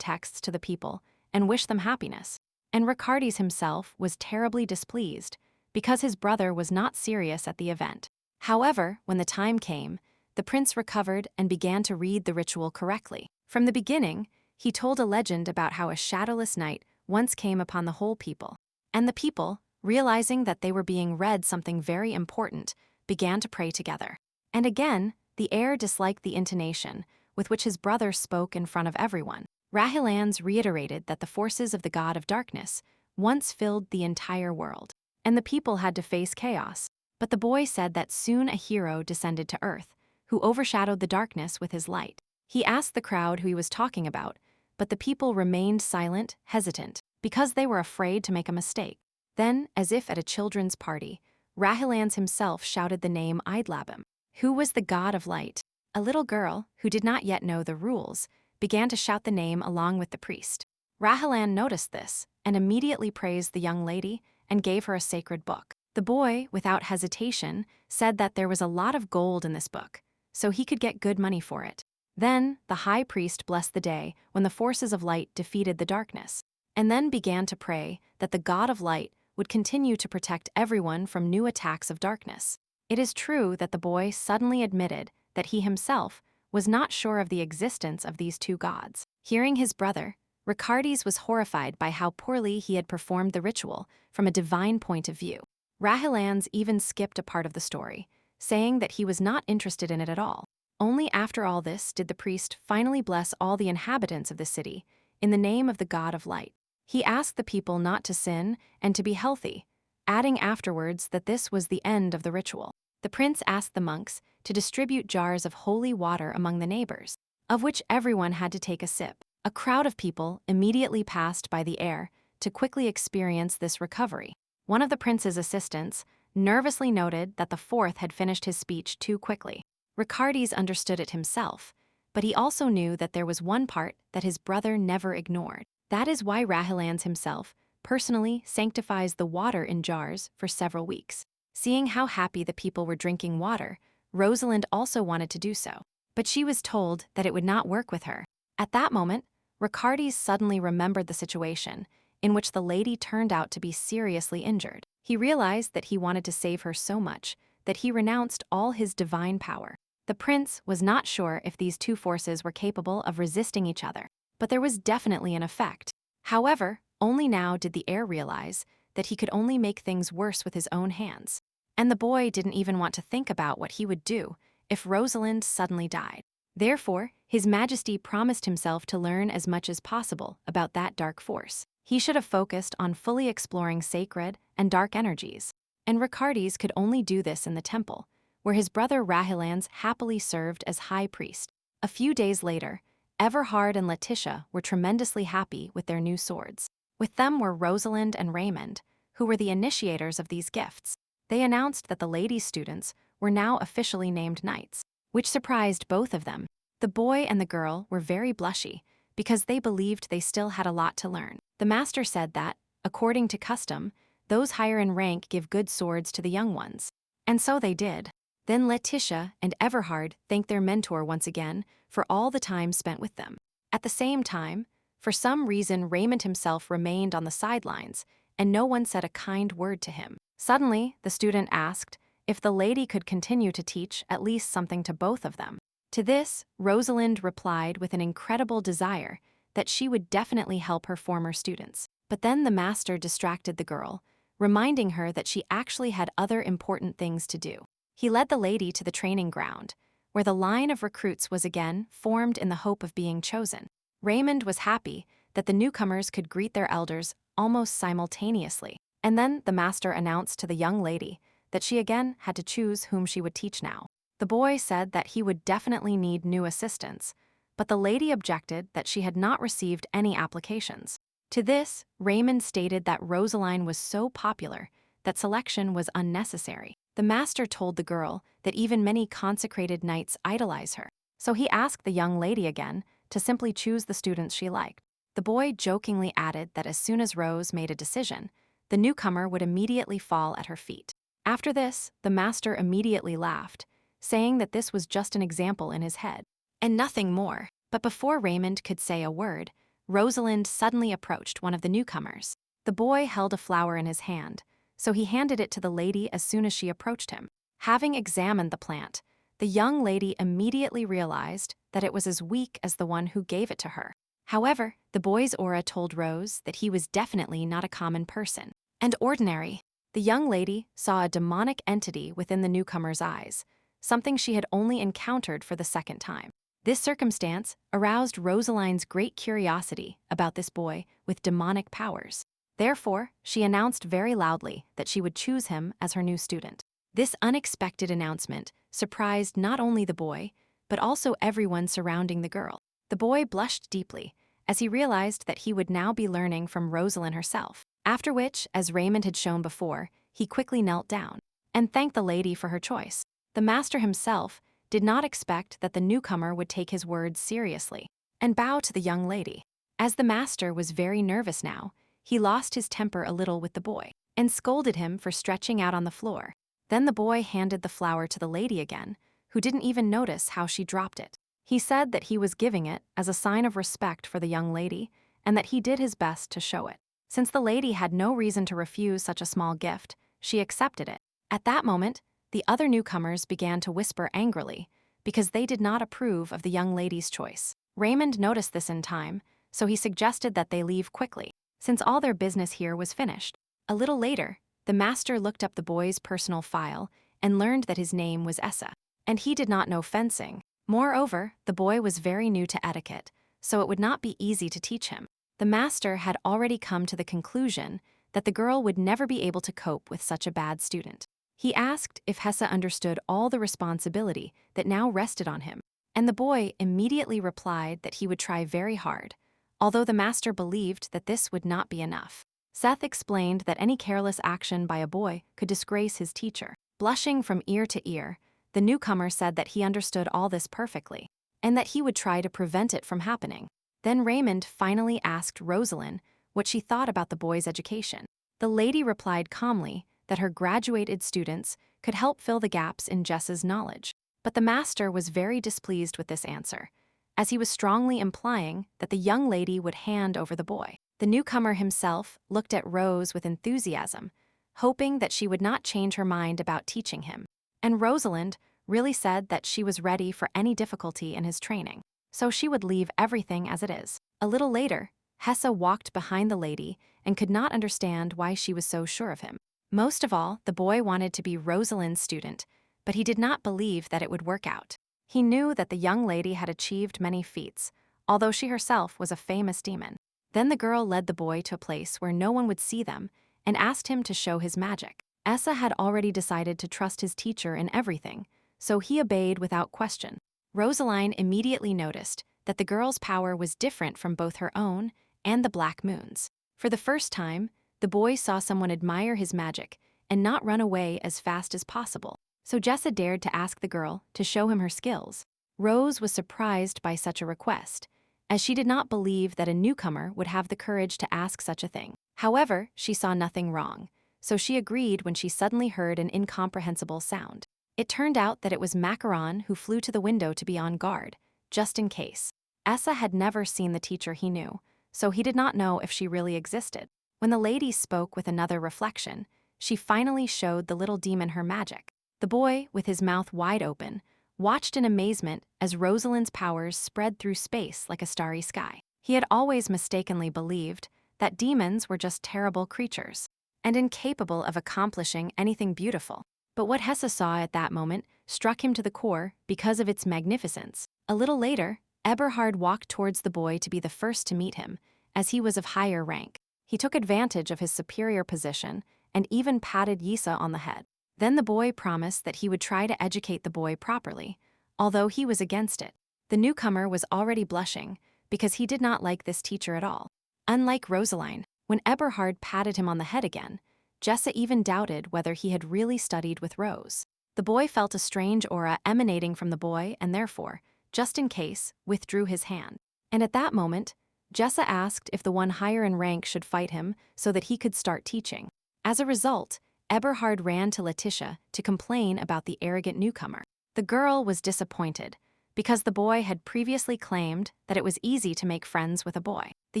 texts to the people and wished them happiness. And Ricardes himself was terribly displeased because his brother was not serious at the event. However, when the time came, the prince recovered and began to read the ritual correctly. From the beginning, he told a legend about how a shadowless night once came upon the whole people. And the people, realizing that they were being read something very important, began to pray together. And again, the heir disliked the intonation with which his brother spoke in front of everyone. Rahilans reiterated that the forces of the god of darkness once filled the entire world, and the people had to face chaos. But the boy said that soon a hero descended to earth, who overshadowed the darkness with his light. He asked the crowd who he was talking about, but the people remained silent, hesitant, because they were afraid to make a mistake. Then, as if at a children's party, Rahilans himself shouted the name Idlabim, who was the god of light. A little girl, who did not yet know the rules, began to shout the name along with the priest. Rahilan noticed this and immediately praised the young lady and gave her a sacred book. The boy, without hesitation, said that there was a lot of gold in this book, so he could get good money for it. Then, the high priest blessed the day when the forces of light defeated the darkness, and then began to pray that the god of light would continue to protect everyone from new attacks of darkness. It is true that the boy suddenly admitted that he himself was not sure of the existence of these two gods. Hearing his brother, Ricardes was horrified by how poorly he had performed the ritual from a divine point of view. Rahilans even skipped a part of the story, saying that he was not interested in it at all. Only after all this did the priest finally bless all the inhabitants of the city in the name of the god of light. He asked the people not to sin and to be healthy, adding afterwards that this was the end of the ritual. The prince asked the monks to distribute jars of holy water among the neighbors, of which everyone had to take a sip. A crowd of people immediately passed by the heir to quickly experience this recovery. One of the prince's assistants nervously noted that the fourth had finished his speech too quickly. Ricardes understood it himself, but he also knew that there was one part that his brother never ignored. That is why Rahilans himself personally sanctifies the water in jars for several weeks. Seeing how happy the people were drinking water, Rosalind also wanted to do so, but she was told that it would not work with her. At that moment, Ricardes suddenly remembered the situation in which the lady turned out to be seriously injured. He realized that he wanted to save her so much that he renounced all his divine power. The prince was not sure if these two forces were capable of resisting each other, but there was definitely an effect. However, only now did the heir realize that he could only make things worse with his own hands. And the boy didn't even want to think about what he would do if Rosalind suddenly died. Therefore, His Majesty promised himself to learn as much as possible about that dark force. He should have focused on fully exploring sacred and dark energies. And Ricardes could only do this in the temple, where his brother Rahilans happily served as high priest. A few days later, Everhard and Letitia were tremendously happy with their new swords. With them were Rosalind and Raymond, who were the initiators of these gifts. They announced that the ladies' students were now officially named knights, which surprised both of them. The boy and the girl were very blushy because they believed they still had a lot to learn. The master said that, according to custom, those higher in rank give good swords to the young ones. And so they did. Then Letitia and Everhard thanked their mentor once again for all the time spent with them. At the same time, for some reason Raymond himself remained on the sidelines, and no one said a kind word to him. Suddenly, the student asked if the lady could continue to teach at least something to both of them. To this, Rosalind replied with an incredible desire that she would definitely help her former students. But then the master distracted the girl, reminding her that she actually had other important things to do. He led the lady to the training ground, where the line of recruits was again formed in the hope of being chosen. Raymond was happy that the newcomers could greet their elders almost simultaneously. And then the master announced to the young lady that she again had to choose whom she would teach now. The boy said that he would definitely need new assistants, but the lady objected that she had not received any applications. To this, Raymond stated that Rosaline was so popular that selection was unnecessary. The master told the girl that even many consecrated knights idolize her, so he asked the young lady again to simply choose the students she liked. The boy jokingly added that as soon as Rose made a decision, the newcomer would immediately fall at her feet. After this, the master immediately laughed, saying that this was just an example in his head, and nothing more. But before Raymond could say a word, Rosalind suddenly approached one of the newcomers. The boy held a flower in his hand, so he handed it to the lady as soon as she approached him. Having examined the plant, the young lady immediately realized that it was as weak as the one who gave it to her. However, the boy's aura told Rose that he was definitely not a common person and ordinary. The young lady saw a demonic entity within the newcomer's eyes, something she had only encountered for the second time. This circumstance aroused Rosaline's great curiosity about this boy with demonic powers. Therefore, she announced very loudly that she would choose him as her new student. This unexpected announcement surprised not only the boy, but also everyone surrounding the girl. The boy blushed deeply as he realized that he would now be learning from Rosalind herself. After which, as Raymond had shown before, he quickly knelt down and thanked the lady for her choice. The master himself did not expect that the newcomer would take his words seriously and bow to the young lady. As the master was very nervous now, he lost his temper a little with the boy and scolded him for stretching out on the floor. Then the boy handed the flower to the lady again, who didn't even notice how she dropped it. He said that he was giving it as a sign of respect for the young lady and that he did his best to show it. Since the lady had no reason to refuse such a small gift, she accepted it. At that moment, the other newcomers began to whisper angrily because they did not approve of the young lady's choice. Raymond noticed this in time, so he suggested that they leave quickly, since all their business here was finished. A little later, the master looked up the boy's personal file and learned that his name was Essa, and he did not know fencing. Moreover, the boy was very new to etiquette, so it would not be easy to teach him. The master had already come to the conclusion that the girl would never be able to cope with such a bad student. He asked if Hesse understood all the responsibility that now rested on him, and the boy immediately replied that he would try very hard, although the master believed that this would not be enough. Seth explained that any careless action by a boy could disgrace his teacher. Blushing from ear to ear, the newcomer said that he understood all this perfectly, and that he would try to prevent it from happening. Then Raymond finally asked Rosalind what she thought about the boy's education. The lady replied calmly that her graduated students could help fill the gaps in Jess's knowledge. But the master was very displeased with this answer, as he was strongly implying that the young lady would hand over the boy. The newcomer himself looked at Rose with enthusiasm, hoping that she would not change her mind about teaching him. And Rosalind really said that she was ready for any difficulty in his training, so she would leave everything as it is. A little later, Hesse walked behind the lady and could not understand why she was so sure of him. Most of all, the boy wanted to be Rosalind's student, but he did not believe that it would work out. He knew that the young lady had achieved many feats, although she herself was a famous demon. Then the girl led the boy to a place where no one would see them and asked him to show his magic. Essa had already decided to trust his teacher in everything, so he obeyed without question. Rosaline immediately noticed that the girl's power was different from both her own and the Black Moon's. For the first time, the boy saw someone admire his magic and not run away as fast as possible. So Jessa dared to ask the girl to show him her skills. Rose was surprised by such a request, as she did not believe that a newcomer would have the courage to ask such a thing. However, she saw nothing wrong, so she agreed when she suddenly heard an incomprehensible sound. It turned out that it was Macaron who flew to the window to be on guard, just in case. Essa had never seen the teacher he knew, so he did not know if she really existed. When the lady spoke with another reflection, she finally showed the little demon her magic. The boy, with his mouth wide open, watched in amazement as Rosalind's powers spread through space like a starry sky. He had always mistakenly believed that demons were just terrible creatures and incapable of accomplishing anything beautiful. But what Hesse saw at that moment struck him to the core because of its magnificence. A little later, Eberhard walked towards the boy to be the first to meet him, as he was of higher rank. He took advantage of his superior position and even patted Yisa on the head. Then the boy promised that he would try to educate the boy properly, although he was against it. The newcomer was already blushing because he did not like this teacher at all. Unlike Rosaline, when Eberhard patted him on the head again, Jessa even doubted whether he had really studied with Rose. The boy felt a strange aura emanating from the boy and therefore, just in case, withdrew his hand. And at that moment, Jessa asked if the one higher in rank should fight him so that he could start teaching. As a result, Eberhard ran to Letitia to complain about the arrogant newcomer. The girl was disappointed, because the boy had previously claimed that it was easy to make friends with a boy. The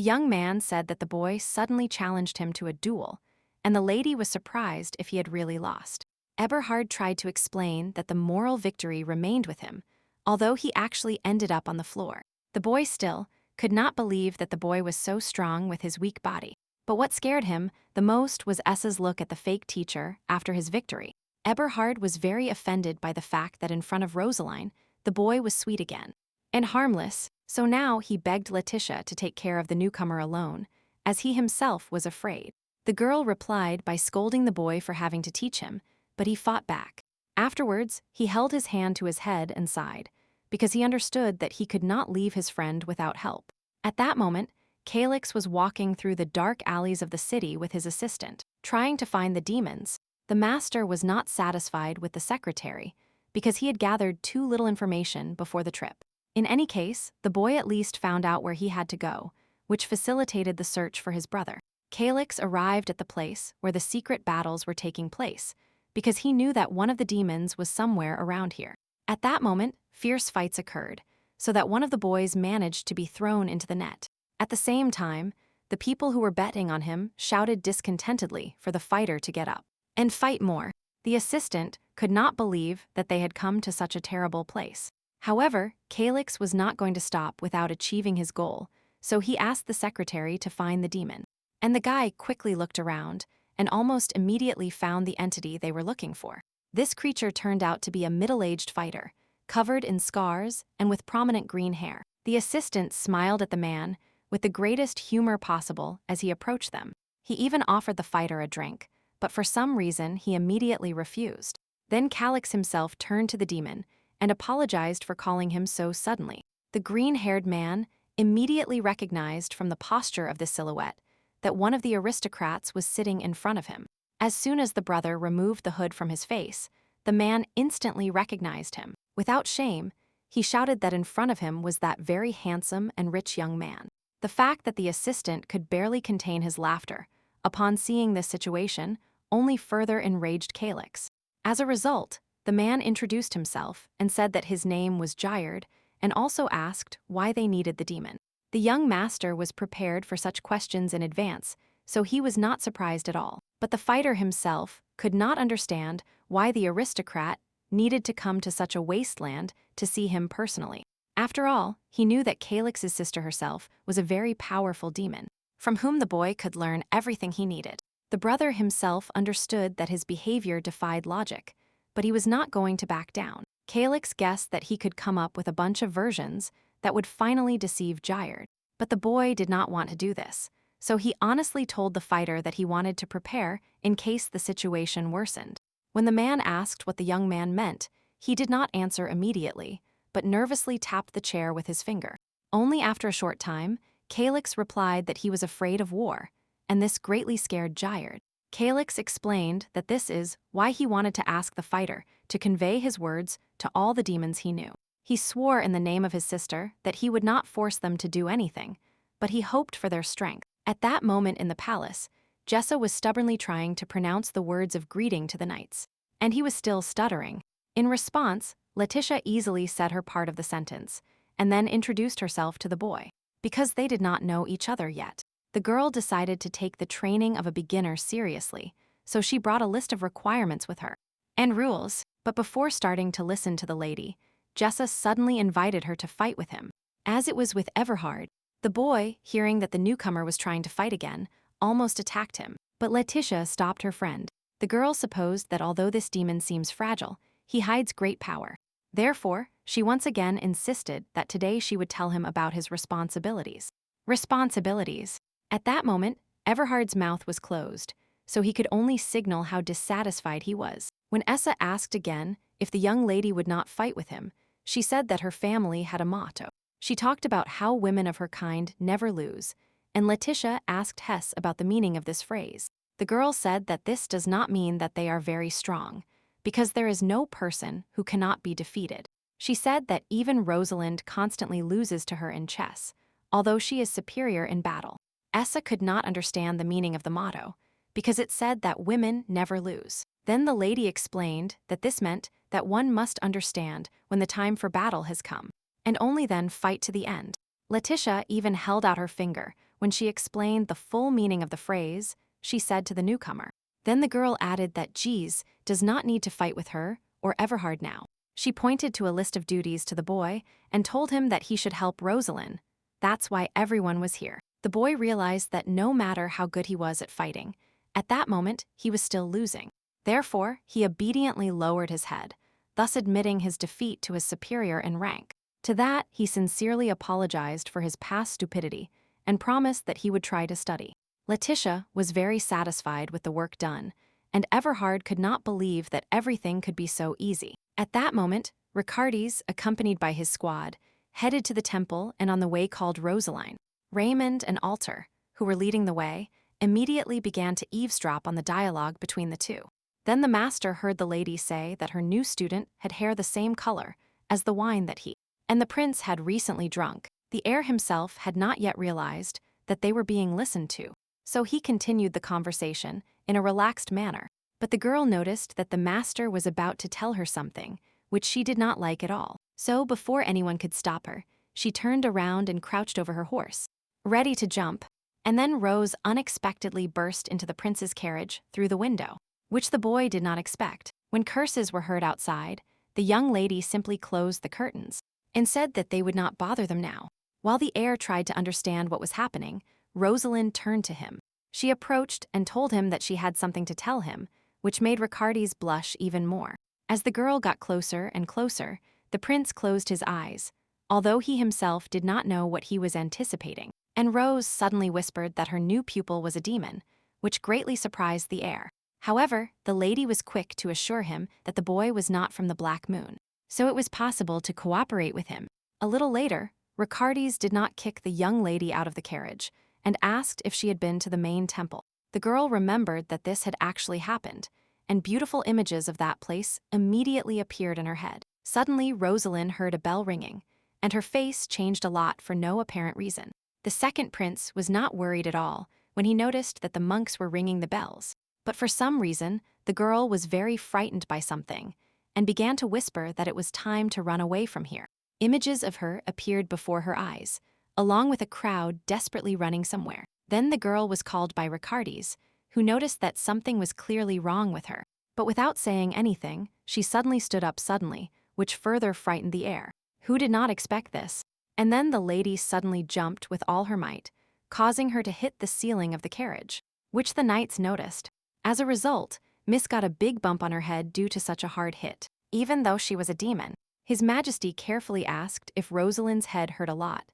young man said that the boy suddenly challenged him to a duel, and the lady was surprised if he had really lost. Eberhard tried to explain that the moral victory remained with him, although he actually ended up on the floor. The boy still could not believe that the boy was so strong with his weak body. But what scared him the most was Essa's look at the fake teacher after his victory. Eberhard was very offended by the fact that in front of Rosaline, the boy was sweet again and harmless, so now he begged Letitia to take care of the newcomer alone, as he himself was afraid. The girl replied by scolding the boy for having to teach him, but he fought back. Afterwards, he held his hand to his head and sighed, because he understood that he could not leave his friend without help. At that moment, Calix was walking through the dark alleys of the city with his assistant, trying to find the demons. The master was not satisfied with the secretary, because he had gathered too little information before the trip. In any case, the boy at least found out where he had to go, which facilitated the search for his brother. Calix arrived at the place where the secret battles were taking place, because he knew that one of the demons was somewhere around here. At that moment, fierce fights occurred, so that one of the boys managed to be thrown into the net. At the same time, the people who were betting on him shouted discontentedly for the fighter to get up and fight more. The assistant could not believe that they had come to such a terrible place. However, Calix was not going to stop without achieving his goal, so he asked the secretary to find the demon. And the guy quickly looked around and almost immediately found the entity they were looking for. This creature turned out to be a middle-aged fighter, covered in scars and with prominent green hair. The assistant smiled at the man with the greatest humor possible as he approached them. He even offered the fighter a drink, but for some reason he immediately refused. Then Calix himself turned to the demon and apologized for calling him so suddenly. The green-haired man immediately recognized from the posture of this silhouette that one of the aristocrats was sitting in front of him. As soon as the brother removed the hood from his face, the man instantly recognized him. Without shame, he shouted that in front of him was that very handsome and rich young man. The fact that the assistant could barely contain his laughter upon seeing this situation only further enraged Calix. As a result, the man introduced himself and said that his name was Gyard, and also asked why they needed the demon. The young master was prepared for such questions in advance, so he was not surprised at all. But the fighter himself could not understand why the aristocrat needed to come to such a wasteland to see him personally. After all, he knew that Calix's sister herself was a very powerful demon, from whom the boy could learn everything he needed. The brother himself understood that his behavior defied logic, but he was not going to back down. Calix guessed that he could come up with a bunch of versions that would finally deceive Gyard. But the boy did not want to do this, so he honestly told the fighter that he wanted to prepare in case the situation worsened. When the man asked what the young man meant, he did not answer immediately, but nervously tapped the chair with his finger. Only after a short time, Calix replied that he was afraid of war, and this greatly scared Gyard. Calix explained that this is why he wanted to ask the fighter to convey his words to all the demons he knew. He swore in the name of his sister that he would not force them to do anything, but he hoped for their strength. At that moment in the palace, Jessa was stubbornly trying to pronounce the words of greeting to the knights, and he was still stuttering. In response, Letitia easily said her part of the sentence, and then introduced herself to the boy. Because they did not know each other yet, the girl decided to take the training of a beginner seriously, so she brought a list of requirements with her and rules. But before starting to listen to the lady, Jessa suddenly invited her to fight with him. As it was with Everhard, the boy, hearing that the newcomer was trying to fight again, almost attacked him. But Letitia stopped her friend. The girl supposed that although this demon seems fragile, he hides great power. Therefore, she once again insisted that today she would tell him about his responsibilities. Responsibilities. At that moment, Everhard's mouth was closed, so he could only signal how dissatisfied he was. When Essa asked again if the young lady would not fight with him, she said that her family had a motto. She talked about how women of her kind never lose, and Letitia asked Hess about the meaning of this phrase. The girl said that this does not mean that they are very strong, because there is no person who cannot be defeated. She said that even Rosalind constantly loses to her in chess, although she is superior in battle. Essa could not understand the meaning of the motto, because it said that women never lose. Then the lady explained that this meant that one must understand when the time for battle has come, and only then fight to the end. Letitia even held out her finger when she explained the full meaning of the phrase. She said to the newcomer. Then the girl added that Jeez does not need to fight with her or Everhard now. She pointed to a list of duties to the boy and told him that he should help Rosalind. That's why everyone was here. The boy realized that no matter how good he was at fighting, at that moment he was still losing. Therefore, he obediently lowered his head, thus admitting his defeat to his superior in rank. To that, he sincerely apologized for his past stupidity and promised that he would try to study. Letitia was very satisfied with the work done, and Everhard could not believe that everything could be so easy. At that moment, Ricardes, accompanied by his squad, headed to the temple and on the way called Rosaline. Raymond and Alter, who were leading the way, immediately began to eavesdrop on the dialogue between the two. Then the master heard the lady say that her new student had hair the same color as the wine that he and the prince had recently drunk. The heir himself had not yet realized that they were being listened to, so he continued the conversation in a relaxed manner. But the girl noticed that the master was about to tell her something, which she did not like at all. So before anyone could stop her, she turned around and crouched over her horse, ready to jump, and then Rose unexpectedly burst into the prince's carriage through the window, which the boy did not expect. When curses were heard outside, the young lady simply closed the curtains and said that they would not bother them now. While the heir tried to understand what was happening, Rosalind turned to him. She approached and told him that she had something to tell him, which made Ricardes blush even more. As the girl got closer and closer, the prince closed his eyes, although he himself did not know what he was anticipating. And Rose suddenly whispered that her new pupil was a demon, which greatly surprised the heir. However, the lady was quick to assure him that the boy was not from the Black Moon, so it was possible to cooperate with him. A little later, Ricardes did not kick the young lady out of the carriage and asked if she had been to the main temple. The girl remembered that this had actually happened, and beautiful images of that place immediately appeared in her head. Suddenly, Rosalind heard a bell ringing, and her face changed a lot for no apparent reason. The second prince was not worried at all when he noticed that the monks were ringing the bells. But for some reason, the girl was very frightened by something and began to whisper that it was time to run away from here. Images of her appeared before her eyes, along with a crowd desperately running somewhere. Then the girl was called by Ricardes, who noticed that something was clearly wrong with her. But without saying anything, she suddenly stood up suddenly, which further frightened the heir, who did not expect this. And then the lady suddenly jumped with all her might, causing her to hit the ceiling of the carriage, which the knights noticed. As a result, Miss got a big bump on her head due to such a hard hit. Even though she was a demon, His Majesty carefully asked if Rosalind's head hurt a lot,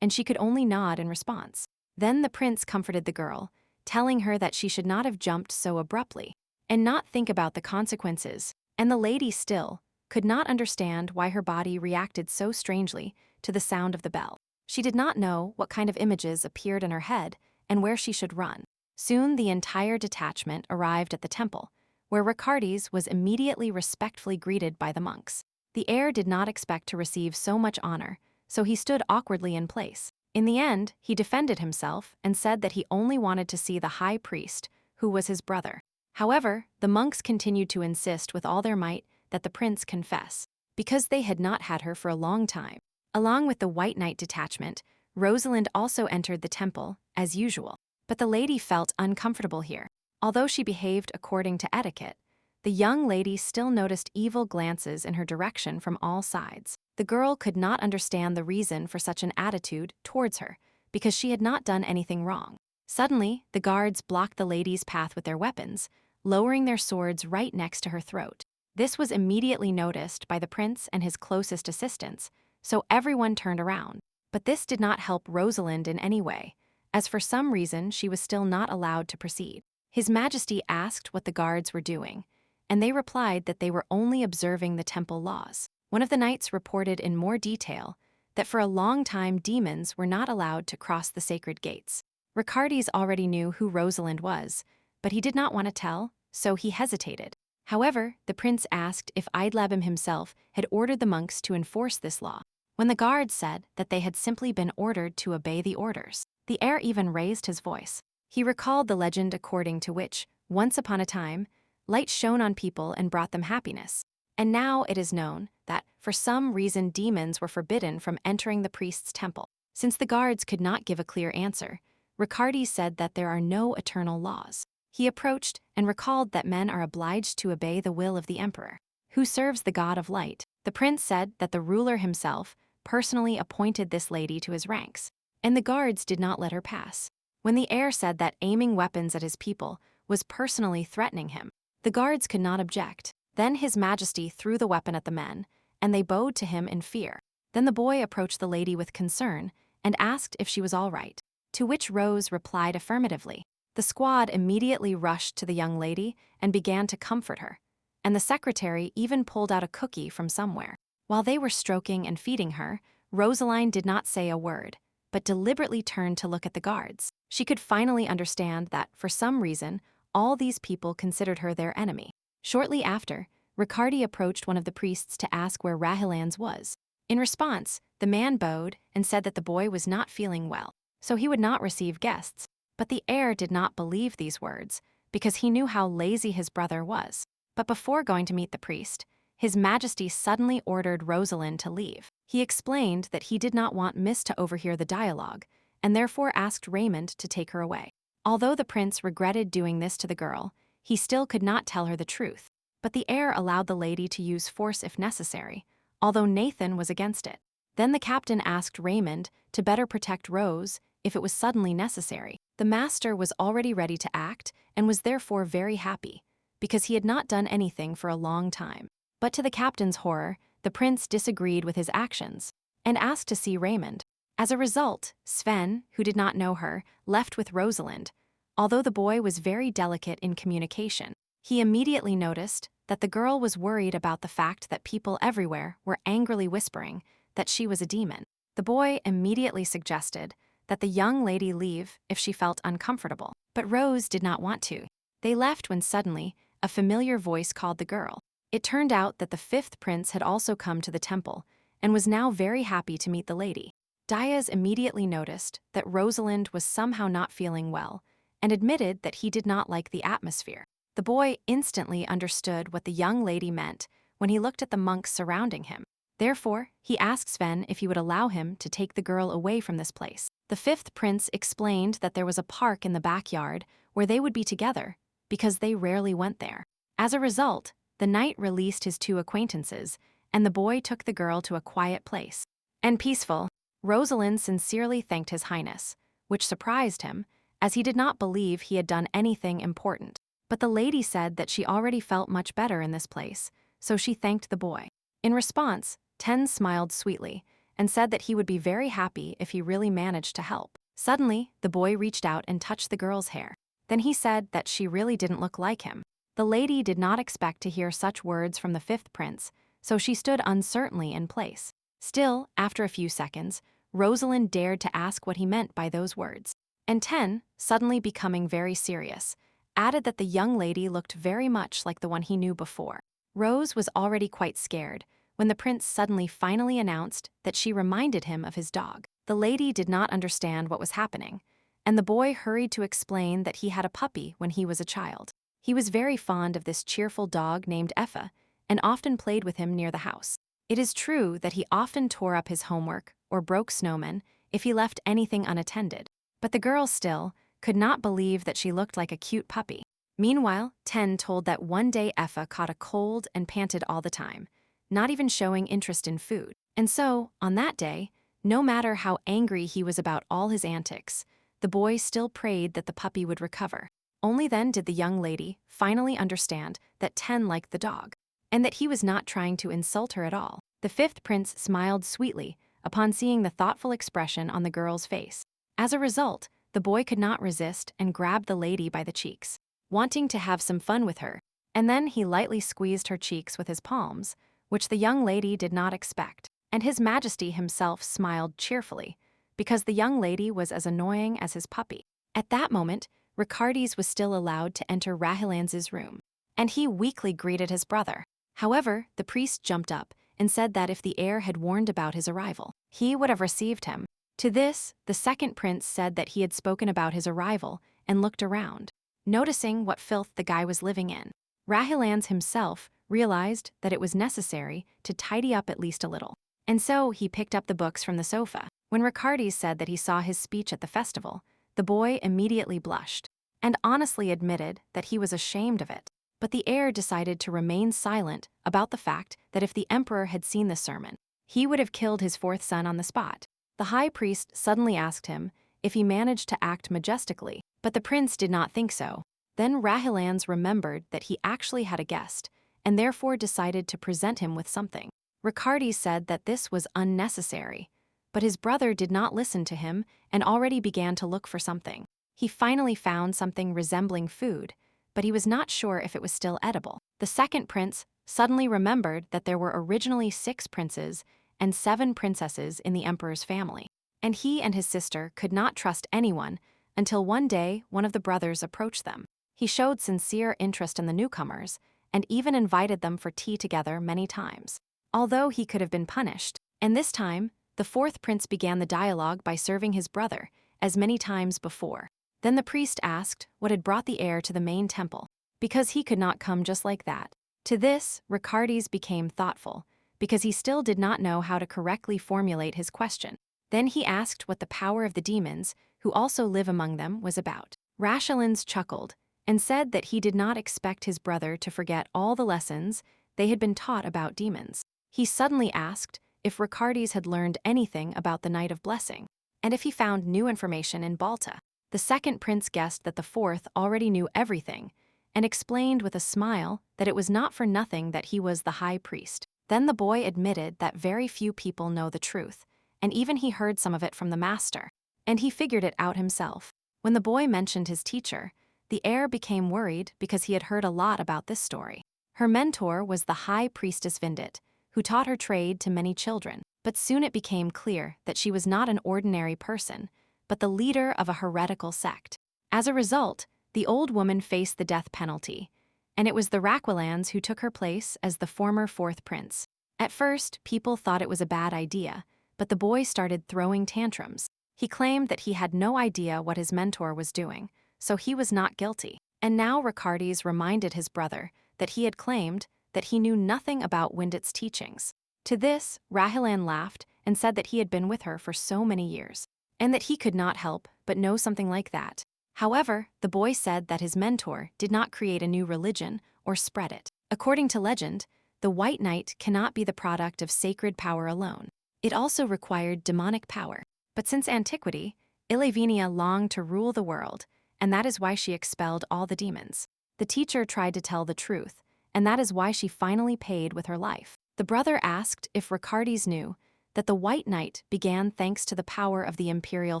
and she could only nod in response. Then the prince comforted the girl, telling her that she should not have jumped so abruptly and not think about the consequences. And the lady still could not understand why her body reacted so strangely to the sound of the bell. She did not know what kind of images appeared in her head and where she should run. Soon the entire detachment arrived at the temple, where Ricardes was immediately respectfully greeted by the monks. The heir did not expect to receive so much honor, so he stood awkwardly in place. In the end, he defended himself and said that he only wanted to see the high priest, who was his brother. However, the monks continued to insist with all their might that the prince confess, because they had not had her for a long time. Along with the White Knight detachment, Rosalind also entered the temple, as usual. But the lady felt uncomfortable here. Although she behaved according to etiquette, the young lady still noticed evil glances in her direction from all sides. The girl could not understand the reason for such an attitude towards her, because she had not done anything wrong. Suddenly, the guards blocked the lady's path with their weapons, lowering their swords right next to her throat. This was immediately noticed by the prince and his closest assistants, so everyone turned around. But this did not help Rosalind in any way, as for some reason she was still not allowed to proceed. His Majesty asked what the guards were doing, and they replied that they were only observing the temple laws. One of the knights reported in more detail that for a long time demons were not allowed to cross the sacred gates. Ricardes already knew who Rosalind was, but he did not want to tell, so he hesitated. However, the prince asked if Eidlabim himself had ordered the monks to enforce this law. when the guards said that they had simply been ordered to obey the orders. The heir even raised his voice. He recalled the legend according to which, once upon a time, light shone on people and brought them happiness. And now it is known that, for some reason, demons were forbidden from entering the priest's temple. Since the guards could not give a clear answer, Riccardi said that there are no eternal laws. He approached and recalled that men are obliged to obey the will of the emperor, who serves the god of light. The prince said that the ruler himself personally appointed this lady to his ranks, and the guards did not let her pass. When the heir said that aiming weapons at his people was personally threatening him, the guards could not object. Then His Majesty threw the weapon at the men, and they bowed to him in fear. Then the boy approached the lady with concern and asked if she was all right, to which Rose replied affirmatively. The squad immediately rushed to the young lady and began to comfort her, and the secretary even pulled out a cookie from somewhere. While they were stroking and feeding her, Rosaline did not say a word, but deliberately turned to look at the guards. She could finally understand that, for some reason, all these people considered her their enemy. Shortly after, Riccardi approached one of the priests to ask where Rahilans was. In response, the man bowed and said that the boy was not feeling well, so he would not receive guests. But the heir did not believe these words, because he knew how lazy his brother was. But before going to meet the priest, His Majesty suddenly ordered Rosalind to leave. He explained that he did not want Miss to overhear the dialogue, and therefore asked Raymond to take her away. Although the prince regretted doing this to the girl, he still could not tell her the truth. But the heir allowed the lady to use force if necessary, although Nathan was against it. Then the captain asked Raymond to better protect Rose if it was suddenly necessary. The master was already ready to act and was therefore very happy, because he had not done anything for a long time. But to the captain's horror, the prince disagreed with his actions and asked to see Raymond. As a result, Sven, who did not know her, left with Rosalind. Although the boy was very delicate in communication, he immediately noticed that the girl was worried about the fact that people everywhere were angrily whispering that she was a demon. The boy immediately suggested that the young lady leave if she felt uncomfortable, but Rose did not want to. They left when suddenly a familiar voice called the girl. It turned out that the fifth prince had also come to the temple and was now very happy to meet the lady. Diaz immediately noticed that Rosalind was somehow not feeling well and admitted that he did not like the atmosphere. The boy instantly understood what the young lady meant when he looked at the monks surrounding him. Therefore, he asked Sven if he would allow him to take the girl away from this place. The fifth prince explained that there was a park in the backyard where they would be together, because they rarely went there. As a result, the knight released his two acquaintances, and the boy took the girl to a quiet place and peaceful. Rosalind sincerely thanked His Highness, which surprised him, as he did not believe he had done anything important. But the lady said that she already felt much better in this place, so she thanked the boy. In response, Ten smiled sweetly and said that he would be very happy if he really managed to help. Suddenly, the boy reached out and touched the girl's hair. Then he said that she really didn't look like him. The lady did not expect to hear such words from the fifth prince, so she stood uncertainly in place. Still, after a few seconds, Rosalind dared to ask what he meant by those words. And Ten, suddenly becoming very serious, added that the young lady looked very much like the one he knew before. Rose was already quite scared when the prince suddenly finally announced that she reminded him of his dog. The lady did not understand what was happening, and the boy hurried to explain that he had a puppy when he was a child. He was very fond of this cheerful dog named Effa and often played with him near the house. It is true that he often tore up his homework or broke snowmen if he left anything unattended, but the girl still could not believe that she looked like a cute puppy. Meanwhile, Ten told that one day Effa caught a cold and panted all the time, not even showing interest in food. And so, on that day, no matter how angry he was about all his antics, the boy still prayed that the puppy would recover. Only then did the young lady finally understand that Ten liked the dog, and that he was not trying to insult her at all. The fifth prince smiled sweetly upon seeing the thoughtful expression on the girl's face. As a result, the boy could not resist and grabbed the lady by the cheeks, wanting to have some fun with her, and then he lightly squeezed her cheeks with his palms, which the young lady did not expect. And His Majesty himself smiled cheerfully, because the young lady was as annoying as his puppy. At that moment, Riccardi's was still allowed to enter Rahilans's room, and he weakly greeted his brother. However, the priest jumped up and said that if the heir had warned about his arrival, he would have received him. To this, the second prince said that he had spoken about his arrival and looked around, noticing what filth the guy was living in. Rahilans himself realized that it was necessary to tidy up at least a little, and so he picked up the books from the sofa. When Ricardes said that he saw his speech at the festival, the boy immediately blushed and honestly admitted that he was ashamed of it. But the heir decided to remain silent about the fact that if the emperor had seen the sermon, he would have killed his fourth son on the spot. The high priest suddenly asked him if he managed to act majestically, but the prince did not think so. Then Rahilans remembered that he actually had a guest, and therefore decided to present him with something. Ricardes said that this was unnecessary, but his brother did not listen to him and already began to look for something. He finally found something resembling food, but he was not sure if it was still edible. The second prince suddenly remembered that there were originally 6 princes and 7 princesses in the emperor's family, and he and his sister could not trust anyone until one day one of the brothers approached them. He showed sincere interest in the newcomers and even invited them for tea together many times, although he could have been punished. And this time, the fourth prince began the dialogue by serving his brother, as many times before. Then the priest asked what had brought the heir to the main temple, because he could not come just like that. To this, Ricardes became thoughtful, because he still did not know how to correctly formulate his question. Then he asked what the power of the demons, who also live among them, was about. Rahilans chuckled and said that he did not expect his brother to forget all the lessons they had been taught about demons. He suddenly asked if Ricardes had learned anything about the Night of Blessing, and if he found new information in Balta. The second prince guessed that the fourth already knew everything, and explained with a smile that it was not for nothing that he was the high priest. Then the boy admitted that very few people know the truth, and even he heard some of it from the master, and he figured it out himself. When the boy mentioned his teacher, the heir became worried because he had heard a lot about this story. Her mentor was the high priestess Vindit, who taught her trade to many children, but soon it became clear that she was not an ordinary person, but the leader of a heretical sect. As a result, the old woman faced the death penalty, and it was the Rahilans who took her place as the former fourth prince. At first, people thought it was a bad idea, but the boy started throwing tantrums. He claimed that he had no idea what his mentor was doing, so he was not guilty. And now Ricardes reminded his brother that he had claimed that he knew nothing about Windit's teachings. To this, Rahilan laughed and said that he had been with her for so many years, and that he could not help but know something like that. However, the boy said that his mentor did not create a new religion or spread it. According to legend, the White Knight cannot be the product of sacred power alone. It also required demonic power. But since antiquity, Ilavenia longed to rule the world, and that is why she expelled all the demons. The teacher tried to tell the truth, and that is why she finally paid with her life. The brother asked if Ricardes knew that the White Knight began thanks to the power of the imperial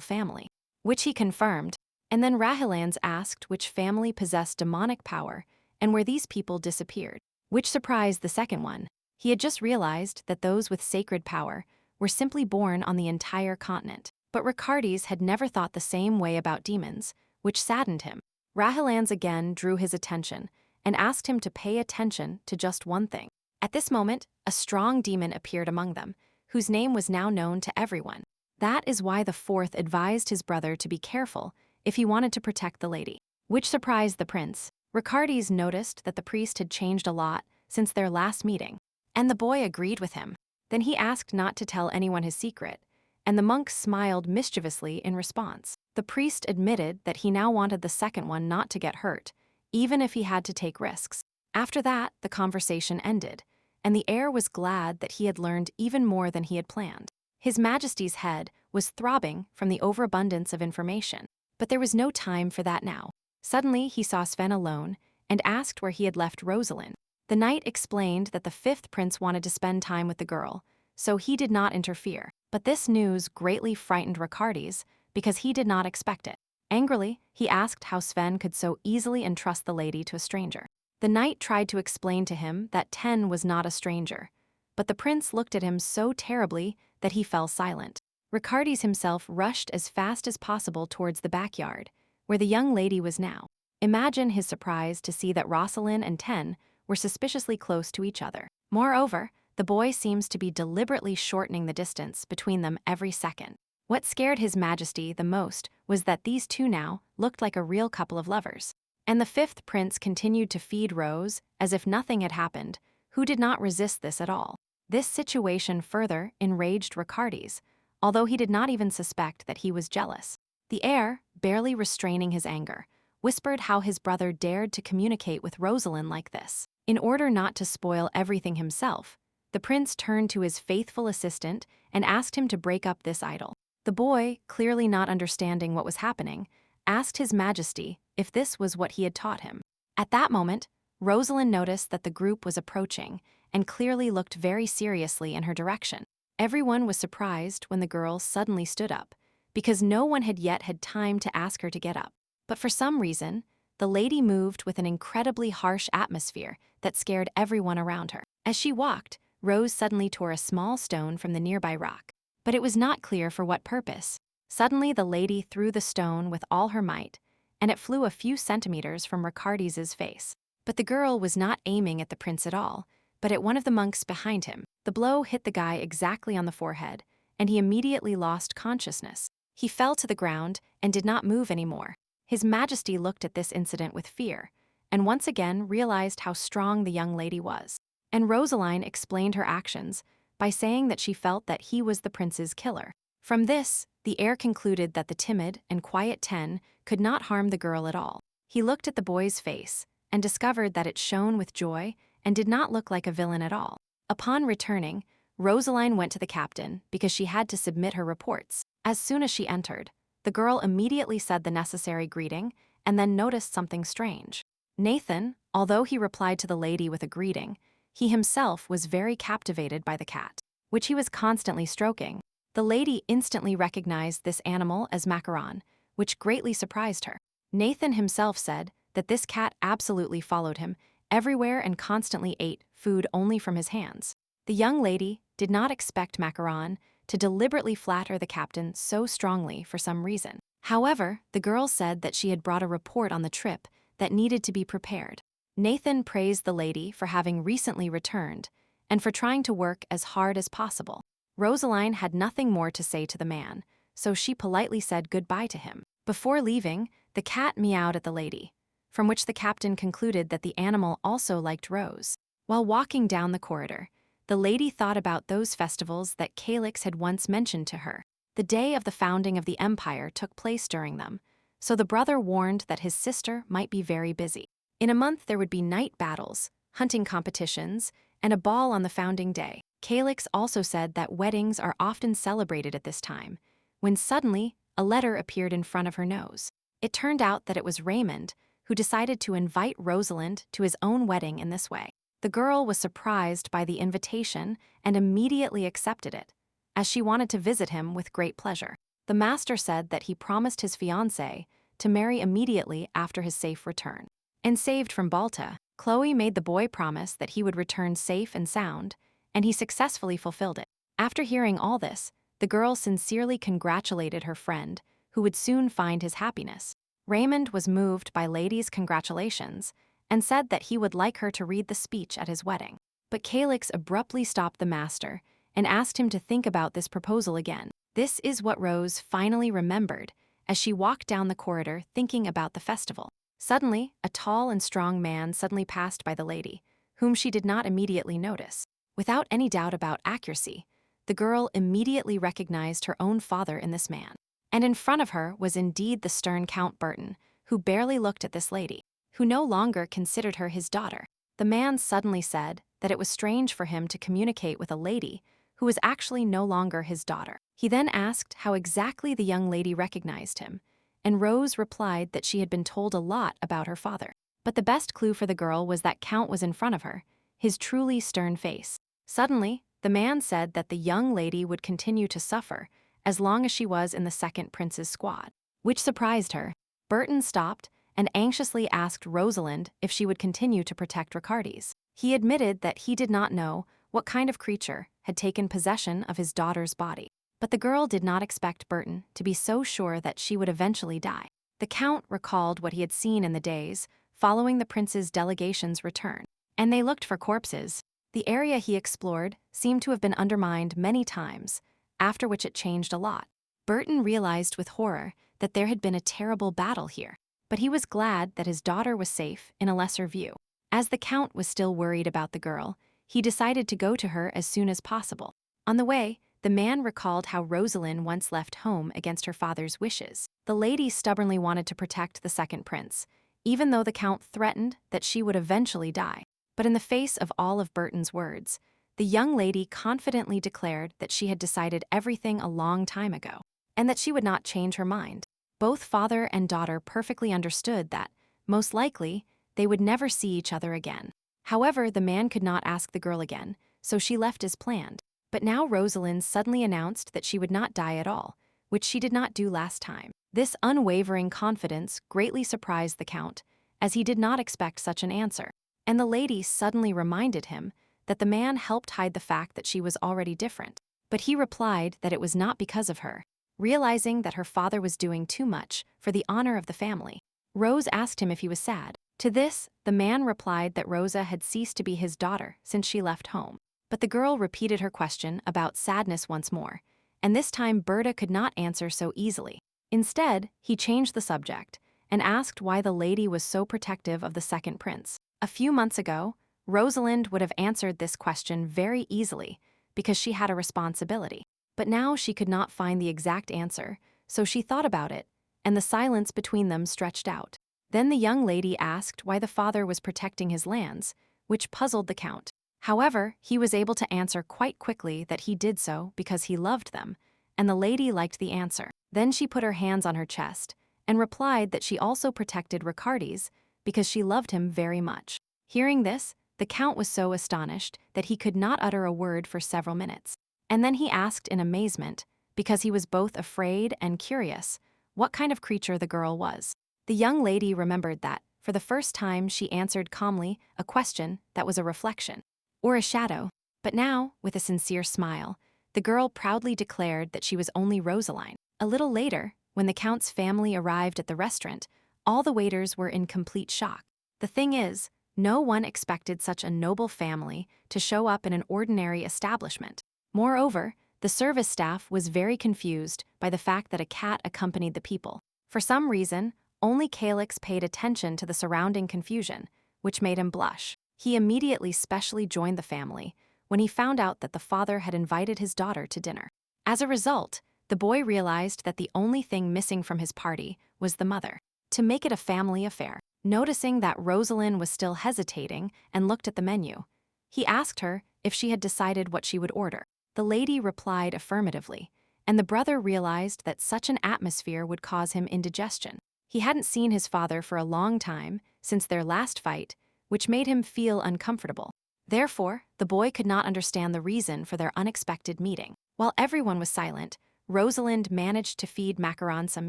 family, which he confirmed, and then Rahilans asked which family possessed demonic power and where these people disappeared, which surprised the second one. He had just realized that those with sacred power were simply born on the entire continent. But Ricardes had never thought the same way about demons, which saddened him. Rahilans again drew his attention and asked him to pay attention to just one thing. At this moment, a strong demon appeared among them, whose name was now known to everyone. That is why the fourth advised his brother to be careful if he wanted to protect the lady, which surprised the prince. Ricardes noticed that the priest had changed a lot since their last meeting, and the boy agreed with him. Then he asked not to tell anyone his secret, and the monk smiled mischievously in response. The priest admitted that he now wanted the second one not to get hurt, even if he had to take risks. After that, the conversation ended, and the heir was glad that he had learned even more than he had planned. His Majesty's head was throbbing from the overabundance of information, but there was no time for that now. Suddenly, he saw Sven alone and asked where he had left Rosalind. The knight explained that the fifth prince wanted to spend time with the girl, so he did not interfere. But this news greatly frightened Ricardes because he did not expect it. Angrily, he asked how Sven could so easily entrust the lady to a stranger. The knight tried to explain to him that Ten was not a stranger, but the prince looked at him so terribly that he fell silent. Ricardes himself rushed as fast as possible towards the backyard, where the young lady was now. Imagine his surprise to see that Rosalind and Ten were suspiciously close to each other. Moreover, The boy seems to be deliberately shortening the distance between them every second. What scared His Majesty the most was that these two now looked like a real couple of lovers. And the fifth prince continued to feed Rose as if nothing had happened, who did not resist this at all. This situation further enraged Ricardes, although he did not even suspect that he was jealous. The heir, barely restraining his anger, whispered how his brother dared to communicate with Rosalind like this. In order not to spoil everything himself, the prince turned to his faithful assistant and asked him to break up this idyll. The boy, clearly not understanding what was happening, asked His Majesty if this was what he had taught him. At that moment, Rosalind noticed that the group was approaching and clearly looked very seriously in her direction. Everyone was surprised when the girl suddenly stood up, because no one had yet had time to ask her to get up. But for some reason, the lady moved with an incredibly harsh atmosphere that scared everyone around her. As she walked, Rose suddenly tore a small stone from the nearby rock. But it was not clear for what purpose. Suddenly, the lady threw the stone with all her might, and it flew a few centimeters from Ricardes' face. But the girl was not aiming at the prince at all, but at one of the monks behind him. The blow hit the guy exactly on the forehead, and he immediately lost consciousness. He fell to the ground and did not move anymore. His Majesty looked at this incident with fear, and once again realized how strong the young lady was. And Rosaline explained her actions by saying that she felt that he was the prince's killer. From this, the heir concluded that the timid and quiet Ten could not harm the girl at all. He looked at the boy's face and discovered that it shone with joy and did not look like a villain at all. Upon returning, Rosaline went to the captain because she had to submit her reports. As soon as she entered, the girl immediately said the necessary greeting and then noticed something strange. Nathan, although he replied to the lady with a greeting, he himself was very captivated by the cat, which he was constantly stroking. The lady instantly recognized this animal as Macaron, which greatly surprised her. Nathan himself said that this cat absolutely followed him everywhere and constantly ate food only from his hands. The young lady did not expect Macaron to deliberately flatter the captain so strongly for some reason. However, the girl said that she had brought a report on the trip that needed to be prepared. Nathan praised the lady for having recently returned and for trying to work as hard as possible. Rosaline had nothing more to say to the man, so she politely said goodbye to him. Before leaving, the cat meowed at the lady, from which the captain concluded that the animal also liked Rose. While walking down the corridor, the lady thought about those festivals that Calix had once mentioned to her. The day of the founding of the empire took place during them, so the brother warned that his sister might be very busy. In a month there would be night battles, hunting competitions, and a ball on the founding day. Calix also said that weddings are often celebrated at this time, when suddenly a letter appeared in front of her nose. It turned out that it was Raymond, who decided to invite Rosalind to his own wedding in this way. The girl was surprised by the invitation and immediately accepted it, as she wanted to visit him with great pleasure. The master said that he promised his fiancée to marry immediately after his safe return. And saved from Balta, Chloe made the boy promise that he would return safe and sound, and he successfully fulfilled it. After hearing all this, the girl sincerely congratulated her friend, who would soon find his happiness. Raymond was moved by Lady's congratulations and said that he would like her to read the speech at his wedding. But Calix abruptly stopped the master and asked him to think about this proposal again. This is what Rose finally remembered as she walked down the corridor thinking about the festival. Suddenly, a tall and strong man suddenly passed by the lady, whom she did not immediately notice. Without any doubt about accuracy, the girl immediately recognized her own father in this man. And in front of her was indeed the stern Count Burton, who barely looked at this lady, who no longer considered her his daughter. The man suddenly said that it was strange for him to communicate with a lady who was actually no longer his daughter. He then asked how exactly the young lady recognized him, and Rose replied that she had been told a lot about her father. But the best clue for the girl was that Count was in front of her, his truly stern face. Suddenly, the man said that the young lady would continue to suffer as long as she was in the second prince's squad, which surprised her. Burton stopped and anxiously asked Rosalind if she would continue to protect Ricardes. He admitted that he did not know what kind of creature had taken possession of his daughter's body. But the girl did not expect Burton to be so sure that she would eventually die. The Count recalled what he had seen in the days following the prince's delegation's return. And they looked for corpses. The area he explored seemed to have been undermined many times, after which it changed a lot. Burton realized with horror that there had been a terrible battle here, but he was glad that his daughter was safe in a lesser view. As the Count was still worried about the girl, he decided to go to her as soon as possible. On the way, the man recalled how Rosalind once left home against her father's wishes. The lady stubbornly wanted to protect the second prince, even though the Count threatened that she would eventually die. But in the face of all of Burton's words, the young lady confidently declared that she had decided everything a long time ago, and that she would not change her mind. Both father and daughter perfectly understood that, most likely, they would never see each other again. However, the man could not ask the girl again, so she left as planned. But now Rosalind suddenly announced that she would not die at all, which she did not do last time. This unwavering confidence greatly surprised the Count, as he did not expect such an answer. And the lady suddenly reminded him that the man helped hide the fact that she was already different. But he replied that it was not because of her, realizing that her father was doing too much for the honor of the family. Rose asked him if he was sad. To this, the man replied that Rosa had ceased to be his daughter since she left home. But the girl repeated her question about sadness once more, and this time Berta could not answer so easily. Instead, he changed the subject and asked why the lady was so protective of the second prince. A few months ago, Rosalind would have answered this question very easily because she had a responsibility. But now she could not find the exact answer, so she thought about it, and the silence between them stretched out. Then the young lady asked why the father was protecting his lands, which puzzled the Count. However, he was able to answer quite quickly that he did so because he loved them, and the lady liked the answer. Then she put her hands on her chest and replied that she also protected Riccardi's because she loved him very much. Hearing this, the Count was so astonished that he could not utter a word for several minutes. And then he asked in amazement, because he was both afraid and curious, what kind of creature the girl was. The young lady remembered that, for the first time, she answered calmly a question that was a reflection, or a shadow. But now, with a sincere smile, the girl proudly declared that she was only Rosaline. A little later, when the Count's family arrived at the restaurant, all the waiters were in complete shock. The thing is, no one expected such a noble family to show up in an ordinary establishment. Moreover, the service staff was very confused by the fact that a cat accompanied the people. For some reason, only Calix paid attention to the surrounding confusion, which made him blush. He immediately specially joined the family when he found out that the father had invited his daughter to dinner. As a result, the boy realized that the only thing missing from his party was the mother. To make it a family affair, noticing that Rosalind was still hesitating and looked at the menu, he asked her if she had decided what she would order. The lady replied affirmatively, and the brother realized that such an atmosphere would cause him indigestion. He hadn't seen his father for a long time since their last fight, which made him feel uncomfortable. Therefore, the boy could not understand the reason for their unexpected meeting. While everyone was silent, Rosalind managed to feed Macaron some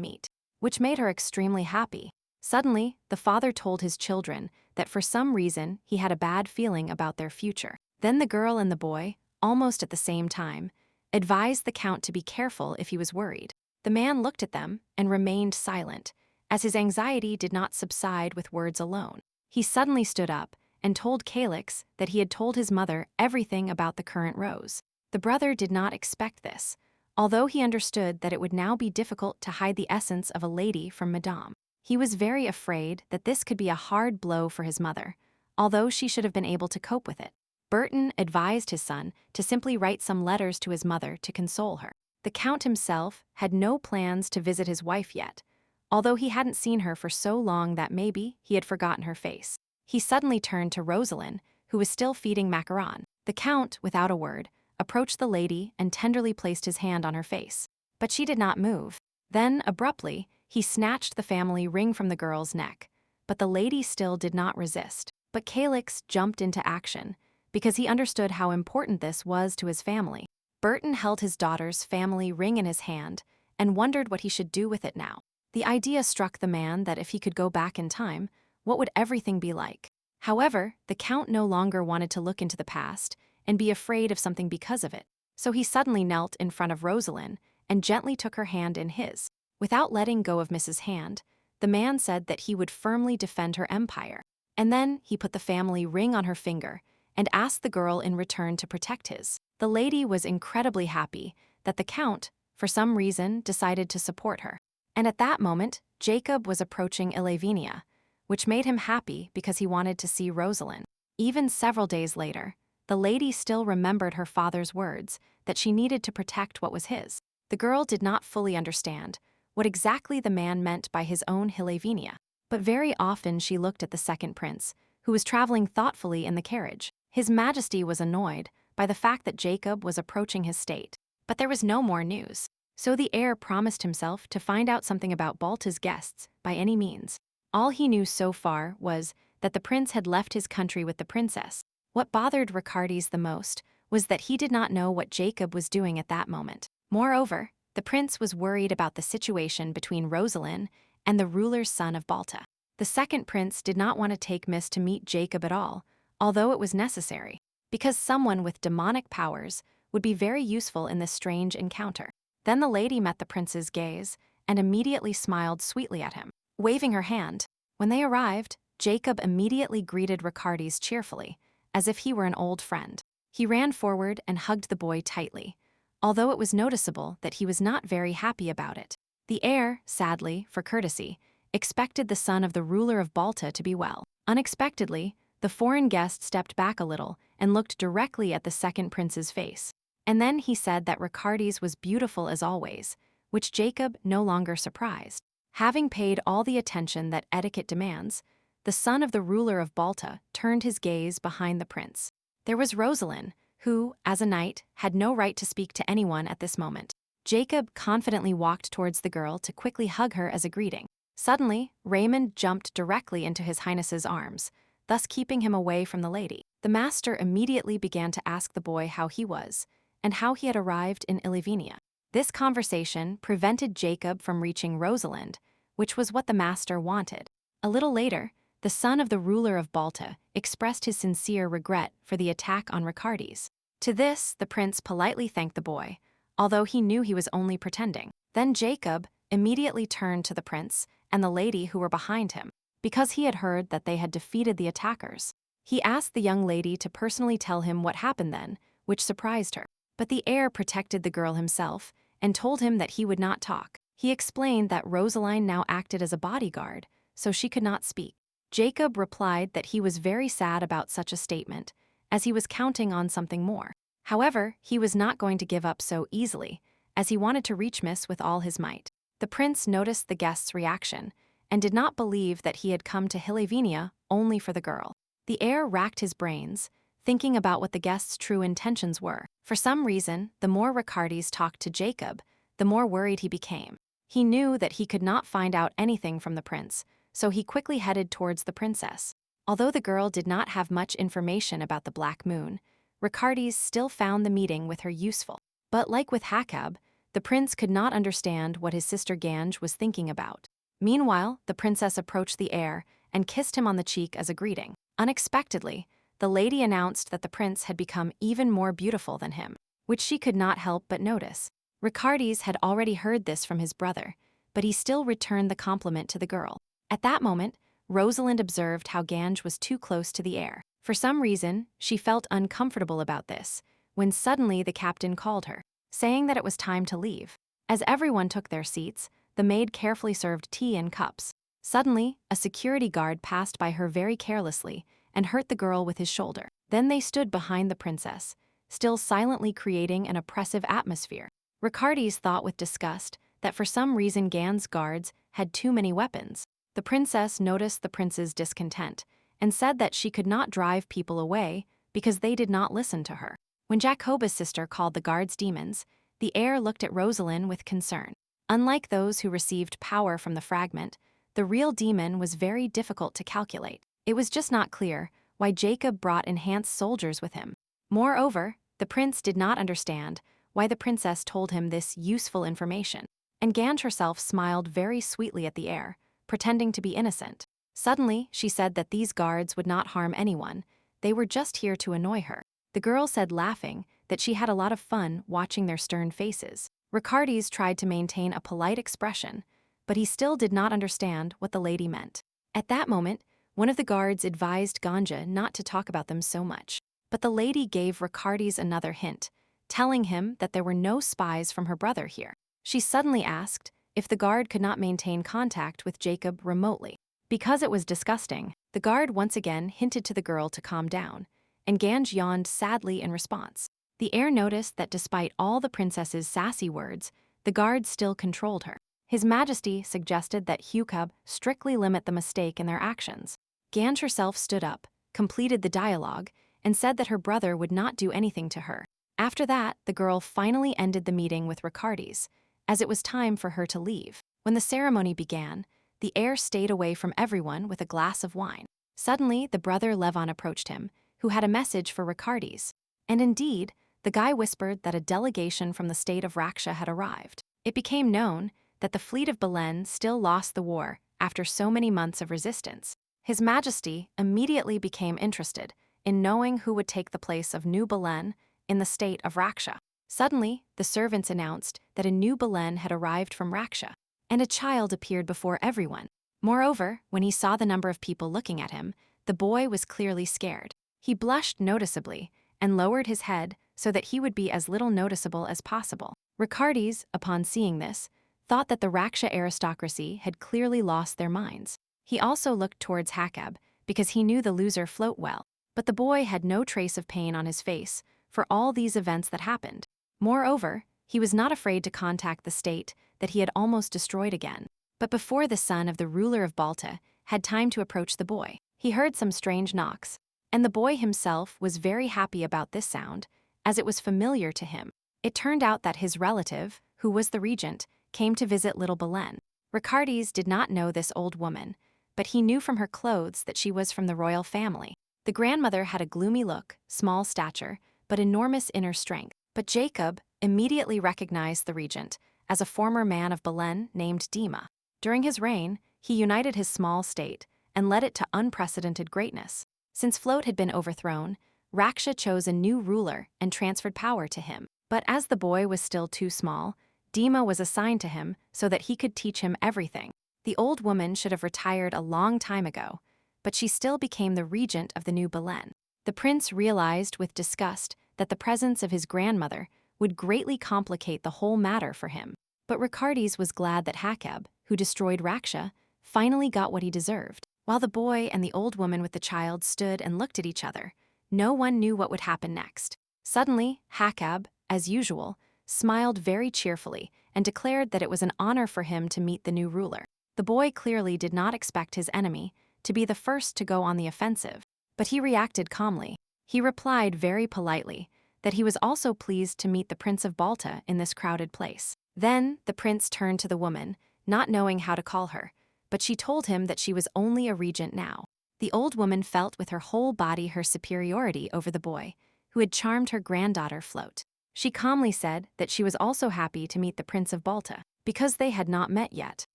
meat, which made her extremely happy. Suddenly, the father told his children that for some reason he had a bad feeling about their future. Then the girl and the boy, almost at the same time, advised the Count to be careful if he was worried. The man looked at them and remained silent, as his anxiety did not subside with words alone. He suddenly stood up and told Calix that he had told his mother everything about the current Rose. The brother did not expect this, although he understood that it would now be difficult to hide the essence of a lady from Madame. He was very afraid that this could be a hard blow for his mother, although she should have been able to cope with it. Burton advised his son to simply write some letters to his mother to console her. The Count himself had no plans to visit his wife yet, although he hadn't seen her for so long that maybe he had forgotten her face. He suddenly turned to Rosalind, who was still feeding Macaron. The Count, without a word, approached the lady and tenderly placed his hand on her face. But she did not move. Then, abruptly, he snatched the family ring from the girl's neck, but the lady still did not resist. But Calix jumped into action, because he understood how important this was to his family. Burton held his daughter's family ring in his hand and wondered what he should do with it now. The idea struck the man that if he could go back in time, what would everything be like? However, the Count no longer wanted to look into the past and be afraid of something because of it, so he suddenly knelt in front of Rosalind and gently took her hand in his. Without letting go of Mrs. Hand, the man said that he would firmly defend her empire. And then he put the family ring on her finger and asked the girl in return to protect his. The lady was incredibly happy that the count, for some reason, decided to support her. And at that moment, Jacob was approaching Ilavenia, which made him happy because he wanted to see Rosalind. Even several days later, the lady still remembered her father's words that she needed to protect what was his. The girl did not fully understand what exactly the man meant by his own Hilavenia, but very often she looked at the second prince, who was traveling thoughtfully in the carriage. His Majesty was annoyed by the fact that Jacob was approaching his state, but there was no more news. So the heir promised himself to find out something about Balta's guests by any means. All he knew so far was that the prince had left his country with the princess. What bothered Ricardes the most was that he did not know what Jacob was doing at that moment. Moreover, the prince was worried about the situation between Rosalind and the ruler's son of Balta. The second prince did not want to take Miss to meet Jacob at all, although it was necessary, because someone with demonic powers would be very useful in this strange encounter. Then the lady met the prince's gaze and immediately smiled sweetly at him, waving her hand. When they arrived, Jacob immediately greeted Ricardes cheerfully, as if he were an old friend. He ran forward and hugged the boy tightly, although it was noticeable that he was not very happy about it. The heir, sadly, for courtesy, expected the son of the ruler of Balta to be well. Unexpectedly, the foreign guest stepped back a little and looked directly at the second prince's face. And then he said that Ricardes was beautiful as always, which Jacob no longer surprised. Having paid all the attention that etiquette demands, the son of the ruler of Balta turned his gaze behind the prince. There was Rosalind, who, as a knight, had no right to speak to anyone at this moment. Jacob confidently walked towards the girl to quickly hug her as a greeting. Suddenly, Raymond jumped directly into his highness's arms, thus keeping him away from the lady. The master immediately began to ask the boy how he was, and how he had arrived in Ilavenia. This conversation prevented Jacob from reaching Rosalind, which was what the master wanted. A little later, the son of the ruler of Balta expressed his sincere regret for the attack on Ricardes. To this, the prince politely thanked the boy, although he knew he was only pretending. Then Jacob immediately turned to the prince and the lady who were behind him, because he had heard that they had defeated the attackers. He asked the young lady to personally tell him what happened then, which surprised her. But the heir protected the girl himself and told him that he would not talk. He explained that Rosalind now acted as a bodyguard, so she could not speak. Jacob replied that he was very sad about such a statement, as he was counting on something more. However, he was not going to give up so easily, as he wanted to reach Miss with all his might. The prince noticed the guest's reaction and did not believe that he had come to Hilavenia only for the girl. The heir racked his brains, thinking about what the guest's true intentions were. For some reason, the more Ricardes talked to Jacob, the more worried he became. He knew that he could not find out anything from the prince, so he quickly headed towards the princess. Although the girl did not have much information about the Black Moon, Ricardes still found the meeting with her useful. But like with Hakab, the prince could not understand what his sister Ganj was thinking about. Meanwhile, the princess approached the heir and kissed him on the cheek as a greeting. Unexpectedly, the lady announced that the prince had become even more beautiful than him, which she could not help but notice. Ricardes had already heard this from his brother, but he still returned the compliment to the girl. At that moment, Rosalind observed how Ganj was too close to the heir. For some reason, she felt uncomfortable about this, when suddenly the captain called her, saying that it was time to leave. As everyone took their seats, the maid carefully served tea in cups. Suddenly, a security guard passed by her very carelessly and hurt the girl with his shoulder. Then they stood behind the princess, still silently creating an oppressive atmosphere. Ricardes thought with disgust that for some reason Gan's guards had too many weapons. The princess noticed the prince's discontent and said that she could not drive people away because they did not listen to her. When Jacoba's sister called the guards demons, the heir looked at Rosalind with concern. Unlike those who received power from the fragment, the real demon was very difficult to calculate. It was just not clear why Jacob brought enhanced soldiers with him. Moreover, the prince did not understand why the princess told him this useful information, and Ganj herself smiled very sweetly at the heir, pretending to be innocent. Suddenly, she said that these guards would not harm anyone, they were just here to annoy her. The girl said, laughing, that she had a lot of fun watching their stern faces. Ricardes tried to maintain a polite expression, but he still did not understand what the lady meant. At that moment, one of the guards advised Ganja not to talk about them so much. But the lady gave Ricardes another hint, telling him that there were no spies from her brother here. She suddenly asked if the guard could not maintain contact with Jacob remotely. Because it was disgusting, the guard once again hinted to the girl to calm down, and Ganj yawned sadly in response. The heir noticed that despite all the princess's sassy words, the guard still controlled her. His Majesty suggested that Hukub strictly limit the mistake in their actions. Ganj herself stood up, completed the dialogue, and said that her brother would not do anything to her. After that, the girl finally ended the meeting with Ricardes, as it was time for her to leave. When the ceremony began, the heir stayed away from everyone with a glass of wine. Suddenly, the brother Levon approached him, who had a message for Ricardes. And indeed, the guy whispered that a delegation from the state of Raksha had arrived. It became known that the fleet of Belen still lost the war after so many months of resistance. His Majesty immediately became interested in knowing who would take the place of New Belen in the state of Raksha. Suddenly, the servants announced that a new Belen had arrived from Raksha, and a child appeared before everyone. Moreover, when he saw the number of people looking at him, the boy was clearly scared. He blushed noticeably and lowered his head so that he would be as little noticeable as possible. Ricardes, upon seeing this, thought that the Raksha aristocracy had clearly lost their minds. He also looked towards Hakab because he knew the loser float well, but the boy had no trace of pain on his face for all these events that happened. Moreover, he was not afraid to contact the state that he had almost destroyed again. But before the son of the ruler of Balta had time to approach the boy, he heard some strange knocks, and the boy himself was very happy about this sound, as it was familiar to him. It turned out that his relative, who was the regent, came to visit little Belen. Ricardes did not know this old woman, but he knew from her clothes that she was from the royal family. The grandmother had a gloomy look, small stature, but enormous inner strength. But Jacob immediately recognized the regent as a former man of Belen named Dima. During his reign, he united his small state and led it to unprecedented greatness. Since Float had been overthrown, Raksha chose a new ruler and transferred power to him. But as the boy was still too small, Dima was assigned to him so that he could teach him everything. The old woman should have retired a long time ago, but she still became the regent of the new Belen. The prince realized with disgust that the presence of his grandmother would greatly complicate the whole matter for him. But Ricardes was glad that Hakab, who destroyed Raksha, finally got what he deserved. While the boy and the old woman with the child stood and looked at each other, no one knew what would happen next. Suddenly, Hakab, as usual, smiled very cheerfully and declared that it was an honor for him to meet the new ruler. The boy clearly did not expect his enemy to be the first to go on the offensive, but he reacted calmly. He replied very politely that he was also pleased to meet the Prince of Balta in this crowded place. Then the prince turned to the woman, not knowing how to call her, but she told him that she was only a regent now. The old woman felt with her whole body her superiority over the boy, who had charmed her granddaughter Float. She calmly said that she was also happy to meet the Prince of Balta, because they had not met yet.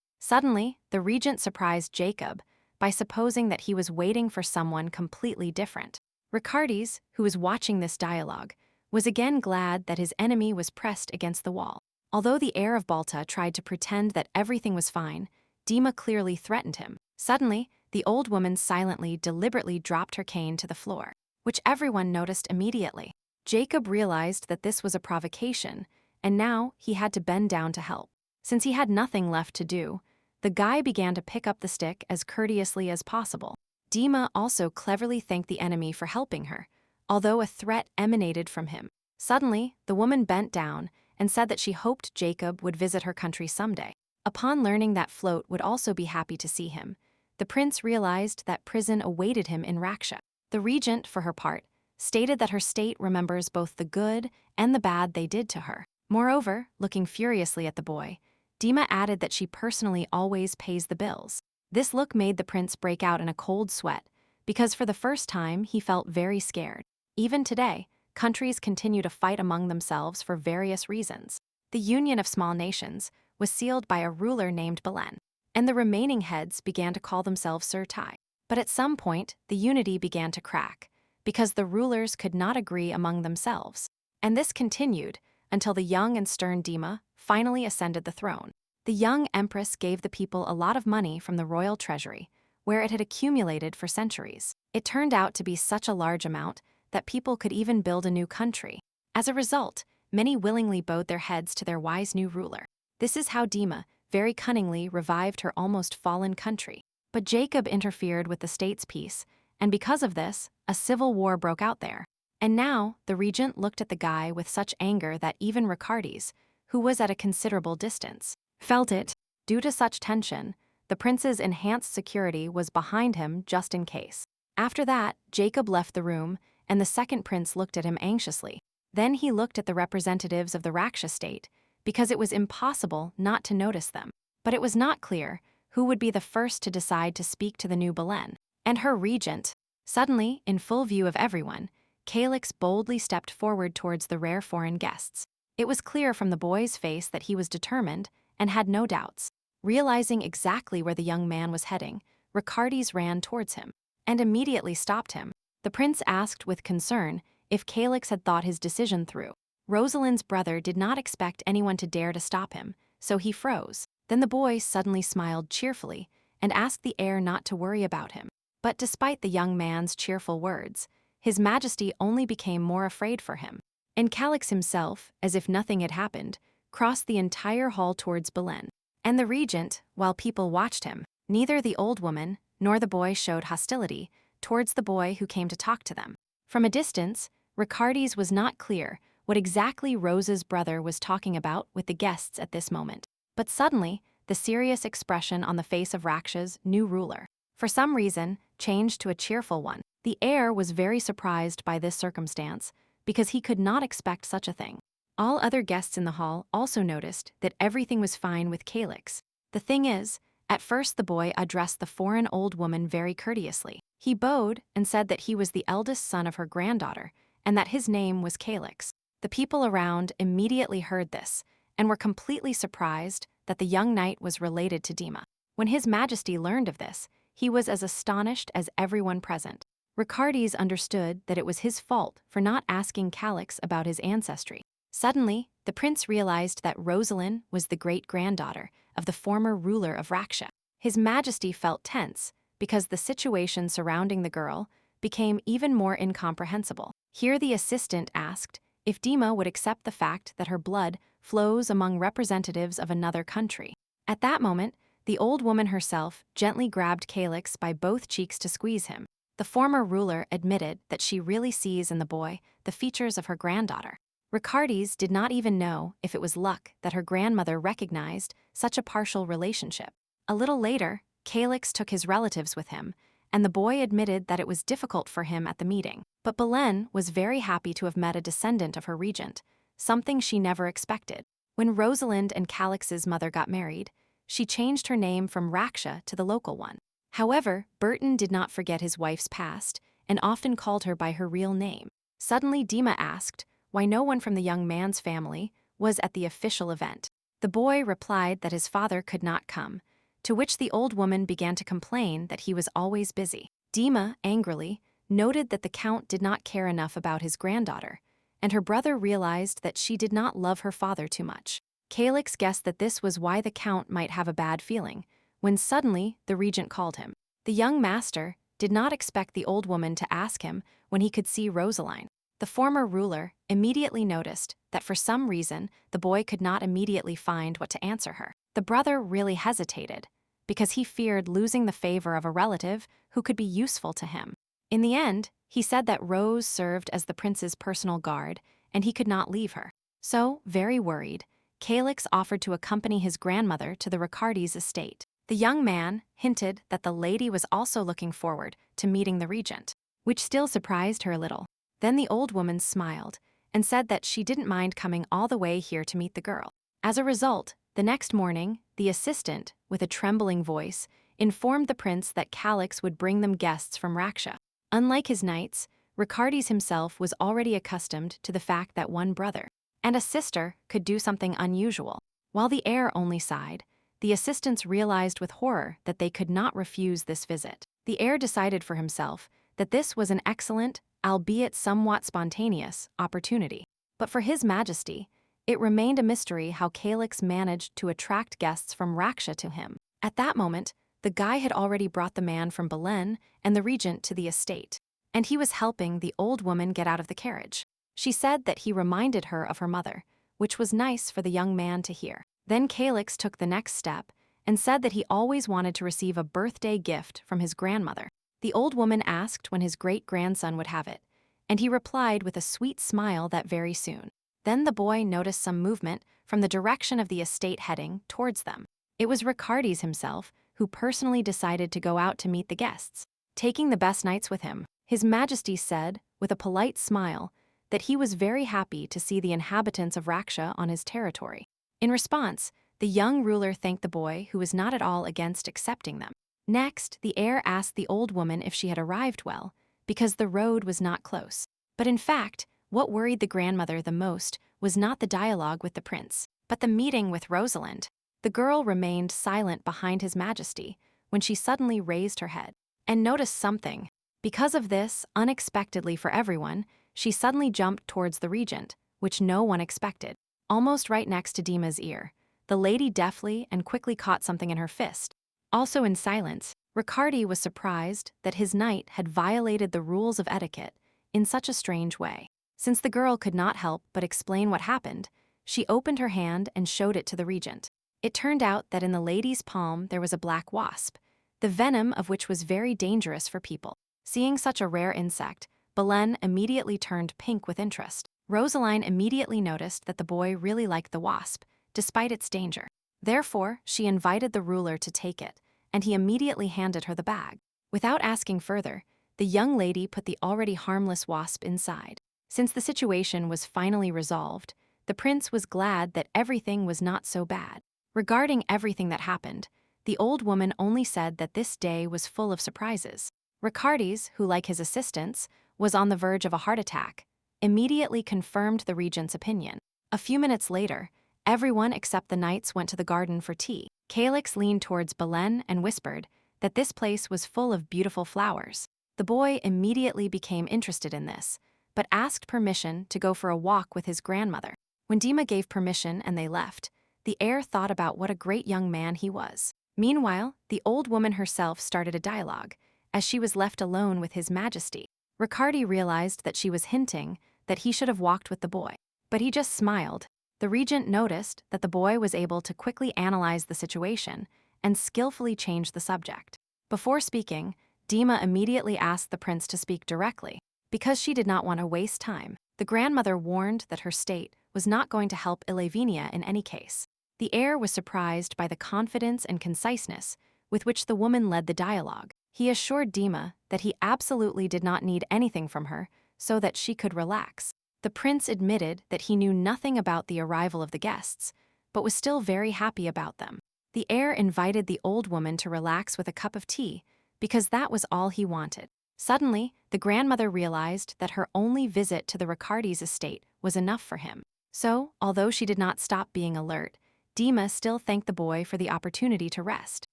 Suddenly, the regent surprised Jacob by supposing that he was waiting for someone completely different. Ricardes, who was watching this dialogue, was again glad that his enemy was pressed against the wall. Although the heir of Balta tried to pretend that everything was fine, Dima clearly threatened him. Suddenly, the old woman silently, deliberately dropped her cane to the floor, which everyone noticed immediately. Jacob realized that this was a provocation, and now he had to bend down to help. Since he had nothing left to do, the guy began to pick up the stick as courteously as possible. Dima also cleverly thanked the enemy for helping her, although a threat emanated from him. Suddenly, the woman bent down and said that she hoped Jacob would visit her country someday. Upon learning that Float would also be happy to see him, the prince realized that prison awaited him in Raksha. The regent, for her part, stated that her state remembers both the good and the bad they did to her. Moreover, looking furiously at the boy, Dima added that she personally always pays the bills. This look made the prince break out in a cold sweat, because for the first time he felt very scared. Even today, countries continue to fight among themselves for various reasons. The union of small nations was sealed by a ruler named Belen, and the remaining heads began to call themselves Surtai. But at some point, the unity began to crack, because the rulers could not agree among themselves. And this continued until the young and stern Dima finally ascended the throne. The young empress gave the people a lot of money from the royal treasury, where it had accumulated for centuries. It turned out to be such a large amount that people could even build a new country. As a result, many willingly bowed their heads to their wise new ruler. This is how Dima very cunningly revived her almost fallen country. But Jacob interfered with the state's peace, and because of this, a civil war broke out there. And now, the regent looked at the guy with such anger that even Ricardes, who was at a considerable distance, felt it. Due to such tension, the prince's enhanced security was behind him just in case. After that, Jacob left the room, and the second prince looked at him anxiously. Then he looked at the representatives of the Raksha state, because it was impossible not to notice them. But it was not clear who would be the first to decide to speak to the new Belen and her regent. Suddenly, in full view of everyone, Calix boldly stepped forward towards the rare foreign guests. It was clear from the boy's face that he was determined and had no doubts. Realizing exactly where the young man was heading, Ricardes ran towards him and immediately stopped him. The prince asked with concern if Calix had thought his decision through. Rosalind's brother did not expect anyone to dare to stop him, so he froze. Then the boy suddenly smiled cheerfully and asked the heir not to worry about him. But despite the young man's cheerful words, His Majesty only became more afraid for him. And Calix himself, as if nothing had happened, crossed the entire hall towards Belen. And the regent, while people watched him, neither the old woman nor the boy showed hostility towards the boy who came to talk to them. From a distance, Ricardes was not clear what exactly Rose's brother was talking about with the guests at this moment. But suddenly, the serious expression on the face of Raksha's new ruler, for some reason, changed to a cheerful one. The heir was very surprised by this circumstance because he could not expect such a thing. All other guests in the hall also noticed that everything was fine with Calix. The thing is, at first the boy addressed the foreign old woman very courteously. He bowed and said that he was the eldest son of her granddaughter and that his name was Calix. The people around immediately heard this and were completely surprised that the young knight was related to Dima. When His Majesty learned of this, he was as astonished as everyone present. Ricardes understood that it was his fault for not asking Calix about his ancestry. Suddenly, the prince realized that Rosalind was the great-granddaughter of the former ruler of Raksha. His Majesty felt tense because the situation surrounding the girl became even more incomprehensible. Here the assistant asked if Dima would accept the fact that her blood flows among representatives of another country. At that moment, the old woman herself gently grabbed Calix by both cheeks to squeeze him. The former ruler admitted that she really sees in the boy the features of her granddaughter. Ricardes did not even know if it was luck that her grandmother recognized such a partial relationship. A little later, Calix took his relatives with him, and the boy admitted that it was difficult for him at the meeting. But Belen was very happy to have met a descendant of her regent, something she never expected. When Rosalind and Calix's mother got married, she changed her name from Raksha to the local one. However, Burton did not forget his wife's past and often called her by her real name. Suddenly, Dima asked why no one from the young man's family was at the official event. The boy replied that his father could not come, to which the old woman began to complain that he was always busy. Dima, angrily, noted that the count did not care enough about his granddaughter, and her brother realized that she did not love her father too much. Calix guessed that this was why the count might have a bad feeling, when suddenly the regent called him. The young master did not expect the old woman to ask him when he could see Rosaline. The former ruler immediately noticed that for some reason the boy could not immediately find what to answer her. The brother really hesitated, because he feared losing the favor of a relative who could be useful to him. In the end, he said that Rose served as the prince's personal guard, and he could not leave her. So, very worried, Calix offered to accompany his grandmother to the Ricardes estate. The young man hinted that the lady was also looking forward to meeting the regent, which still surprised her a little. Then the old woman smiled and said that she didn't mind coming all the way here to meet the girl. As a result, the next morning, the assistant, with a trembling voice, informed the prince that Calix would bring them guests from Raksha. Unlike his knights, Ricardes himself was already accustomed to the fact that one brother and a sister could do something unusual. While the heir only sighed, the assistants realized with horror that they could not refuse this visit. The heir decided for himself that this was an excellent, albeit somewhat spontaneous, opportunity. But for His Majesty, it remained a mystery how Calix managed to attract guests from Raksha to him. At that moment, the guy had already brought the man from Belen and the regent to the estate. and he was helping the old woman get out of the carriage. She said that he reminded her of her mother, which was nice for the young man to hear. Then Calix took the next step and said that he always wanted to receive a birthday gift from his grandmother. The old woman asked when his great-grandson would have it, and he replied with a sweet smile that very soon. Then the boy noticed some movement from the direction of the estate heading towards them. It was Riccardi's himself who personally decided to go out to meet the guests, taking the best nights with him. His Majesty said, with a polite smile, that he was very happy to see the inhabitants of Raksha on his territory. In response, the young ruler thanked the boy, who was not at all against accepting them. Next, the heir asked the old woman if she had arrived well, because the road was not close. But in fact, what worried the grandmother the most was not the dialogue with the prince, but the meeting with Rosalind. The girl remained silent behind His Majesty when she suddenly raised her head and noticed something. Because of this, unexpectedly for everyone, she suddenly jumped towards the regent, which no one expected, almost right next to Dima's ear. The lady deftly and quickly caught something in her fist. Also in silence, Riccardi was surprised that his knight had violated the rules of etiquette in such a strange way. Since the girl could not help but explain what happened, she opened her hand and showed it to the regent. It turned out that in the lady's palm there was a black wasp, the venom of which was very dangerous for people. Seeing such a rare insect, Belen immediately turned pink with interest. Rosaline immediately noticed that the boy really liked the wasp, despite its danger. Therefore, she invited the ruler to take it, and he immediately handed her the bag. Without asking further, the young lady put the already harmless wasp inside. Since the situation was finally resolved, the prince was glad that everything was not so bad. Regarding everything that happened, the old woman only said that this day was full of surprises. Riccardi's, who like his assistants, was on the verge of a heart attack, immediately confirmed the regent's opinion. A few minutes later, everyone except the knights went to the garden for tea. Calix leaned towards Belen and whispered that this place was full of beautiful flowers. The boy immediately became interested in this, but asked permission to go for a walk with his grandmother. When Dima gave permission and they left, the heir thought about what a great young man he was. Meanwhile, the old woman herself started a dialogue, as she was left alone with His Majesty. Riccardi realized that she was hinting that he should have walked with the boy, but he just smiled. The regent noticed that the boy was able to quickly analyze the situation and skillfully change the subject. Before speaking, Dima immediately asked the prince to speak directly, because she did not want to waste time. The grandmother warned that her state was not going to help Ilavinia in any case. The heir was surprised by the confidence and conciseness with which the woman led the dialogue. He assured Dima that he absolutely did not need anything from her so that she could relax. The prince admitted that he knew nothing about the arrival of the guests, but was still very happy about them. The heir invited the old woman to relax with a cup of tea, because that was all he wanted. Suddenly, the grandmother realized that her only visit to the Riccardi's estate was enough for him. So, although she did not stop being alert, Dima still thanked the boy for the opportunity to rest.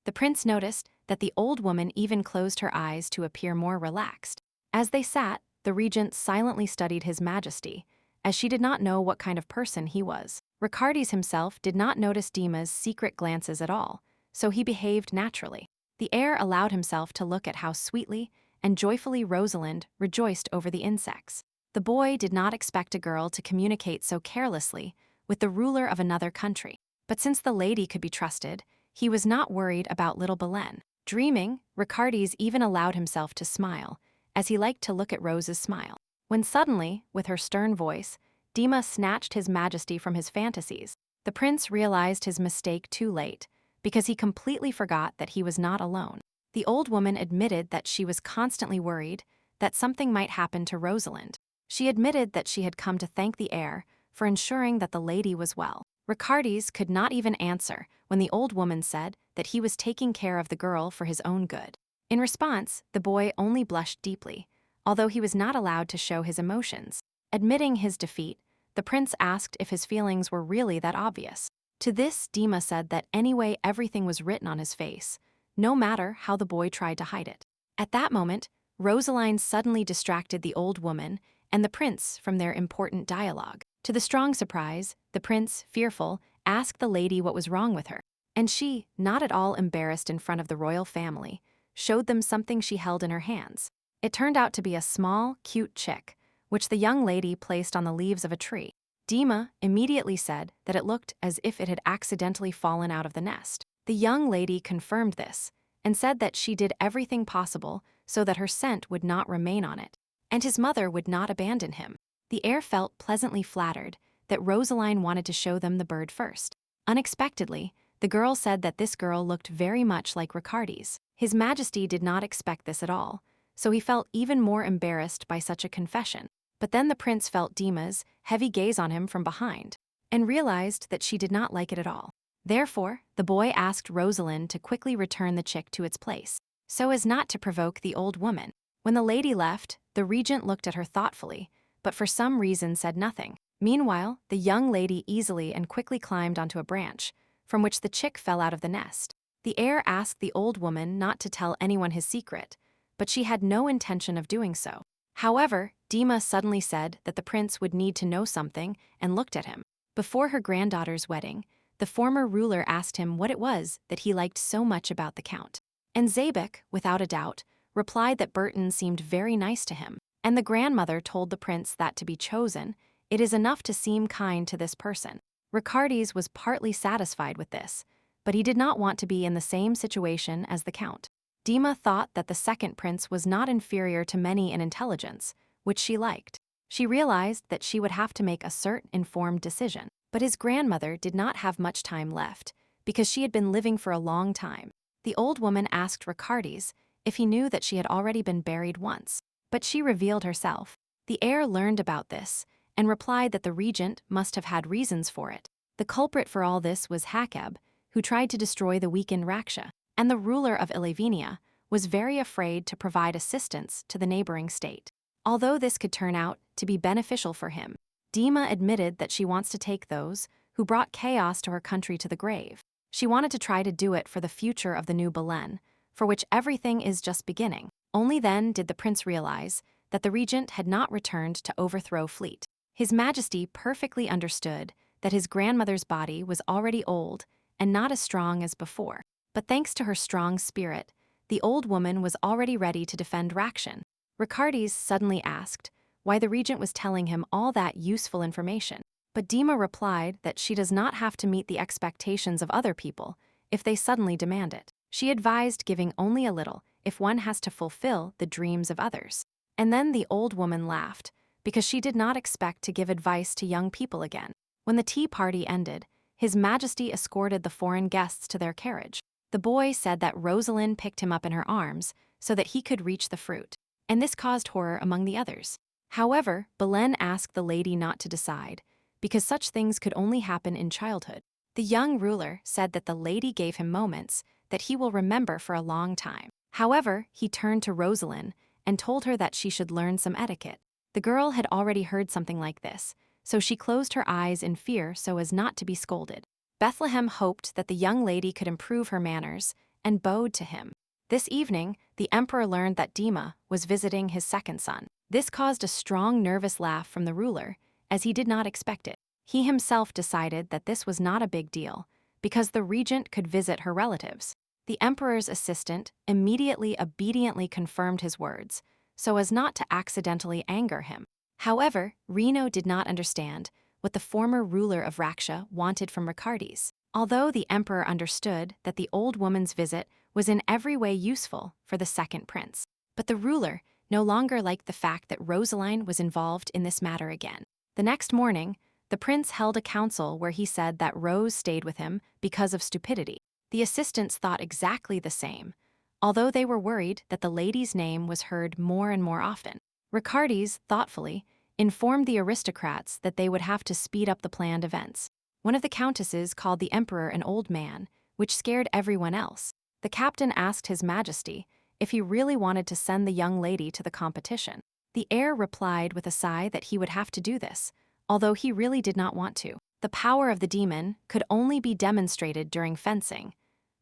The prince noticed that the old woman even closed her eyes to appear more relaxed. As they sat, the regent silently studied His Majesty, as she did not know what kind of person he was. Riccardi's himself did not notice Dima's secret glances at all, so he behaved naturally. The heir allowed himself to look at how sweetly and joyfully Rosalind rejoiced over the insects. The boy did not expect a girl to communicate so carelessly with the ruler of another country. But since the lady could be trusted, he was not worried about little Belen. Dreaming, Riccardi's even allowed himself to smile, as he liked to look at Rose's smile. When suddenly, with her stern voice, Dima snatched His Majesty from his fantasies. The prince realized his mistake too late, because he completely forgot that he was not alone. The old woman admitted that she was constantly worried that something might happen to Rosalind. She admitted that she had come to thank the heir for ensuring that the lady was well. Riccardi's could not even answer when the old woman said that he was taking care of the girl for his own good. In response, the boy only blushed deeply, although he was not allowed to show his emotions. Admitting his defeat, the prince asked if his feelings were really that obvious. To this, Dima said that anyway everything was written on his face, no matter how the boy tried to hide it. At that moment, Rosaline suddenly distracted the old woman and the prince from their important dialogue. To the strong surprise, the prince, fearful, asked the lady what was wrong with her. And she, not at all embarrassed in front of the royal family, showed them something she held in her hands. It turned out to be a small, cute chick, which the young lady placed on the leaves of a tree. Dima immediately said that it looked as if it had accidentally fallen out of the nest. The young lady confirmed this and said that she did everything possible so that her scent would not remain on it, and his mother would not abandon him. The heir felt pleasantly flattered that Rosaline wanted to show them the bird first. Unexpectedly, the girl said that this girl looked very much like Riccardi's. His Majesty did not expect this at all, so he felt even more embarrassed by such a confession. But then the prince felt Dima's heavy gaze on him from behind and realized that she did not like it at all. Therefore, the boy asked Rosalind to quickly return the chick to its place, so as not to provoke the old woman. When the lady left, the regent looked at her thoughtfully, but for some reason said nothing. Meanwhile, the young lady easily and quickly climbed onto a branch, from which the chick fell out of the nest. The heir asked the old woman not to tell anyone his secret, but she had no intention of doing so. However, Dima suddenly said that the prince would need to know something and looked at him. Before her granddaughter's wedding, the former ruler asked him what it was that he liked so much about the count. And Zabek, without a doubt, replied that Burton seemed very nice to him. And the grandmother told the prince that to be chosen, it is enough to seem kind to this person. Riccardi's was partly satisfied with this, but he did not want to be in the same situation as the count. Dima thought that the second prince was not inferior to many in intelligence, which she liked. She realized that she would have to make a certain informed decision, but his grandmother did not have much time left, because she had been living for a long time. The old woman asked Riccardi's if he knew that she had already been buried once, but she revealed herself. The heir learned about this and replied that the regent must have had reasons for it. The culprit for all this was Hakeb, who tried to destroy the weakened Raksha, and the ruler of Ilevenia was very afraid to provide assistance to the neighboring state. Although this could turn out to be beneficial for him, Dima admitted that she wants to take those who brought chaos to her country to the grave. She wanted to try to do it for the future of the new Belen, for which everything is just beginning. Only then did the prince realize that the regent had not returned to overthrow Fleet. His Majesty perfectly understood that his grandmother's body was already old and not as strong as before. But thanks to her strong spirit, the old woman was already ready to defend Rakshan. Riccardi's suddenly asked why the regent was telling him all that useful information. But Dima replied that she does not have to meet the expectations of other people if they suddenly demand it. She advised giving only a little if one has to fulfill the dreams of others. And then the old woman laughed, because she did not expect to give advice to young people again. When the tea party ended, His Majesty escorted the foreign guests to their carriage. The boy said that Rosalind picked him up in her arms so that he could reach the fruit, and this caused horror among the others. However, Belen asked the lady not to decide, because such things could only happen in childhood. The young ruler said that the lady gave him moments that he will remember for a long time. However, he turned to Rosalind and told her that she should learn some etiquette. The girl had already heard something like this, so she closed her eyes in fear so as not to be scolded. Bethlehem hoped that the young lady could improve her manners and bowed to him. This evening, the emperor learned that Dima was visiting his second son. This caused a strong nervous laugh from the ruler, as he did not expect it. He himself decided that this was not a big deal, because the regent could visit her relatives. The emperor's assistant immediately obediently confirmed his words, so as not to accidentally anger him. However, Reno did not understand what the former ruler of Raksha wanted from Riccardi's. Although the emperor understood that the old woman's visit was in every way useful for the second prince, but the ruler no longer liked the fact that Rosaline was involved in this matter again. The next morning, the prince held a council where he said that Rose stayed with him because of stupidity. The assistants thought exactly the same, although they were worried that the lady's name was heard more and more often. Riccardi's, thoughtfully, informed the aristocrats that they would have to speed up the planned events. One of the countesses called the emperor an old man, which scared everyone else. The captain asked His Majesty if he really wanted to send the young lady to the competition. The heir replied with a sigh that he would have to do this, although he really did not want to. The power of the demon could only be demonstrated during fencing,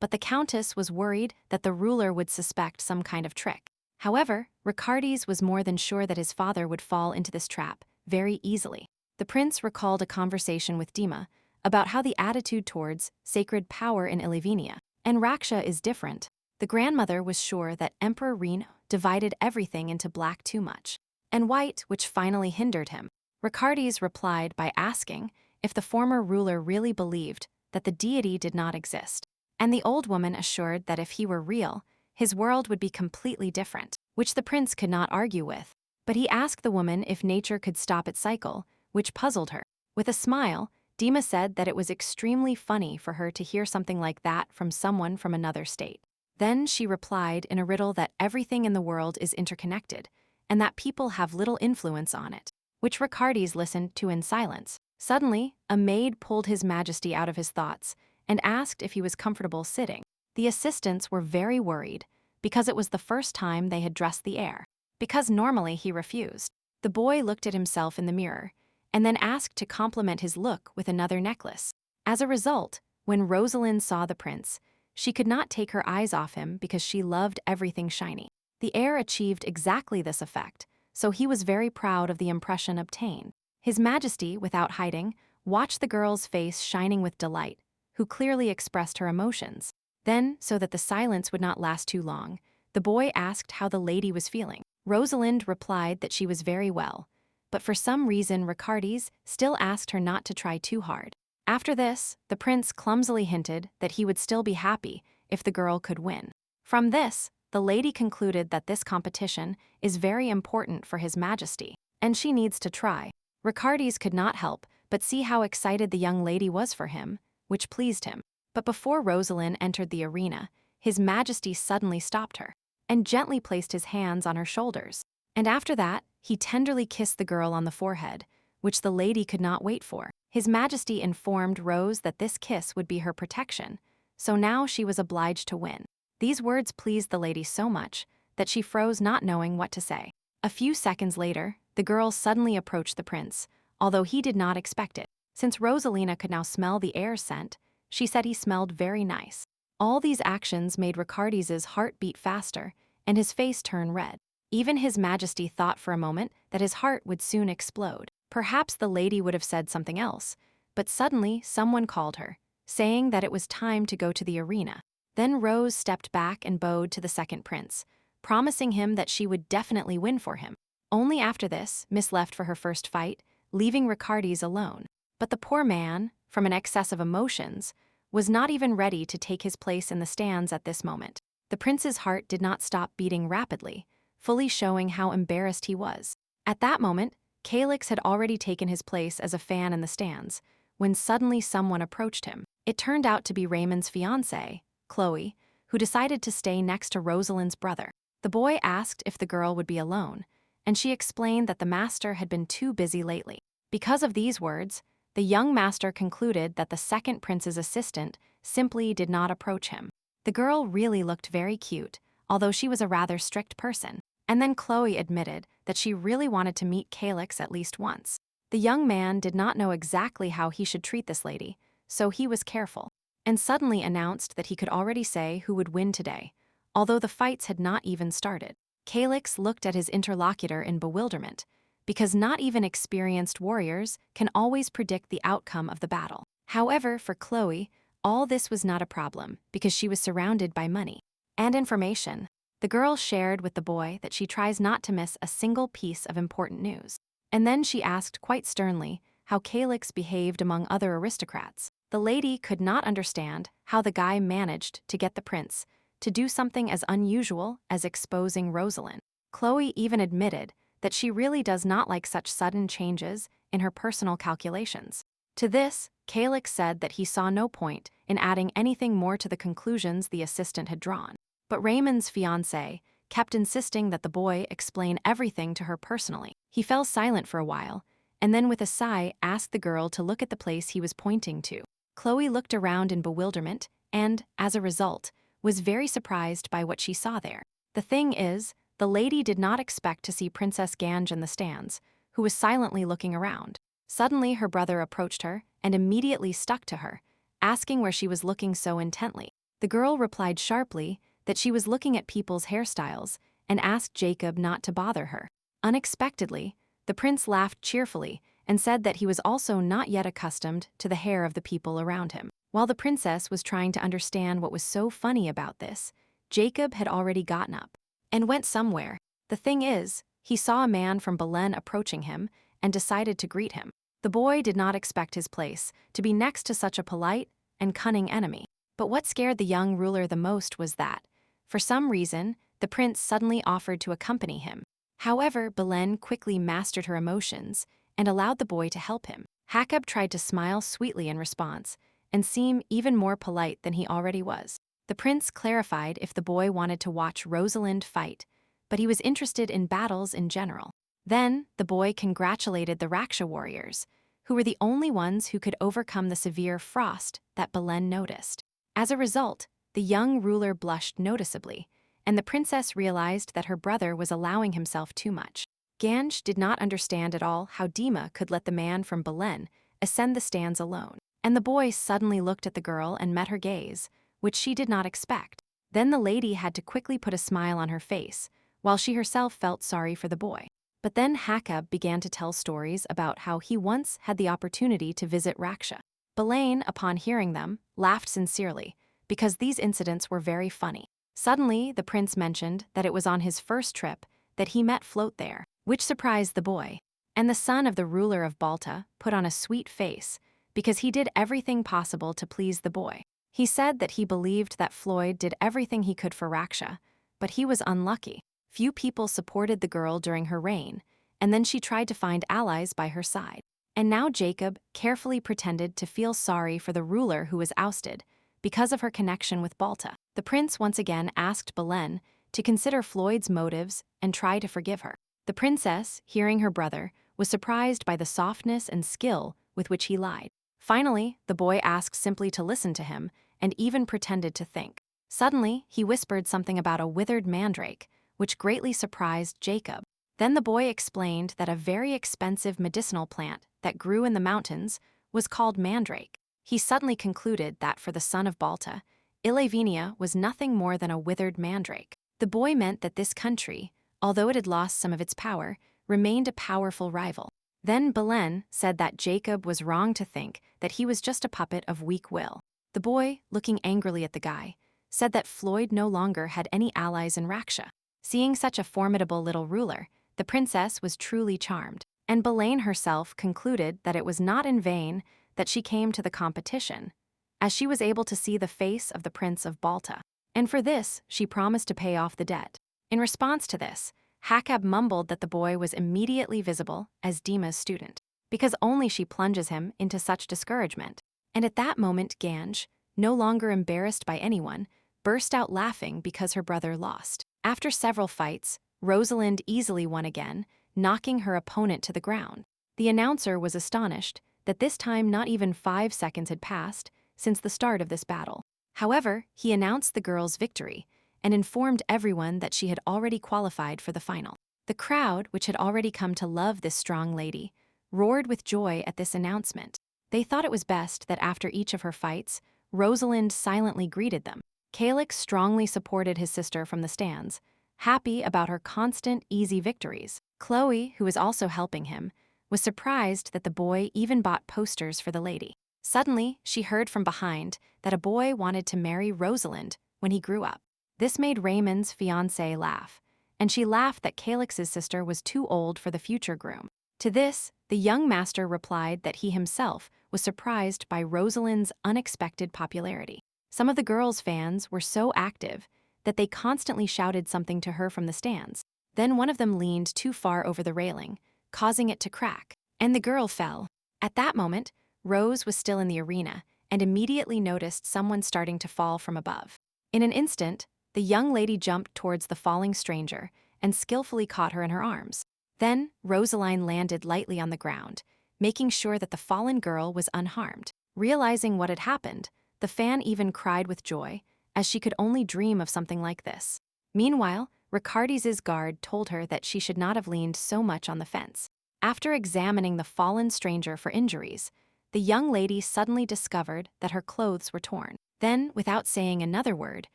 but the countess was worried that the ruler would suspect some kind of trick. However, Riccardi's was more than sure that his father would fall into this trap very easily. The prince recalled a conversation with Dima about how the attitude towards sacred power in Ilevenia and Raksha is different. The grandmother was sure that Emperor Reno divided everything into black too much, and white, which finally hindered him. Ricardes replied by asking if the former ruler really believed that the deity did not exist, and the old woman assured that if he were real, his world would be completely different, which the prince could not argue with. But he asked the woman if nature could stop its cycle, which puzzled her. With a smile, Dima said that it was extremely funny for her to hear something like that from someone from another state. Then she replied in a riddle that everything in the world is interconnected, and that people have little influence on it, which Ricardes listened to in silence. Suddenly, a maid pulled His Majesty out of his thoughts and asked if he was comfortable sitting. The assistants were very worried, because it was the first time they had dressed the heir, because normally he refused. The boy looked at himself in the mirror, and then asked to compliment his look with another necklace. As a result, when Rosalind saw the prince, she could not take her eyes off him because she loved everything shiny. The heir achieved exactly this effect, so he was very proud of the impression obtained. His Majesty, without hiding, watched the girl's face shining with delight, who clearly expressed her emotions. Then, so that the silence would not last too long, the boy asked how the lady was feeling. Rosalind replied that she was very well, but for some reason Ricardes still asked her not to try too hard. After this, the prince clumsily hinted that he would still be happy if the girl could win. From this, the lady concluded that this competition is very important for His Majesty, and she needs to try. Ricardes could not help but see how excited the young lady was for him, which pleased him. But before Rosalind entered the arena, His Majesty suddenly stopped her and gently placed his hands on her shoulders. And after that, he tenderly kissed the girl on the forehead, which the lady could not wait for. His Majesty informed Rose that this kiss would be her protection, so now she was obliged to win. These words pleased the lady so much that she froze, not knowing what to say. A few seconds later, the girl suddenly approached the prince, although he did not expect it. Since Rosalina could now smell the air's scent, she said he smelled very nice. All these actions made Ricardes's heart beat faster, and his face turn red. Even His Majesty thought for a moment that his heart would soon explode. Perhaps the lady would have said something else, but suddenly someone called her, saying that it was time to go to the arena. Then Rose stepped back and bowed to the second prince, promising him that she would definitely win for him. Only after this, Miss left for her first fight, leaving Ricardes alone. But the poor man, from an excess of emotions, was not even ready to take his place in the stands at this moment. The prince's heart did not stop beating rapidly, fully showing how embarrassed he was. At that moment, Calix had already taken his place as a fan in the stands, when suddenly someone approached him. It turned out to be Raymond's fiancée, Chloe, who decided to stay next to Rosalind's brother. The boy asked if the girl would be alone, and she explained that the master had been too busy lately. Because of these words, the young master concluded that the second prince's assistant simply did not approach him. The girl really looked very cute, although she was a rather strict person. And then Chloe admitted that she really wanted to meet Calix at least once. The young man did not know exactly how he should treat this lady, so he was careful, and suddenly announced that he could already say who would win today, although the fights had not even started. Calix looked at his interlocutor in bewilderment, because not even experienced warriors can always predict the outcome of the battle. However, for Chloe, all this was not a problem because she was surrounded by money and information. The girl shared with the boy that she tries not to miss a single piece of important news. And then she asked quite sternly how Calix behaved among other aristocrats. The lady could not understand how the guy managed to get the prince to do something as unusual as exposing Rosalind. Chloe even admitted that she really does not like such sudden changes in her personal calculations. To this, Calix said that he saw no point in adding anything more to the conclusions the assistant had drawn. But Raymond's fiancée kept insisting that the boy explain everything to her personally. He fell silent for a while, and then with a sigh asked the girl to look at the place he was pointing to. Chloe looked around in bewilderment and, as a result, was very surprised by what she saw there. The thing is, the lady did not expect to see Princess Gange in the stands, who was silently looking around. Suddenly her brother approached her and immediately stuck to her, asking where she was looking so intently. The girl replied sharply that she was looking at people's hairstyles and asked Jacob not to bother her. Unexpectedly, the prince laughed cheerfully and said that he was also not yet accustomed to the hair of the people around him. While the princess was trying to understand what was so funny about this, Jacob had already gotten up. and went somewhere. The thing is, he saw a man from Belen approaching him and decided to greet him. The boy did not expect his place to be next to such a polite and cunning enemy. But what scared the young ruler the most was that, for some reason, the prince suddenly offered to accompany him. However, Belen quickly mastered her emotions and allowed the boy to help him. Hakob tried to smile sweetly in response and seem even more polite than he already was. The prince clarified if the boy wanted to watch Rosalind fight, but he was interested in battles in general. Then, the boy congratulated the Raksha warriors, who were the only ones who could overcome the severe frost that Belen noticed. As a result, the young ruler blushed noticeably, and the princess realized that her brother was allowing himself too much. Ganj did not understand at all how Dima could let the man from Belen ascend the stands alone, and the boy suddenly looked at the girl and met her gaze, which she did not expect. Then the lady had to quickly put a smile on her face, while she herself felt sorry for the boy. But then Hakob began to tell stories about how he once had the opportunity to visit Raksha. Belen, upon hearing them, laughed sincerely, because these incidents were very funny. Suddenly, the prince mentioned that it was on his first trip that he met Float there, which surprised the boy. And the son of the ruler of Balta put on a sweet face, because he did everything possible to please the boy. He said that he believed that Floyd did everything he could for Raksha, but he was unlucky. Few people supported the girl during her reign, and then she tried to find allies by her side. And now Jacob carefully pretended to feel sorry for the ruler who was ousted, because of her connection with Balta. The prince once again asked Belen to consider Floyd's motives and try to forgive her. The princess, hearing her brother, was surprised by the softness and skill with which he lied. Finally, the boy asked simply to listen to him and even pretended to think. Suddenly, he whispered something about a withered mandrake, which greatly surprised Jacob. Then the boy explained that a very expensive medicinal plant that grew in the mountains was called mandrake. He suddenly concluded that for the son of Balta, Ilavenia was nothing more than a withered mandrake. The boy meant that this country, although it had lost some of its power, remained a powerful rival. Then Belen said that Jacob was wrong to think that he was just a puppet of weak will. The boy, looking angrily at the guy, said that Floyd no longer had any allies in Raksha. Seeing such a formidable little ruler, the princess was truly charmed, and Belen herself concluded that it was not in vain that she came to the competition, as she was able to see the face of the Prince of Balta, and for this she promised to pay off the debt. In response to this, Hakob mumbled that the boy was immediately visible as Dima's student, because only she plunges him into such discouragement. And at that moment Ganj, no longer embarrassed by anyone, burst out laughing because her brother lost. After several fights, Rosalind easily won again, knocking her opponent to the ground. The announcer was astonished that this time not even 5 seconds had passed since the start of this battle. However, he announced the girl's victory and informed everyone that she had already qualified for the final. The crowd, which had already come to love this strong lady, roared with joy at this announcement. They thought it was best that after each of her fights, Rosalind silently greeted them. Calix strongly supported his sister from the stands, happy about her constant, easy victories. Chloe, who was also helping him, was surprised that the boy even bought posters for the lady. Suddenly, she heard from behind that a boy wanted to marry Rosalind when he grew up. This made Raymond's fiancée laugh, and she laughed that Calix's sister was too old for the future groom. To this, the young master replied that he himself was surprised by Rosalind's unexpected popularity. Some of the girls' fans were so active that they constantly shouted something to her from the stands. Then one of them leaned too far over the railing, causing it to crack, and the girl fell. At that moment, Rose was still in the arena and immediately noticed someone starting to fall from above. In an instant, the young lady jumped towards the falling stranger and skillfully caught her in her arms. Then, Rosaline landed lightly on the ground, making sure that the fallen girl was unharmed. Realizing what had happened, the fan even cried with joy, as she could only dream of something like this. Meanwhile, Ricardis's guard told her that she should not have leaned so much on the fence. After examining the fallen stranger for injuries, the young lady suddenly discovered that her clothes were torn. Then, without saying another word,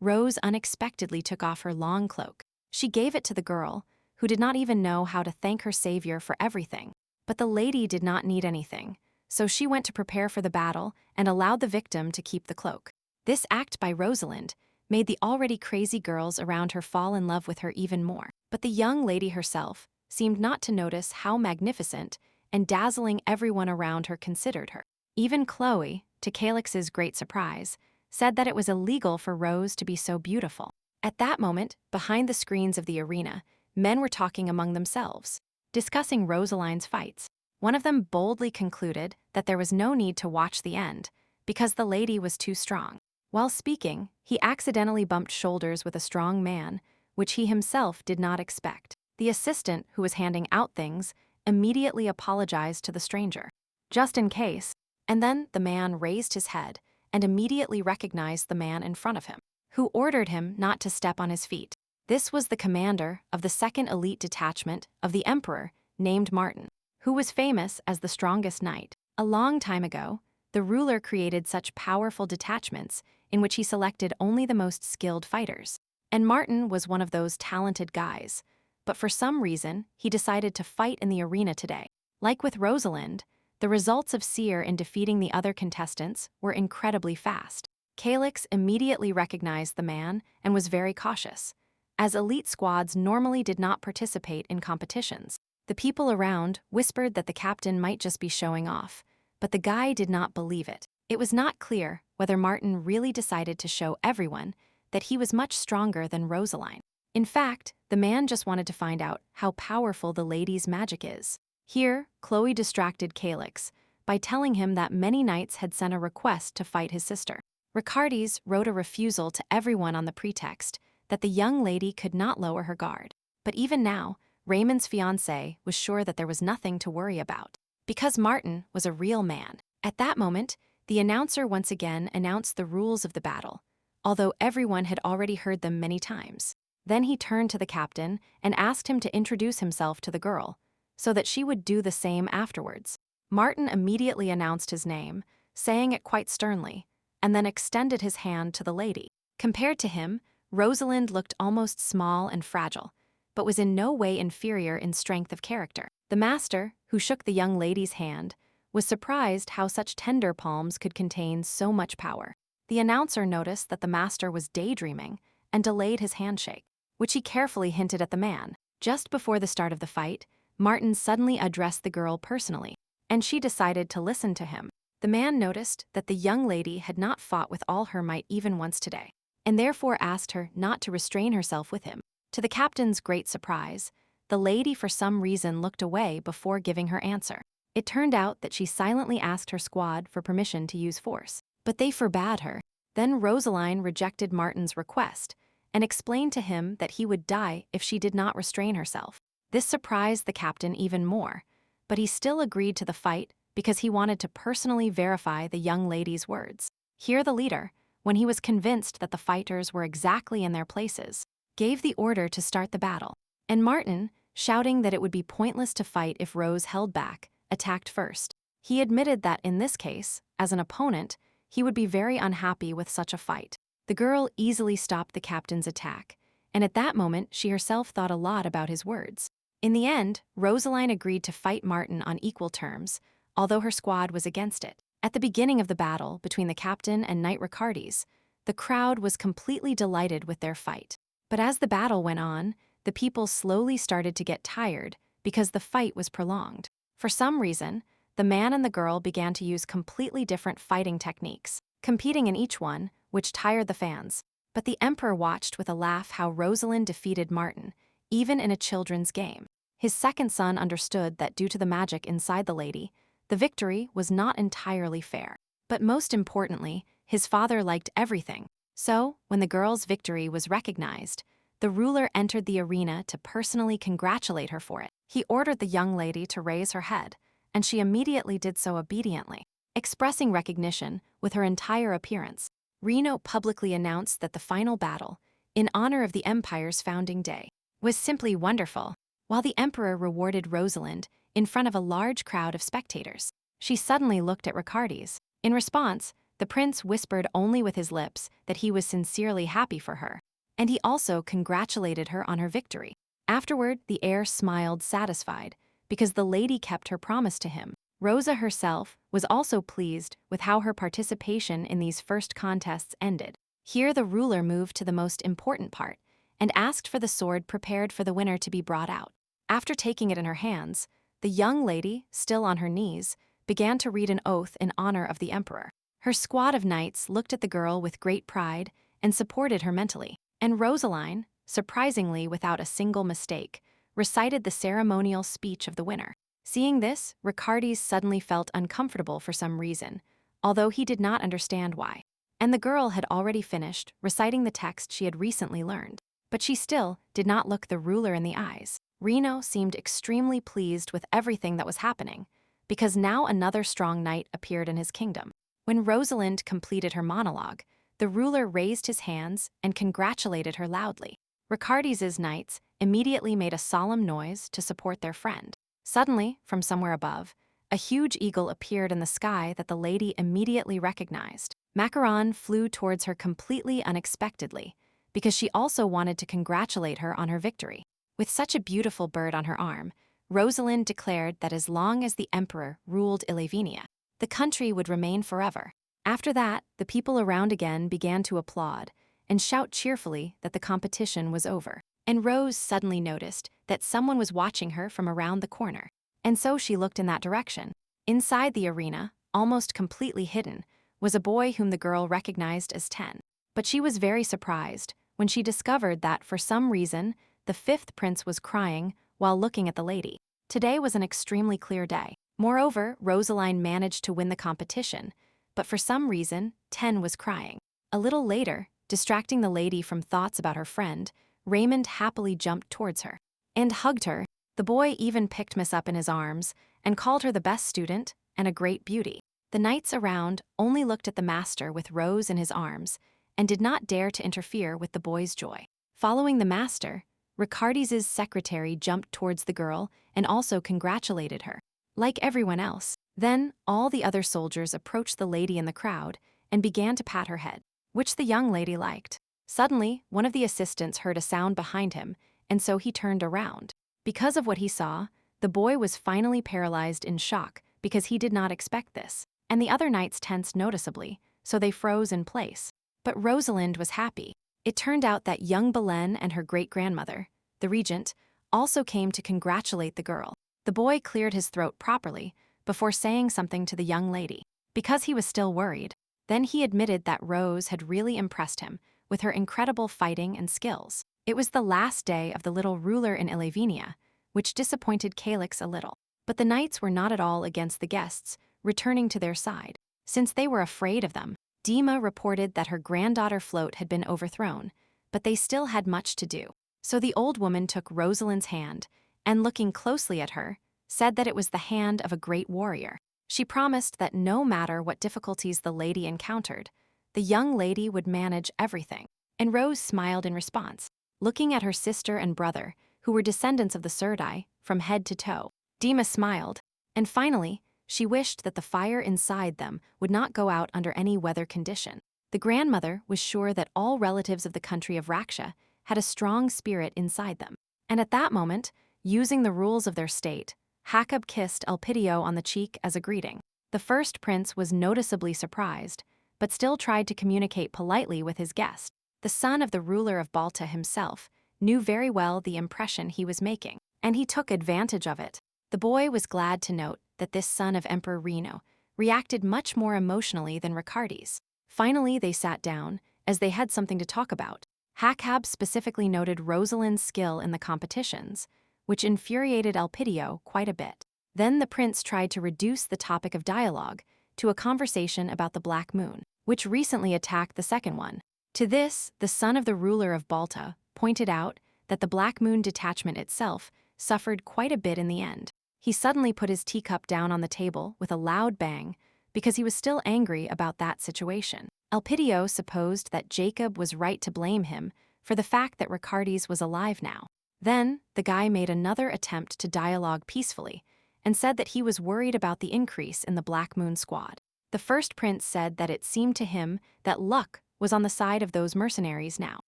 Rose unexpectedly took off her long cloak. She gave it to the girl, who did not even know how to thank her savior for everything. But the lady did not need anything, so she went to prepare for the battle and allowed the victim to keep the cloak. This act by Rosalind made the already crazy girls around her fall in love with her even more. But the young lady herself seemed not to notice how magnificent and dazzling everyone around her considered her. Even Chloe, to Calix's great surprise, said that it was illegal for Rose to be so beautiful. At that moment, behind the screens of the arena, men were talking among themselves, discussing Rosaline's fights. One of them boldly concluded that there was no need to watch the end, because the lady was too strong. While speaking, he accidentally bumped shoulders with a strong man, which he himself did not expect. The assistant, who was handing out things, immediately apologized to the stranger, just in case, and then the man raised his head and immediately recognized the man in front of him, who ordered him not to step on his feet. This was the commander of the 2nd Elite Detachment of the Emperor, named Martin, who was famous as the strongest knight. A long time ago, the ruler created such powerful detachments in which he selected only the most skilled fighters. And Martin was one of those talented guys, but for some reason, he decided to fight in the arena today. Like with Rosalind, the results of Seer in defeating the other contestants were incredibly fast. Calix immediately recognized the man and was very cautious, as elite squads normally did not participate in competitions. The people around whispered that the captain might just be showing off, but the guy did not believe it. It was not clear whether Martin really decided to show everyone that he was much stronger than Rosaline. In fact, the man just wanted to find out how powerful the lady's magic is. Here, Chloe distracted Calix by telling him that many knights had sent a request to fight his sister. Ricardes wrote a refusal to everyone on the pretext that the young lady could not lower her guard. But even now, Raymond's fiancée was sure that there was nothing to worry about, because Martin was a real man. At that moment, the announcer once again announced the rules of the battle, although everyone had already heard them many times. Then he turned to the captain and asked him to introduce himself to the girl, so that she would do the same afterwards. Martin immediately announced his name, saying it quite sternly, and then extended his hand to the lady. Compared to him, Rosalind looked almost small and fragile, but was in no way inferior in strength of character. The master, who shook the young lady's hand, was surprised how such tender palms could contain so much power. The announcer noticed that the master was daydreaming and delayed his handshake, which he carefully hinted at the man. Just before the start of the fight, Martin suddenly addressed the girl personally, and she decided to listen to him. The man noticed that the young lady had not fought with all her might even once today, and therefore asked her not to restrain herself with him. To the captain's great surprise, the lady for some reason looked away before giving her answer. It turned out that she silently asked her squad for permission to use force, but they forbade her. Then Rosaline rejected Martin's request and explained to him that he would die if she did not restrain herself. This surprised the captain even more, but he still agreed to the fight because he wanted to personally verify the young lady's words. Here the leader, when he was convinced that the fighters were exactly in their places, gave the order to start the battle. And Martin, shouting that it would be pointless to fight if Rose held back, attacked first. He admitted that in this case, as an opponent, he would be very unhappy with such a fight. The girl easily stopped the captain's attack, and at that moment she herself thought a lot about his words. In the end, Rosaline agreed to fight Martin on equal terms, although her squad was against it. At the beginning of the battle between the captain and Knight Ricardes, the crowd was completely delighted with their fight. But as the battle went on, the people slowly started to get tired because the fight was prolonged. For some reason, the man and the girl began to use completely different fighting techniques, competing in each one, which tired the fans. But the emperor watched with a laugh how Rosalind defeated Martin, even in a children's game. His second son understood that due to the magic inside the lady, the victory was not entirely fair. But most importantly, his father liked everything. So, when the girl's victory was recognized, the ruler entered the arena to personally congratulate her for it. He ordered the young lady to raise her head, and she immediately did so obediently, expressing recognition with her entire appearance. Reno publicly announced that the final battle, in honor of the empire's founding day, was simply wonderful, while the emperor rewarded Rosalind in front of a large crowd of spectators. She suddenly looked at Ricardes. In response, the prince whispered only with his lips that he was sincerely happy for her, and he also congratulated her on her victory. Afterward, the heir smiled satisfied, because the lady kept her promise to him. Rosa herself was also pleased with how her participation in these first contests ended. Here the ruler moved to the most important part and asked for the sword prepared for the winner to be brought out. After taking it in her hands, the young lady, still on her knees, began to read an oath in honor of the emperor. Her squad of knights looked at the girl with great pride and supported her mentally. And Rosaline, surprisingly without a single mistake, recited the ceremonial speech of the winner. Seeing this, Ricardes suddenly felt uncomfortable for some reason, although he did not understand why. And the girl had already finished reciting the text she had recently learned. But she still did not look the ruler in the eyes. Reno seemed extremely pleased with everything that was happening, because now another strong knight appeared in his kingdom. When Rosalind completed her monologue, the ruler raised his hands and congratulated her loudly. Ricardes's knights immediately made a solemn noise to support their friend. Suddenly, from somewhere above, a huge eagle appeared in the sky that the lady immediately recognized. Macaron flew towards her completely unexpectedly, because she also wanted to congratulate her on her victory. With such a beautiful bird on her arm, Rosalind declared that as long as the emperor ruled Ilevenia, the country would remain forever. After that, the people around again began to applaud and shout cheerfully that the competition was over. And Rose suddenly noticed that someone was watching her from around the corner, and so she looked in that direction. Inside the arena, almost completely hidden, was a boy whom the girl recognized as 10. But she was very surprised when she discovered that, for some reason, the fifth prince was crying while looking at the lady. Today was an extremely clear day. Moreover, Rosaline managed to win the competition, but for some reason, 10 was crying. A little later, distracting the lady from thoughts about her friend, Raymond happily jumped towards her and hugged her. The boy even picked Miss up in his arms and called her the best student and a great beauty. The knights around only looked at the master with Rose in his arms and did not dare to interfere with the boy's joy. Following the master, Ricardes's secretary jumped towards the girl and also congratulated her, like everyone else. Then, all the other soldiers approached the lady in the crowd and began to pat her head, which the young lady liked. Suddenly, one of the assistants heard a sound behind him, and so he turned around. Because of what he saw, the boy was finally paralyzed in shock because he did not expect this, and the other knights tensed noticeably, so they froze in place. But Rosalind was happy. It turned out that young Belen and her great-grandmother, the regent, also came to congratulate the girl. The boy cleared his throat properly before saying something to the young lady, because he was still worried. Then he admitted that Rose had really impressed him with her incredible fighting and skills. It was the last day of the little ruler in Ilevenia, which disappointed Calix a little. But the knights were not at all against the guests returning to their side, since they were afraid of them. Dima reported that her granddaughter Float had been overthrown, but they still had much to do. So the old woman took Rosalind's hand and, looking closely at her, said that it was the hand of a great warrior. She promised that no matter what difficulties the lady encountered, the young lady would manage everything. And Rose smiled in response, looking at her sister and brother, who were descendants of the Surdai, from head to toe. Dima smiled, and finally, she wished that the fire inside them would not go out under any weather condition. The grandmother was sure that all relatives of the country of Raksha had a strong spirit inside them. And at that moment, using the rules of their state, Hakab kissed Elpidio on the cheek as a greeting. The first prince was noticeably surprised, but still tried to communicate politely with his guest. The son of the ruler of Balta himself knew very well the impression he was making, and he took advantage of it. The boy was glad to note that this son of Emperor Reno reacted much more emotionally than Ricardes. Finally, they sat down, as they had something to talk about. Hakab specifically noted Rosalind's skill in the competitions, which infuriated Elpidio quite a bit. Then the prince tried to reduce the topic of dialogue to a conversation about the Black Moon, which recently attacked the second one. To this, the son of the ruler of Balta pointed out that the Black Moon detachment itself suffered quite a bit in the end. He suddenly put his teacup down on the table with a loud bang because he was still angry about that situation. Elpidio supposed that Jacob was right to blame him for the fact that Ricardes was alive now. Then, the guy made another attempt to dialogue peacefully and said that he was worried about the increase in the Black Moon squad. The first prince said that it seemed to him that luck was on the side of those mercenaries now.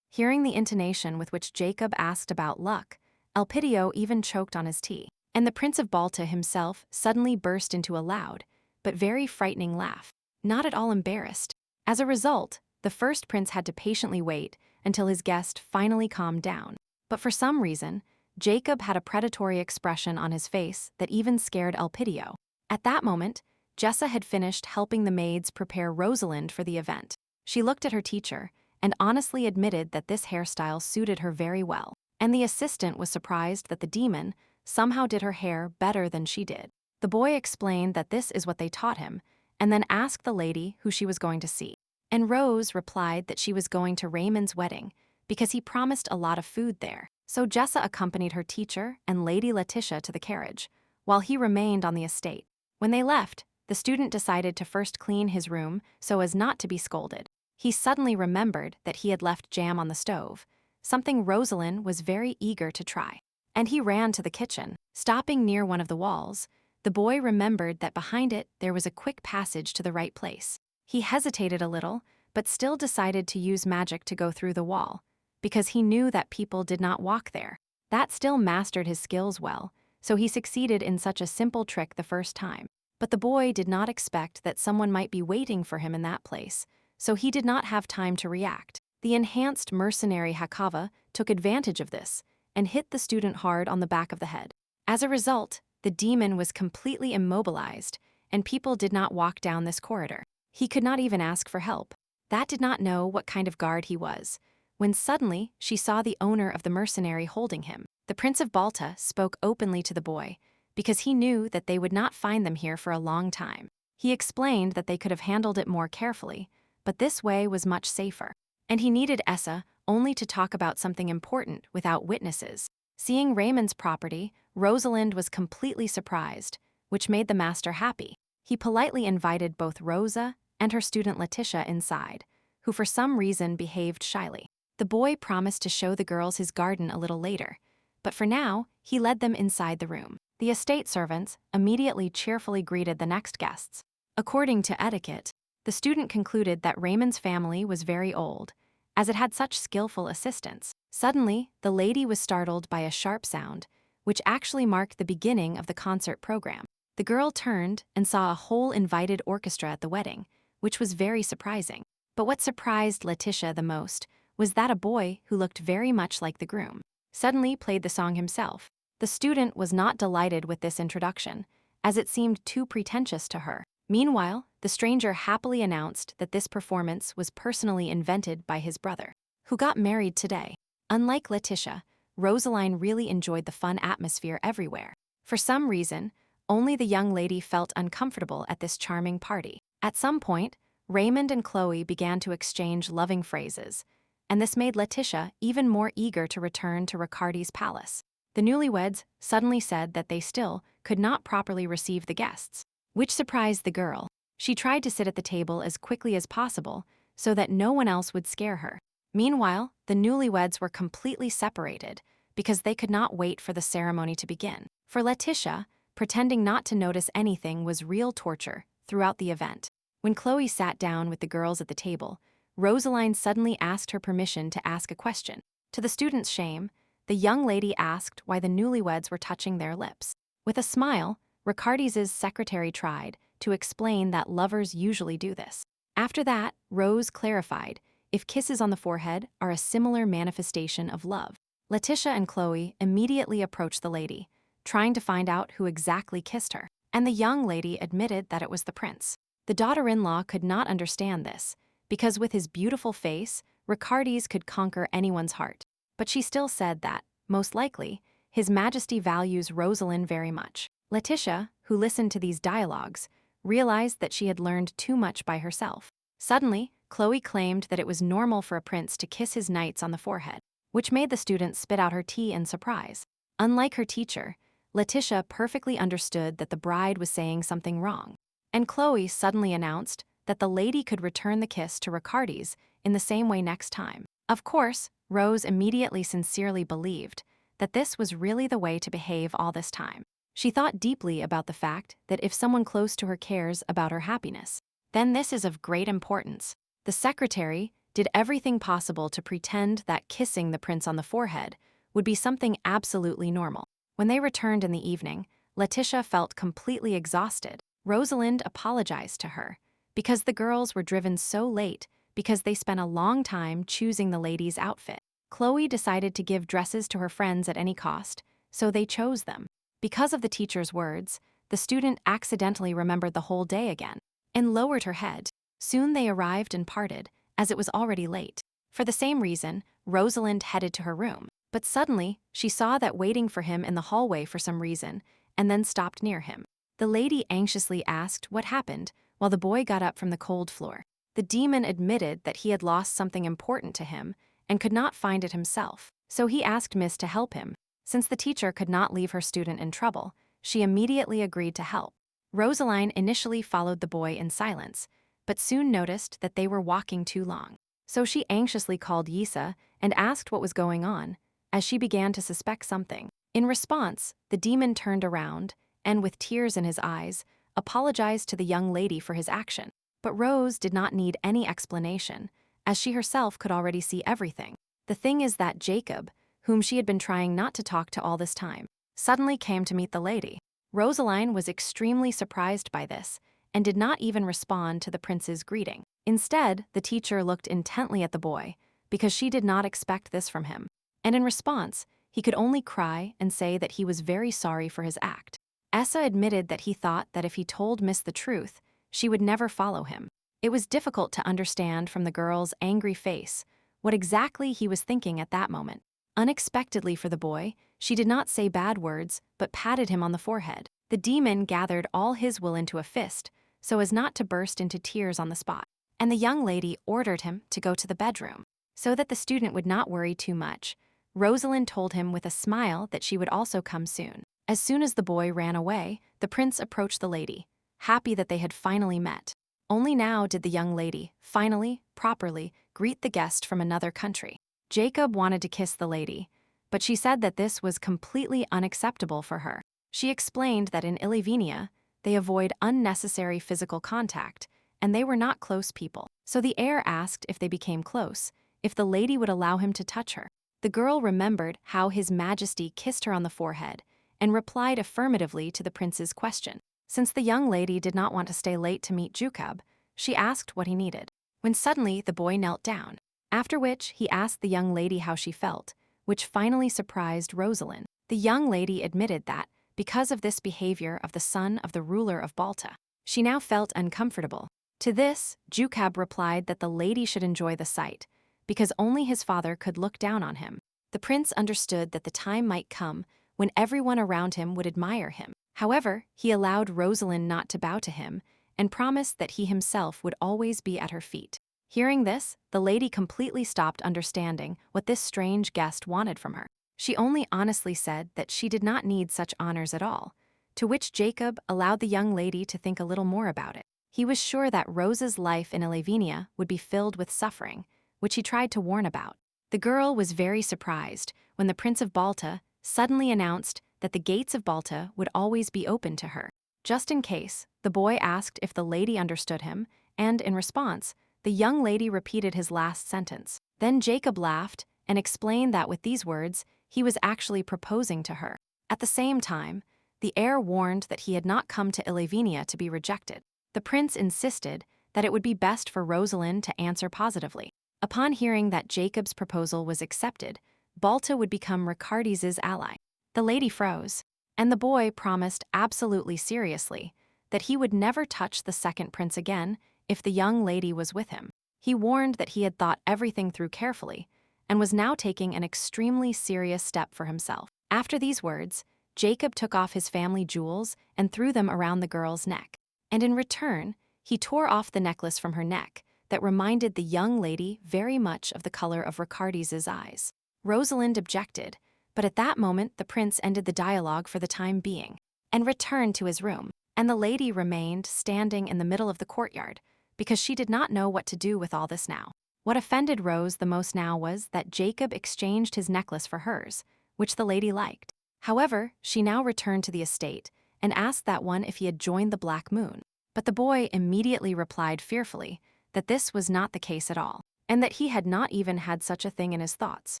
Hearing the intonation with which Jacob asked about luck, Elpidio even choked on his tea. And the Prince of Balta himself suddenly burst into a loud, but very frightening laugh, not at all embarrassed. As a result, the first prince had to patiently wait until his guest finally calmed down. But for some reason, Jacob had a predatory expression on his face that even scared Elpidio. At that moment, Jessa had finished helping the maids prepare Rosalind for the event. She looked at her teacher and honestly admitted that this hairstyle suited her very well. And the assistant was surprised that the demon somehow did her hair better than she did. The boy explained that this is what they taught him, and then asked the lady who she was going to see. And Rose replied that she was going to Raymond's wedding because he promised a lot of food there. So Jessa accompanied her teacher and Lady Letitia to the carriage, while he remained on the estate. When they left, the student decided to first clean his room so as not to be scolded. He suddenly remembered that he had left jam on the stove, something Rosalind was very eager to try. And he ran to the kitchen. Stopping near one of the walls, the boy remembered that behind it there was a quick passage to the right place. He hesitated a little, but still decided to use magic to go through the wall, because he knew that people did not walk there. That still mastered his skills well, so he succeeded in such a simple trick the first time. But the boy did not expect that someone might be waiting for him in that place, so he did not have time to react. The enhanced mercenary Hakava took advantage of this and hit the student hard on the back of the head. As a result, the demon was completely immobilized, and people did not walk down this corridor. He could not even ask for help. That did not know what kind of guard he was, when suddenly she saw the owner of the mercenary holding him. The Prince of Balta spoke openly to the boy, because he knew that they would not find them here for a long time. He explained that they could have handled it more carefully, but this way was much safer. And he needed Essa only to talk about something important without witnesses. Seeing Raymond's property, Rosalind was completely surprised, which made the master happy. He politely invited both Rosa and her student Letitia inside, who for some reason behaved shyly. The boy promised to show the girls his garden a little later, but for now, he led them inside the room. The estate servants immediately cheerfully greeted the next guests. According to etiquette, the student concluded that Raymond's family was very old, as it had such skillful assistants. Suddenly, the lady was startled by a sharp sound, which actually marked the beginning of the concert program. The girl turned and saw a whole invited orchestra at the wedding, which was very surprising. But what surprised Letitia the most was that a boy who looked very much like the groom suddenly played the song himself. The student was not delighted with this introduction, as it seemed too pretentious to her. Meanwhile, the stranger happily announced that this performance was personally invented by his brother, who got married today. Unlike Letitia, Rosaline really enjoyed the fun atmosphere everywhere. For some reason, only the young lady felt uncomfortable at this charming party. At some point, Raymond and Chloe began to exchange loving phrases, and this made Letitia even more eager to return to Riccardi's palace. The newlyweds suddenly said that they still could not properly receive the guests, which surprised the girl. She tried to sit at the table as quickly as possible so that no one else would scare her. Meanwhile, the newlyweds were completely separated because they could not wait for the ceremony to begin. For Letitia, pretending not to notice anything was real torture throughout the event. When Chloe sat down with the girls at the table, Rosaline suddenly asked her permission to ask a question. To the students' shame, the young lady asked why the newlyweds were touching their lips. With a smile, Riccardi's secretary tried to explain that lovers usually do this. After that, Rose clarified if kisses on the forehead are a similar manifestation of love. Letitia and Chloe immediately approached the lady, trying to find out who exactly kissed her, and the young lady admitted that it was the prince. The daughter-in-law could not understand this, because with his beautiful face, Riccardi's could conquer anyone's heart. But she still said that, most likely, His Majesty values Rosalind very much. Letitia, who listened to these dialogues, realized that she had learned too much by herself. Suddenly, Chloe claimed that it was normal for a prince to kiss his knights on the forehead, which made the student spit out her tea in surprise. Unlike her teacher, Letitia perfectly understood that the bride was saying something wrong. And Chloe suddenly announced that the lady could return the kiss to Riccardi's in the same way next time. Of course, Rose immediately sincerely believed that this was really the way to behave all this time. She thought deeply about the fact that if someone close to her cares about her happiness, then this is of great importance. The secretary did everything possible to pretend that kissing the prince on the forehead would be something absolutely normal. When they returned in the evening, Letitia felt completely exhausted. Rosalind apologized to her because the girls were driven so late because they spent a long time choosing the lady's outfit. Chloe decided to give dresses to her friends at any cost, so they chose them. Because of the teacher's words, the student accidentally remembered the whole day again and lowered her head. Soon they arrived and parted, as it was already late. For the same reason, Rosalind headed to her room. But suddenly, she saw that waiting for him in the hallway for some reason, and then stopped near him. The lady anxiously asked what happened, while the boy got up from the cold floor. The demon admitted that he had lost something important to him and could not find it himself, so he asked Miss to help him. Since the teacher could not leave her student in trouble, she immediately agreed to help. Rosaline initially followed the boy in silence, but soon noticed that they were walking too long. So she anxiously called Yisa and asked what was going on, as she began to suspect something. In response, the demon turned around and, with tears in his eyes, apologized to the young lady for his action. But Rose did not need any explanation, as she herself could already see everything. The thing is that Jacob, whom she had been trying not to talk to all this time, suddenly came to meet the lady. Rosaline was extremely surprised by this and did not even respond to the prince's greeting. Instead, the teacher looked intently at the boy because she did not expect this from him. And in response, he could only cry and say that he was very sorry for his act. Essa admitted that he thought that if he told Miss the truth, she would never follow him. It was difficult to understand from the girl's angry face what exactly he was thinking at that moment. Unexpectedly for the boy, she did not say bad words, but patted him on the forehead. The demon gathered all his will into a fist, so as not to burst into tears on the spot. And the young lady ordered him to go to the bedroom. So that the student would not worry too much, Rosalind told him with a smile that she would also come soon. As soon as the boy ran away, the prince approached the lady, happy that they had finally met. Only now did the young lady, finally, properly, greet the guest from another country. Jacob wanted to kiss the lady, but she said that this was completely unacceptable for her. She explained that in Illyvenia, they avoid unnecessary physical contact, and they were not close people. So the heir asked if they became close, if the lady would allow him to touch her. The girl remembered how His Majesty kissed her on the forehead and replied affirmatively to the prince's question. Since the young lady did not want to stay late to meet Jacob, she asked what he needed. When suddenly the boy knelt down, after which he asked the young lady how she felt, which finally surprised Rosalind. The young lady admitted that, because of this behavior of the son of the ruler of Balta, she now felt uncomfortable. To this, Jacob replied that the lady should enjoy the sight, because only his father could look down on him. The prince understood that the time might come when everyone around him would admire him. However, he allowed Rosalind not to bow to him and promised that he himself would always be at her feet. Hearing this, the lady completely stopped understanding what this strange guest wanted from her. She only honestly said that she did not need such honors at all, to which Jacob allowed the young lady to think a little more about it. He was sure that Rose's life in Illyvenia would be filled with suffering, which he tried to warn about. The girl was very surprised when the Prince of Balta suddenly announced that the gates of Balta would always be open to her. Just in case, the boy asked if the lady understood him, and in response, the young lady repeated his last sentence. Then Jacob laughed and explained that with these words, he was actually proposing to her. At the same time, the heir warned that he had not come to Illyvenia to be rejected. The prince insisted that it would be best for Rosalind to answer positively. Upon hearing that Jacob's proposal was accepted, Balta would become Ricardis's ally. The lady froze, and the boy promised absolutely seriously that he would never touch the second prince again if the young lady was with him. He warned that he had thought everything through carefully and was now taking an extremely serious step for himself. After these words, Jacob took off his family jewels and threw them around the girl's neck. And in return, he tore off the necklace from her neck that reminded the young lady very much of the color of Ricardis's eyes. Rosalind objected, but at that moment the prince ended the dialogue for the time being and returned to his room, and the lady remained standing in the middle of the courtyard because she did not know what to do with all this now. What offended Rose the most now was that Jacob exchanged his necklace for hers, which the lady liked. However, she now returned to the estate and asked that one if he had joined the Black Moon. But the boy immediately replied fearfully that this was not the case at all, and that he had not even had such a thing in his thoughts.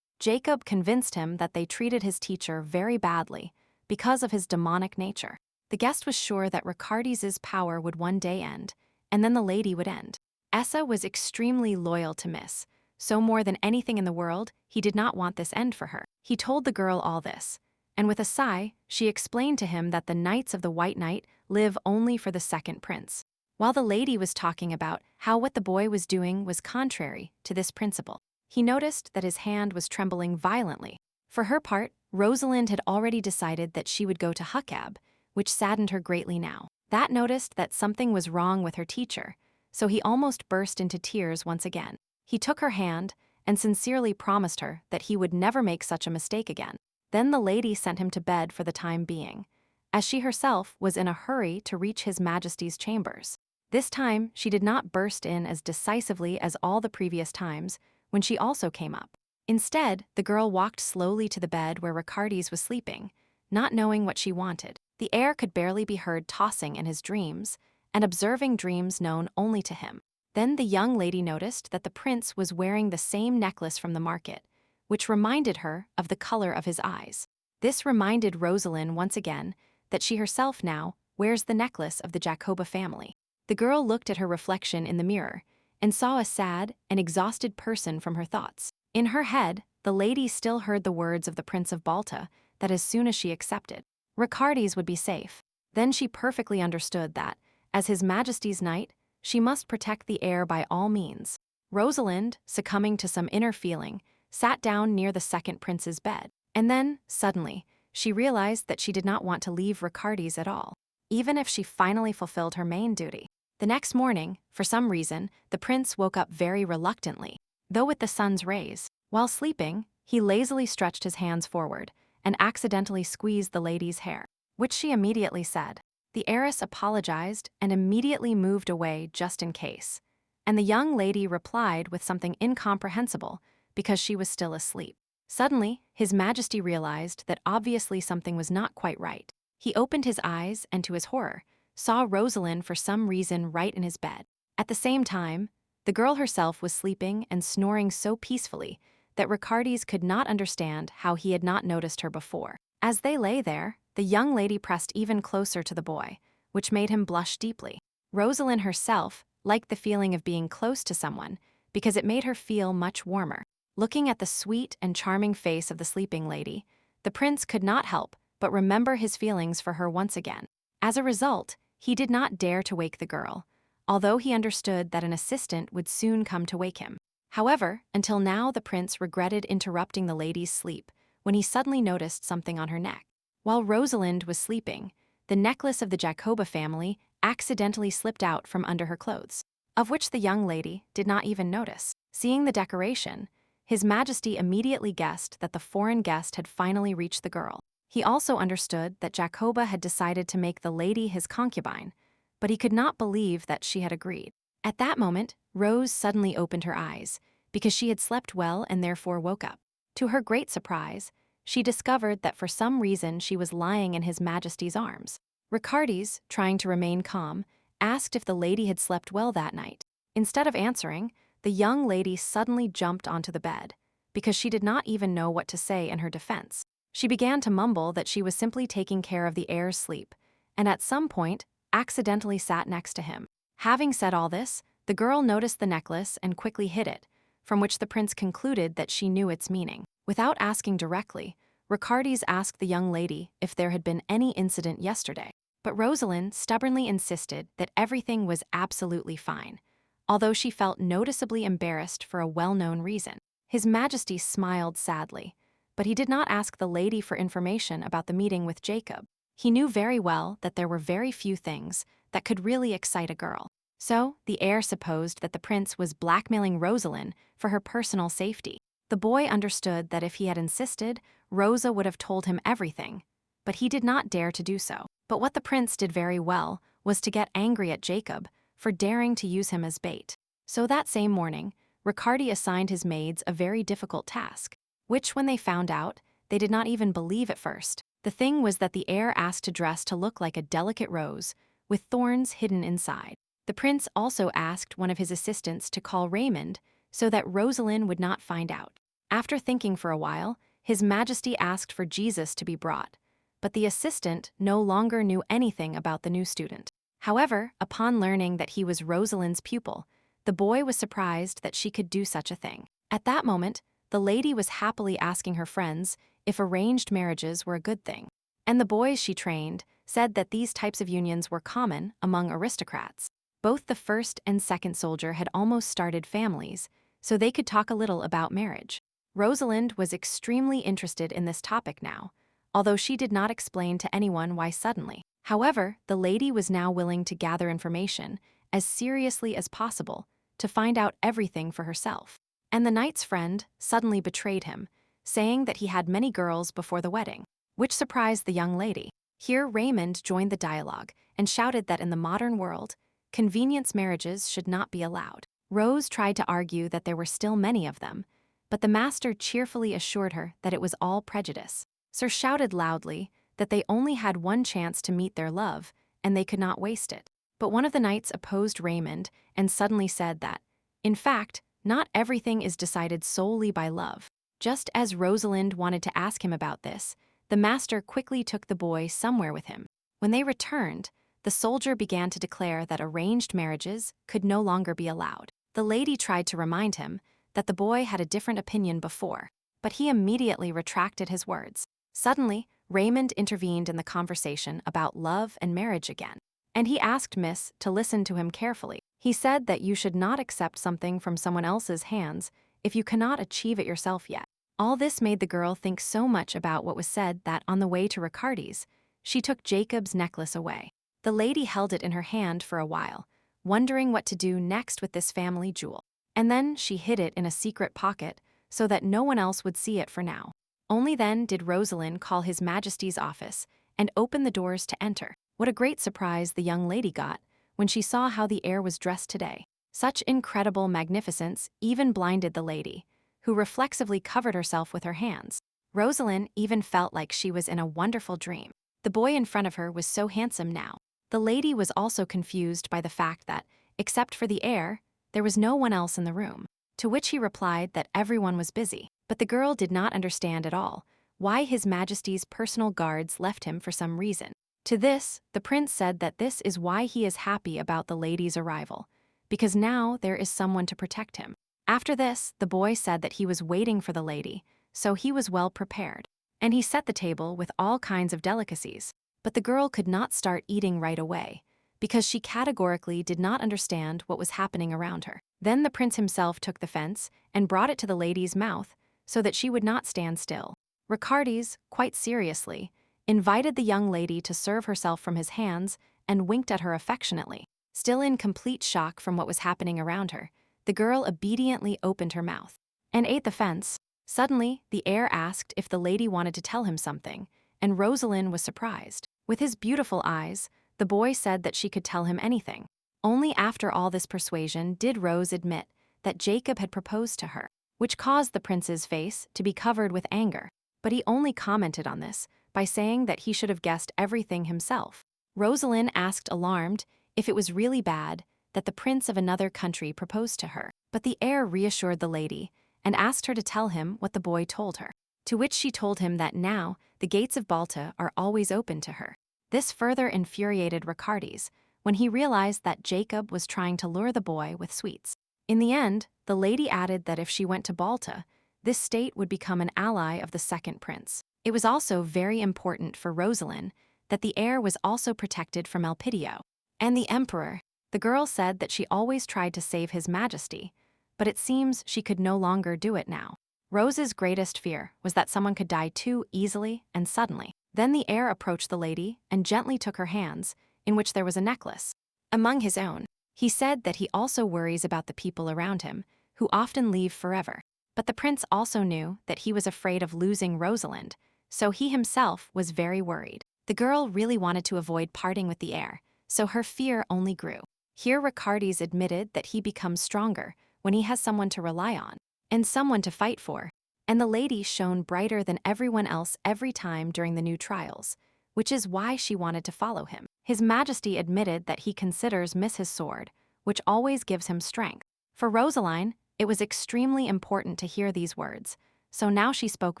Jacob convinced him that they treated his teacher very badly because of his demonic nature. The guest was sure that Ricardis's power would one day end, and then the lady would end. Essa was extremely loyal to Miss, so more than anything in the world, he did not want this end for her. He told the girl all this, and with a sigh, she explained to him that the Knights of the White Knight live only for the second prince, while the lady was talking about how what the boy was doing was contrary to this principle. He noticed that his hand was trembling violently. For her part, Rosalind had already decided that she would go to Huckab, which saddened her greatly now. That noticed that something was wrong with her teacher, so he almost burst into tears once again. He took her hand and sincerely promised her that he would never make such a mistake again. Then the lady sent him to bed for the time being, as she herself was in a hurry to reach His Majesty's chambers. This time, she did not burst in as decisively as all the previous times when she also came up. Instead, the girl walked slowly to the bed where Ricardes was sleeping, not knowing what she wanted. The heir could barely be heard tossing in his dreams and observing dreams known only to him. Then the young lady noticed that the prince was wearing the same necklace from the market, which reminded her of the color of his eyes. This reminded Rosalind once again that she herself now wears the necklace of the Jacoba family. The girl looked at her reflection in the mirror and saw a sad and exhausted person from her thoughts. In her head, the lady still heard the words of the Prince of Balta that as soon as she accepted, Ricardes would be safe. Then she perfectly understood that, as His Majesty's knight, she must protect the heir by all means. Rosalind, succumbing to some inner feeling, sat down near the second prince's bed. And then, suddenly, she realized that she did not want to leave Ricardes at all, even if she finally fulfilled her main duty. The next morning, for some reason, the prince woke up very reluctantly, though with the sun's rays. While sleeping, he lazily stretched his hands forward and accidentally squeezed the lady's hair, which she immediately said. The heiress apologized and immediately moved away just in case, and the young lady replied with something incomprehensible because she was still asleep. Suddenly, His Majesty realized that obviously something was not quite right. He opened his eyes and, to his horror, saw Rosalind for some reason right in his bed. At the same time, the girl herself was sleeping and snoring so peacefully that Ricardes could not understand how he had not noticed her before. As they lay there, the young lady pressed even closer to the boy, which made him blush deeply. Rosalind herself liked the feeling of being close to someone because it made her feel much warmer. Looking at the sweet and charming face of the sleeping lady, the prince could not help but remember his feelings for her once again. As a result, he did not dare to wake the girl, although he understood that an assistant would soon come to wake him. However, until now the prince regretted interrupting the lady's sleep when he suddenly noticed something on her neck. While Rosalind was sleeping, the necklace of the Jacoba family accidentally slipped out from under her clothes, of which the young lady did not even notice. Seeing the decoration, His Majesty immediately guessed that the foreign guest had finally reached the girl. He also understood that Jacoba had decided to make the lady his concubine, but he could not believe that she had agreed. At that moment, Rose suddenly opened her eyes, because she had slept well and therefore woke up. To her great surprise, she discovered that for some reason she was lying in His Majesty's arms. Ricardes, trying to remain calm, asked if the lady had slept well that night. Instead of answering, the young lady suddenly jumped onto the bed, because she did not even know what to say in her defense. She began to mumble that she was simply taking care of the heir's sleep, and at some point, accidentally sat next to him. Having said all this, the girl noticed the necklace and quickly hid it, from which the prince concluded that she knew its meaning. Without asking directly, Ricardes asked the young lady if there had been any incident yesterday, but Rosalind stubbornly insisted that everything was absolutely fine, although she felt noticeably embarrassed for a well-known reason. His Majesty smiled sadly, but he did not ask the lady for information about the meeting with Jacob. He knew very well that there were very few things that could really excite a girl. So, the heir supposed that the prince was blackmailing Rosalind for her personal safety. The boy understood that if he had insisted, Rosa would have told him everything, but he did not dare to do so. But what the prince did very well was to get angry at Jacob for daring to use him as bait. So that same morning, Ricardi assigned his maids a very difficult task, which when they found out, they did not even believe at first. The thing was that the heir asked to dress to look like a delicate rose, with thorns hidden inside. The prince also asked one of his assistants to call Raymond so that Rosalind would not find out. After thinking for a while, His Majesty asked for Jesus to be brought, but the assistant no longer knew anything about the new student. However, upon learning that he was Rosalind's pupil, The boy was surprised that she could do such a thing. At that moment, the lady was happily asking her friends if arranged marriages were a good thing. And the boys she trained said that these types of unions were common among aristocrats. Both the first and second soldier had almost started families, so they could talk a little about marriage. Rosalind was extremely interested in this topic now, although she did not explain to anyone why suddenly. However, the lady was now willing to gather information as seriously as possible to find out everything for herself. And the knight's friend suddenly betrayed him, saying that he had many girls before the wedding, which surprised the young lady. Here Raymond joined the dialogue and shouted that in the modern world, convenience marriages should not be allowed. Rose tried to argue that there were still many of them, but the master cheerfully assured her that it was all prejudice. Sir shouted loudly that they only had one chance to meet their love, and they could not waste it. But one of the knights opposed Raymond and suddenly said that, in fact, not everything is decided solely by love. Just as Rosalind wanted to ask him about this, the master quickly took the boy somewhere with him. When they returned, the soldier began to declare that arranged marriages could no longer be allowed. The lady tried to remind him that the boy had a different opinion before, but he immediately retracted his words. Suddenly, Raymond intervened in the conversation about love and marriage again, and he asked Miss to listen to him carefully. He said that you should not accept something from someone else's hands if you cannot achieve it yourself yet. All this made the girl think so much about what was said that on the way to Riccardi's, she took Jacob's necklace away. The lady held it in her hand for a while, wondering what to do next with this family jewel. And then she hid it in a secret pocket so that no one else would see it for now. Only then did Rosalind call His Majesty's office and open the doors to enter. What a great surprise the young lady got when she saw how the heir was dressed today. Such incredible magnificence even blinded the lady, who reflexively covered herself with her hands. Rosalind even felt like she was in a wonderful dream. The boy in front of her was so handsome now. The lady was also confused by the fact that, except for the heir, there was no one else in the room, to which he replied that everyone was busy. But the girl did not understand at all why His Majesty's personal guards left him for some reason. To this, the prince said that this is why he is happy about the lady's arrival, because now there is someone to protect him. After this, the boy said that he was waiting for the lady, so he was well prepared, and he set the table with all kinds of delicacies. But the girl could not start eating right away, because she categorically did not understand what was happening around her. Then the prince himself took the fence and brought it to the lady's mouth so that she would not stand still. Riccardi's, quite seriously, invited the young lady to serve herself from his hands and winked at her affectionately. Still in complete shock from what was happening around her, the girl obediently opened her mouth and ate the fence. Suddenly, the heir asked if the lady wanted to tell him something, and Rosalind was surprised. With his beautiful eyes, the boy said that she could tell him anything. Only after all this persuasion did Rose admit that Jacob had proposed to her, which caused the prince's face to be covered with anger. But he only commented on this by saying that he should have guessed everything himself. Rosalind asked alarmed if it was really bad that the prince of another country proposed to her. But the heir reassured the lady and asked her to tell him what the boy told her, to which she told him that now the gates of Balta are always open to her. This further infuriated Riccardi's when he realized that Jacob was trying to lure the boy with sweets. In the end, the lady added that if she went to Balta, this state would become an ally of the second prince. It was also very important for Rosalind that the heir was also protected from Elpidio and the emperor. The girl said that she always tried to save His Majesty, but it seems she could no longer do it now. Rose's greatest fear was that someone could die too easily and suddenly. Then the heir approached the lady and gently took her hands, in which there was a necklace among his own. He said that he also worries about the people around him, who often leave forever. But the prince also knew that he was afraid of losing Rosalind, so he himself was very worried. The girl really wanted to avoid parting with the heir, so her fear only grew. Here Riccardi's admitted that he becomes stronger when he has someone to rely on and someone to fight for, and the lady shone brighter than everyone else every time during the new trials, which is why she wanted to follow him. His Majesty admitted that he considers Miss his sword, which always gives him strength. For Rosaline, it was extremely important to hear these words, so now she spoke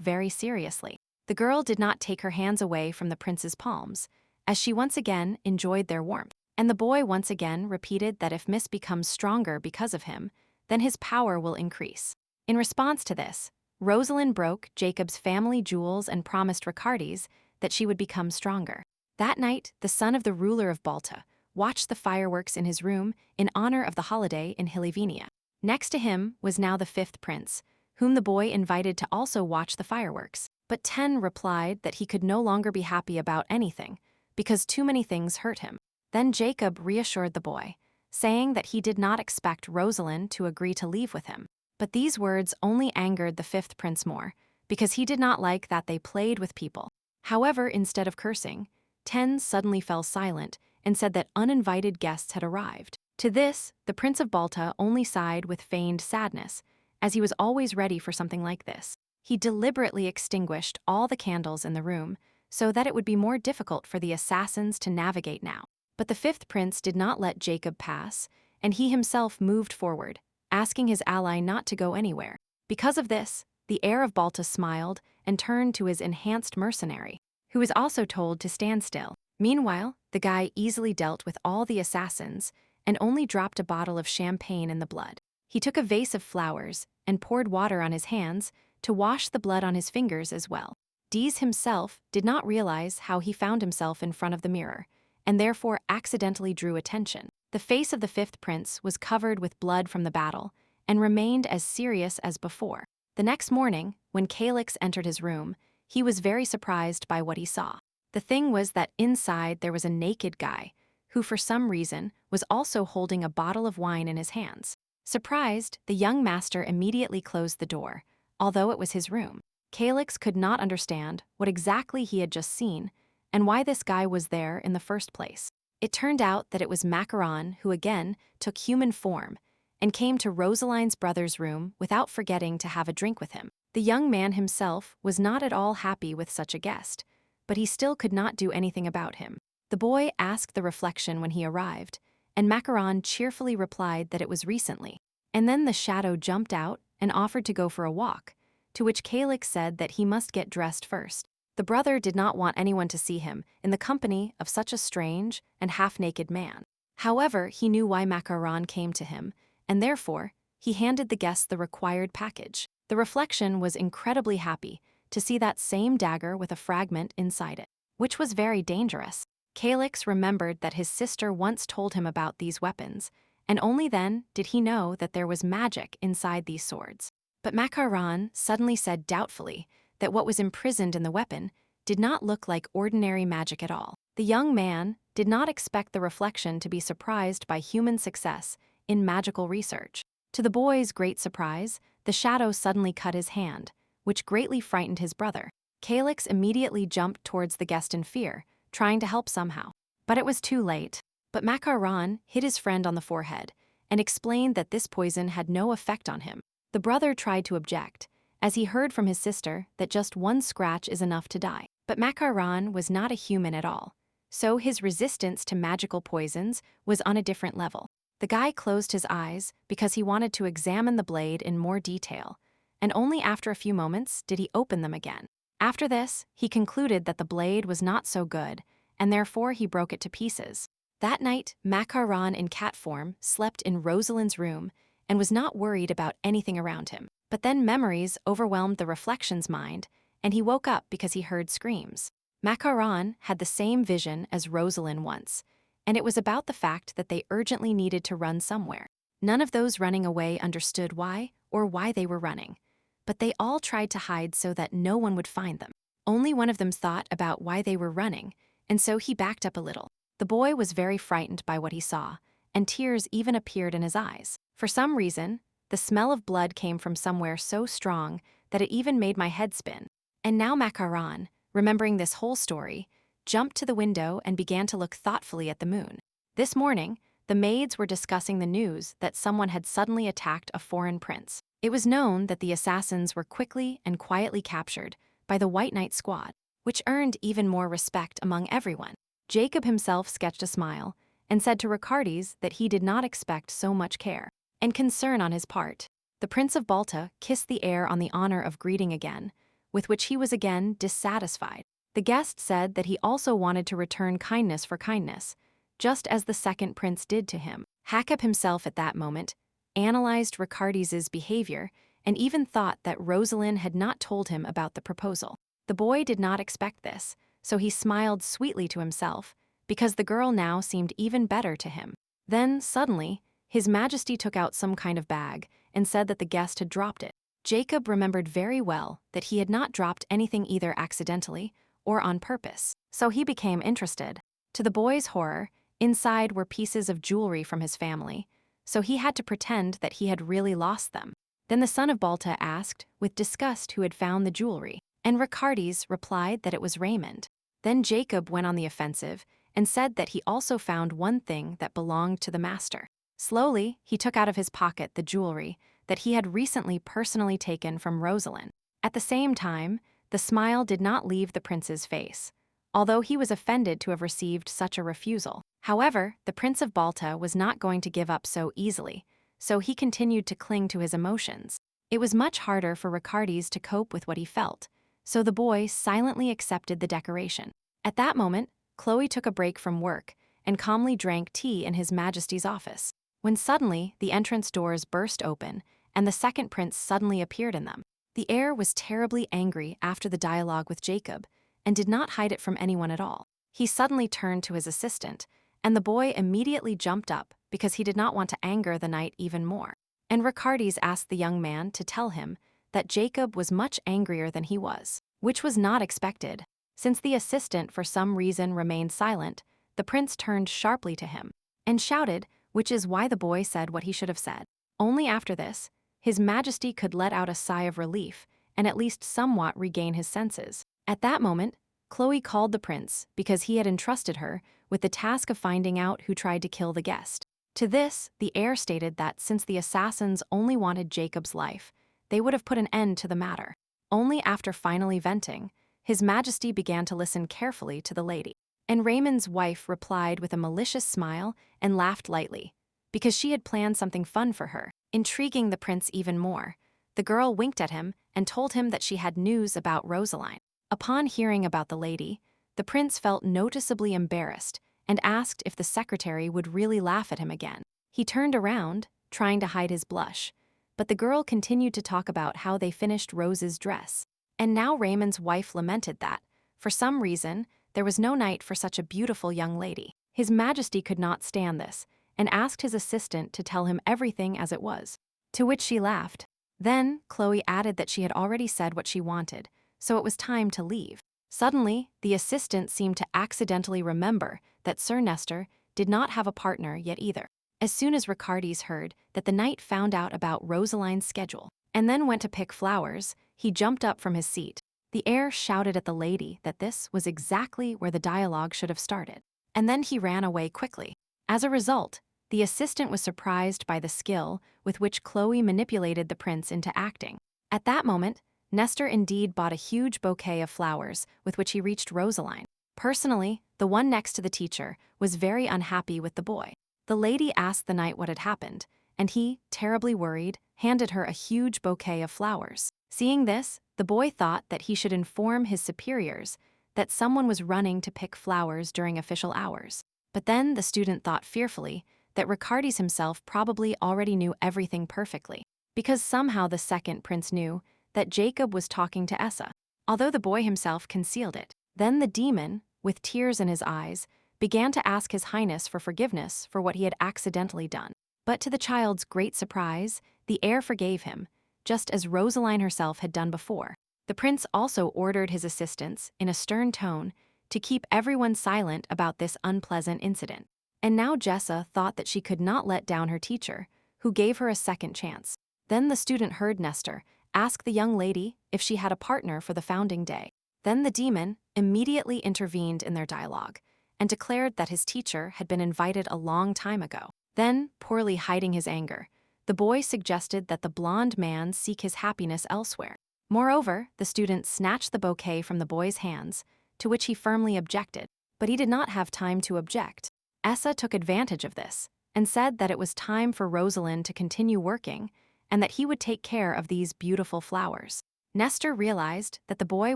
very seriously. The girl did not take her hands away from the prince's palms, as she once again enjoyed their warmth. And the boy once again repeated that if Miss becomes stronger because of him, then his power will increase. In response to this, Rosalind broke Jacob's family jewels and promised Ricardes that she would become stronger. That night, the son of the ruler of Balta watched the fireworks in his room in honor of the holiday in Hilivenia. Next to him was now the fifth prince, whom the boy invited to also watch the fireworks. But Ten replied that he could no longer be happy about anything, because too many things hurt him. Then Jacob reassured the boy, saying that he did not expect Rosalind to agree to leave with him. But these words only angered the fifth prince more, because he did not like that they played with people. However, instead of cursing, Ten suddenly fell silent and said that uninvited guests had arrived. To this, the Prince of Balta only sighed with feigned sadness, as he was always ready for something like this. He deliberately extinguished all the candles in the room so that it would be more difficult for the assassins to navigate now. But the fifth prince did not let Jacob pass, and he himself moved forward, asking his ally not to go anywhere. Because of this, the heir of Balta smiled and turned to his enhanced mercenary, who was also told to stand still. Meanwhile, the guy easily dealt with all the assassins and only dropped a bottle of champagne in the blood. He took a vase of flowers and poured water on his hands to wash the blood on his fingers as well. Dees himself did not realize how he found himself in front of the mirror, and therefore accidentally drew attention. The face of the fifth prince was covered with blood from the battle and remained as serious as before. The next morning, when Calix entered his room, he was very surprised by what he saw. The thing was that inside there was a naked guy, who for some reason was also holding a bottle of wine in his hands. Surprised, the young master immediately closed the door, although it was his room. Calix could not understand what exactly he had just seen and why this guy was there in the first place. It turned out that it was Macaron who again took human form and came to Rosalind's brother's room without forgetting to have a drink with him. The young man himself was not at all happy with such a guest, but he still could not do anything about him. The boy asked the reflection when he arrived, and Macaron cheerfully replied that it was recently. And then the shadow jumped out and offered to go for a walk, to which Calix said that he must get dressed first. The brother did not want anyone to see him in the company of such a strange and half-naked man. However, he knew why Macaron came to him, and therefore, he handed the guest the required package. The reflection was incredibly happy to see that same dagger with a fragment inside it, which was very dangerous. Calix remembered that his sister once told him about these weapons, and only then did he know that there was magic inside these swords. But Macaron suddenly said doubtfully that what was imprisoned in the weapon did not look like ordinary magic at all. The young man did not expect the reflection to be surprised by human success in magical research. To the boy's great surprise, the shadow suddenly cut his hand, which greatly frightened his brother. Calix immediately jumped towards the guest in fear, trying to help somehow. But it was too late. But Macaron hit his friend on the forehead and explained that this poison had no effect on him. The brother tried to object, as he heard from his sister that just one scratch is enough to die. But Macaron was not a human at all, so his resistance to magical poisons was on a different level. The guy closed his eyes because he wanted to examine the blade in more detail, and only after a few moments did he open them again. After this, he concluded that the blade was not so good, and therefore he broke it to pieces. That night, Macaron in cat form slept in Rosalind's room and was not worried about anything around him. But then memories overwhelmed the reflection's mind, and he woke up because he heard screams. Macaron had the same vision as Rosalind once, and it was about the fact that they urgently needed to run somewhere. None of those running away understood why or why they were running, but they all tried to hide so that no one would find them. Only one of them thought about why they were running, and so he backed up a little. The boy was very frightened by what he saw, and tears even appeared in his eyes. For some reason, the smell of blood came from somewhere so strong that it even made my head spin. And now Macaron, remembering this whole story, jumped to the window and began to look thoughtfully at the moon. This morning, the maids were discussing the news that someone had suddenly attacked a foreign prince. It was known that the assassins were quickly and quietly captured by the White Knight squad, which earned even more respect among everyone. Jacob himself sketched a smile and said to Ricardes that he did not expect so much care and concern on his part. The Prince of Balta kissed the air on the honor of greeting again, with which he was again dissatisfied. The guest said that he also wanted to return kindness for kindness, just as the second prince did to him. Jacob himself at that moment analyzed Ricardis's behavior and even thought that Rosalind had not told him about the proposal. The boy did not expect this, so he smiled sweetly to himself, because the girl now seemed even better to him. Then, suddenly, His Majesty took out some kind of bag and said that the guest had dropped it. Jacob remembered very well that he had not dropped anything either accidentally or on purpose, so he became interested. To the boy's horror, inside were pieces of jewelry from his family, so he had to pretend that he had really lost them. Then the son of Balta asked with disgust who had found the jewelry, and Ricardis replied that it was Raymond. Then Jacob went on the offensive and said that he also found one thing that belonged to the master. Slowly, he took out of his pocket the jewelry that he had recently personally taken from Rosalind. At the same time, the smile did not leave the prince's face, although he was offended to have received such a refusal. However, the Prince of Balta was not going to give up so easily, so he continued to cling to his emotions. It was much harder for Ricardis to cope with what he felt, so the boy silently accepted the decoration. At that moment, Chloe took a break from work and calmly drank tea in His Majesty's office, when suddenly the entrance doors burst open and the second prince suddenly appeared in them. The heir was terribly angry after the dialogue with Jacob and did not hide it from anyone at all. He suddenly turned to his assistant, and the boy immediately jumped up because he did not want to anger the knight even more. And Ricardis asked the young man to tell him that Jacob was much angrier than he was, which was not expected. Since the assistant for some reason remained silent, the prince turned sharply to him and shouted, which is why the boy said what he should have said. Only after this, His Majesty could let out a sigh of relief and at least somewhat regain his senses. At that moment, Chloe called the prince because he had entrusted her with the task of finding out who tried to kill the guest. To this, the heir stated that since the assassins only wanted Jacob's life, they would have put an end to the matter. Only after finally venting, His Majesty began to listen carefully to the lady. And Raymond's wife replied with a malicious smile and laughed lightly, because she had planned something fun for her. Intriguing the prince even more, the girl winked at him and told him that she had news about Rosaline. Upon hearing about the lady, the prince felt noticeably embarrassed and asked if the secretary would really laugh at him again. He turned around, trying to hide his blush, but the girl continued to talk about how they finished Rose's dress. And now Raymond's wife lamented that, for some reason, there was no night for such a beautiful young lady. His Majesty could not stand this and asked his assistant to tell him everything as it was, to which she laughed. Then Chloe added that she had already said what she wanted, so it was time to leave. Suddenly, the assistant seemed to accidentally remember that Sir Nestor did not have a partner yet either. As soon as Ricardis heard that the knight found out about Rosaline's schedule and then went to pick flowers, he jumped up from his seat. The heir shouted at the lady that this was exactly where the dialogue should have started, and then he ran away quickly. As a result, the assistant was surprised by the skill with which Chloe manipulated the prince into acting. At that moment, Nestor indeed bought a huge bouquet of flowers with which he reached Rosaline. Personally, the one next to the teacher was very unhappy with the boy. The lady asked the knight what had happened, and he, terribly worried, handed her a huge bouquet of flowers. Seeing this, the boy thought that he should inform his superiors that someone was running to pick flowers during official hours. But then the student thought fearfully that Ricardis himself probably already knew everything perfectly, because somehow the second prince knew that Jacob was talking to Essa, although the boy himself concealed it. Then the demon, with tears in his eyes, began to ask His Highness for forgiveness for what he had accidentally done. But to the child's great surprise, the heir forgave him, just as Rosaline herself had done before. The prince also ordered his assistants, in a stern tone, to keep everyone silent about this unpleasant incident. And now Jessa thought that she could not let down her teacher, who gave her a second chance. Then the student heard Nestor ask the young lady if she had a partner for the founding day. Then the demon immediately intervened in their dialogue and declared that his teacher had been invited a long time ago. Then, poorly hiding his anger, the boy suggested that the blonde man seek his happiness elsewhere. Moreover, the student snatched the bouquet from the boy's hands, to which he firmly objected. But he did not have time to object. Essa took advantage of this and said that it was time for Rosalind to continue working and that he would take care of these beautiful flowers. Nestor realized that the boy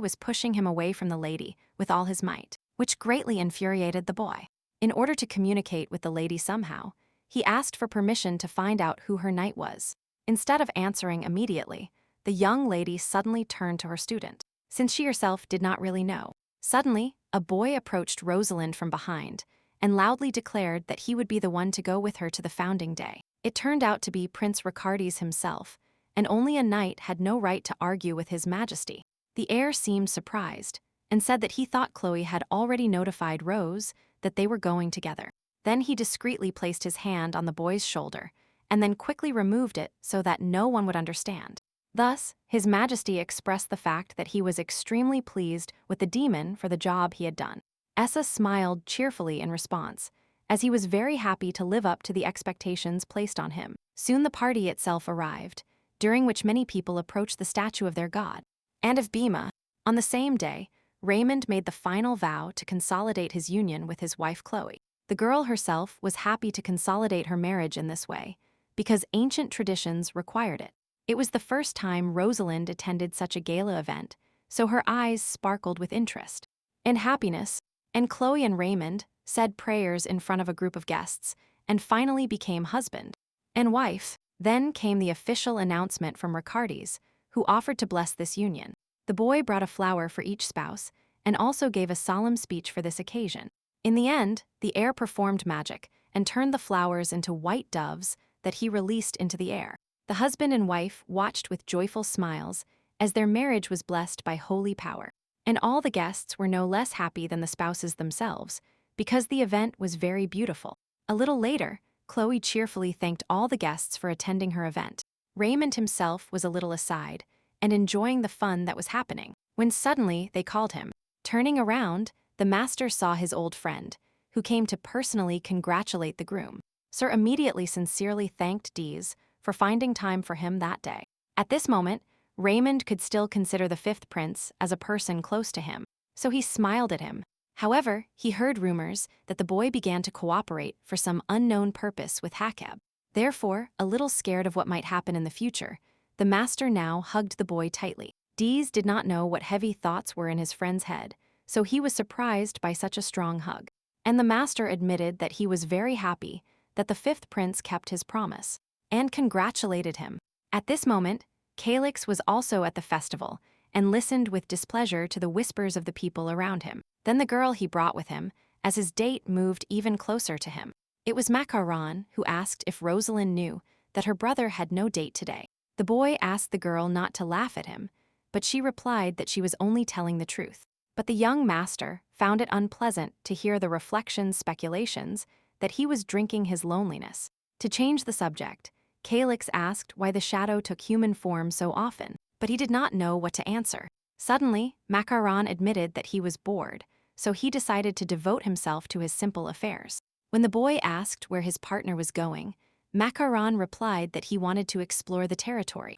was pushing him away from the lady with all his might, which greatly infuriated the boy. In order to communicate with the lady somehow, he asked for permission to find out who her knight was. Instead of answering immediately, the young lady suddenly turned to her student, since she herself did not really know. Suddenly, a boy approached Rosalind from behind and loudly declared that he would be the one to go with her to the founding day. It turned out to be Prince Ricardes himself, and only a knight had no right to argue with his majesty. The heir seemed surprised and said that he thought Chloe had already notified Rose that they were going together. Then he discreetly placed his hand on the boy's shoulder and then quickly removed it so that no one would understand. Thus, His Majesty expressed the fact that he was extremely pleased with the demon for the job he had done. Essa smiled cheerfully in response, as he was very happy to live up to the expectations placed on him. Soon the party itself arrived, during which many people approached the statue of their god. And of Bhima. On the same day, Raymond made the final vow to consolidate his union with his wife Chloe. The girl herself was happy to consolidate her marriage in this way, because ancient traditions required it. It was the first time Rosalind attended such a gala event, so her eyes sparkled with interest and happiness, and Chloe and Raymond said prayers in front of a group of guests and finally became husband and wife. Then came the official announcement from Ricardes, who offered to bless this union. The boy brought a flower for each spouse and also gave a solemn speech for this occasion. In the end, the heir performed magic and turned the flowers into white doves that he released into the air. The husband and wife watched with joyful smiles as their marriage was blessed by holy power. And all the guests were no less happy than the spouses themselves, because the event was very beautiful. A little later, Chloe cheerfully thanked all the guests for attending her event. Raymond himself was a little aside and enjoying the fun that was happening, when suddenly they called him. Turning around, the master saw his old friend, who came to personally congratulate the groom. Sir immediately sincerely thanked Dees for finding time for him that day. At this moment, Raymond could still consider the fifth prince as a person close to him, so he smiled at him. However, he heard rumors that the boy began to cooperate for some unknown purpose with Hakeb. Therefore, a little scared of what might happen in the future, the master now hugged the boy tightly. Dees did not know what heavy thoughts were in his friend's head, so he was surprised by such a strong hug. And the master admitted that he was very happy that the fifth prince kept his promise, and congratulated him. At this moment, Calix was also at the festival and listened with displeasure to the whispers of the people around him. Then the girl he brought with him, as his date moved even closer to him. It was Macaron who asked if Rosalind knew that her brother had no date today. The boy asked the girl not to laugh at him, but she replied that she was only telling the truth. But the young master found it unpleasant to hear the reflections speculations that he was drinking his loneliness. To change the subject, Calix asked why the shadow took human form so often, but he did not know what to answer. Suddenly, Macaron admitted that he was bored, so he decided to devote himself to his simple affairs. When the boy asked where his partner was going, Macaron replied that he wanted to explore the territory.